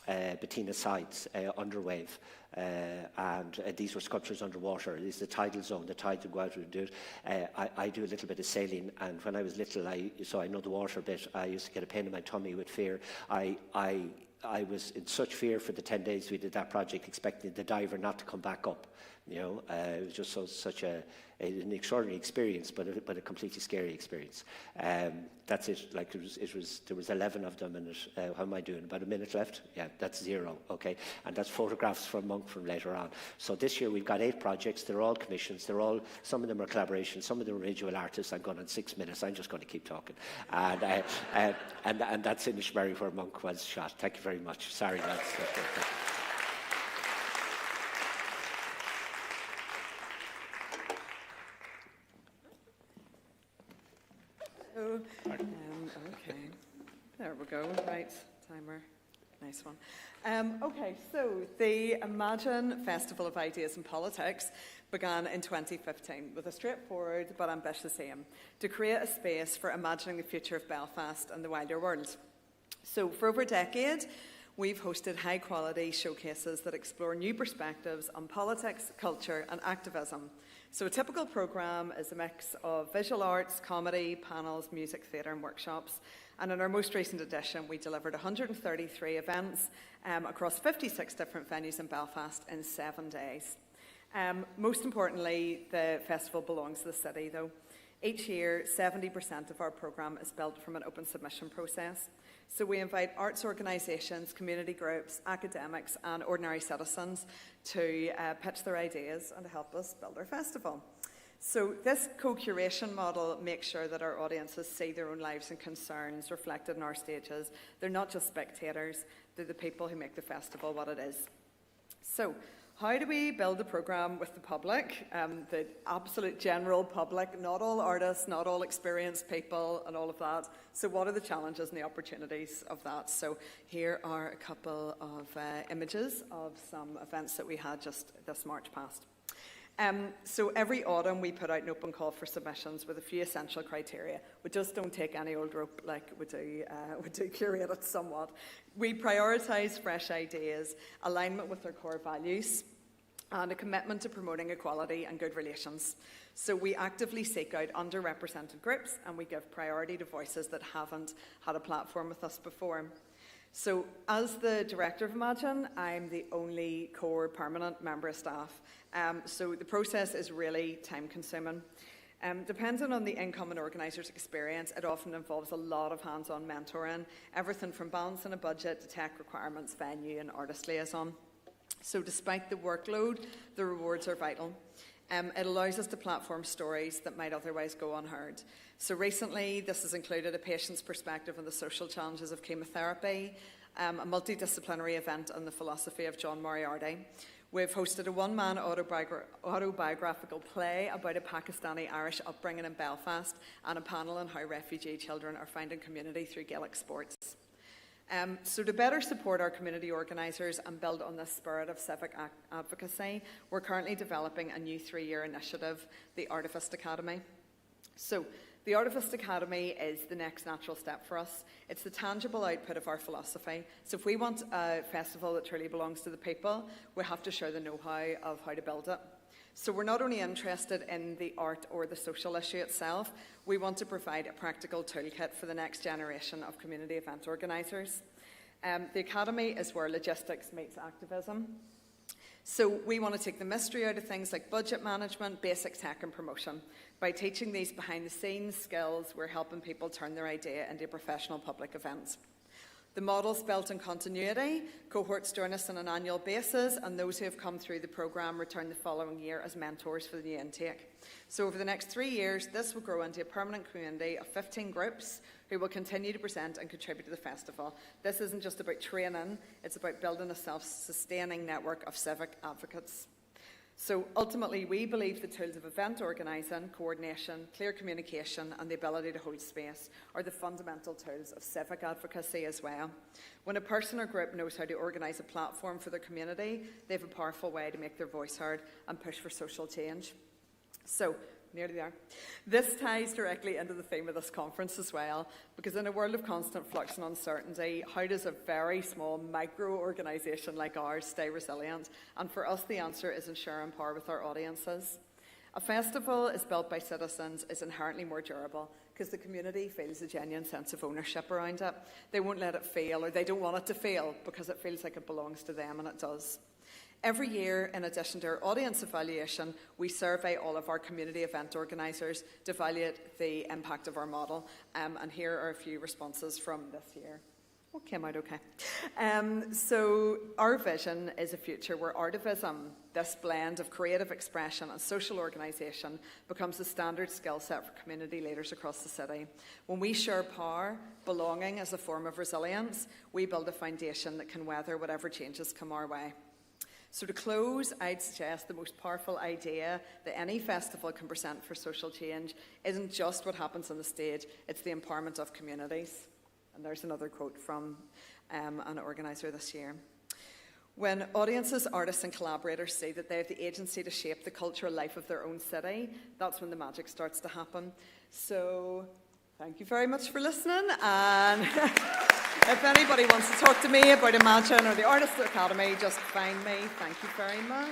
Bettina Sides, Underwave. And these were sculptures underwater. This is the tidal zone. The tides would go out and do it. I do a little bit of sailing, and when I was little, so I know the water a bit, I used to get a pain in my tummy with fear. I was in such fear for the 10 days we did that project, expecting the diver not to come back up. It was just such an extraordinary experience, but a completely scary experience. That's it. Like there was 11 of them, and how am I doing? About a minute left? Yeah, that's 0. Okay, and that's photographs from Monk from later on. So this year we've got 8 projects. They're all commissions. Some of them are collaborations. Some of them are visual artists. I'm going on 6 minutes. I'm just going to keep talking. And that's Inishmurray where Monk was shot. Thank you very much. Sorry, that's Okay, there we go. Right, timer. Nice one. Okay, so the Imagine Festival of Ideas and Politics began in 2015 with a straightforward but ambitious aim to create a space for imagining the future of Belfast and the wider world. So for over a decade, we've hosted high-quality showcases that explore new perspectives on politics, culture and activism. So a typical programme is a mix of visual arts, comedy, panels, music, theatre and workshops. And in our most recent edition, we delivered 133 events across 56 different venues in Belfast in 7 days. Most importantly, the festival belongs to the city, though. Each year, 70% of our programme is built from an open submission process. So we invite arts organisations, community groups, academics and ordinary citizens to pitch their ideas and to help us build our festival. So this co-curation model makes sure that our audiences see their own lives and concerns reflected in our stages. They're not just spectators, they're the people who make the festival what it is. So how do we build a programme with the public, the absolute general public, not all artists, not all experienced people and all of that? So what are the challenges and the opportunities of that? So here are a couple of images of some events that we had just this March past. So every autumn we put out an open call for submissions with a few essential criteria. We just don't take any old rope like we do curate it somewhat. We prioritise fresh ideas, alignment with our core values, and a commitment to promoting equality and good relations. So we actively seek out underrepresented groups, and we give priority to voices that haven't had a platform with us before. So as the director of Imagine, I'm the only core permanent member of staff. So the process is really time-consuming. Depending on the incoming organiser's experience, it often involves a lot of hands-on mentoring, everything from balancing a budget to tech requirements, venue and artist liaison. So despite the workload, the rewards are vital. It allows us to platform stories that might otherwise go unheard. So recently, this has included a patient's perspective on the social challenges of chemotherapy, a multidisciplinary event on the philosophy of John Moriarty. We've hosted a one-man autobiographical play about a Pakistani-Irish upbringing in Belfast, and a panel on how refugee children are finding community through Gaelic sports. So to better support our community organisers and build on this spirit of civic advocacy, we're currently developing a new 3-year initiative, the Artivist Academy. So the Artivist Academy is the next natural step for us. It's the tangible output of our philosophy. So if we want a festival that truly belongs to the people, we have to share the know-how of how to build it. So we're not only interested in the art or the social issue itself, we want to provide a practical toolkit for the next generation of community event organisers. The Academy is where logistics meets activism. So we want to take the mystery out of things like budget management, basic tech and promotion. By teaching these behind-the-scenes skills, we're helping people turn their idea into a professional public event. The model's built on continuity. Cohorts join us on an annual basis, and those who have come through the programme return the following year as mentors for the new intake. So over the next 3 years, this will grow into a permanent community of 15 groups who will continue to present and contribute to the festival. This isn't just about training, it's about building a self-sustaining network of civic advocates. So ultimately, we believe the tools of event organising, coordination, clear communication and the ability to hold space are the fundamental tools of civic advocacy as well. When a person or group knows how to organise a platform for their community, they have a powerful way to make their voice heard and push for social change. So, nearly there. This ties directly into the theme of this conference as well, because in a world of constant flux and uncertainty, how does a very small micro-organisation like ours stay resilient? And for us, the answer is ensuring power with our audiences. A festival is built by citizens is inherently more durable because the community feels a genuine sense of ownership around it. They won't let it fail, or they don't want it to fail because it feels like it belongs to them, and it does. Every year, in addition to our audience evaluation, we survey all of our community event organisers to evaluate the impact of our model. And here are a few responses from this year. Well, came out okay. So our vision is a future where artivism, this blend of creative expression and social organisation, becomes the standard skill set for community leaders across the city. When we share power, belonging as a form of resilience, we build a foundation that can weather whatever changes come our way. So to close, I'd suggest the most powerful idea that any festival can present for social change isn't just what happens on the stage, it's the empowerment of communities. And there's another quote from an organiser this year. When audiences, artists and collaborators see that they have the agency to shape the cultural life of their own city, that's when the magic starts to happen. So thank you very much for listening, and if anybody wants to talk to me about Imagine or the Artists Academy, just find me. Thank you very much.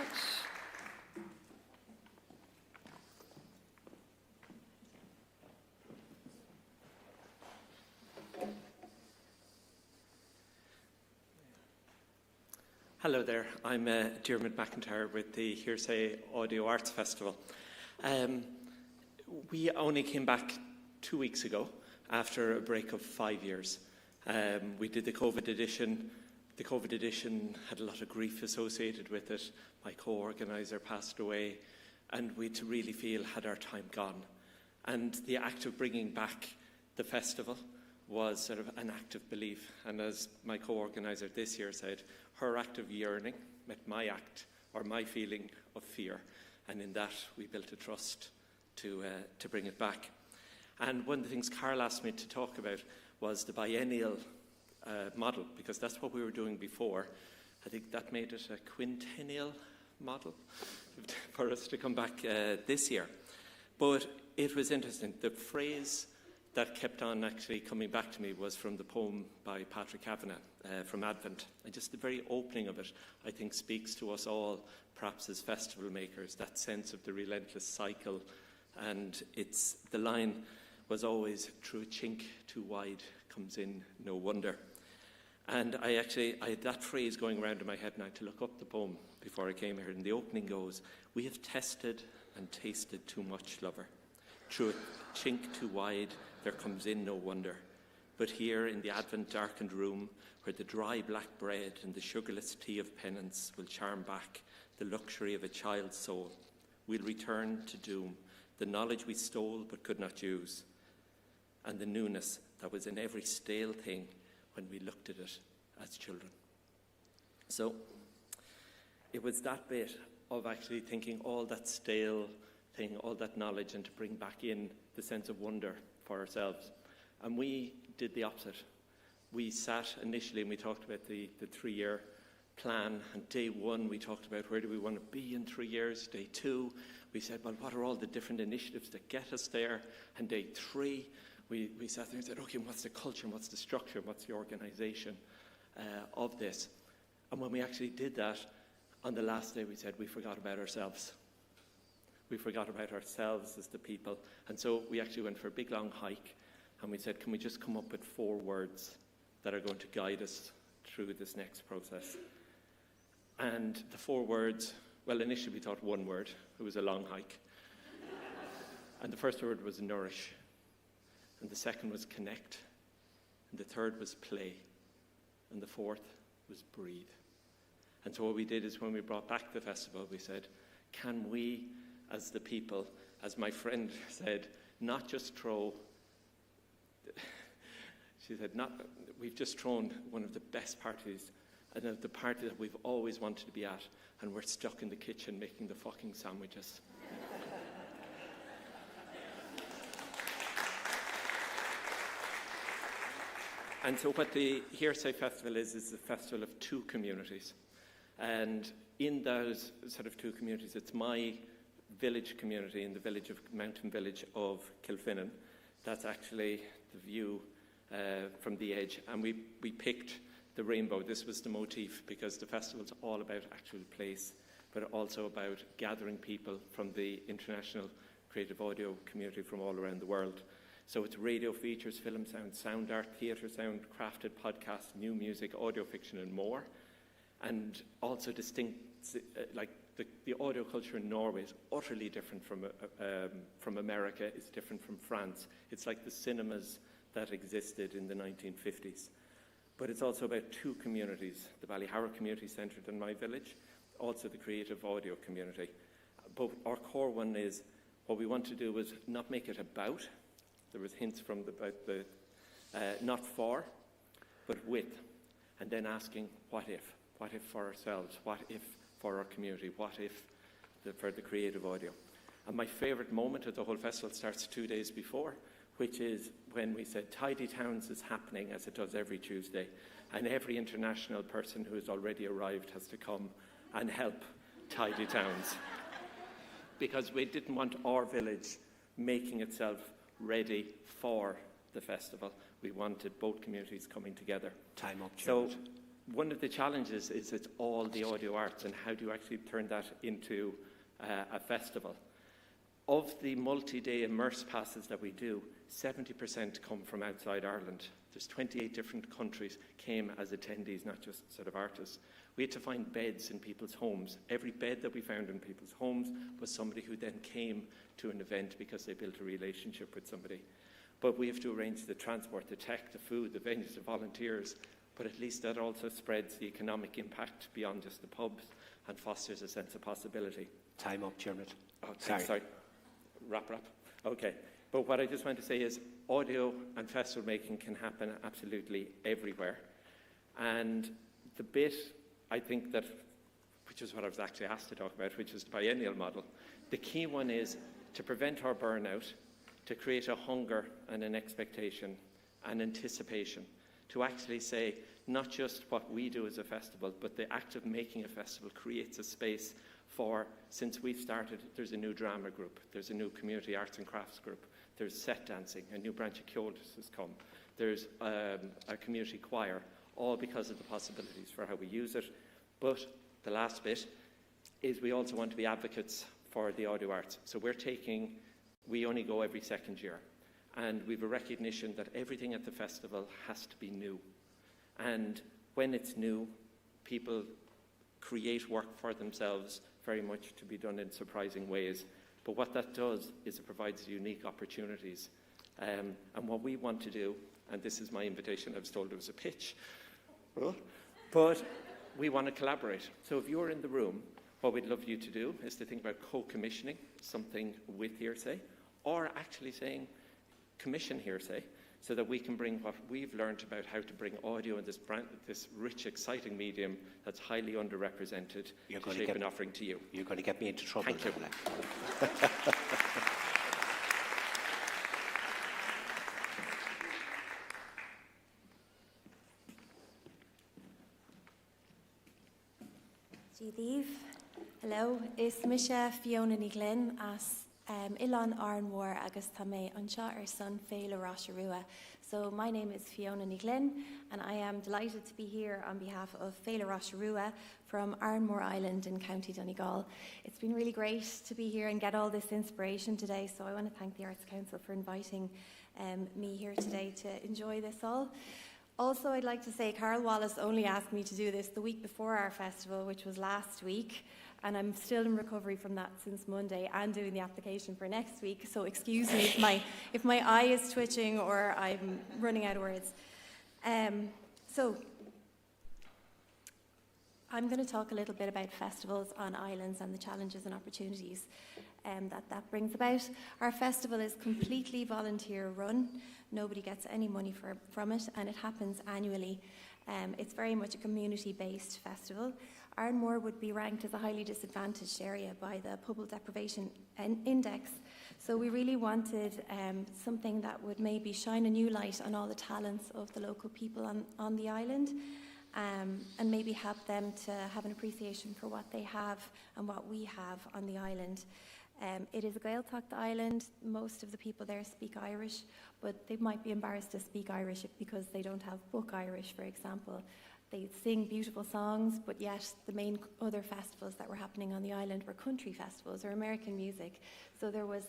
Hello there, I'm Diarmuid McIntyre with the Hearsay Audio Arts Festival. We only came back 2 weeks ago after a break of 5 years. We did the COVID edition. The COVID edition had a lot of grief associated with it. My co-organiser passed away, and we to really feel had our time gone. And the act of bringing back the festival was sort of an act of belief. And as my co-organiser this year said, her act of yearning met my act, or my feeling of fear. And in that, we built a trust to bring it back. And one of the things Carl asked me to talk about was the biennial model, because that's what we were doing before. I think that made it a quintennial model. for us to come back this year. But it was interesting. The phrase that kept on actually coming back to me was from the poem by Patrick Kavanagh from Advent. And just the very opening of it, I think, speaks to us all, perhaps as festival makers, that sense of the relentless cycle. And the line was always, through a chink too wide comes in no wonder. And I had that phrase going around in my head, and I had to look up the poem before I came here. And the opening goes, "We have tested and tasted too much, lover. Through a chink too wide, there comes in no wonder. But here in the Advent darkened room, where the dry black bread and the sugarless tea of penance will charm back the luxury of a child's soul, we'll return to doom the knowledge we stole but could not use, and the newness that was in every stale thing when we looked at it as children." So it was that bit of actually thinking all that stale thing, all that knowledge, and to bring back in the sense of wonder for ourselves. And we did the opposite. We sat initially and we talked about the 3-year plan. And day 1, we talked about where do we want to be in 3 years. Day 2, we said, well, what are all the different initiatives that get us there? And day 3, we sat there and said, okay, what's the culture, and what's the structure, and what's the organisation of this? And when we actually did that, on the last day we said we forgot about ourselves. We forgot about ourselves as the people. And so we actually went for a big long hike, and we said, can we just come up with 4 words that are going to guide us through this next process? And the 4 words, well, initially we thought 1 word. It was a long hike. And the first word was nourish. And the second was connect. And the third was play. And the 4th was breathe. And so what we did is when we brought back the festival, we said, can we, as the people, as my friend said, not just throw, she said, we've just thrown one of the best parties, and the party that we've always wanted to be at, and we're stuck in the kitchen making the fucking sandwiches. And so what the Hearsay Festival is the festival of 2 communities. And in those sort of 2 communities, it's my village community in the mountain village of Kilfinnan. That's actually the view from the edge. And we picked the rainbow. This was the motif because the festival's all about actual place, but also about gathering people from the international creative audio community from all around the world. So it's radio features, film sound, sound art, theatre sound, crafted podcasts, new music, audio fiction, and more. And also distinct, like the audio culture in Norway is utterly different from America. It's different from France. It's like the cinemas that existed in the 1950s. But it's also about 2 communities, the Ballyharrow community centred in my village, also the creative audio community. But our core one is, what we want to do was not make it about. There was hints from about the not for, but with. And then asking, what if? What if for ourselves? What if for our community? What if for the creative audio? And my favourite moment of the whole festival starts 2 days before, which is when we said Tidy Towns is happening, as it does every Tuesday, and every international person who has already arrived has to come and help Tidy Towns. Because we didn't want our village making itself ready for the festival. We wanted both communities coming together. Time up, So one of the challenges is it's all the audio arts, and how do you actually turn that into a festival? Of the multi-day immerse passes that we do, 70% come from outside Ireland. There's 28 different countries came as attendees, not just sort of artists. We had to find beds in people's homes. Every bed that we found in people's homes was somebody who then came to an event because they built a relationship with somebody. But we have to arrange the transport, the tech, the food, the venues, the volunteers. But at least that also spreads the economic impact beyond just the pubs and fosters a sense of possibility. Time up, Dermot. Oh, sorry. Wrap. Okay. But what I just want to say is audio and festival making can happen absolutely everywhere. And the bit, I think that, which is what I was actually asked to talk about, which is the biennial model, the key one is to prevent our burnout, to create a hunger and an expectation, an anticipation, to actually say not just what we do as a festival, but the act of making a festival creates a space since we've started, there's a new drama group, there's a new community arts and crafts group, there's set dancing, a new branch of Keynote has come, there's a community choir, all because of the possibilities for how we use it. But the last bit is we also want to be advocates for the audio arts. So we only go every second year, and we have a recognition that everything at the festival has to be new. And when it's new, people create work for themselves, very much to be done in surprising ways. But what that does is it provides unique opportunities. And what we want to do, and this is my invitation, I was told it was a pitch, but we want to collaborate. So if you're in the room, what we'd love you to do is to think about co-commissioning something with Hearsay, or actually saying, commission Hearsay, so that we can bring what we've learned about how to bring audio in this rich, exciting medium that's highly underrepresented to shape an offering to you. You're going to get me into trouble. Thank you. Díomh. Hello, is Misha Fiona Ní Glynn as Ilan Arnmór agus tá mé anseo ar son Féile Rásharua. So my name is Fiona Ní Glynn, and I am delighted to be here on behalf of Féile Rásharua from Arnmór Island in County Donegal. It's been really great to be here and get all this inspiration today, so I want to thank the Arts Council for inviting me here today to enjoy this all. Also, I'd like to say Carol Wallace only asked me to do this the week before our festival, which was last week, and I'm still in recovery from that since Monday and doing the application for next week, so excuse me if my eye is twitching or I'm running out of words. So I'm going to talk a little bit about festivals on islands and the challenges and opportunities that brings about. Our festival is completely volunteer run. Nobody gets any money from it, and it happens annually. It's very much a community-based festival. Arnmór would be ranked as a highly disadvantaged area by the Public Deprivation Index. So we really wanted something that would maybe shine a new light on all the talents of the local people on the island, and maybe help them to have an appreciation for what they have and what we have on the island. It is a Gaeltacht island. Most of the people there speak Irish, but they might be embarrassed to speak Irish because they don't have book Irish, for example. They sing beautiful songs, but yet the main other festivals that were happening on the island were country festivals or American music. So there was,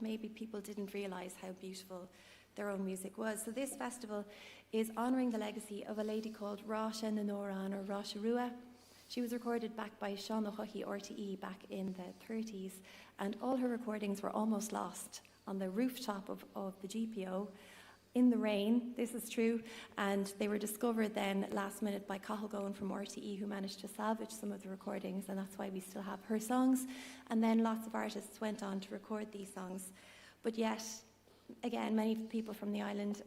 maybe people didn't realise how beautiful their own music was. So this festival is honouring the legacy of a lady called Rásha na Nóran, or Rásharua. She was recorded back by Sean O'Huchy RTE back in the 30s, and all her recordings were almost lost on the rooftop of the GPO in the rain. This is true, and they were discovered then last minute by Cathal Gowan from RTE, who managed to salvage some of the recordings, and that's why we still have her songs. And then lots of artists went on to record these songs. But yet, again, many people from the island,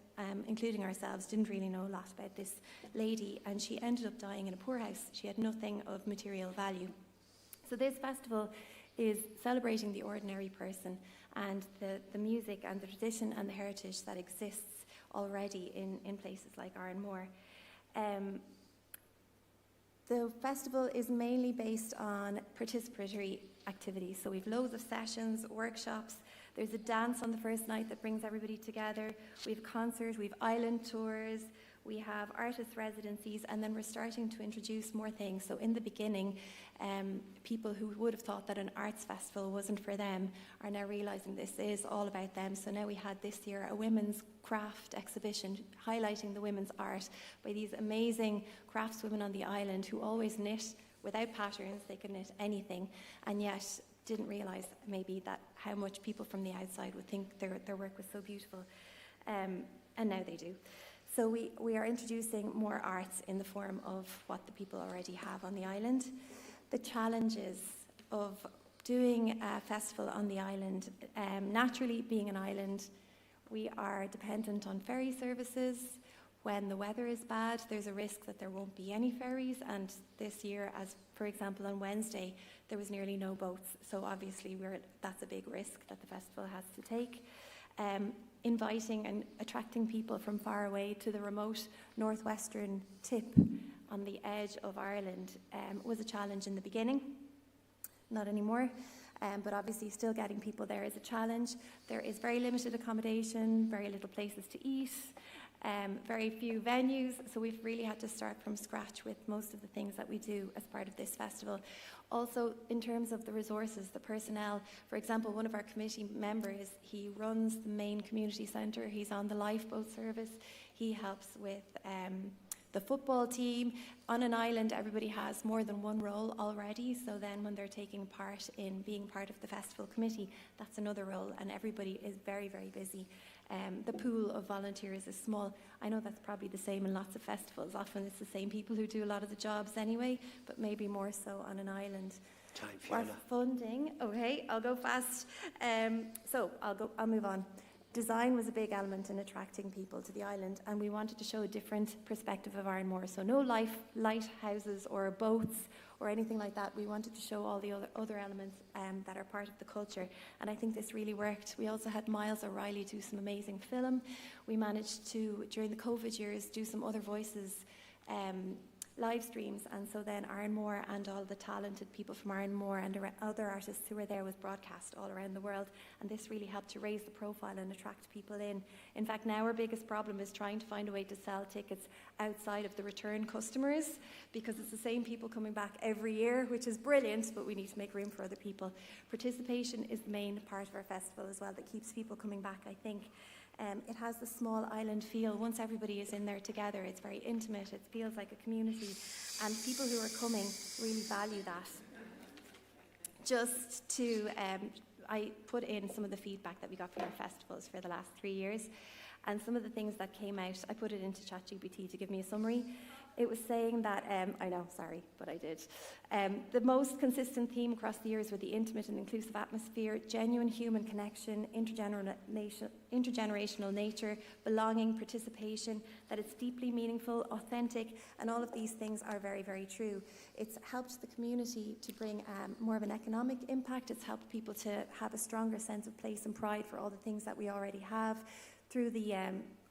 including ourselves, didn't really know a lot about this lady, and she ended up dying in a poorhouse. She had nothing of material value. So this festival is celebrating the ordinary person and the music and the tradition and the heritage that exists already in places like Arnmór. The festival is mainly based on participatory activities. So we've loads of sessions, workshops. There's a dance on the first night that brings everybody together. We have concerts, we have island tours, we have artist residencies, and then we're starting to introduce more things. So in the beginning, people who would have thought that an arts festival wasn't for them are now realising this is all about them. So now we had this year a women's craft exhibition highlighting the women's art by these amazing craftswomen on the island who always knit without patterns. They could knit anything, and yet didn't realise maybe that how much people from the outside would think their work was so beautiful, and now they do. So we are introducing more arts in the form of what the people already have on the island. The challenges of doing a festival on the island, naturally being an island, we are dependent on ferry services. When the weather is bad, there's a risk that there won't be any ferries, and this year, as for example on Wednesday, there was nearly no boats, so obviously that's a big risk that the festival has to take. Inviting and attracting people from far away to the remote northwestern tip on the edge of Ireland was a challenge in the beginning. not anymore. But obviously still getting people there is a challenge. There is very limited accommodation, very little places to eat, very few venues, so we've really had to start from scratch with most of the things that we do as part of this festival. Also, in terms of the resources, the personnel, for example, one of our committee members, he runs the main community centre, he's on the lifeboat service, he helps with the football team. On an island, everybody has more than one role already, so then when they're taking part in being part of the festival committee, that's another role, and everybody is very, very busy. The pool of volunteers is small. I know that's probably the same in lots of festivals. Often it's the same people who do a lot of the jobs anyway, but maybe more so on an island. Time, Our Fiona. funding, okay, I'll go fast. I'll move on. Design was a big element in attracting people to the island, and we wanted to show a different perspective of Ironmore. So no lighthouses or boats or anything like that. We wanted to show all the other elements that are part of the culture, and I think this really worked. We also had Miles O'Reilly do some amazing film. We managed to, during the COVID years, do some other voices live streams, and so then Ironmore and all the talented people from Ironmore and other artists who were there was broadcast all around the world, and this really helped to raise the profile and attract people in. In fact, now our biggest problem is trying to find a way to sell tickets outside of the return customers, because it's the same people coming back every year, which is brilliant, but we need to make room for other people. Participation is the main part of our festival as well that keeps people coming back, I think. It has the small island feel. Once everybody is in there together, it's very intimate, it feels like a community, and people who are coming really value that. Just to, I put in some of the feedback that we got from our festivals for the last 3 years, and some of the things that came out, I put it into ChatGPT to give me a summary. It was saying that, I know, sorry, but I did. The most consistent theme across the years were the intimate and inclusive atmosphere, genuine human connection, intergenerational nature, belonging, participation, that it's deeply meaningful, authentic, and all of these things are very, very true. It's helped the community to bring more of an economic impact. It's helped people to have a stronger sense of place and pride for all the things that we already have, through the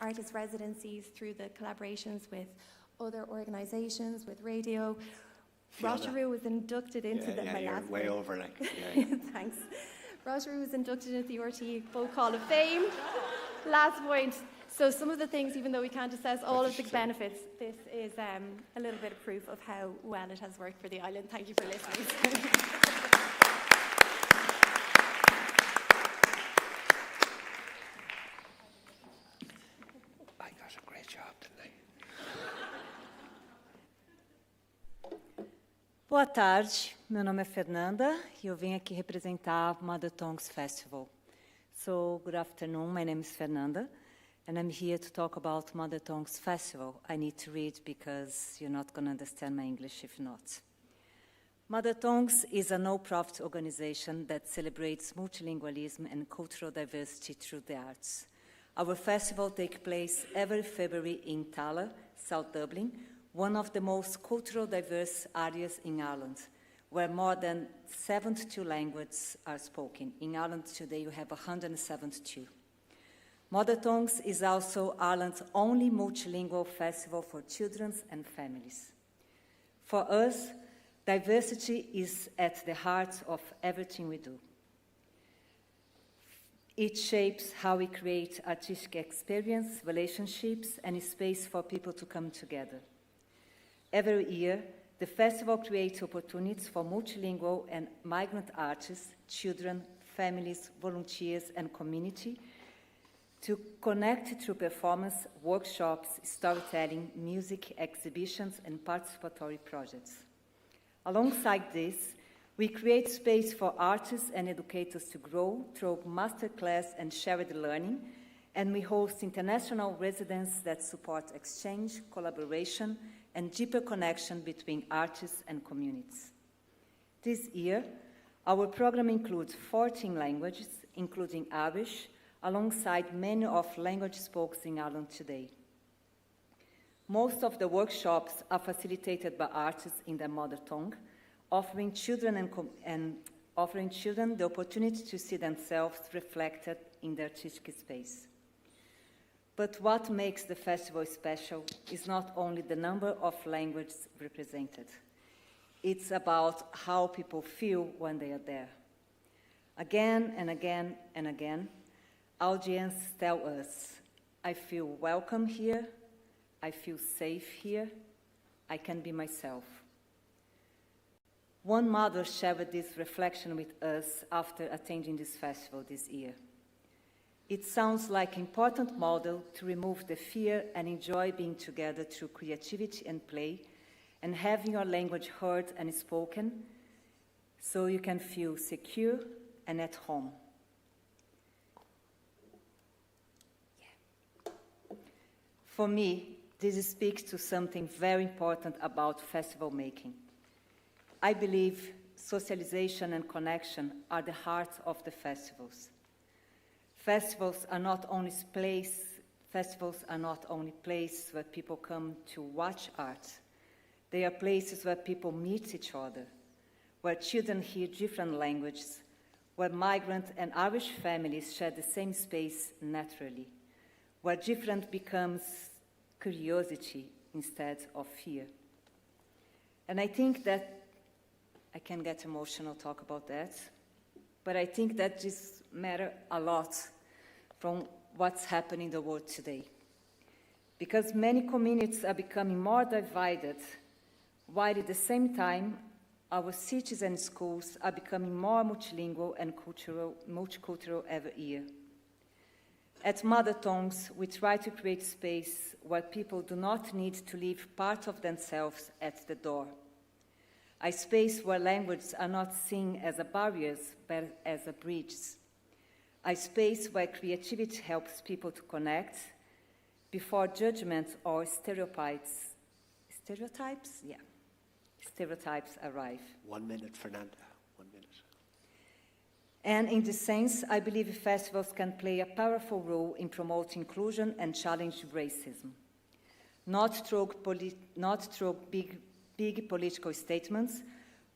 artist residencies, through the collaborations with other organisations, with radio. Rochereau was inducted into you're way over, like. Yeah. Thanks. Rochereau was inducted into the RTE Folk Hall of Fame. Last point. So some of the things, even though we can't assess all of the benefits, this is a little bit of proof of how well it has worked for the island. Thank you for listening. I got a great job, didn't I? Boa tarde, meu nome é Fernanda e eu vim aqui representar Mother Tongues Festival. So, good afternoon, my name is Fernanda and I'm here to talk about Mother Tongues Festival. I need to read because you're not going to understand my English if not. Mother Tongues is a no-profit organization that celebrates multilingualism and cultural diversity through the arts. Our festival takes place every February in Tala, South Dublin, one of the most culturally diverse areas in Ireland, where more than 72 languages are spoken. In Ireland today, you have 172. Mother Tongues is also Ireland's only multilingual festival for children and families. For us, diversity is at the heart of everything we do. It shapes how we create artistic experience, relationships, and space for people to come together. Every year, the festival creates opportunities for multilingual and migrant artists, children, families, volunteers, and community to connect through performance, workshops, storytelling, music, exhibitions, and participatory projects. Alongside this, we create space for artists and educators to grow through masterclass and shared learning, and we host international residents that support exchange, collaboration, and deeper connection between artists and communities. This year, our program includes 14 languages, including Irish, alongside many of languages spoken in Ireland today. Most of the workshops are facilitated by artists in their mother tongue, offering children the opportunity to see themselves reflected in their artistic space. But what makes the festival special is not only the number of languages represented. It's about how people feel when they are there. Again and again and again, audience tell us, I feel welcome here, I feel safe here, I can be myself. One mother shared this reflection with us after attending this festival this year. It sounds like an important model to remove the fear and enjoy being together through creativity and play, and having your language heard and spoken, so you can feel secure and at home. For me, this speaks to something very important about festival making. I believe socialization and connection are the heart of the festivals. Festivals are not only places where people come to watch art. They are places where people meet each other, where children hear different languages, where migrant and Irish families share the same space naturally, where different becomes curiosity instead of fear. And I think that I can get emotional talk about that, but I think that this matters a lot from what's happening in the world today. Because many communities are becoming more divided, while at the same time, our cities and schools are becoming more multilingual and multicultural every year. At Mother Tongues, we try to create space where people do not need to leave part of themselves at the door. A space where languages are not seen as a barriers, but as a bridge. A space where creativity helps people to connect before judgment or stereotypes arrive. 1 minute, Fernanda. 1 minute. And in this sense, I believe festivals can play a powerful role in promoting inclusion and challenging racism. Not through big political statements,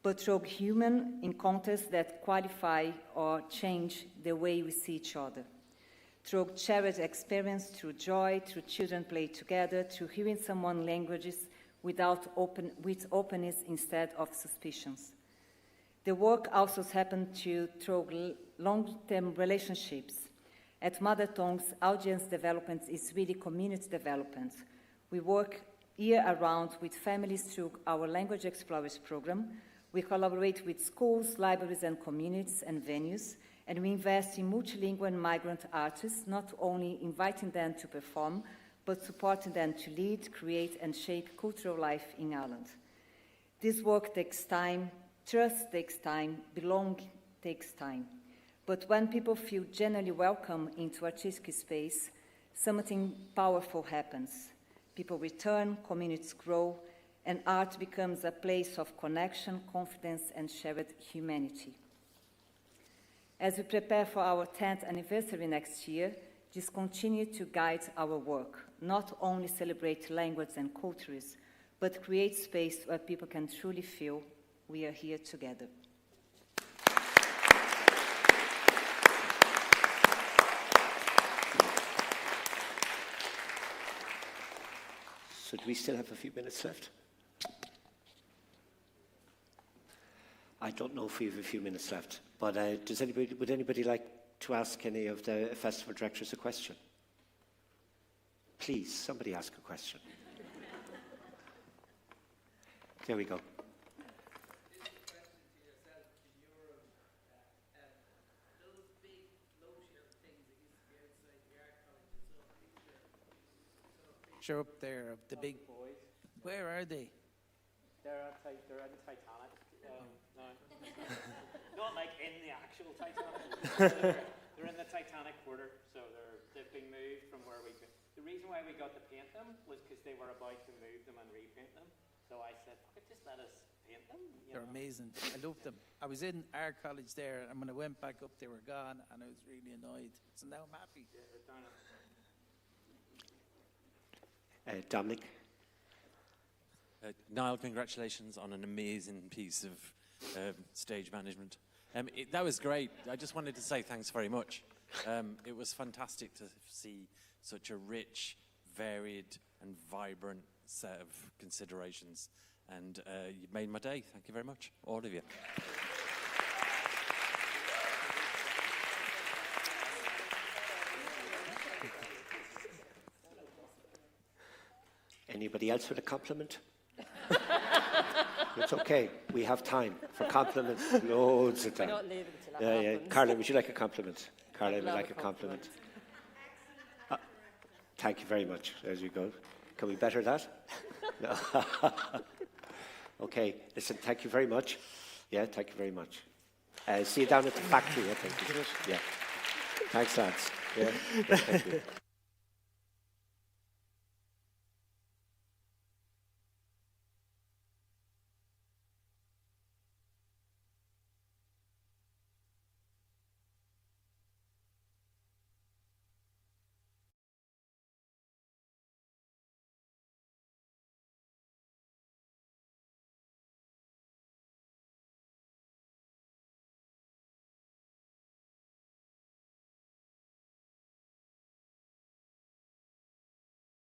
but through human encounters that qualify or change the way we see each other. Through shared experience, through joy, through children play together, through hearing someone's languages with openness instead of suspicions. The work also happens through long-term relationships. At Mother Tongues, audience development is really community development. We work year-round with families through our Language Explorers program. We collaborate with schools, libraries, and communities and venues, and we invest in multilingual and migrant artists, not only inviting them to perform, but supporting them to lead, create, and shape cultural life in Ireland. This work takes time, trust takes time, belonging takes time. But when people feel genuinely welcome into artistic space, something powerful happens. People return, communities grow, and art becomes a place of connection, confidence, and shared humanity. As we prepare for our 10th anniversary next year, this continues to guide our work, not only celebrate language and cultures, but create space where people can truly feel we are here together. So do we still have a few minutes left? I don't know if we have a few minutes left, but would anybody like to ask any of the festival directors a question? Please, somebody ask a question. There we go. Up there of the big boys. Where are they? They're in Titanic. No. Not like in the actual Titanic. They're in the Titanic quarter, so they've been moved from where we. The reason why we got to paint them was because they were about to move them and repaint them. So I said, just let us paint them. They're amazing. I love them. I was in our college there, and when I went back up, they were gone, and I was really annoyed. So now I'm happy. Yeah, they're down at Dominic? Niall, congratulations on an amazing piece of stage management. That was great. I just wanted to say thanks very much. It was fantastic to see such a rich, varied and vibrant set of considerations. And you've made my day. Thank you very much, all of you. Anybody else with a compliment? It's okay. We have time for compliments. Loads of time. We're not leaving until that happens. Carla, would you like a compliment? Carla would like a compliment. Thank you very much. There you go. Can we better that? No. Okay. Listen, thank you very much. Yeah, thank you very much. See you down at the factory, I think. Yeah. Thanks, lads. Yeah. Thank you.